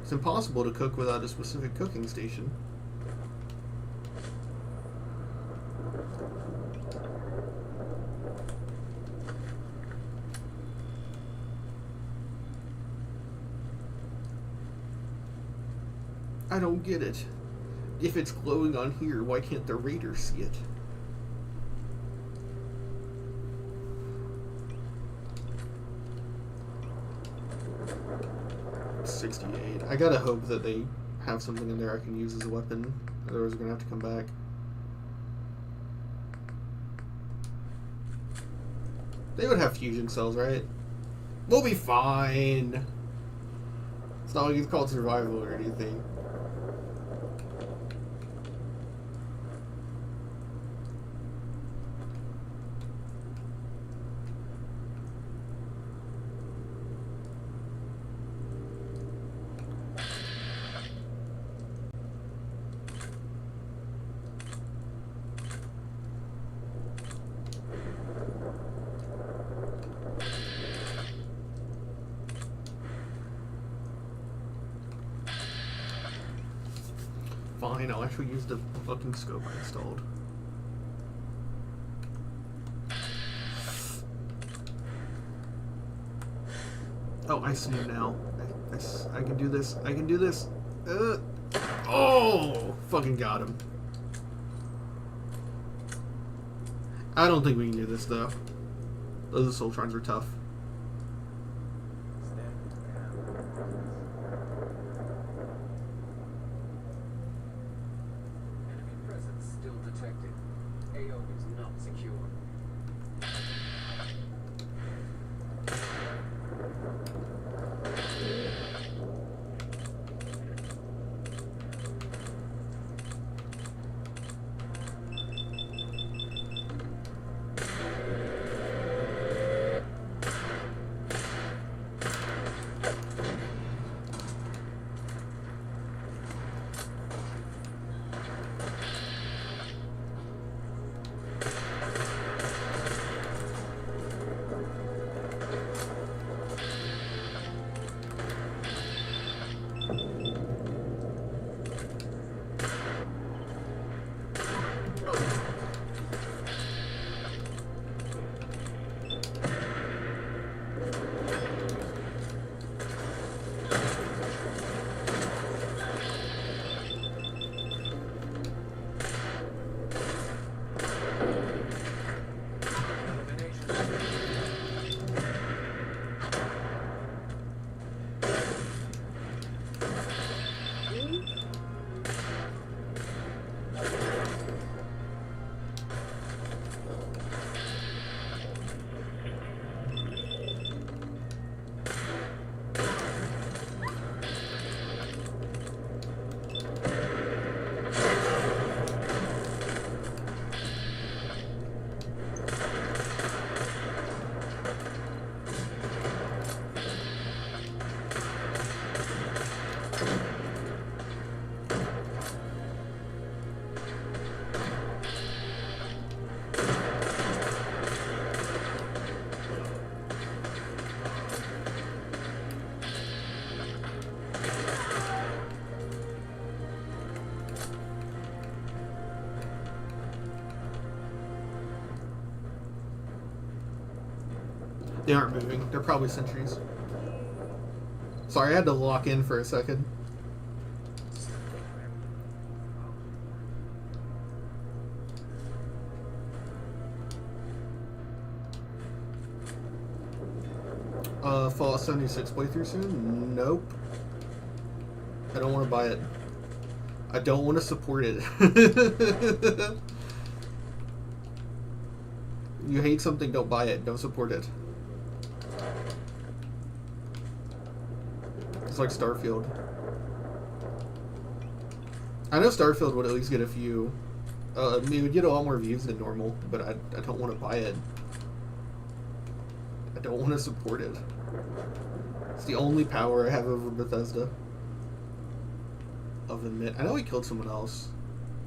It's impossible to cook without a specific cooking station. I don't get it. If it's glowing on here, why can't the raiders see it? $68. I gotta hope that they have something in there I can use as a weapon. Otherwise, we're gonna have to come back. They would have fusion cells, right? We'll be fine. It's not like it's called survival or anything. Fine, I'll actually use the fucking scope I installed. Oh, I see him now. I can do this. I can do this. Oh! Fucking got him. I don't think we can do this, though. Those Soltrons are tough. They aren't moving. They're probably sentries. Sorry, I had to lock in for a second. Fallout 76 playthrough soon? Nope. I don't want to buy it. I don't want to support it. You hate something, don't buy it. Don't support it. It's like Starfield. I know Starfield would at least get a few. I mean, it would get a lot more views than normal, but I don't want to buy it. I don't want to support it. It's the only power I have over Bethesda. Of admit. I know he killed someone else.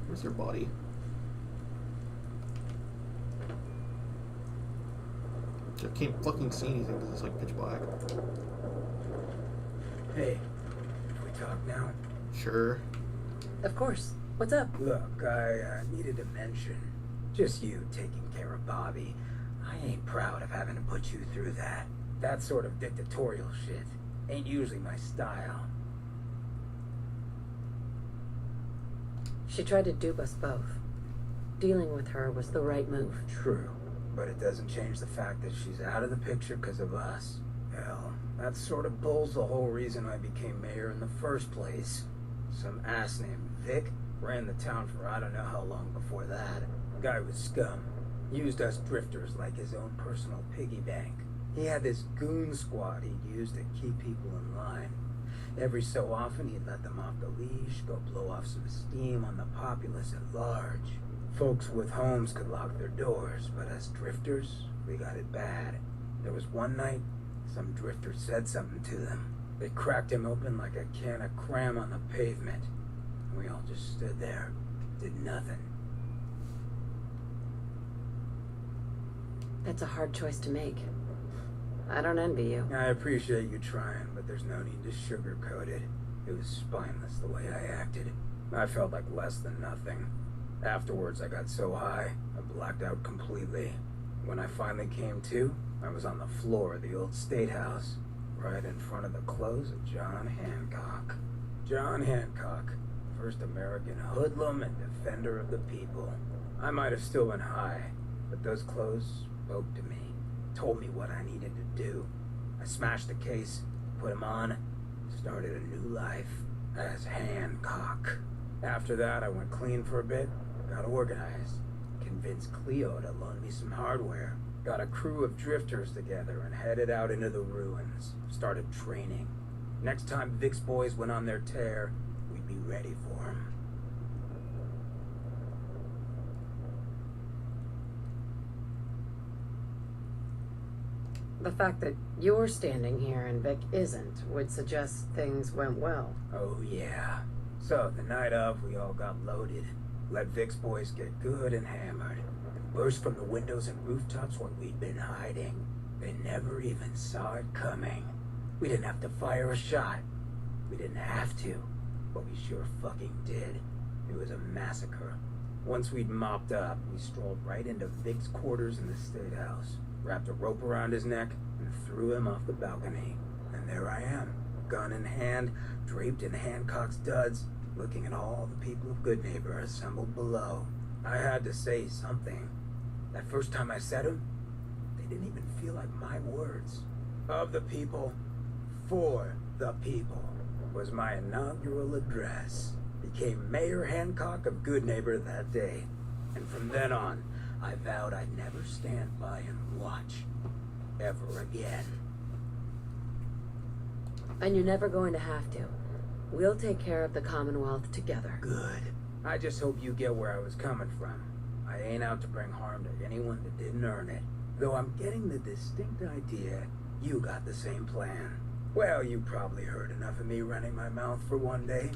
Where's their body? I can't fucking see anything because it's like pitch black. Hey, can we talk now? Sure. Of course. What's up? Look, I needed to mention. Just you taking care of Bobby. I ain't proud of having to put you through that. That sort of dictatorial shit ain't usually my style. She tried to dupe us both. Dealing with her was the right move. True, but it doesn't change the fact that she's out of the picture because of us. Hell, that sort of bull's the whole reason I became mayor in the first place. Some ass named Vic ran the town for I don't know how long before that. Guy was scum. Used us drifters like his own personal piggy bank. He had this goon squad he'd use to keep people in line. Every so often he'd let them off the leash, go blow off some steam on the populace at large. Folks with homes could lock their doors, but us drifters, we got it bad. There was one night, some drifter said something to them. They cracked him open like a can of cram on the pavement. We all just stood there, did nothing. That's a hard choice to make. I don't envy you. I appreciate you trying, but there's no need to sugarcoat it. It was spineless the way I acted. I felt like less than nothing. Afterwards, I got so high, I blacked out completely. When I finally came to, I was on the floor of the old state house, right in front of the clothes of John Hancock. John Hancock, first American hoodlum and defender of the people. I might have still been high, but those clothes spoke to me. Told me what I needed to do. I smashed the case, put him on, started a new life as Hancock. After that, I went clean for a bit, got organized, convinced Cleo to loan me some hardware, got a crew of drifters together and headed out into the ruins, started training. Next time Vic's boys went on their tear, we'd be ready for them. The fact that you're standing here and Vic isn't would suggest things went well. Oh, yeah. So, the night of, we all got loaded, let Vic's boys get good and hammered, and burst from the windows and rooftops where we'd been hiding. They never even saw it coming. We didn't have to fire a shot. We didn't have to, but we sure fucking did. It was a massacre. Once we'd mopped up, we strolled right into Vic's quarters in the State House, wrapped a rope around his neck, and threw him off the balcony. And there I am, gun in hand, draped in Hancock's duds, looking at all the people of Goodneighbor assembled below. I had to say something. That first time I said them, they didn't even feel like my words. Of the people, for the people, was my inaugural address. Became Mayor Hancock of Goodneighbor that day. And from then on, I vowed I'd never stand by and watch. Ever again. And you're never going to have to. We'll take care of the Commonwealth together. Good. I just hope you get where I was coming from. I ain't out to bring harm to anyone that didn't earn it. Though I'm getting the distinct idea you got the same plan. Well, you probably heard enough of me running my mouth for one day.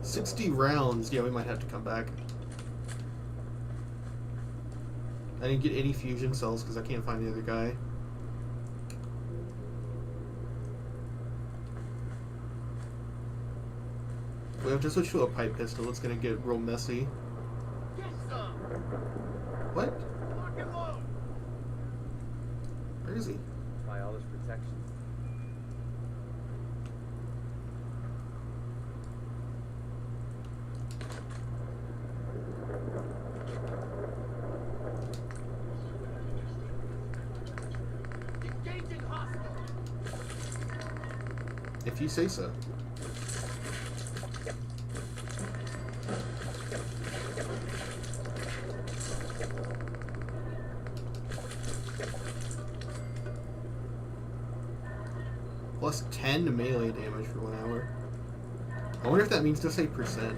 60 rounds. Yeah, we might have to come back. I didn't get any fusion cells because I can't find the other guy. We have to switch to a pipe pistol. It's gonna get real messy. What? Where is he? Why all this protection? If you say so. Plus 10 to melee damage for 1 hour. I wonder if that means to say percent.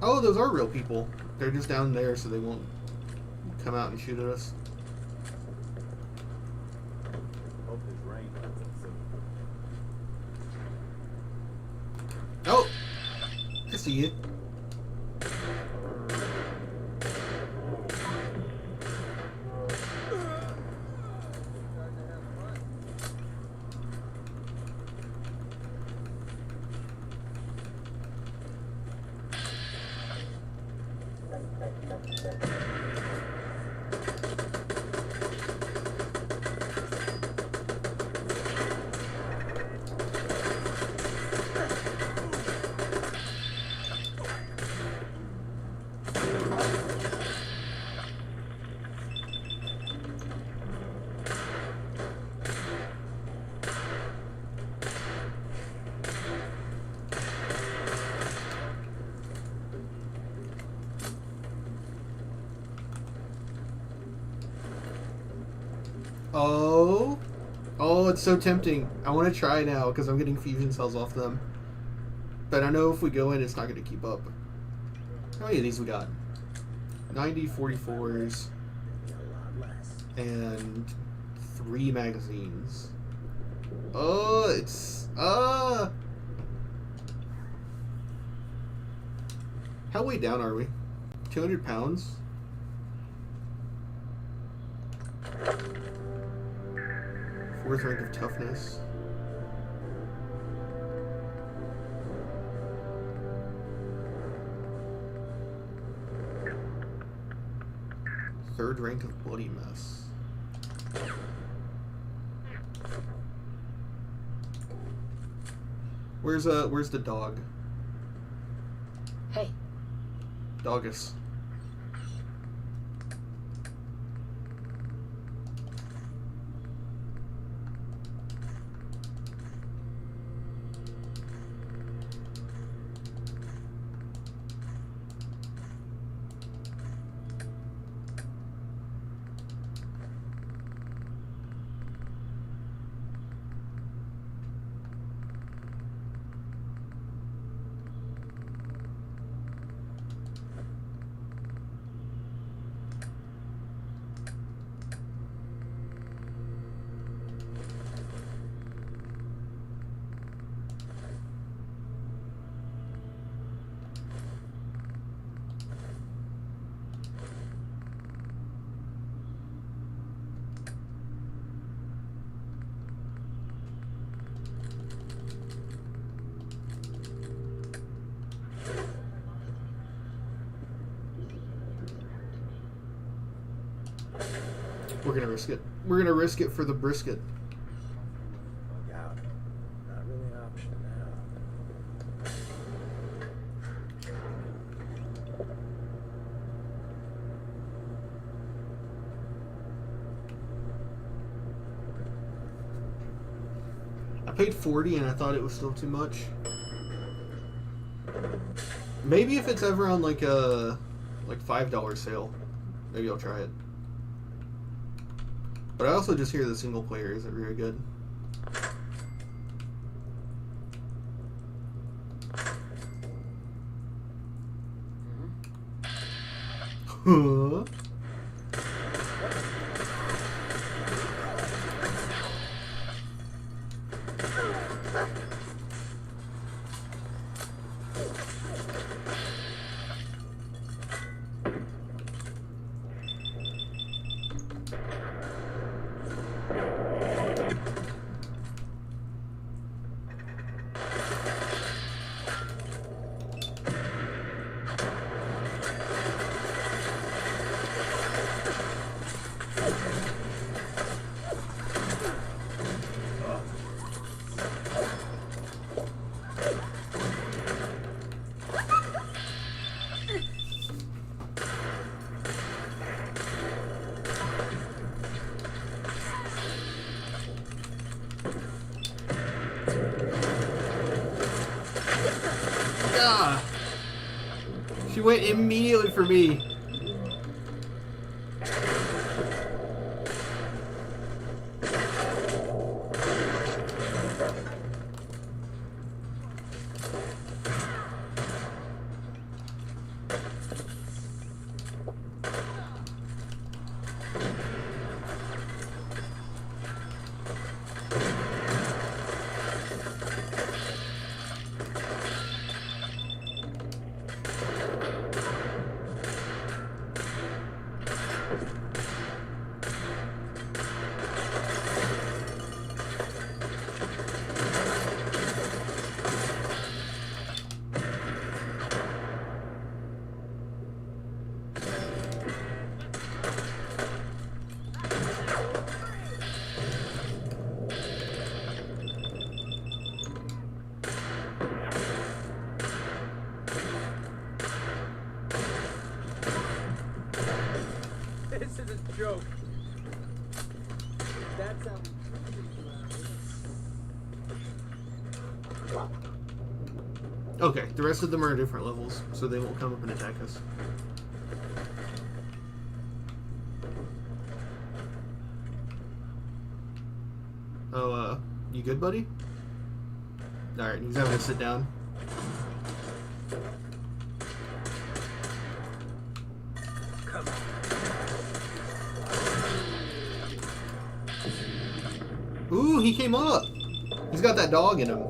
Oh, those are real people. They're just down there so they won't come out and shoot at us. Hope it's rain. Oh! I see you. Oh. Oh, it's so tempting. I want to try now because I'm getting fusion cells off them. But I know if we go in, it's not going to keep up. How many of these we got? 90 44s. And 3 magazines. Oh, it's... How way down are we? 200 pounds? Fourth rank of toughness. Third rank of bloody mess. Where's the dog? Hey. Doggus. We're gonna risk it. We're gonna risk it for the brisket. Bug out. Not really an option now. I paid 40 and I thought it was still too much. Maybe if it's ever on like a $5 sale, maybe I'll try it. But I also just hear the single player isn't very good. Huh? went immediately for me. This is a joke. That's how. Okay, the rest of them are different levels, so they won't come up and attack us. Oh, you good, buddy? Alright, he's having to sit down. Come on. Ooh, he came up! He's got that dog in him.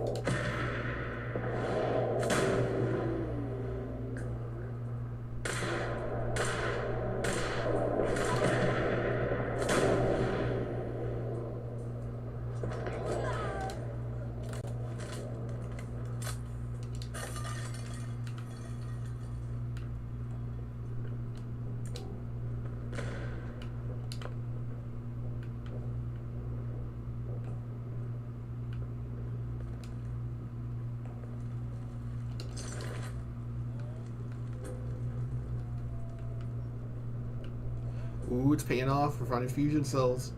Ooh, it's paying off. We're finding fusion cells.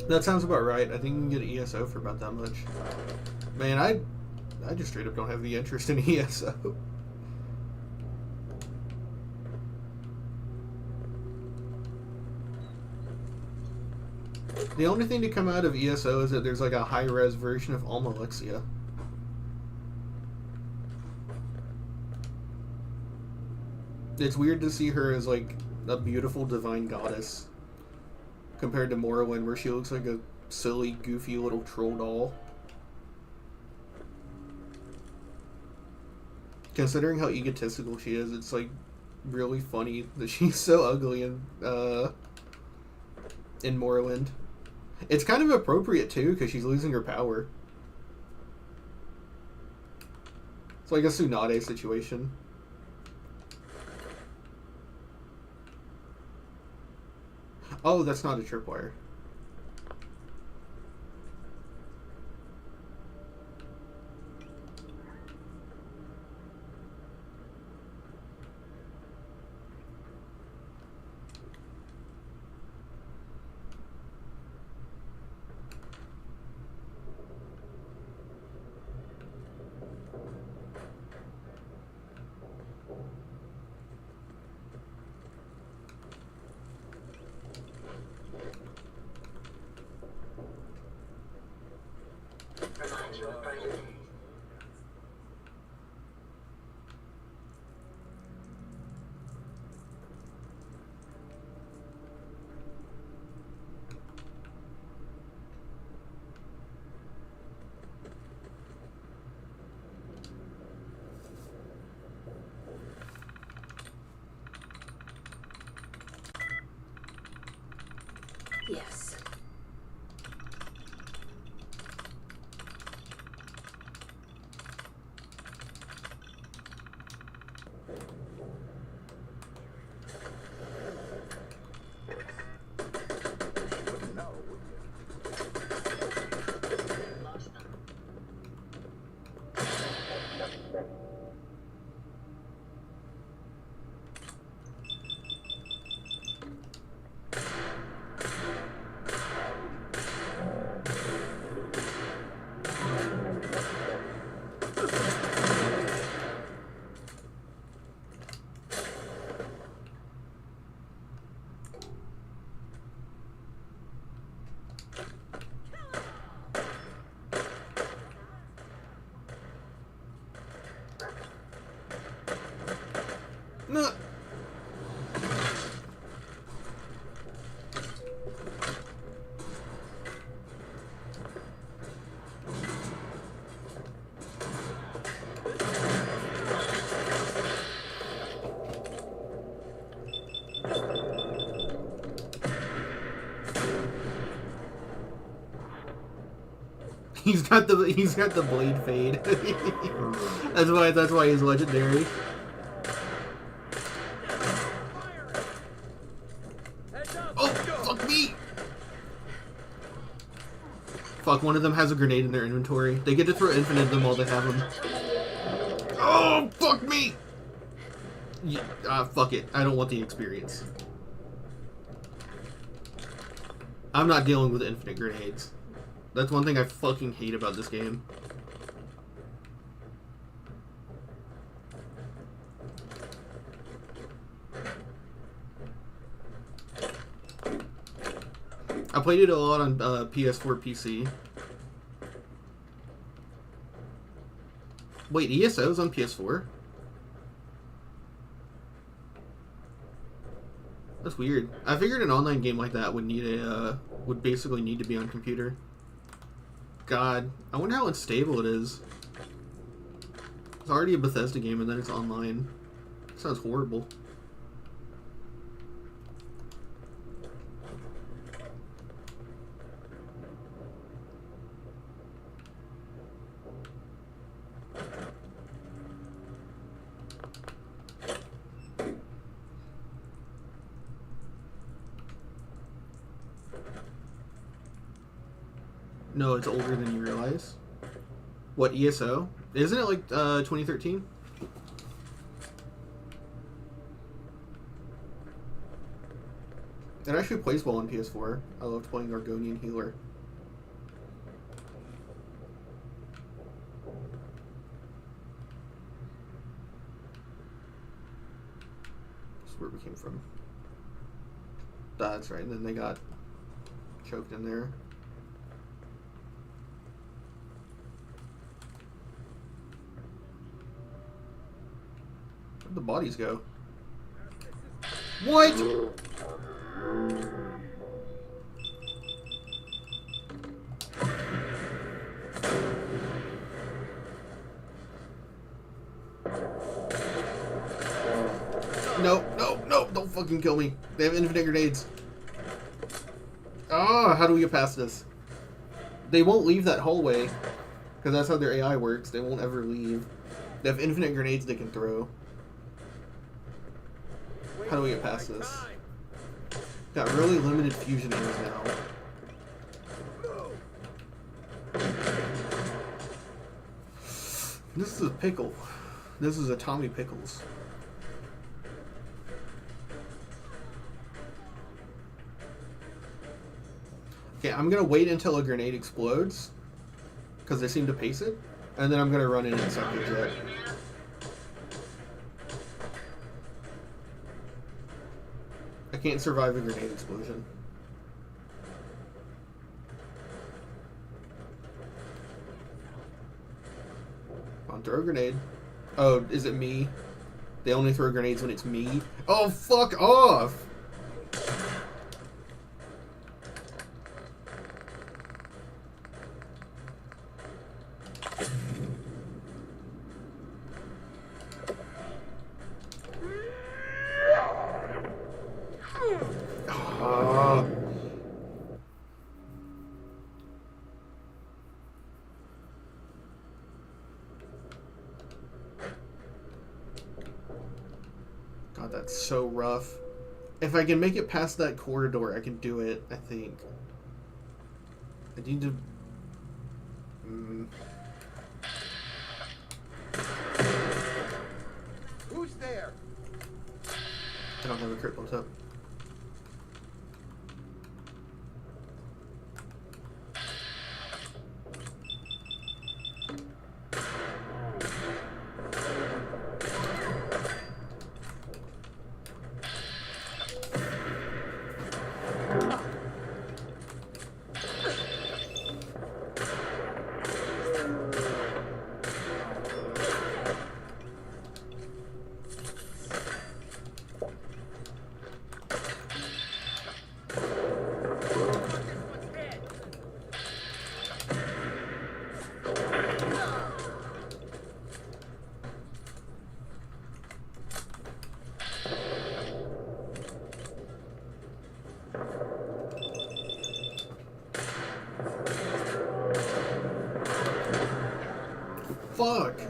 That sounds about right. I think you can get an ESO for about that much. Man, I just straight up don't have the interest in ESO. The only thing to come out of ESO is that there's like a high-res version of Alma Alexia. It's weird to see her as like a beautiful divine goddess compared to Morrowind, where she looks like a silly, goofy little troll doll. Considering how egotistical she is, it's like really funny that she's so ugly in Morrowind. It's kind of appropriate too, because she's losing her power. It's like a Tsunade situation. Oh, that's not a tripwire. Remind you of brighter days. Yes. No. He's got the blade fade. that's why he's legendary. Oh, fuck me! Fuck, one of them has a grenade in their inventory. They get to throw infinite of them while they have them. Oh, fuck me! Fuck it. I don't want the experience. I'm not dealing with infinite grenades. That's one thing I fucking hate about this game. I played it a lot on PS4 PC. Wait, ESO's on PS4? That's weird. I figured an online game like that would need would basically need to be on computer. God, I wonder how unstable it is. It's already a Bethesda game and then it's online. It sounds horrible. No, it's older than you realize. What, ESO? Isn't it like 2013? It actually plays well on PS4. I loved playing Argonian Healer. That's where we came from. That's right, and then they got choked in there. Where'd the bodies go? What? No, no, no, don't fucking kill me. They have infinite grenades. Ah, how do we get past this? They won't leave that hallway, because that's how their AI works. They won't ever leave. They have infinite grenades they can throw. How do we get past this? Got really limited fusion areas now. This is a pickle. This is a Tommy Pickles. Okay, I'm gonna wait until a grenade explodes, because they seem to pace it, and then I'm gonna run in and suck the jet. I can't survive a grenade explosion. Come on, throw a grenade. Oh, is it me? They only throw grenades when it's me? Oh, fuck off! God, that's so rough. If I can make it past that corridor, I can do it, I think. I need to... Who's there? I don't have a crit built up. Fuck.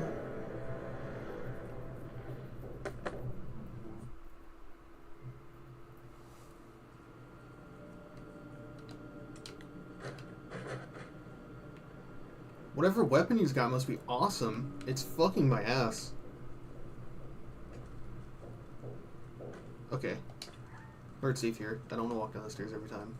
Whatever weapon he's got must be awesome. It's fucking my ass. Okay. We're safe here. I don't want to walk down the stairs every time.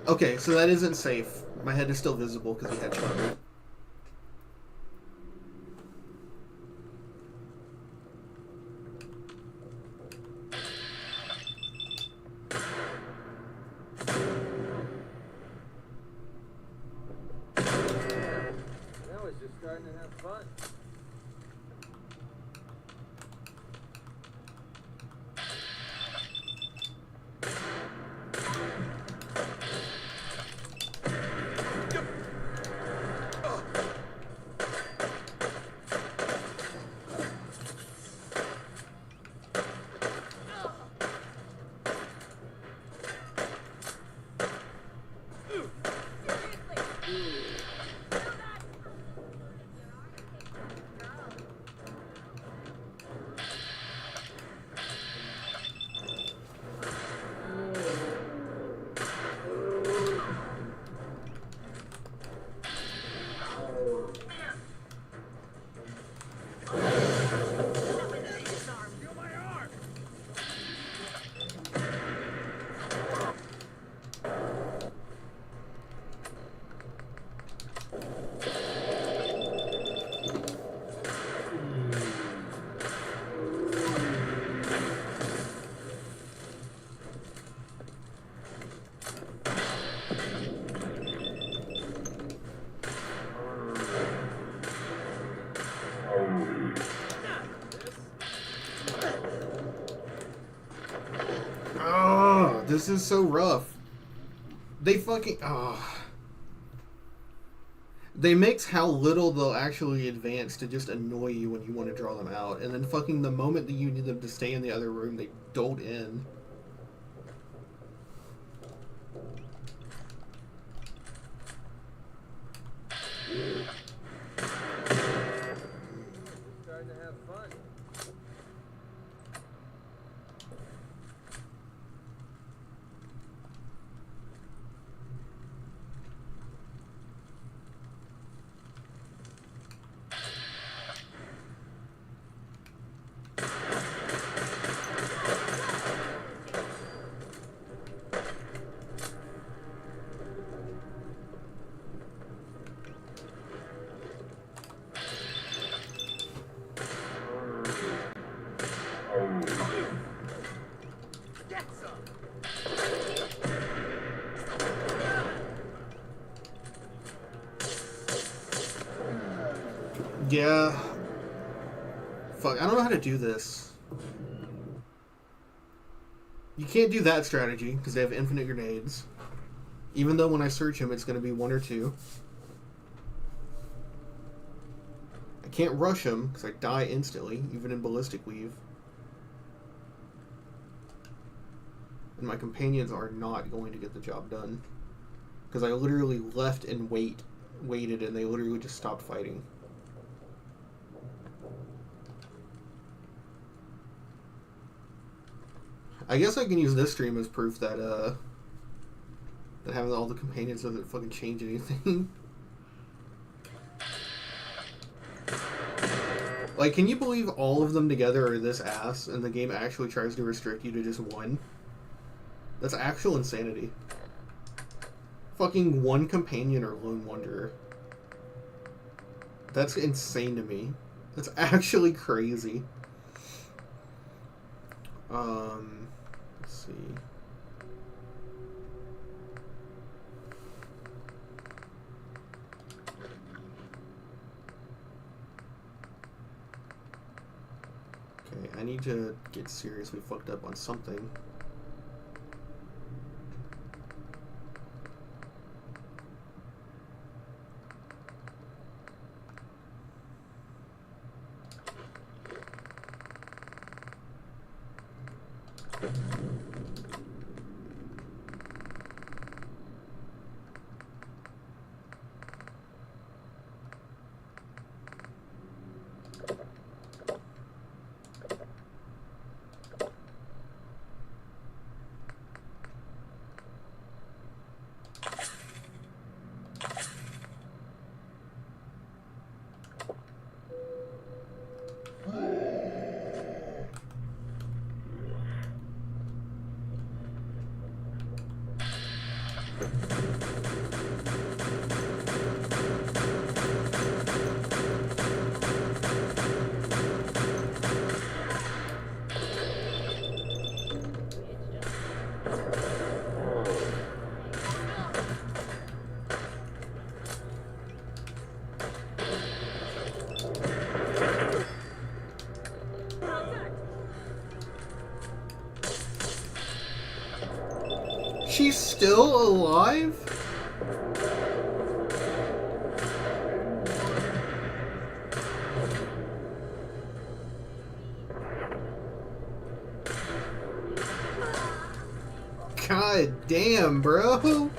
Okay, so that isn't safe. My head is still visible because we had trouble. Now it's just starting to have fun. This is so rough. They fucking... They mix how little they'll actually advance to just annoy you when you want to draw them out. And then fucking the moment that you need them to stay in the other room, they dolt in. Starting to have fun. Yeah. Fuck, I don't know how to do this. You can't do that strategy, because they have infinite grenades. Even though when I search him, it's going to be 1 or 2. I can't rush him, because I die instantly, even in Ballistic Weave. And my companions are not going to get the job done. Because I literally left and waited, and they literally just stopped fighting. I guess I can use this stream as proof that that having all the companions doesn't fucking change anything. Like, can you believe all of them together are this ass, and the game actually tries to restrict you to just 1? That's actual insanity. Fucking one companion or lone wanderer. That's insane to me. That's actually crazy. Let's see. Okay, I need to get seriously fucked up on something. She's still alive? God damn, bro.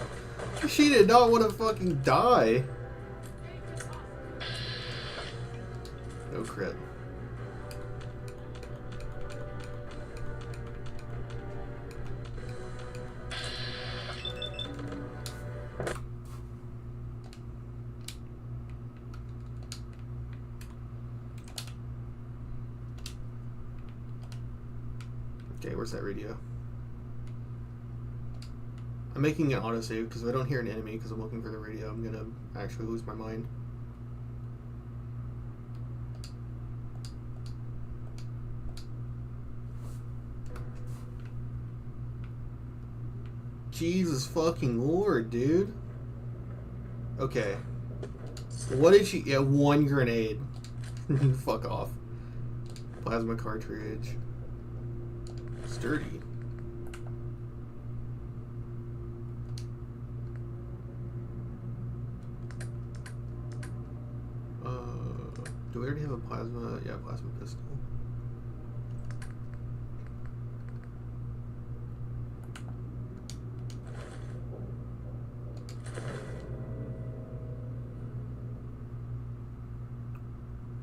She did not want to fucking die. No crit. Okay, where's that radio? I'm making an autosave because if I don't hear an enemy because I'm looking for the radio, I'm gonna actually lose my mind. Jesus fucking Lord, dude. Okay. What did she... Yeah, one grenade. Fuck off. Plasma cartridge. Sturdy. Do we already have a plasma? Yeah, plasma pistol.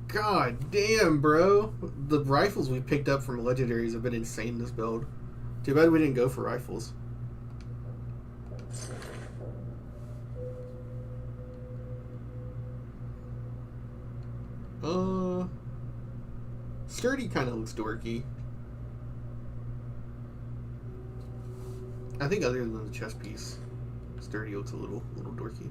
God damn, bro. The rifles we picked up from legendaries have been insane this build. Too bad we didn't go for rifles. Sturdy kind of looks dorky. I think other than the chest piece, Sturdy looks a little dorky.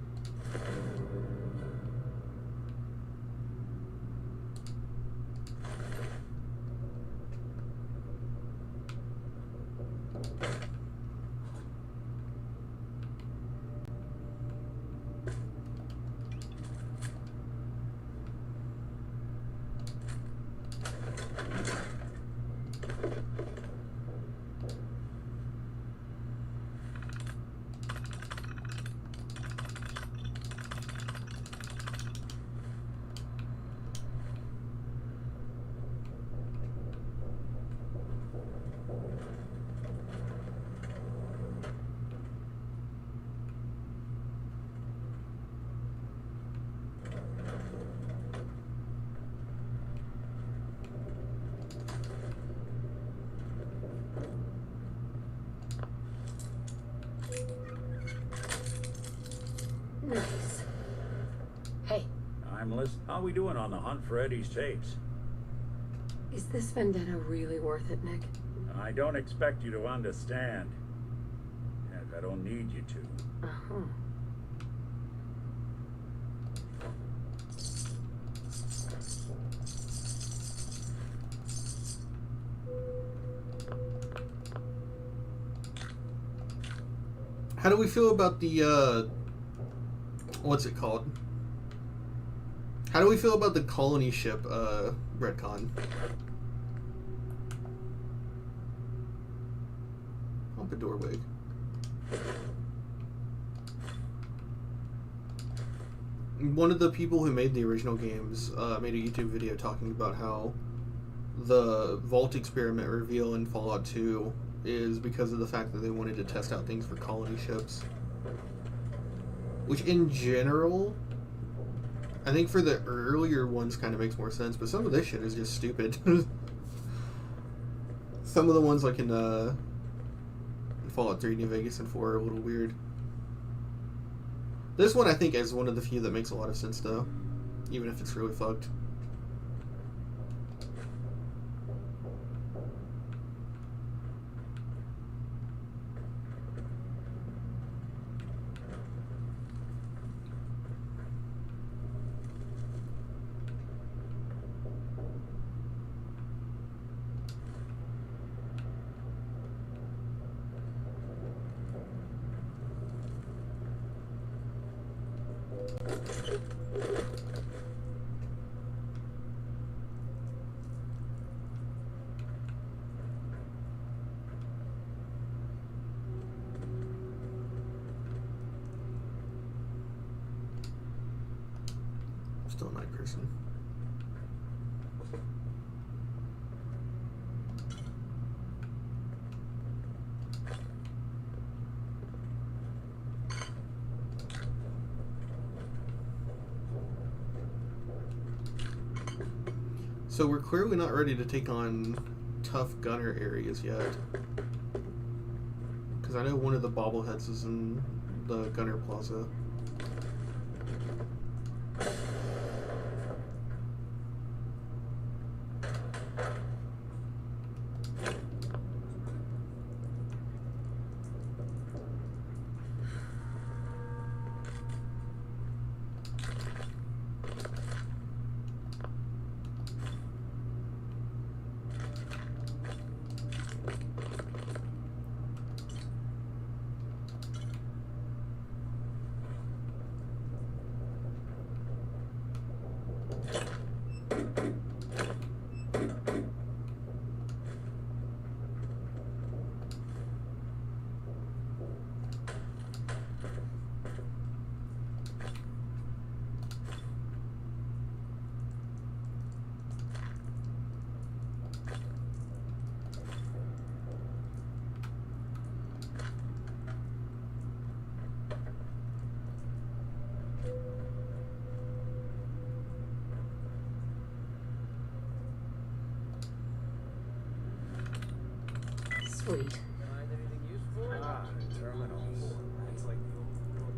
Nice. Hey. Timeless. How we doing on the hunt for Eddie's tapes? Is this vendetta really worth it, Nick? I don't expect you to understand. Heck, I don't need you to. Uh-huh. How do we feel about the, what's it called? How do we feel about the colony ship, retcon? Pompadour wig. One of the people who made the original games made a YouTube video talking about how the Vault experiment reveal in Fallout 2 is because of the fact that they wanted to test out things for colony ships. Which in general, I think for the earlier ones kind of makes more sense, but some of this shit is just stupid. Some of the ones like in Fallout 3, New Vegas, and 4 are a little weird. This one I think is one of the few that makes a lot of sense though, even if it's really fucked. Still a night person. So we're clearly not ready to take on tough gunner areas yet. Because I know one of the bobbleheads is in the gunner plaza. Sweet. Find anything useful? Terminals. It's like the old world.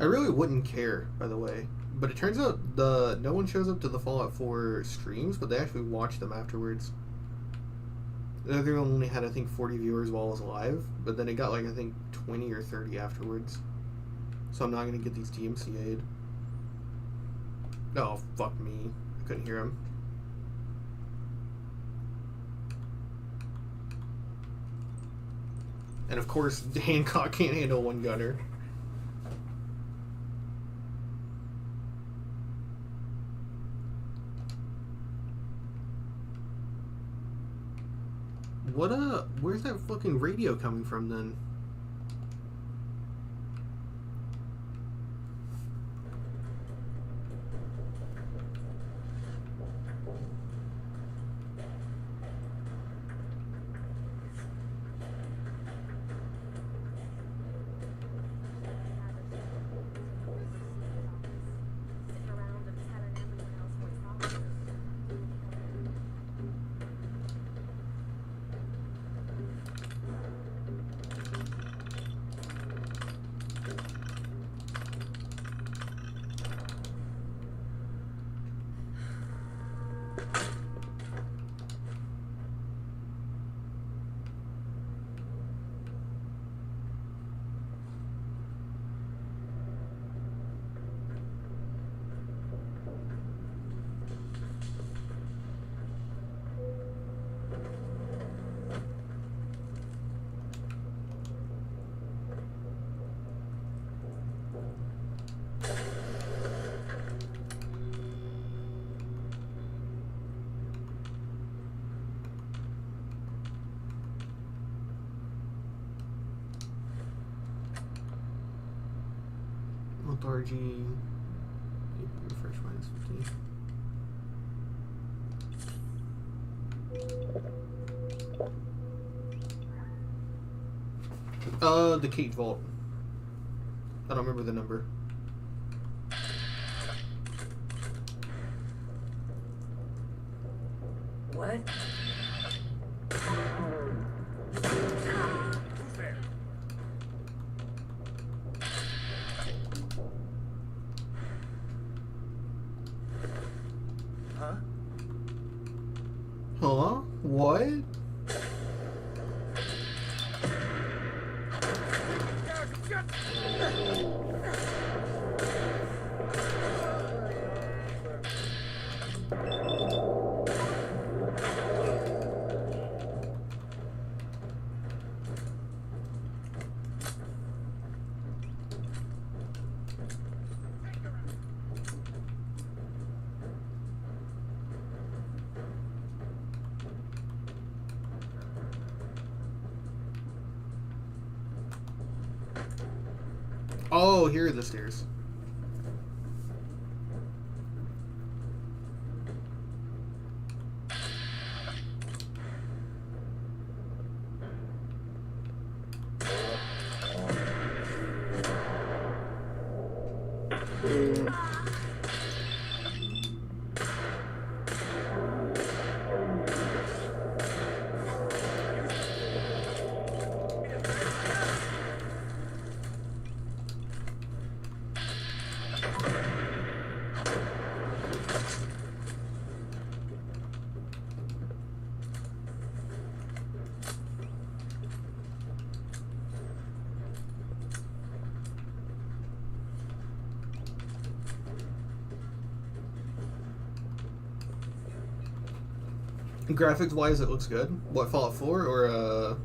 I really wouldn't care, by the way. But it turns out no one shows up to the Fallout 4 streams, but they actually watch them afterwards. The other one only had, I think, 40 viewers while it was live, but then it got, like, I think, 20 or 30 afterwards. So I'm not going to get these DMCA'd. Oh, fuck me. I couldn't hear him. And of course, Hancock can't handle one gunner. Where's that fucking radio coming from then? Lethargy. Refresh minus 15. The Cage Vault. I don't remember the number. What? Huh? What? Oh, here are the stairs. Graphics wise, it looks good. What, Fallout 4 or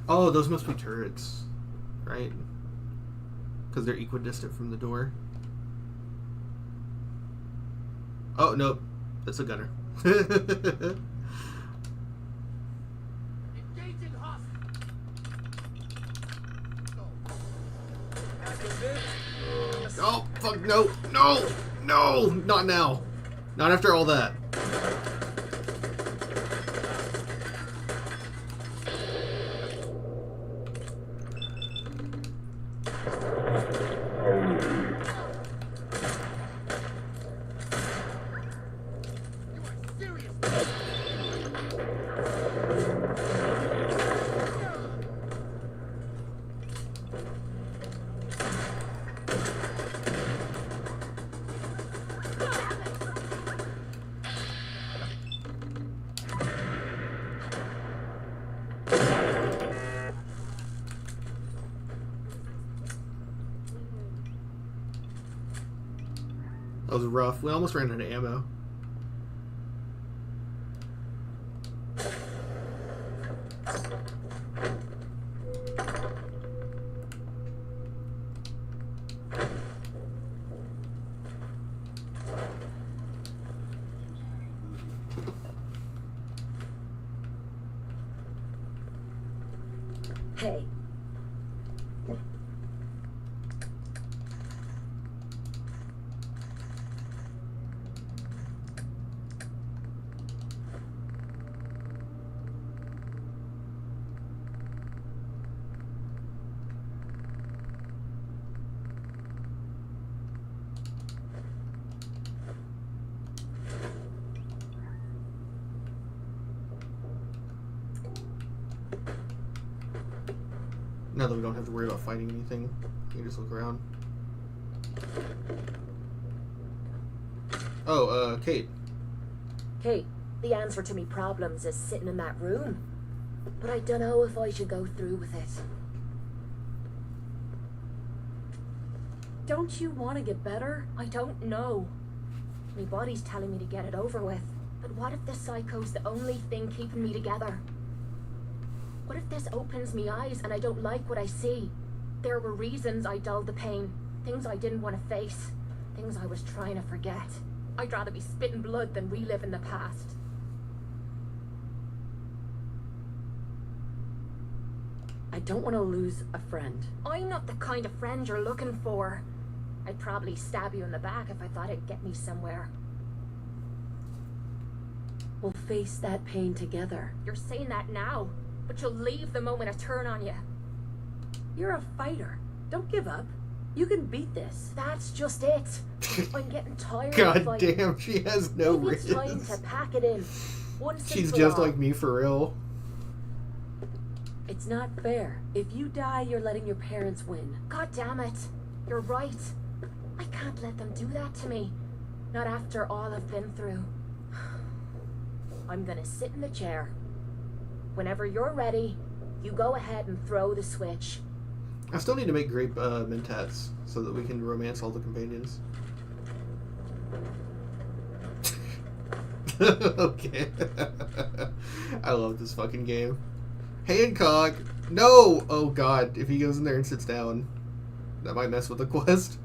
Oh, those must be turrets, right? Because they're equidistant from the door. Oh, nope. That's a gunner. Oh, fuck, no, no, no, not now. Not after all that. That was rough. We almost ran out of ammo. Hey. Now that we don't have to worry about fighting anything, you can just look around. Oh, Kate. Kate, the answer to me problems is sitting in that room. But I don't know if I should go through with it. Don't you want to get better? I don't know. My body's telling me to get it over with. But what if this psycho's the only thing keeping me together? What if this opens me eyes and I don't like what I see? There were reasons I dulled the pain. Things I didn't want to face. Things I was trying to forget. I'd rather be spitting blood than reliving the past. I don't want to lose a friend. I'm not the kind of friend you're looking for. I'd probably stab you in the back if I thought it'd get me somewhere. We'll face that pain together. You're saying that now, but you'll leave the moment I turn on you. You're a fighter. Don't give up. You can beat this. That's just it. I'm getting tired God of fighting. damn, she has no Maybe it's time riz. to pack it in. Once She's and for just all. like me for real. It's not fair. If you die, you're letting your parents win. God damn it. You're right. I can't let them do that to me. Not after all I've been through. I'm gonna sit in the chair. Whenever you're ready, you go ahead and throw the switch. I still need to make grape mentats so that we can romance all the companions. Okay. I love this fucking game. Hancock! No! Oh god, if he goes in there and sits down, that might mess with the quest.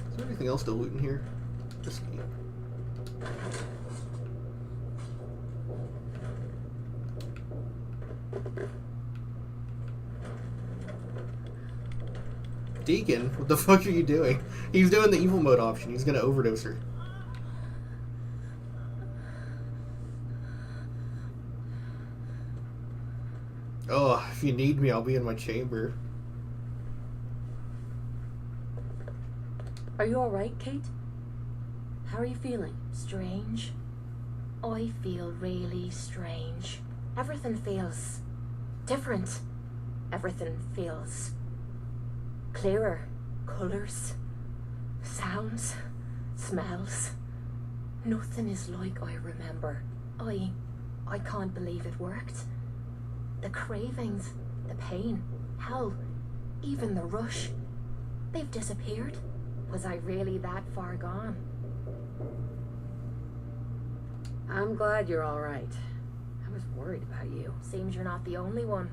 Is there anything else to loot in here? Just me. Deacon, what the fuck are you doing? He's doing the evil mode option. He's gonna overdose her. Oh, if you need me, I'll be in my chamber. Are you alright, Kate? How are you feeling? Strange. I feel really strange. Everything feels different. Everything feels clearer. Colors, sounds, smells. Nothing is like I remember. I can't believe it worked. The cravings, the pain, hell, even the rush. They've disappeared. Was I really that far gone? I'm glad you're alright. I was worried about you. Seems you're not the only one.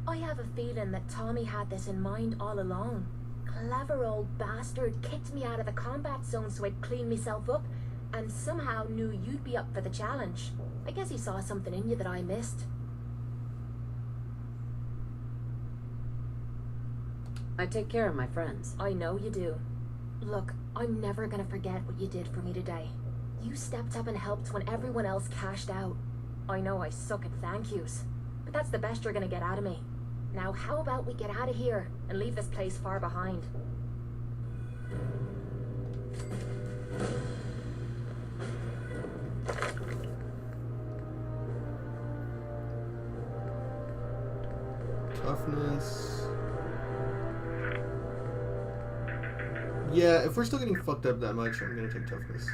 I have a feeling that Tommy had this in mind all along. Clever old bastard kicked me out of the combat zone so I'd clean myself up, and somehow knew you'd be up for the challenge. I guess he saw something in you that I missed. I take care of my friends. I know you do. Look, I'm never gonna forget what you did for me today. You stepped up and helped when everyone else cashed out. I know I suck at thank yous, but that's the best you're gonna get out of me. Now how about we get out of here and leave this place far behind? Toughness. Yeah, if we're still getting fucked up that much, I'm gonna take toughness.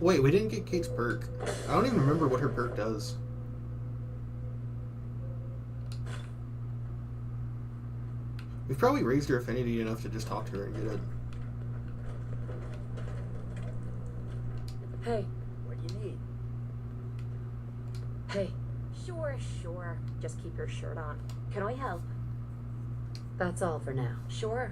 Wait, we didn't get Kate's perk. I don't even remember what her perk does. We've probably raised her affinity enough to just talk to her and get it. Hey. What you need? Hey. Sure. Just keep your shirt on. Can I help? That's all for now. Sure.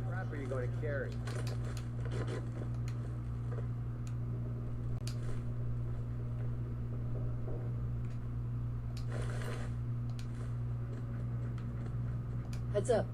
Crap are you going to carry? Heads up.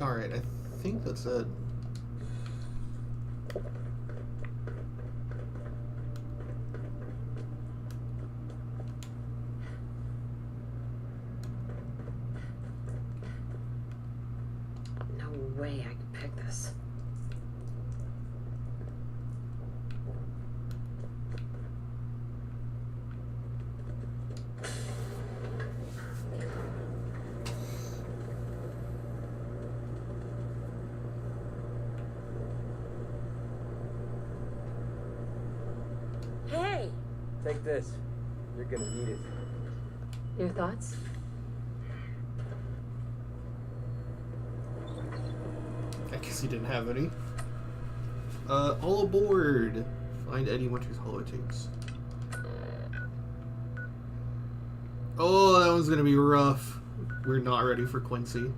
Alright, I think that's it. No way I could pick this. Hey! Take this. You're gonna need it. Your thoughts? I guess he didn't have any. All aboard! Find Eddie Winter's holotapes. Oh, that one's gonna be rough. We're not ready for Quincy.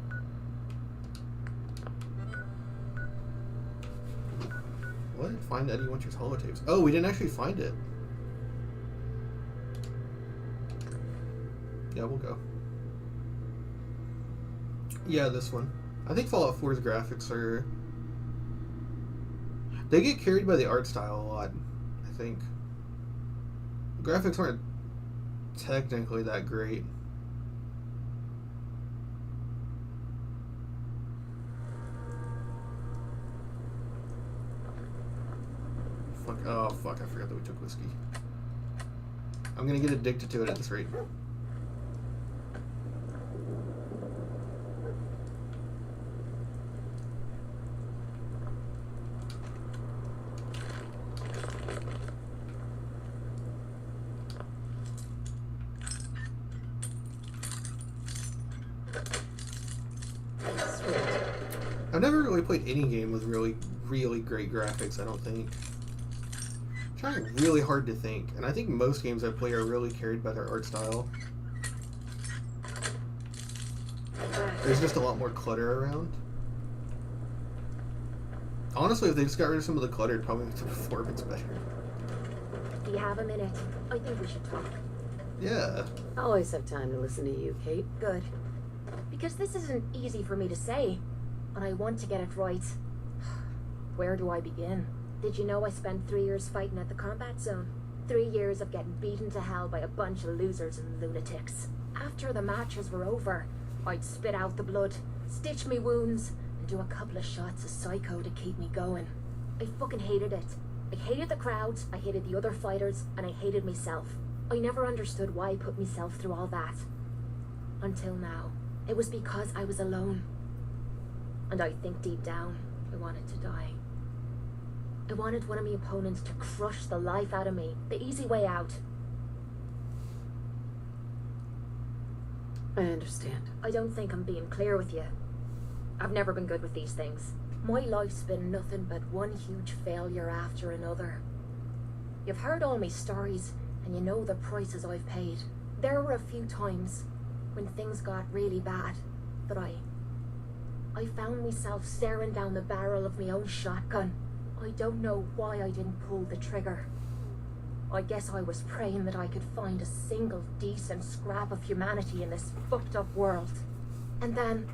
What? Find Eddie Winter's holotapes. Oh, we didn't actually find it. Yeah, we'll go. Yeah, this one. I think Fallout 4's graphics are... They get carried by the art style a lot, I think. The graphics aren't technically that great. Fuck. Oh, fuck. I forgot that we took whiskey. I'm gonna get addicted to it at this rate. I've never really played any game with really great graphics, I don't think. I'm trying really hard to think, and I think most games I play are really carried by their art style. There's just a lot more clutter around. Honestly, if they just got rid of some of the clutter, it'd probably make the performance better. Do you have a minute? I think we should talk. Yeah. I always have time to listen to you, Kate. Good. Because this isn't easy for me to say, and I want to get it right. Where do I begin? Did you know I spent 3 years fighting at the combat zone? 3 years of getting beaten to hell by a bunch of losers and lunatics. After the matches were over, I'd spit out the blood, stitch me wounds, and do a couple of shots of Psycho to keep me going. I fucking hated it. I hated the crowds, I hated the other fighters, and I hated myself. I never understood why I put myself through all that. Until now. It was because I was alone. And I think deep down, I wanted to die. I wanted one of my opponents to crush the life out of me. The easy way out. I understand. I don't think I'm being clear with you. I've never been good with these things. My life's been nothing but one huge failure after another. You've heard all my stories, and you know the prices I've paid. There were a few times when things got really bad that I found myself staring down the barrel of my own shotgun. I don't know why I didn't pull the trigger. I guess I was praying that I could find a single decent scrap of humanity in this fucked up world. And then,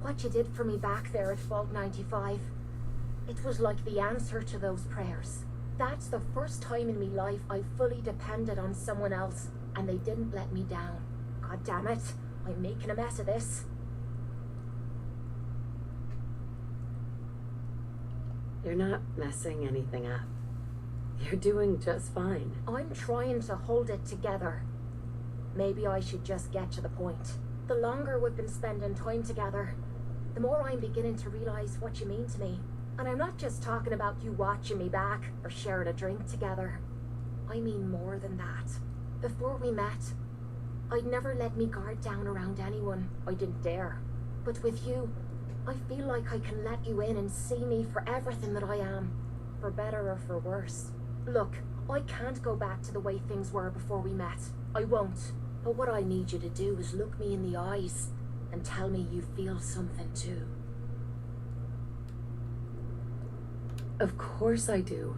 what you did for me back there at Vault 95, it was like the answer to those prayers. That's the first time in my life I fully depended on someone else, and they didn't let me down. God damn it, I'm making a mess of this. You're not messing anything up. You're doing just fine. I'm trying to hold it together. Maybe I should just get to the point. The longer we've been spending time together, the more I'm beginning to realize what you mean to me. And I'm not just talking about you watching me back or sharing a drink together. I mean more than that. Before we met, I'd never let me guard down around anyone. I didn't dare. But with you, I feel like I can let you in and see me for everything that I am. For better or for worse. Look, I can't go back to the way things were before we met. I won't. But what I need you to do is look me in the eyes and tell me you feel something too. Of course I do.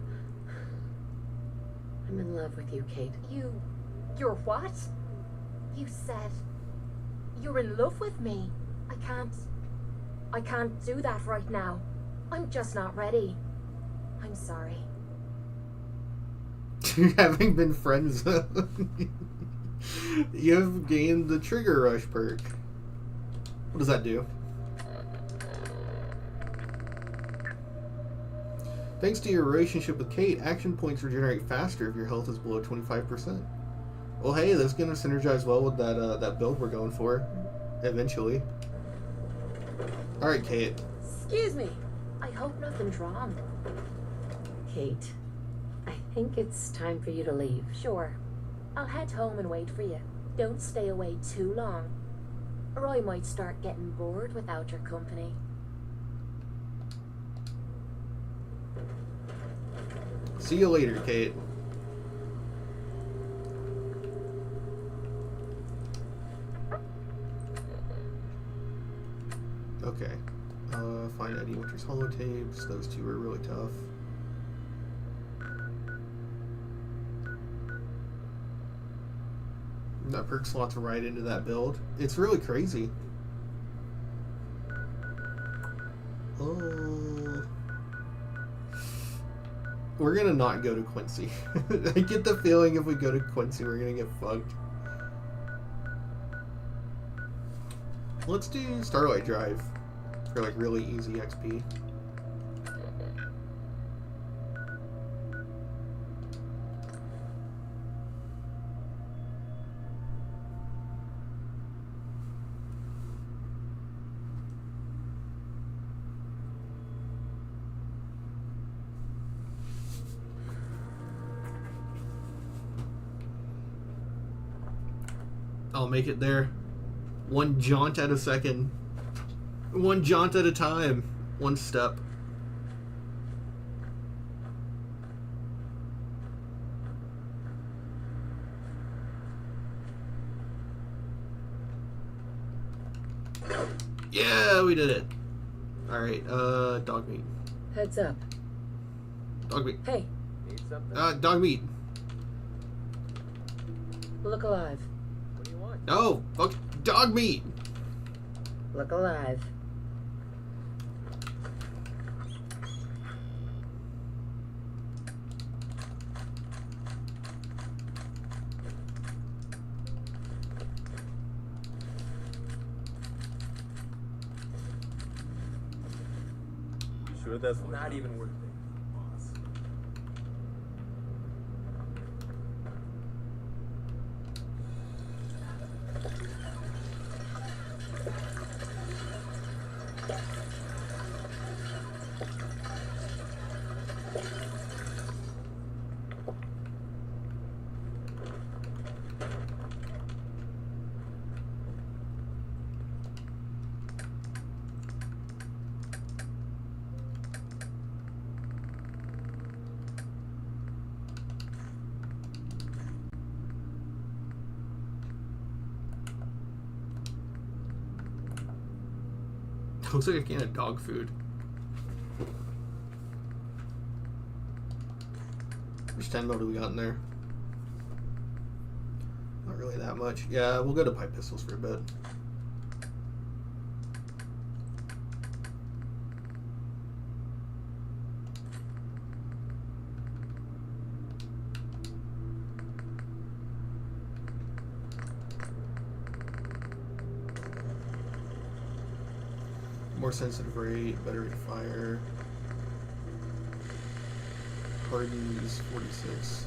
I'm in love with you, Kate. You're what? You said you're in love with me. I can't. I can't do that right now. I'm just not ready. I'm sorry. Having been friends, you've gained the Trigger Rush perk. What does that do? Thanks to your relationship with Kate, action points regenerate faster if your health is below 25%. Well, hey, that's going to synergize well with that build we're going for, eventually. Alright, Kate. Excuse me. I hope nothing's wrong. Kate, I think it's time for you to leave. Sure. I'll head home and wait for you. Don't stay away too long, or I might start getting bored without your company. See you later, Kate. Okay. Find Eddie Winter's holotapes. Those two are really tough. That perk slots right into that build. It's really crazy. We're gonna not go to Quincy. I get the feeling if we go to Quincy, we're gonna get fucked. Let's do Starlight Drive for like really easy XP. I'll make it there. One jaunt at a second. One jaunt at a time. One step. Yeah, we did it. Alright, dog meat. Heads up. Dog meat. Hey. Need something? Dog meat. Look alive. What do you want? No, fuck dog meat. Look alive. Sure, that's not even worth it. Looks like a can of dog food. Which 10 mil do we got in there? Not really that much. Yeah, we'll go to pipe pistols for a bit. More sensitive rate, better rate of fire. Hardens 46.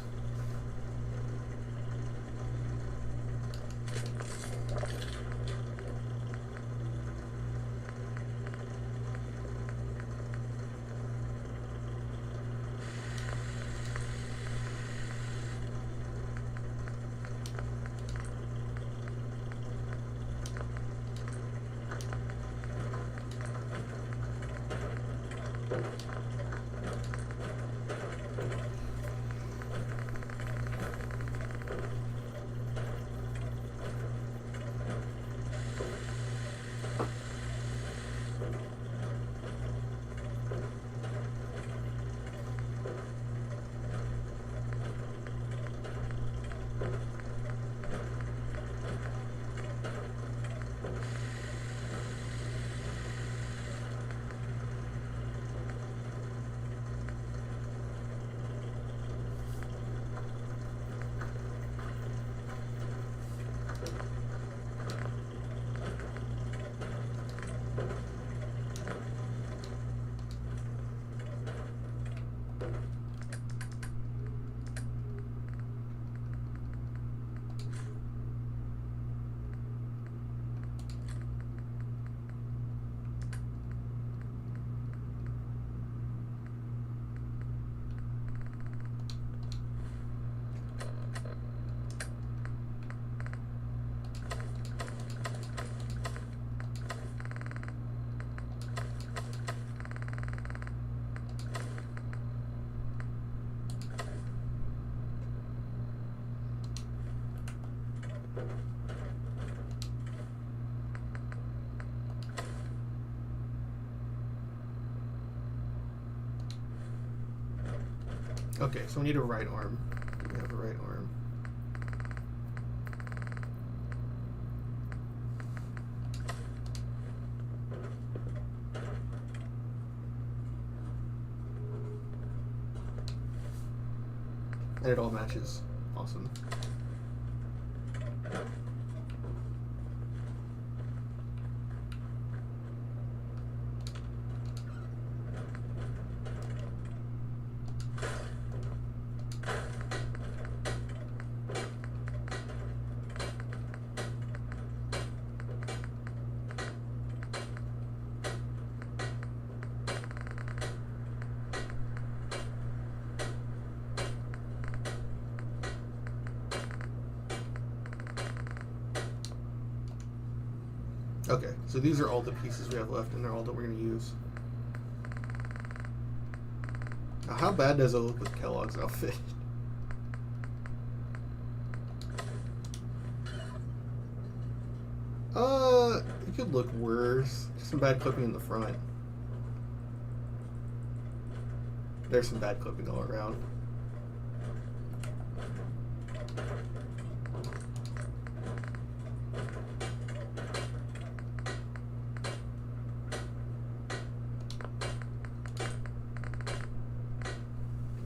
Okay, so we need a right arm. We have a right arm. And it all matches. Awesome. Okay, so these are all the pieces we have left, and they're all that we're going to use. Now, how bad does it look with Kellogg's outfit? It could look worse. Just some bad clipping in the front. There's some bad clipping all around.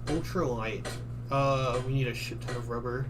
Ultralight. We need a shit ton of rubber.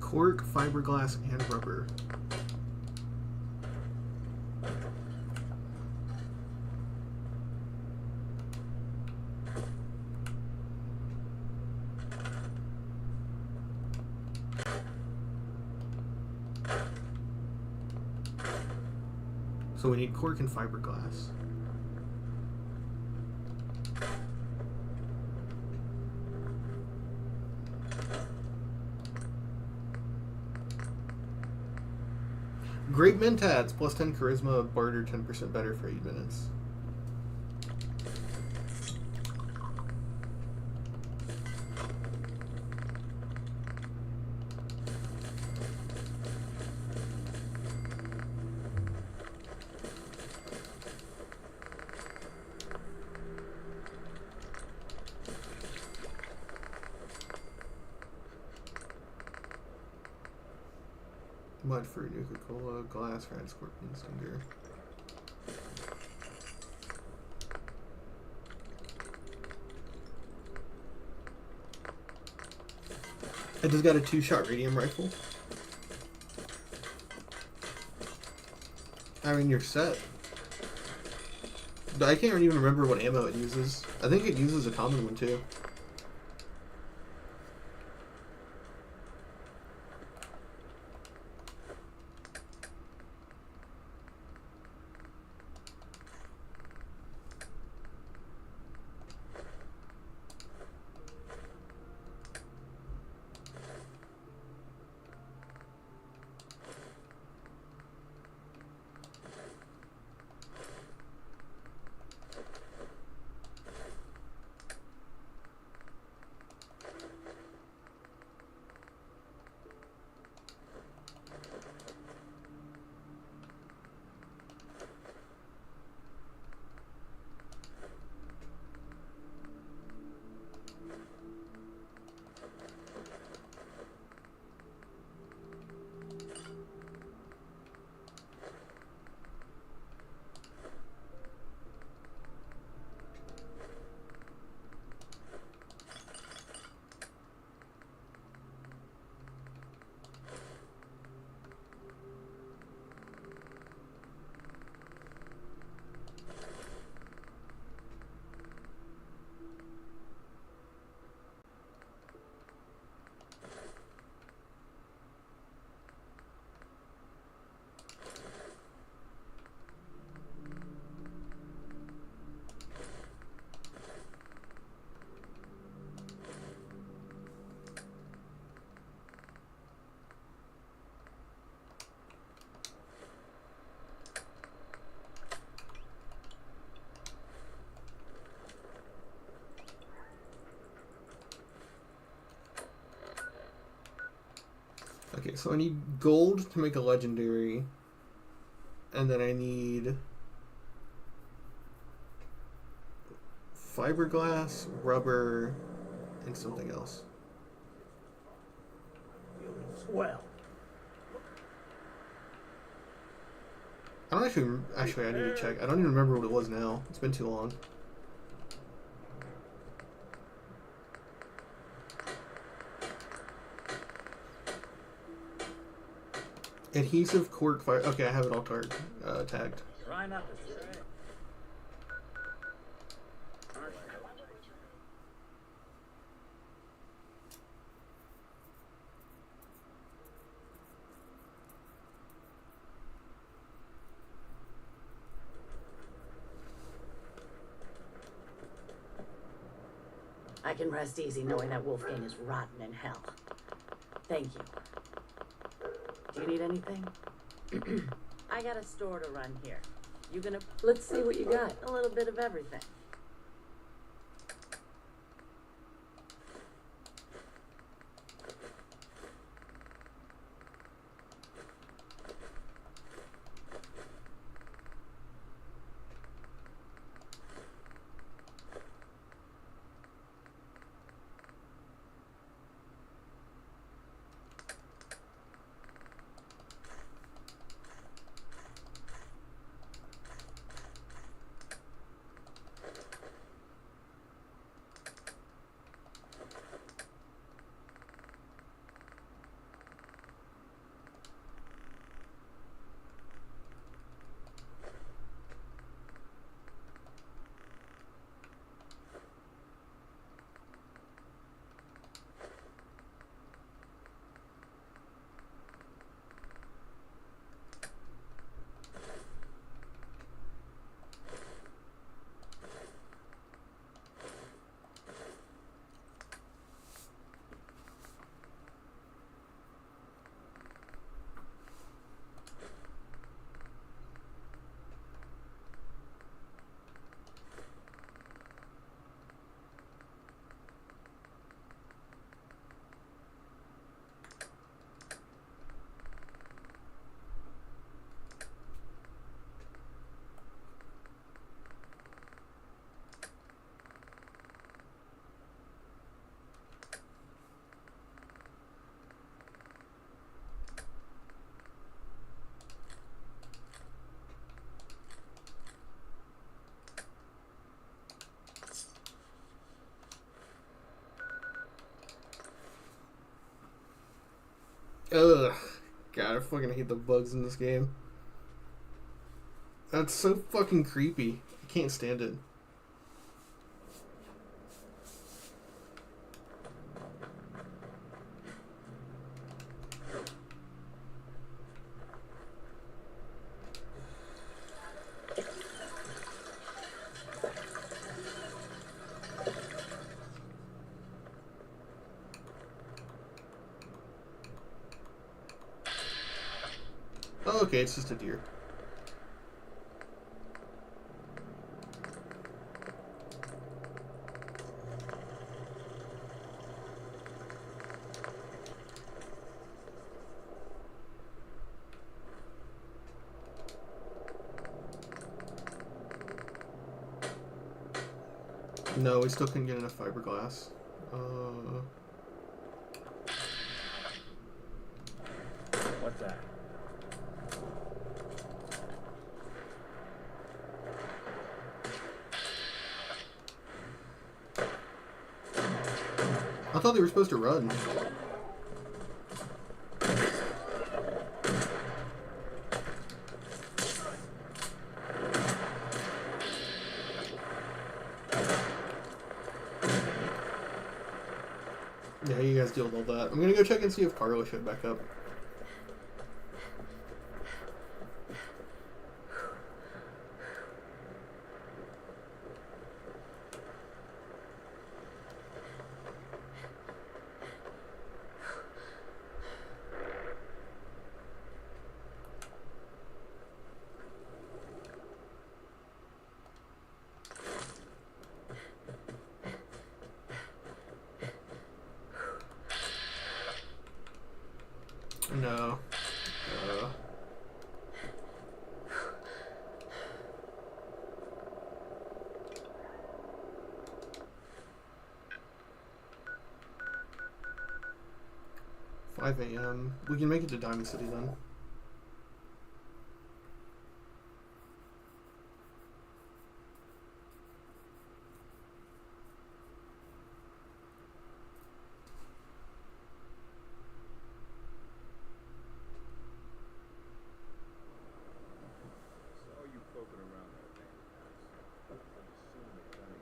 Cork, fiberglass, and rubber. So we need cork and fiberglass. Great Mentats, plus 10 charisma, barter 10% better for 8 minutes. Mud fruit, Nuka-Cola, glass, red scorpion, stinger. I just got a 2-shot radium rifle. I mean, you're set. But I can't even remember what ammo it uses. I think it uses a common one too. Okay, so I need gold to make a legendary. And then I need fiberglass, rubber, and something else. Well, I don't actually I need to check. I don't even remember what it was now. It's been too long. Adhesive cork fire. Okay, I have it all tagged. Try not to stray. I can rest easy knowing that Wolfgang is rotten in hell. Thank you. Do you need anything? I got a store to run here. You gonna... Let's see what you got. A little bit of everything. Ugh. God, I fucking hate the bugs in this game. That's so fucking creepy. I can't stand it. Oh, okay, it's just a deer. No, we still couldn't get enough fiberglass. What's that? I thought they were supposed to run. Yeah, you guys deal with all that. I'm gonna go check and see if Carlo showed back up. no. 5 a.m. We can make it to Diamond City then.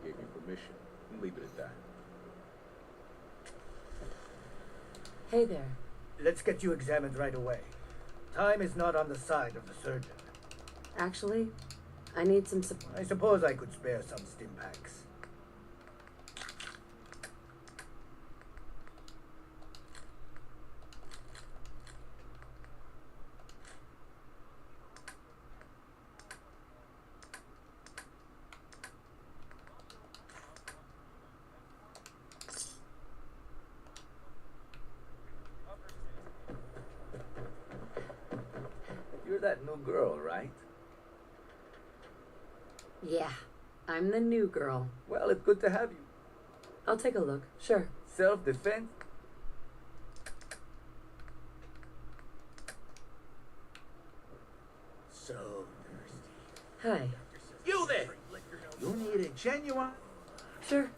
Gave you permission. And leave it at that. Hey there. Let's get you examined right away. Time is not on the side of the surgeon. Actually, I need some I suppose I could spare some stim packs. You're that new girl, right? Yeah, I'm the new girl. Well, it's good to have you. I'll take a look. Sure. Self-defense? So thirsty. Hi. You there! You need a genuine... Sure.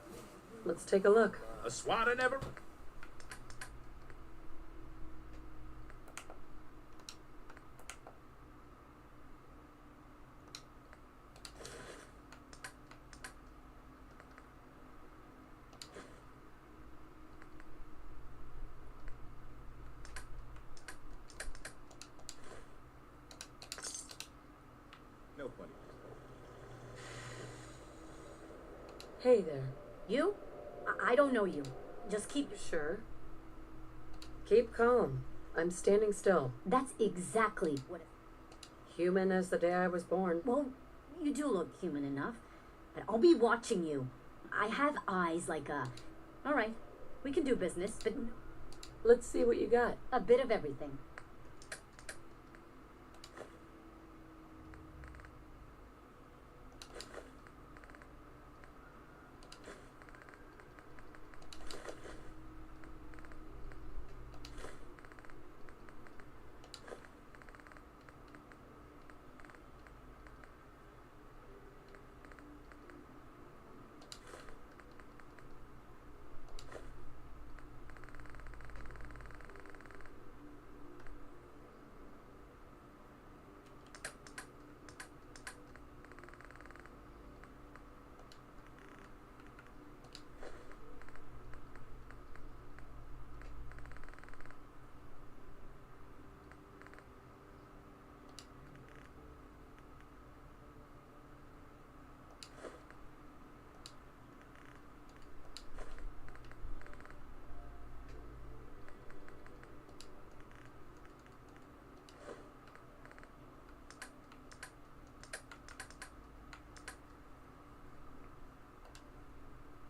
Let's take a look. A swatter never... No funny. Hey there. You? I don't know you. Just keep... Sure. Keep calm. I'm standing still. That's exactly what... Human as the day I was born. Well, you do look human enough. But I'll be watching you. I have eyes like a... All right, we can do business, but... Let's see what you got. A bit of everything.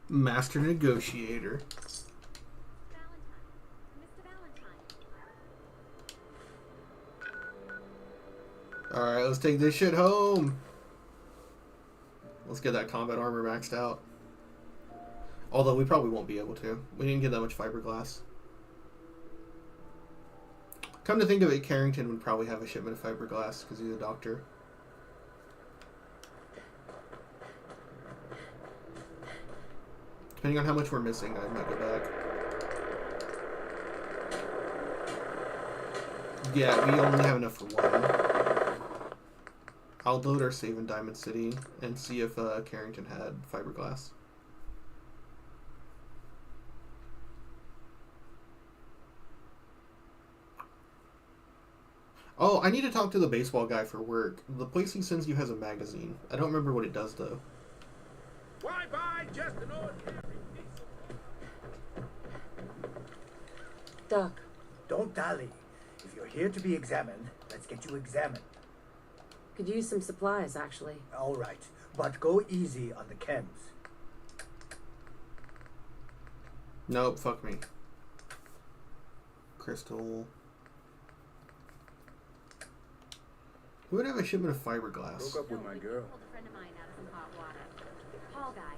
Master Negotiator. Alright, let's take this shit home. Let's get that combat armor maxed out. Although we probably won't be able to. We didn't get that much fiberglass. Come to think of it, Carrington would probably have a shipment of fiberglass because he's a doctor. Depending on how much we're missing, I might go back. Yeah, we only have enough for one. I'll load our save in Diamond City and see if Carrington had fiberglass. Oh, I need to talk to the baseball guy for work. The place he sends you has a magazine. I don't remember what it does, though. Why buy just an ordinary Doc. Don't dally. If you're here to be examined, let's get you examined. Could use some supplies, actually. All right, but go easy on the chems. Nope, fuck me. Crystal. Who would have a shipment of fiberglass? Broke up with my girl. Pulled a friend of mine out of some hot water. Tall guy,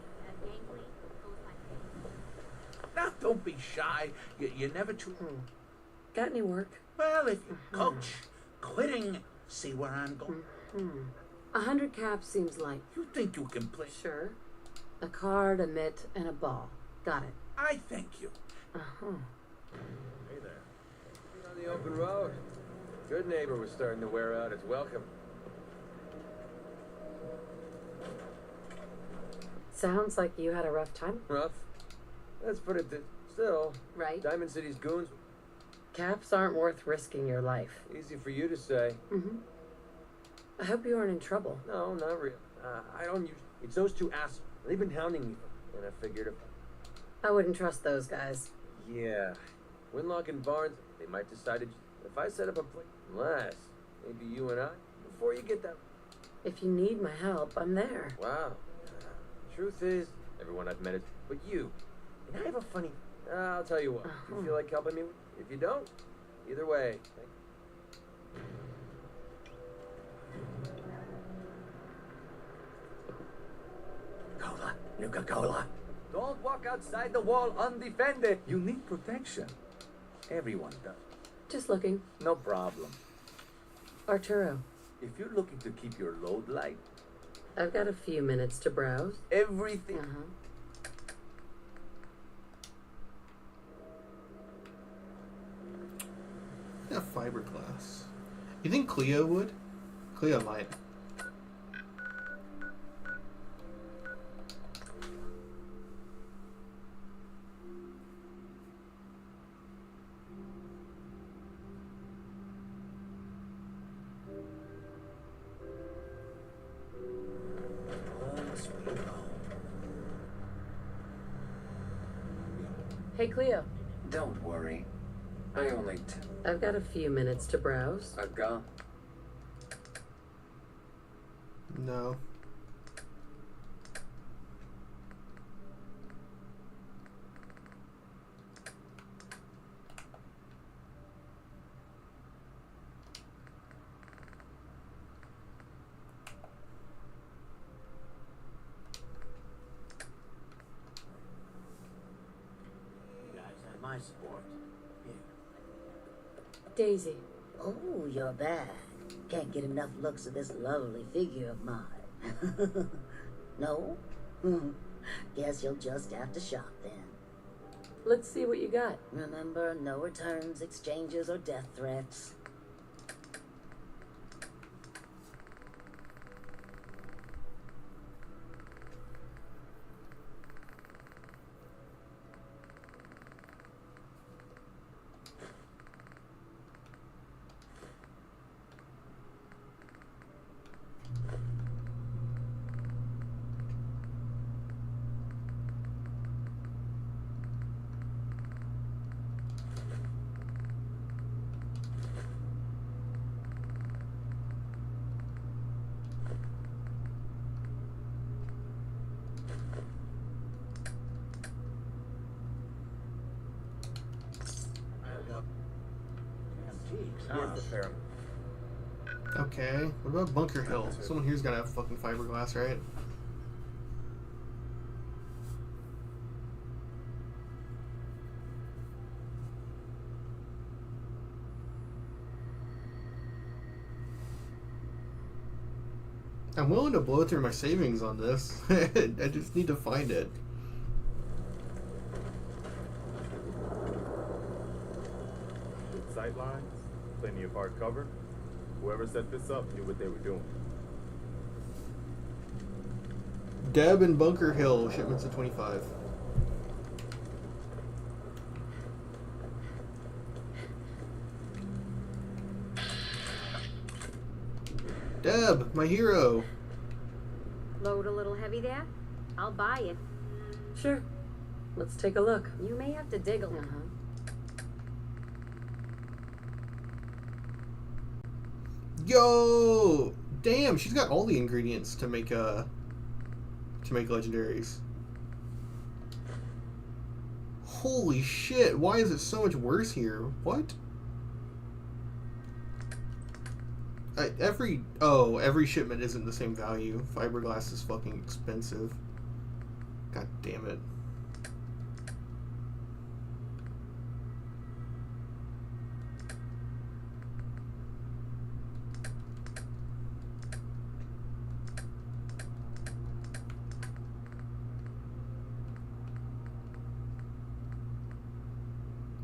gangly, goes like Now, don't be shy. You're never too... Got any work? Well, if you coach, quitting, see where I'm going? 100 caps seems light. You think you can play? Sure. A card, a mitt, and a ball. Got it. I thank you. Hey there. On the open road. Good neighbor was starting to wear out its welcome. Sounds like you had a rough time. Rough? Let's put it this. Still. Right. Diamond City's goons. Caps aren't worth risking your life. Easy for you to say. I hope you aren't in trouble. No, not real. I don't use... It's those two assholes. They've been hounding me. And I figured if... I wouldn't trust those guys. Yeah. Winlock and Barnes, they might decide to... If I set up a place... Unless, maybe you and I, before you get that... If you need my help, I'm there. Wow. Truth is, everyone I've met is... But you. And I have a funny... I'll tell you what. You feel like helping me? If you don't, either way. Cola, Nuka-Cola. Don't walk outside the wall undefended. You need protection. Everyone does. Just looking. No problem. Arturo, If you're looking to keep your load light, I've got a few minutes to browse. everything... Yeah, fiberglass. You think Cleo would? Cleo might. Hey, Cleo. Don't worry. I only... I've got a few minutes to browse. A gun? No. You guys have my support. Daisy. Oh, you're back. Can't get enough looks at this lovely figure of mine. No? Guess you'll just have to shop then. Let's see what you got. Remember, no returns, exchanges, or death threats. Here's the pair. Okay. What about Bunker Hill? Someone here's gotta have fucking fiberglass, right? I'm willing to blow through my savings on this. I just need to find it. Good sight lines, plenty of hard cover. Whoever set this up knew what they were doing. Deb and Bunker Hill, shipments of 25. Deb, my hero. Load a little heavy there? I'll buy it. Sure. Let's take a look. You may have to dig a little. Yo! Damn, she's got all the ingredients to make legendaries. Holy shit, why is it so much worse here? What? every shipment isn't the same value. Fiberglass is fucking expensive. God damn it.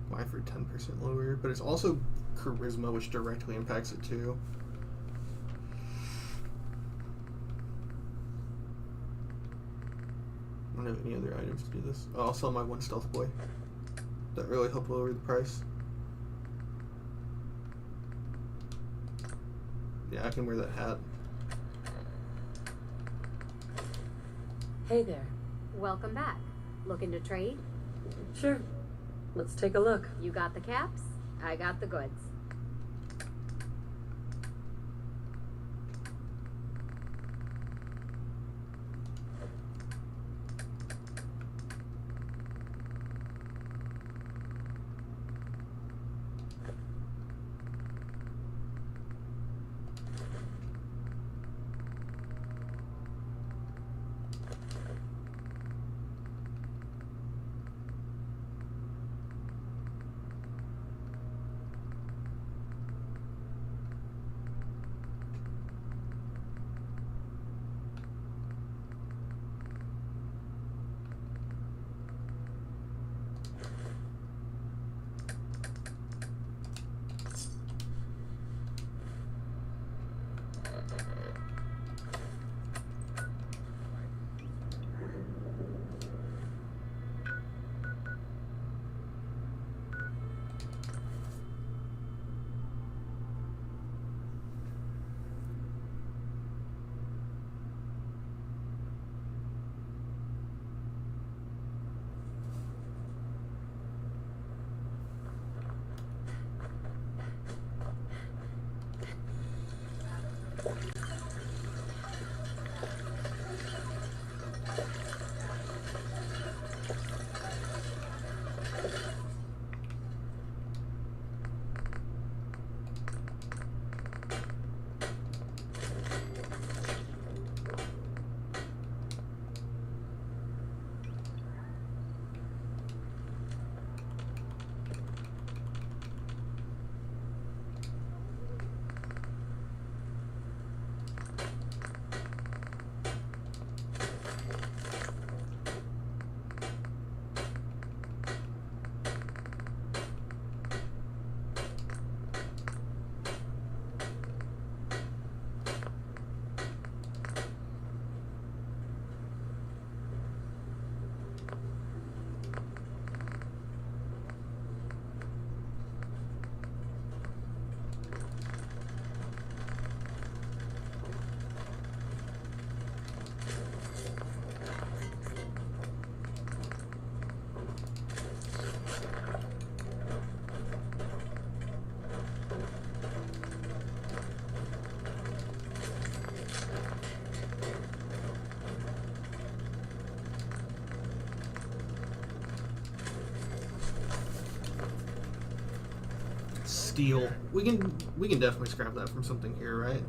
Why for 10% lower? But it's also charisma, which directly impacts it too. I don't have any other items to do this. Oh, I'll sell my one stealth boy. That really helped lower the price. Yeah, I can wear that hat. Hey there. Welcome back. Looking to trade? Sure. Let's take a look. You got the caps, I got the goods. Steel. We can definitely scrap that from something here, right?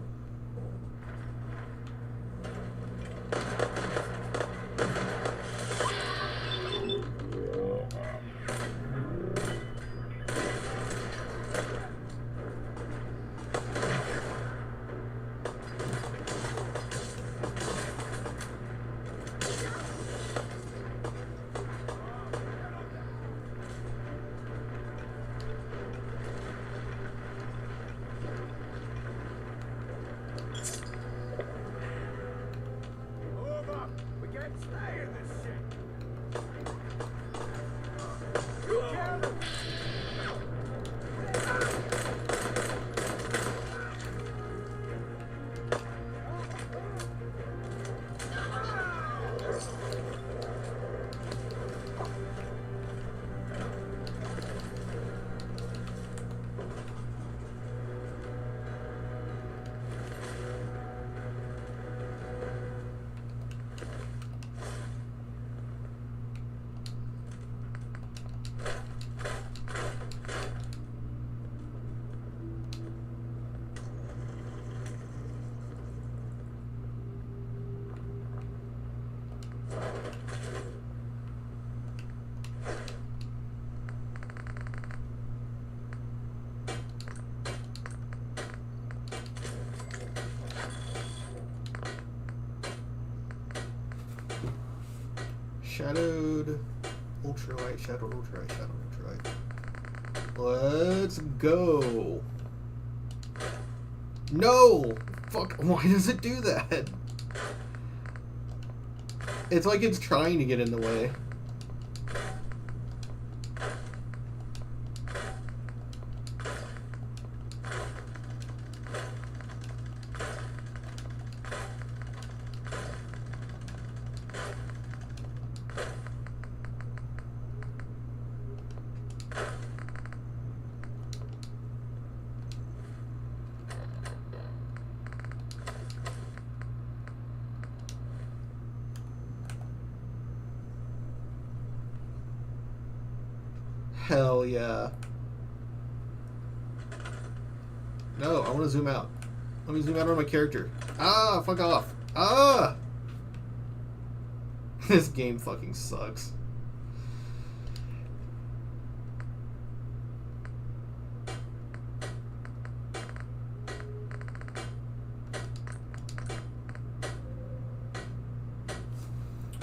Shadowed, ultralight, shadowed, ultralight, shadowed, ultralight. Let's go. No! Fuck, why does it do that? It's like it's trying to get in the way. Hell yeah. No, I want to zoom out. Let me zoom out on my character. Ah, fuck off. Ah! This game fucking sucks.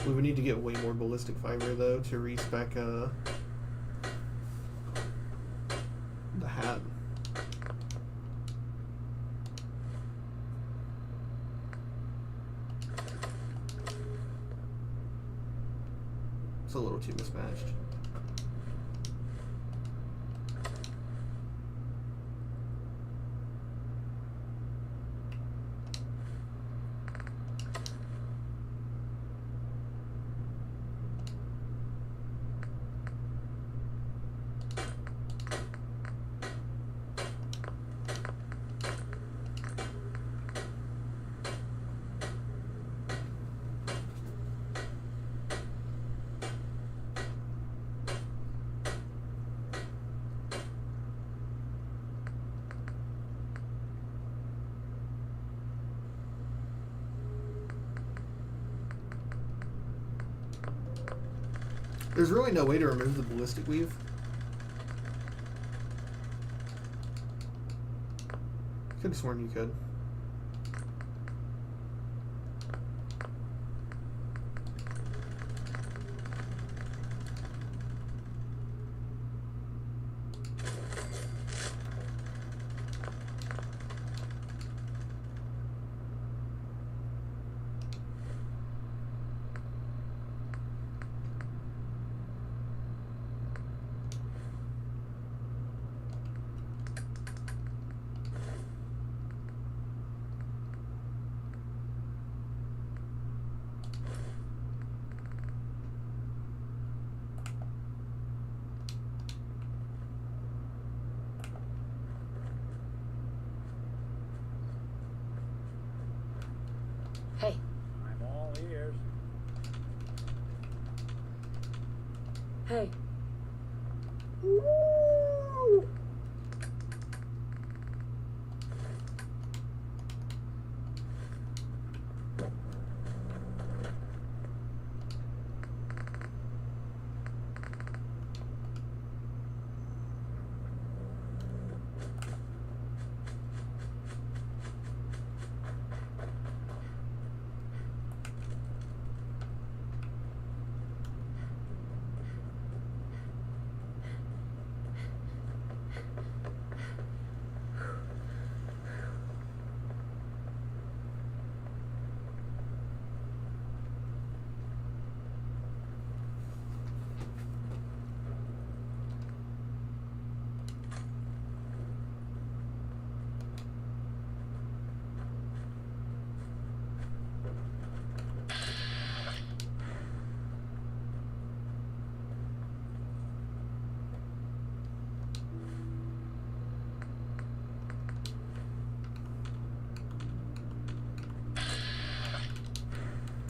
We would need to get way more ballistic fiber though to respec the hat. It's a little too mismatched. There's really no way to remove the ballistic weave. Could have sworn you could. Hey. I'm all ears. Hey.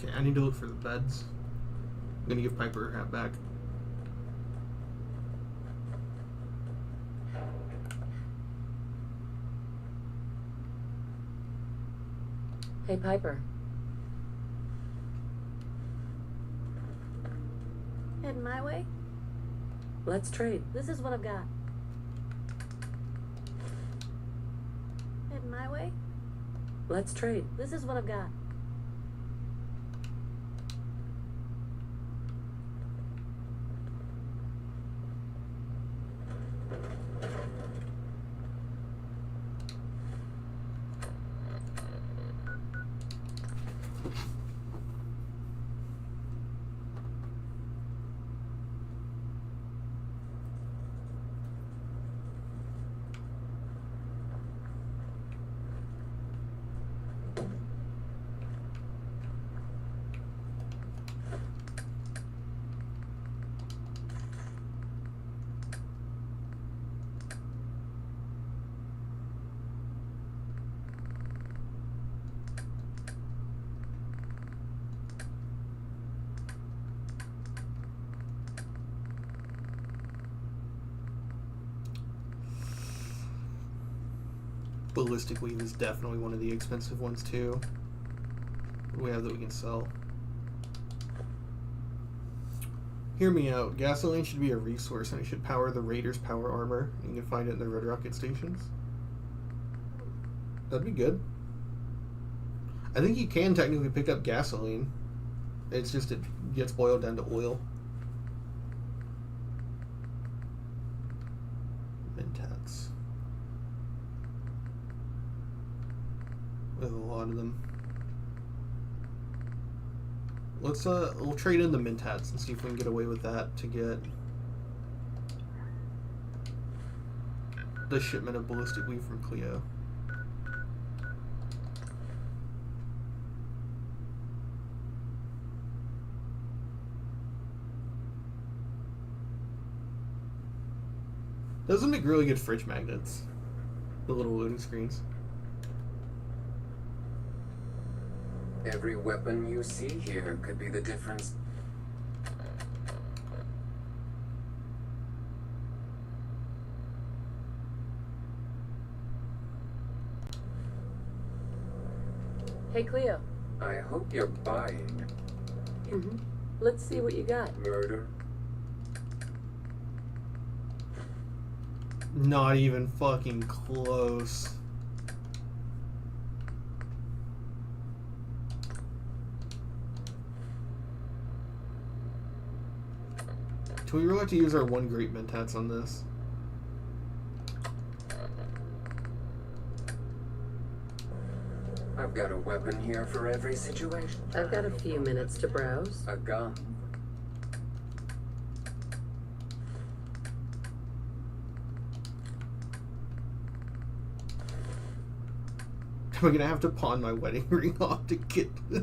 Okay, I need to look for the beds. I'm gonna give Piper her hat back. Hey, Piper. Heading my way? Let's trade. This is what I've got. Heading my way? Let's trade. This is what I've got. Ballistic weave is definitely one of the expensive ones too. What do we have that we can sell? Hear me out. Gasoline should be a resource, and it should power the Raiders' power armor. You can find it in the Red Rocket stations. That'd be good. I think you can technically pick up gasoline. It's just it gets boiled down to oil. Mentats. With a lot of them. Let's we'll trade in the Mentats and see if we can get away with that to get the shipment of ballistic weave from Cleo. Those would make really good fridge magnets. The little loading screens. Every weapon you see here could be the difference. Hey, Cleo. I hope you're buying. Mm-hmm. Let's see what you got. Murder? Not even fucking close. Do we really have to use our one great Mentats on this? I've got a weapon here for every situation. I've got a few minutes to browse. A gun. Am I gonna have to pawn my wedding ring off to get this?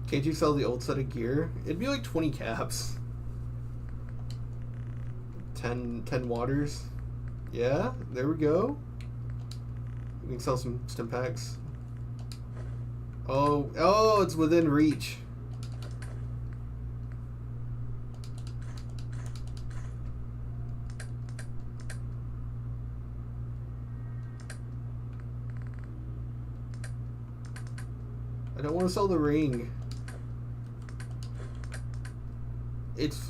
Can't you sell the old set of gear? It'd be like 20 caps. 10 waters. Yeah, there we go. We can sell some stim packs. Oh, it's within reach. I don't want to sell the ring. It's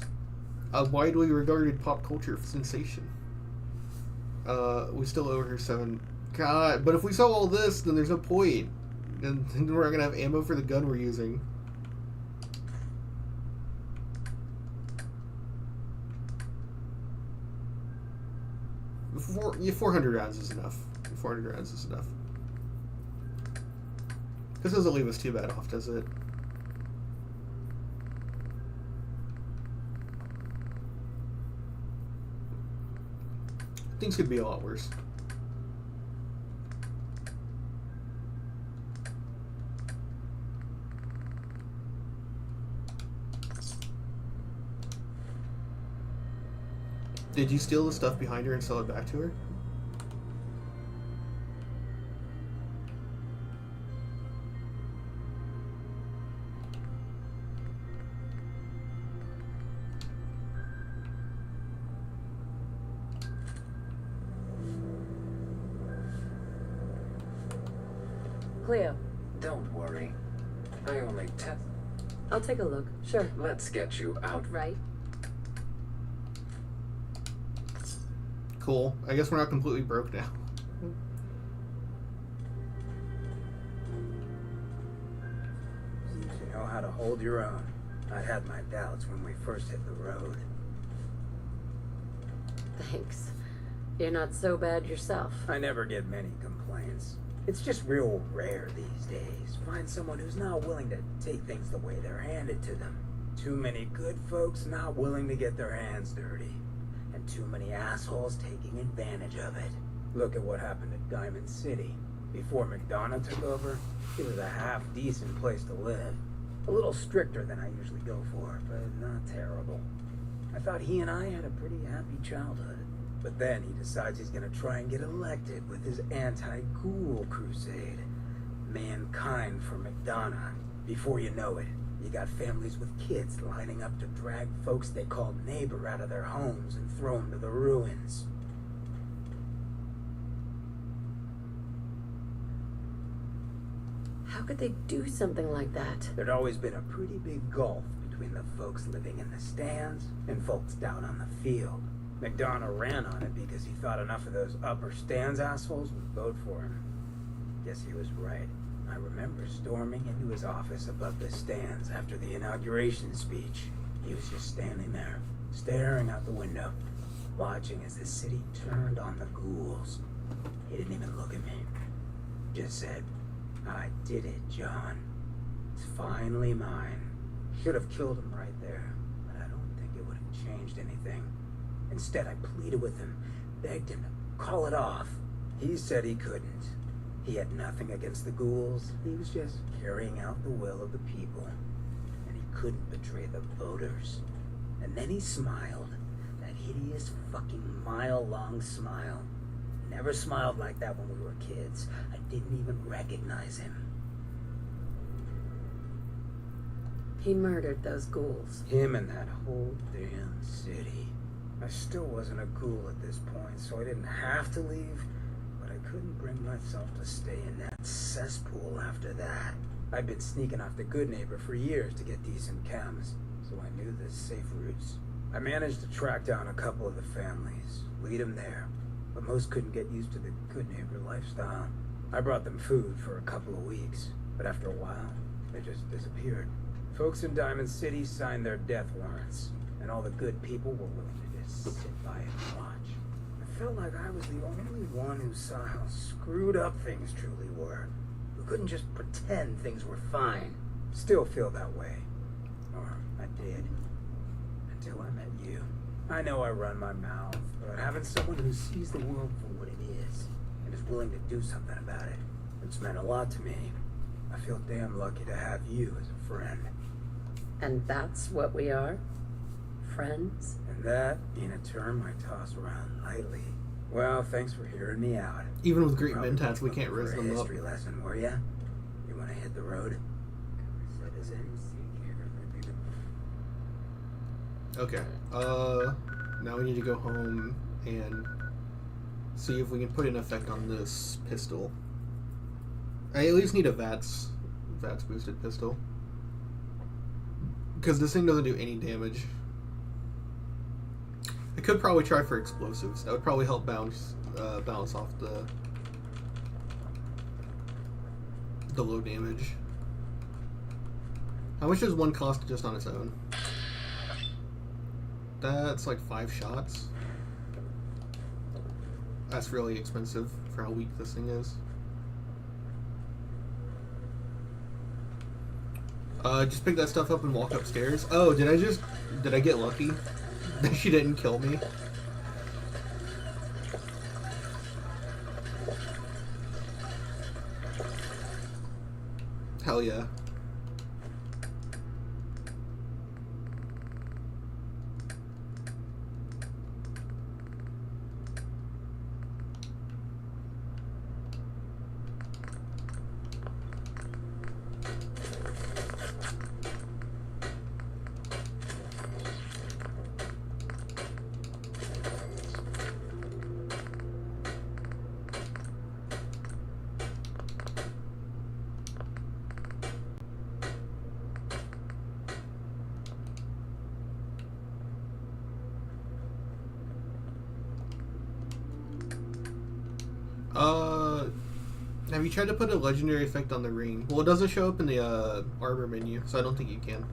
a widely regarded pop culture sensation. We still owe her 7. God, but if we sell all this, then there's no point. And then we're not gonna have ammo for the gun we're using. Yeah, 400 rounds is enough. 400 rounds is enough. This doesn't leave us too bad off, does it? Things could be a lot worse. Did you steal the stuff behind her and sell it back to her? Cleo. Don't worry. I only test. I'll take a look. Sure. Let's get you out. Right. Cool. I guess we're not completely broke now. You know how to hold your own. I had my doubts when we first hit the road. Thanks. You're not so bad yourself. I never get many complaints. It's just real rare these days. Find someone who's not willing to take things the way they're handed to them. Too many good folks not willing to get their hands dirty. And too many assholes taking advantage of it. Look at what happened at Diamond City. Before McDonough took over, it was a half-decent place to live. A little stricter than I usually go for, but not terrible. I thought he and I had a pretty happy childhood. But then he decides he's gonna try and get elected with his anti-ghoul crusade. Mankind for McDonough. Before you know it, you got families with kids lining up to drag folks they called neighbor out of their homes and throw them to the ruins. How could they do something like that? There'd always been a pretty big gulf between the folks living in the stands and folks down on the field. McDonough ran on it because he thought enough of those upper stands assholes would vote for him. Guess he was right. I remember storming into his office above the stands after the inauguration speech. He was just standing there, staring out the window, watching as the city turned on the ghouls. He didn't even look at me. Just said, "I did it, John. It's finally mine." Should have killed him right there, but I don't think it would have changed anything. Instead, I pleaded with him, begged him to call it off. He said he couldn't. He had nothing against the ghouls. He was just carrying out the will of the people. And he couldn't betray the voters. And then he smiled. That hideous fucking mile-long smile. He never smiled like that when we were kids. I didn't even recognize him. He murdered those ghouls. Him and that whole damn city. I still wasn't a ghoul at this point, so I didn't have to leave, but I couldn't bring myself to stay in that cesspool after that. I'd been sneaking off the Good Neighbor for years to get decent chems, so I knew the safe routes. I managed to track down a couple of the families, lead them there, but most couldn't get used to the Good Neighbor lifestyle. I brought them food for a couple of weeks, but after a while, they just disappeared. Folks in Diamond City signed their death warrants, and all the good people were willing to just sit by and watch. I felt like I was the only one who saw how screwed up things truly were, who couldn't just pretend things were fine. Still feel that way. Or I did. Until I met you. I know I run my mouth, but having someone who sees the world for what it is, and is willing to do something about it, it's meant a lot to me. I feel damn lucky to have you as a friend. And that's what we are? Friends? And that ain't a term I toss around lightly. Well, thanks for hearing me out. Even with great mentats, we can't raise For a them up. history lesson, were ya? You want to hit the road? Okay. Now we need to go home and see if we can put an effect on this pistol. I at least need a VATS boosted pistol. Because this thing doesn't do any damage. I could probably try for explosives. That would probably help balance off the low damage. How much does one cost just on its own? That's like 5 shots. That's really expensive for how weak this thing is. Just pick that stuff up and walk upstairs. Oh, did I get lucky? That she didn't kill me? Hell yeah. you tried to put a legendary effect on the ring? Well, it doesn't show up in the armor menu, so I don't think you can.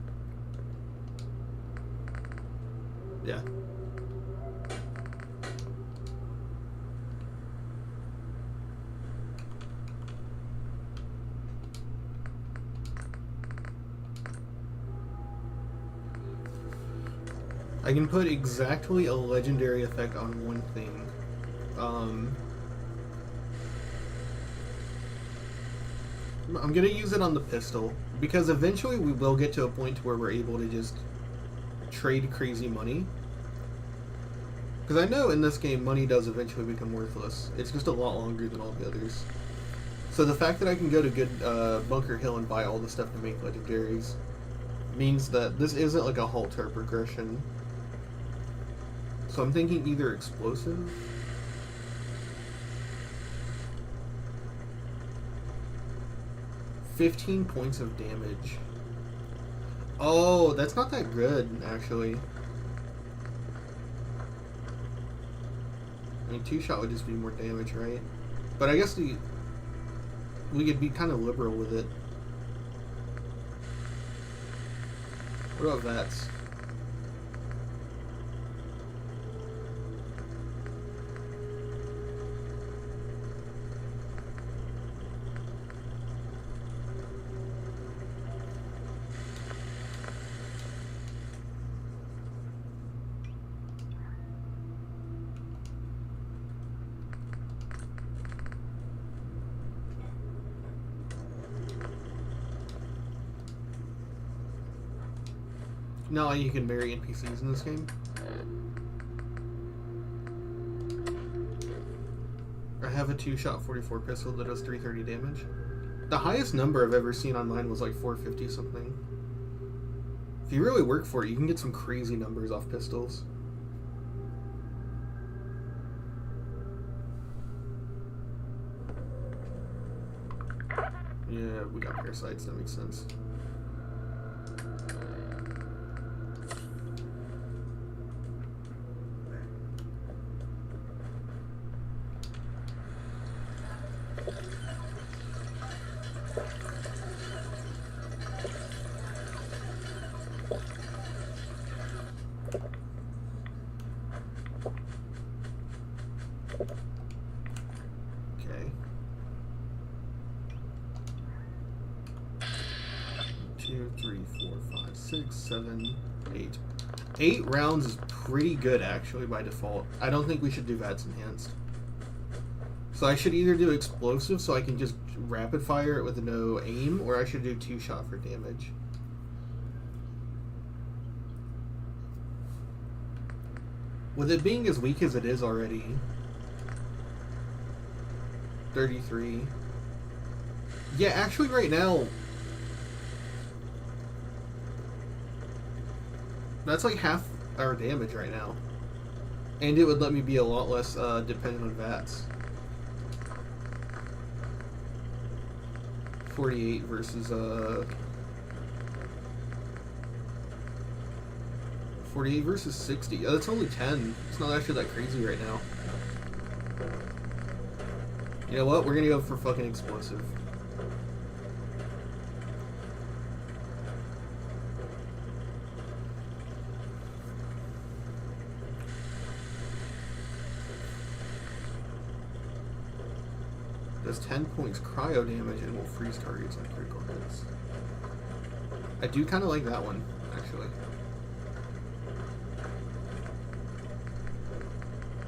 Yeah. I can put exactly a legendary effect on one thing. I'm gonna use it on the pistol, because eventually we will get to a point where we're able to just trade crazy money. Because I know in this game money does eventually become worthless. It's just a lot longer than all the others. So the fact that I can go to good Bunker Hill and buy all the stuff to make legendaries means that this isn't like a halt to our progression. So I'm thinking either explosive. $15 points of damage. Oh, that's not that good, actually. I mean, 2-shot would just be more damage, right? But I guess we could be kind of liberal with it. What about VATS? No, you can marry NPCs in this game. I have a 2-shot 44 pistol that does 330 damage. The highest number I've ever seen online was like 450 something. If you really work for it, you can get some crazy numbers off pistols. Yeah, we got parasites, that makes sense. Okay. 2, 3, 4, 5, 6, 7, 8. 8 rounds is pretty good, actually, by default. I don't think we should do VATS Enhanced. So I should either do Explosive so I can just rapid fire it with no aim, or I should do 2-shot for damage. With it being as weak as it is already, 33. Yeah, actually right now, that's like half our damage right now. And it would let me be a lot less dependent on VATS. 48 versus 48 versus 60. Oh, that's only 10. It's not actually that crazy right now. You know what? We're gonna go for fucking explosive. Does 10 points cryo damage and will freeze targets on critical hits. I do kind of like that one, actually.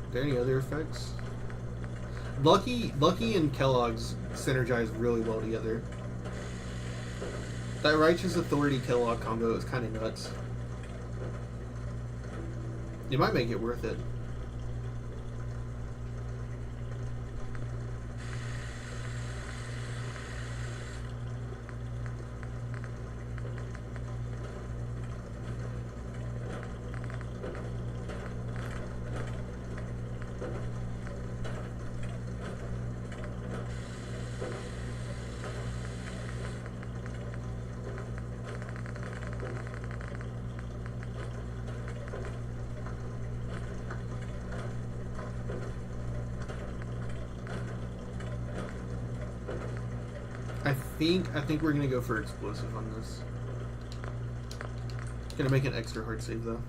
Are there any other effects? Lucky and Kellogg's synergize really well together. That Righteous Authority Kellogg combo is kind of nuts. You might make it worth it. think we're gonna go for explosive on this. Gonna make an extra hard save though.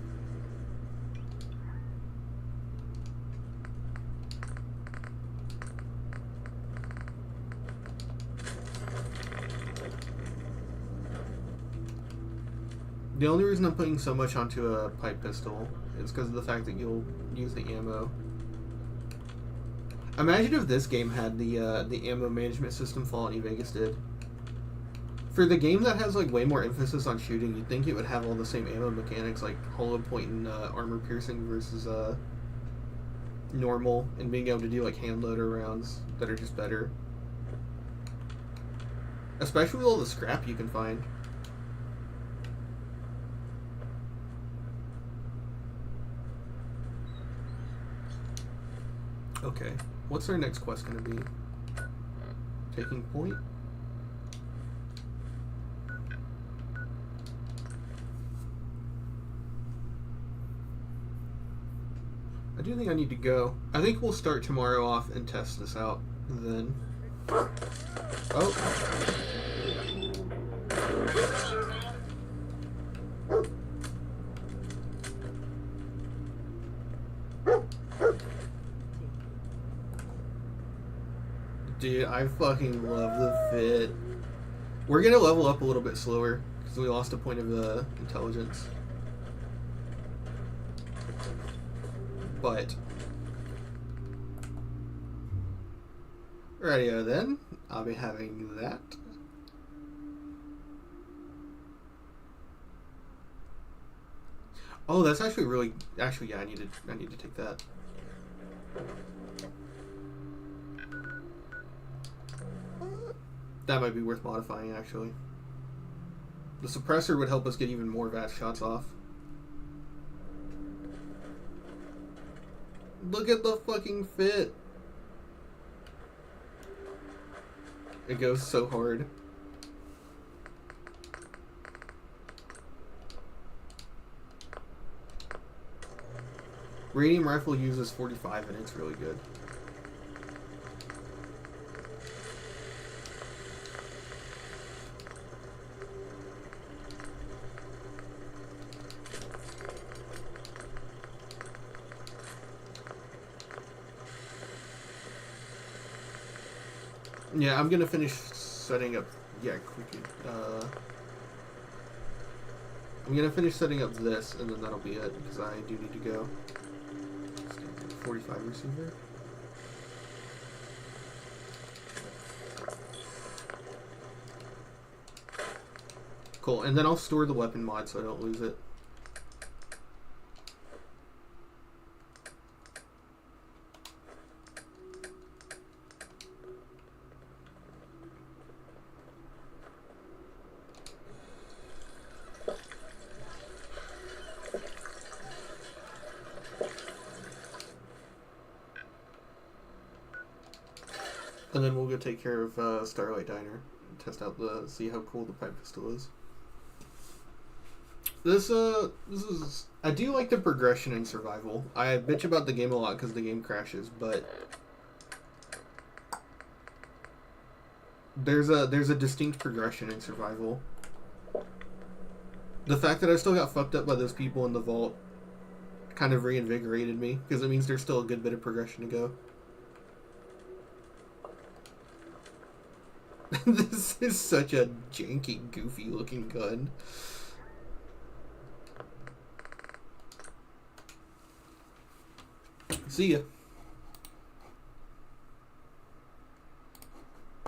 The only reason I'm putting so much onto a pipe pistol is because of the fact that you'll use the ammo. Imagine if this game had the ammo management system Fallout New Vegas did. For the game that has like way more emphasis on shooting, you'd think it would have all the same ammo mechanics, like hollow point and armor piercing versus normal, and being able to do like hand loader rounds that are just better. Especially with all the scrap you can find. Okay, what's our next quest going to be? Taking point? I do think I need to go. I think we'll start tomorrow off and test this out then. Oh. Dude, I fucking love the fit. We're gonna level up a little bit slower because we lost a point of the intelligence. But radio then, I'll be having that. Oh, that's actually really yeah, I need to take that. That might be worth modifying, actually. The suppressor would help us get even more vast shots off. Look at the fucking fit. It goes so hard. Radium rifle uses 45 and it's really good. Yeah, I'm gonna finish setting up. Yeah, quickly. I'm gonna finish setting up this, and then that'll be it because I do need to go. 45 receiver. Cool, and then I'll store the weapon mod so I don't lose it. And then we'll go take care of Starlight Diner and test out see how cool the pipe pistol is. This is, I do like the progression in survival. I bitch about the game a lot because the game crashes, but there's a distinct progression in survival. The fact that I still got fucked up by those people in the vault kind of reinvigorated me because it means there's still a good bit of progression to go. This is such a janky, goofy looking gun. See ya.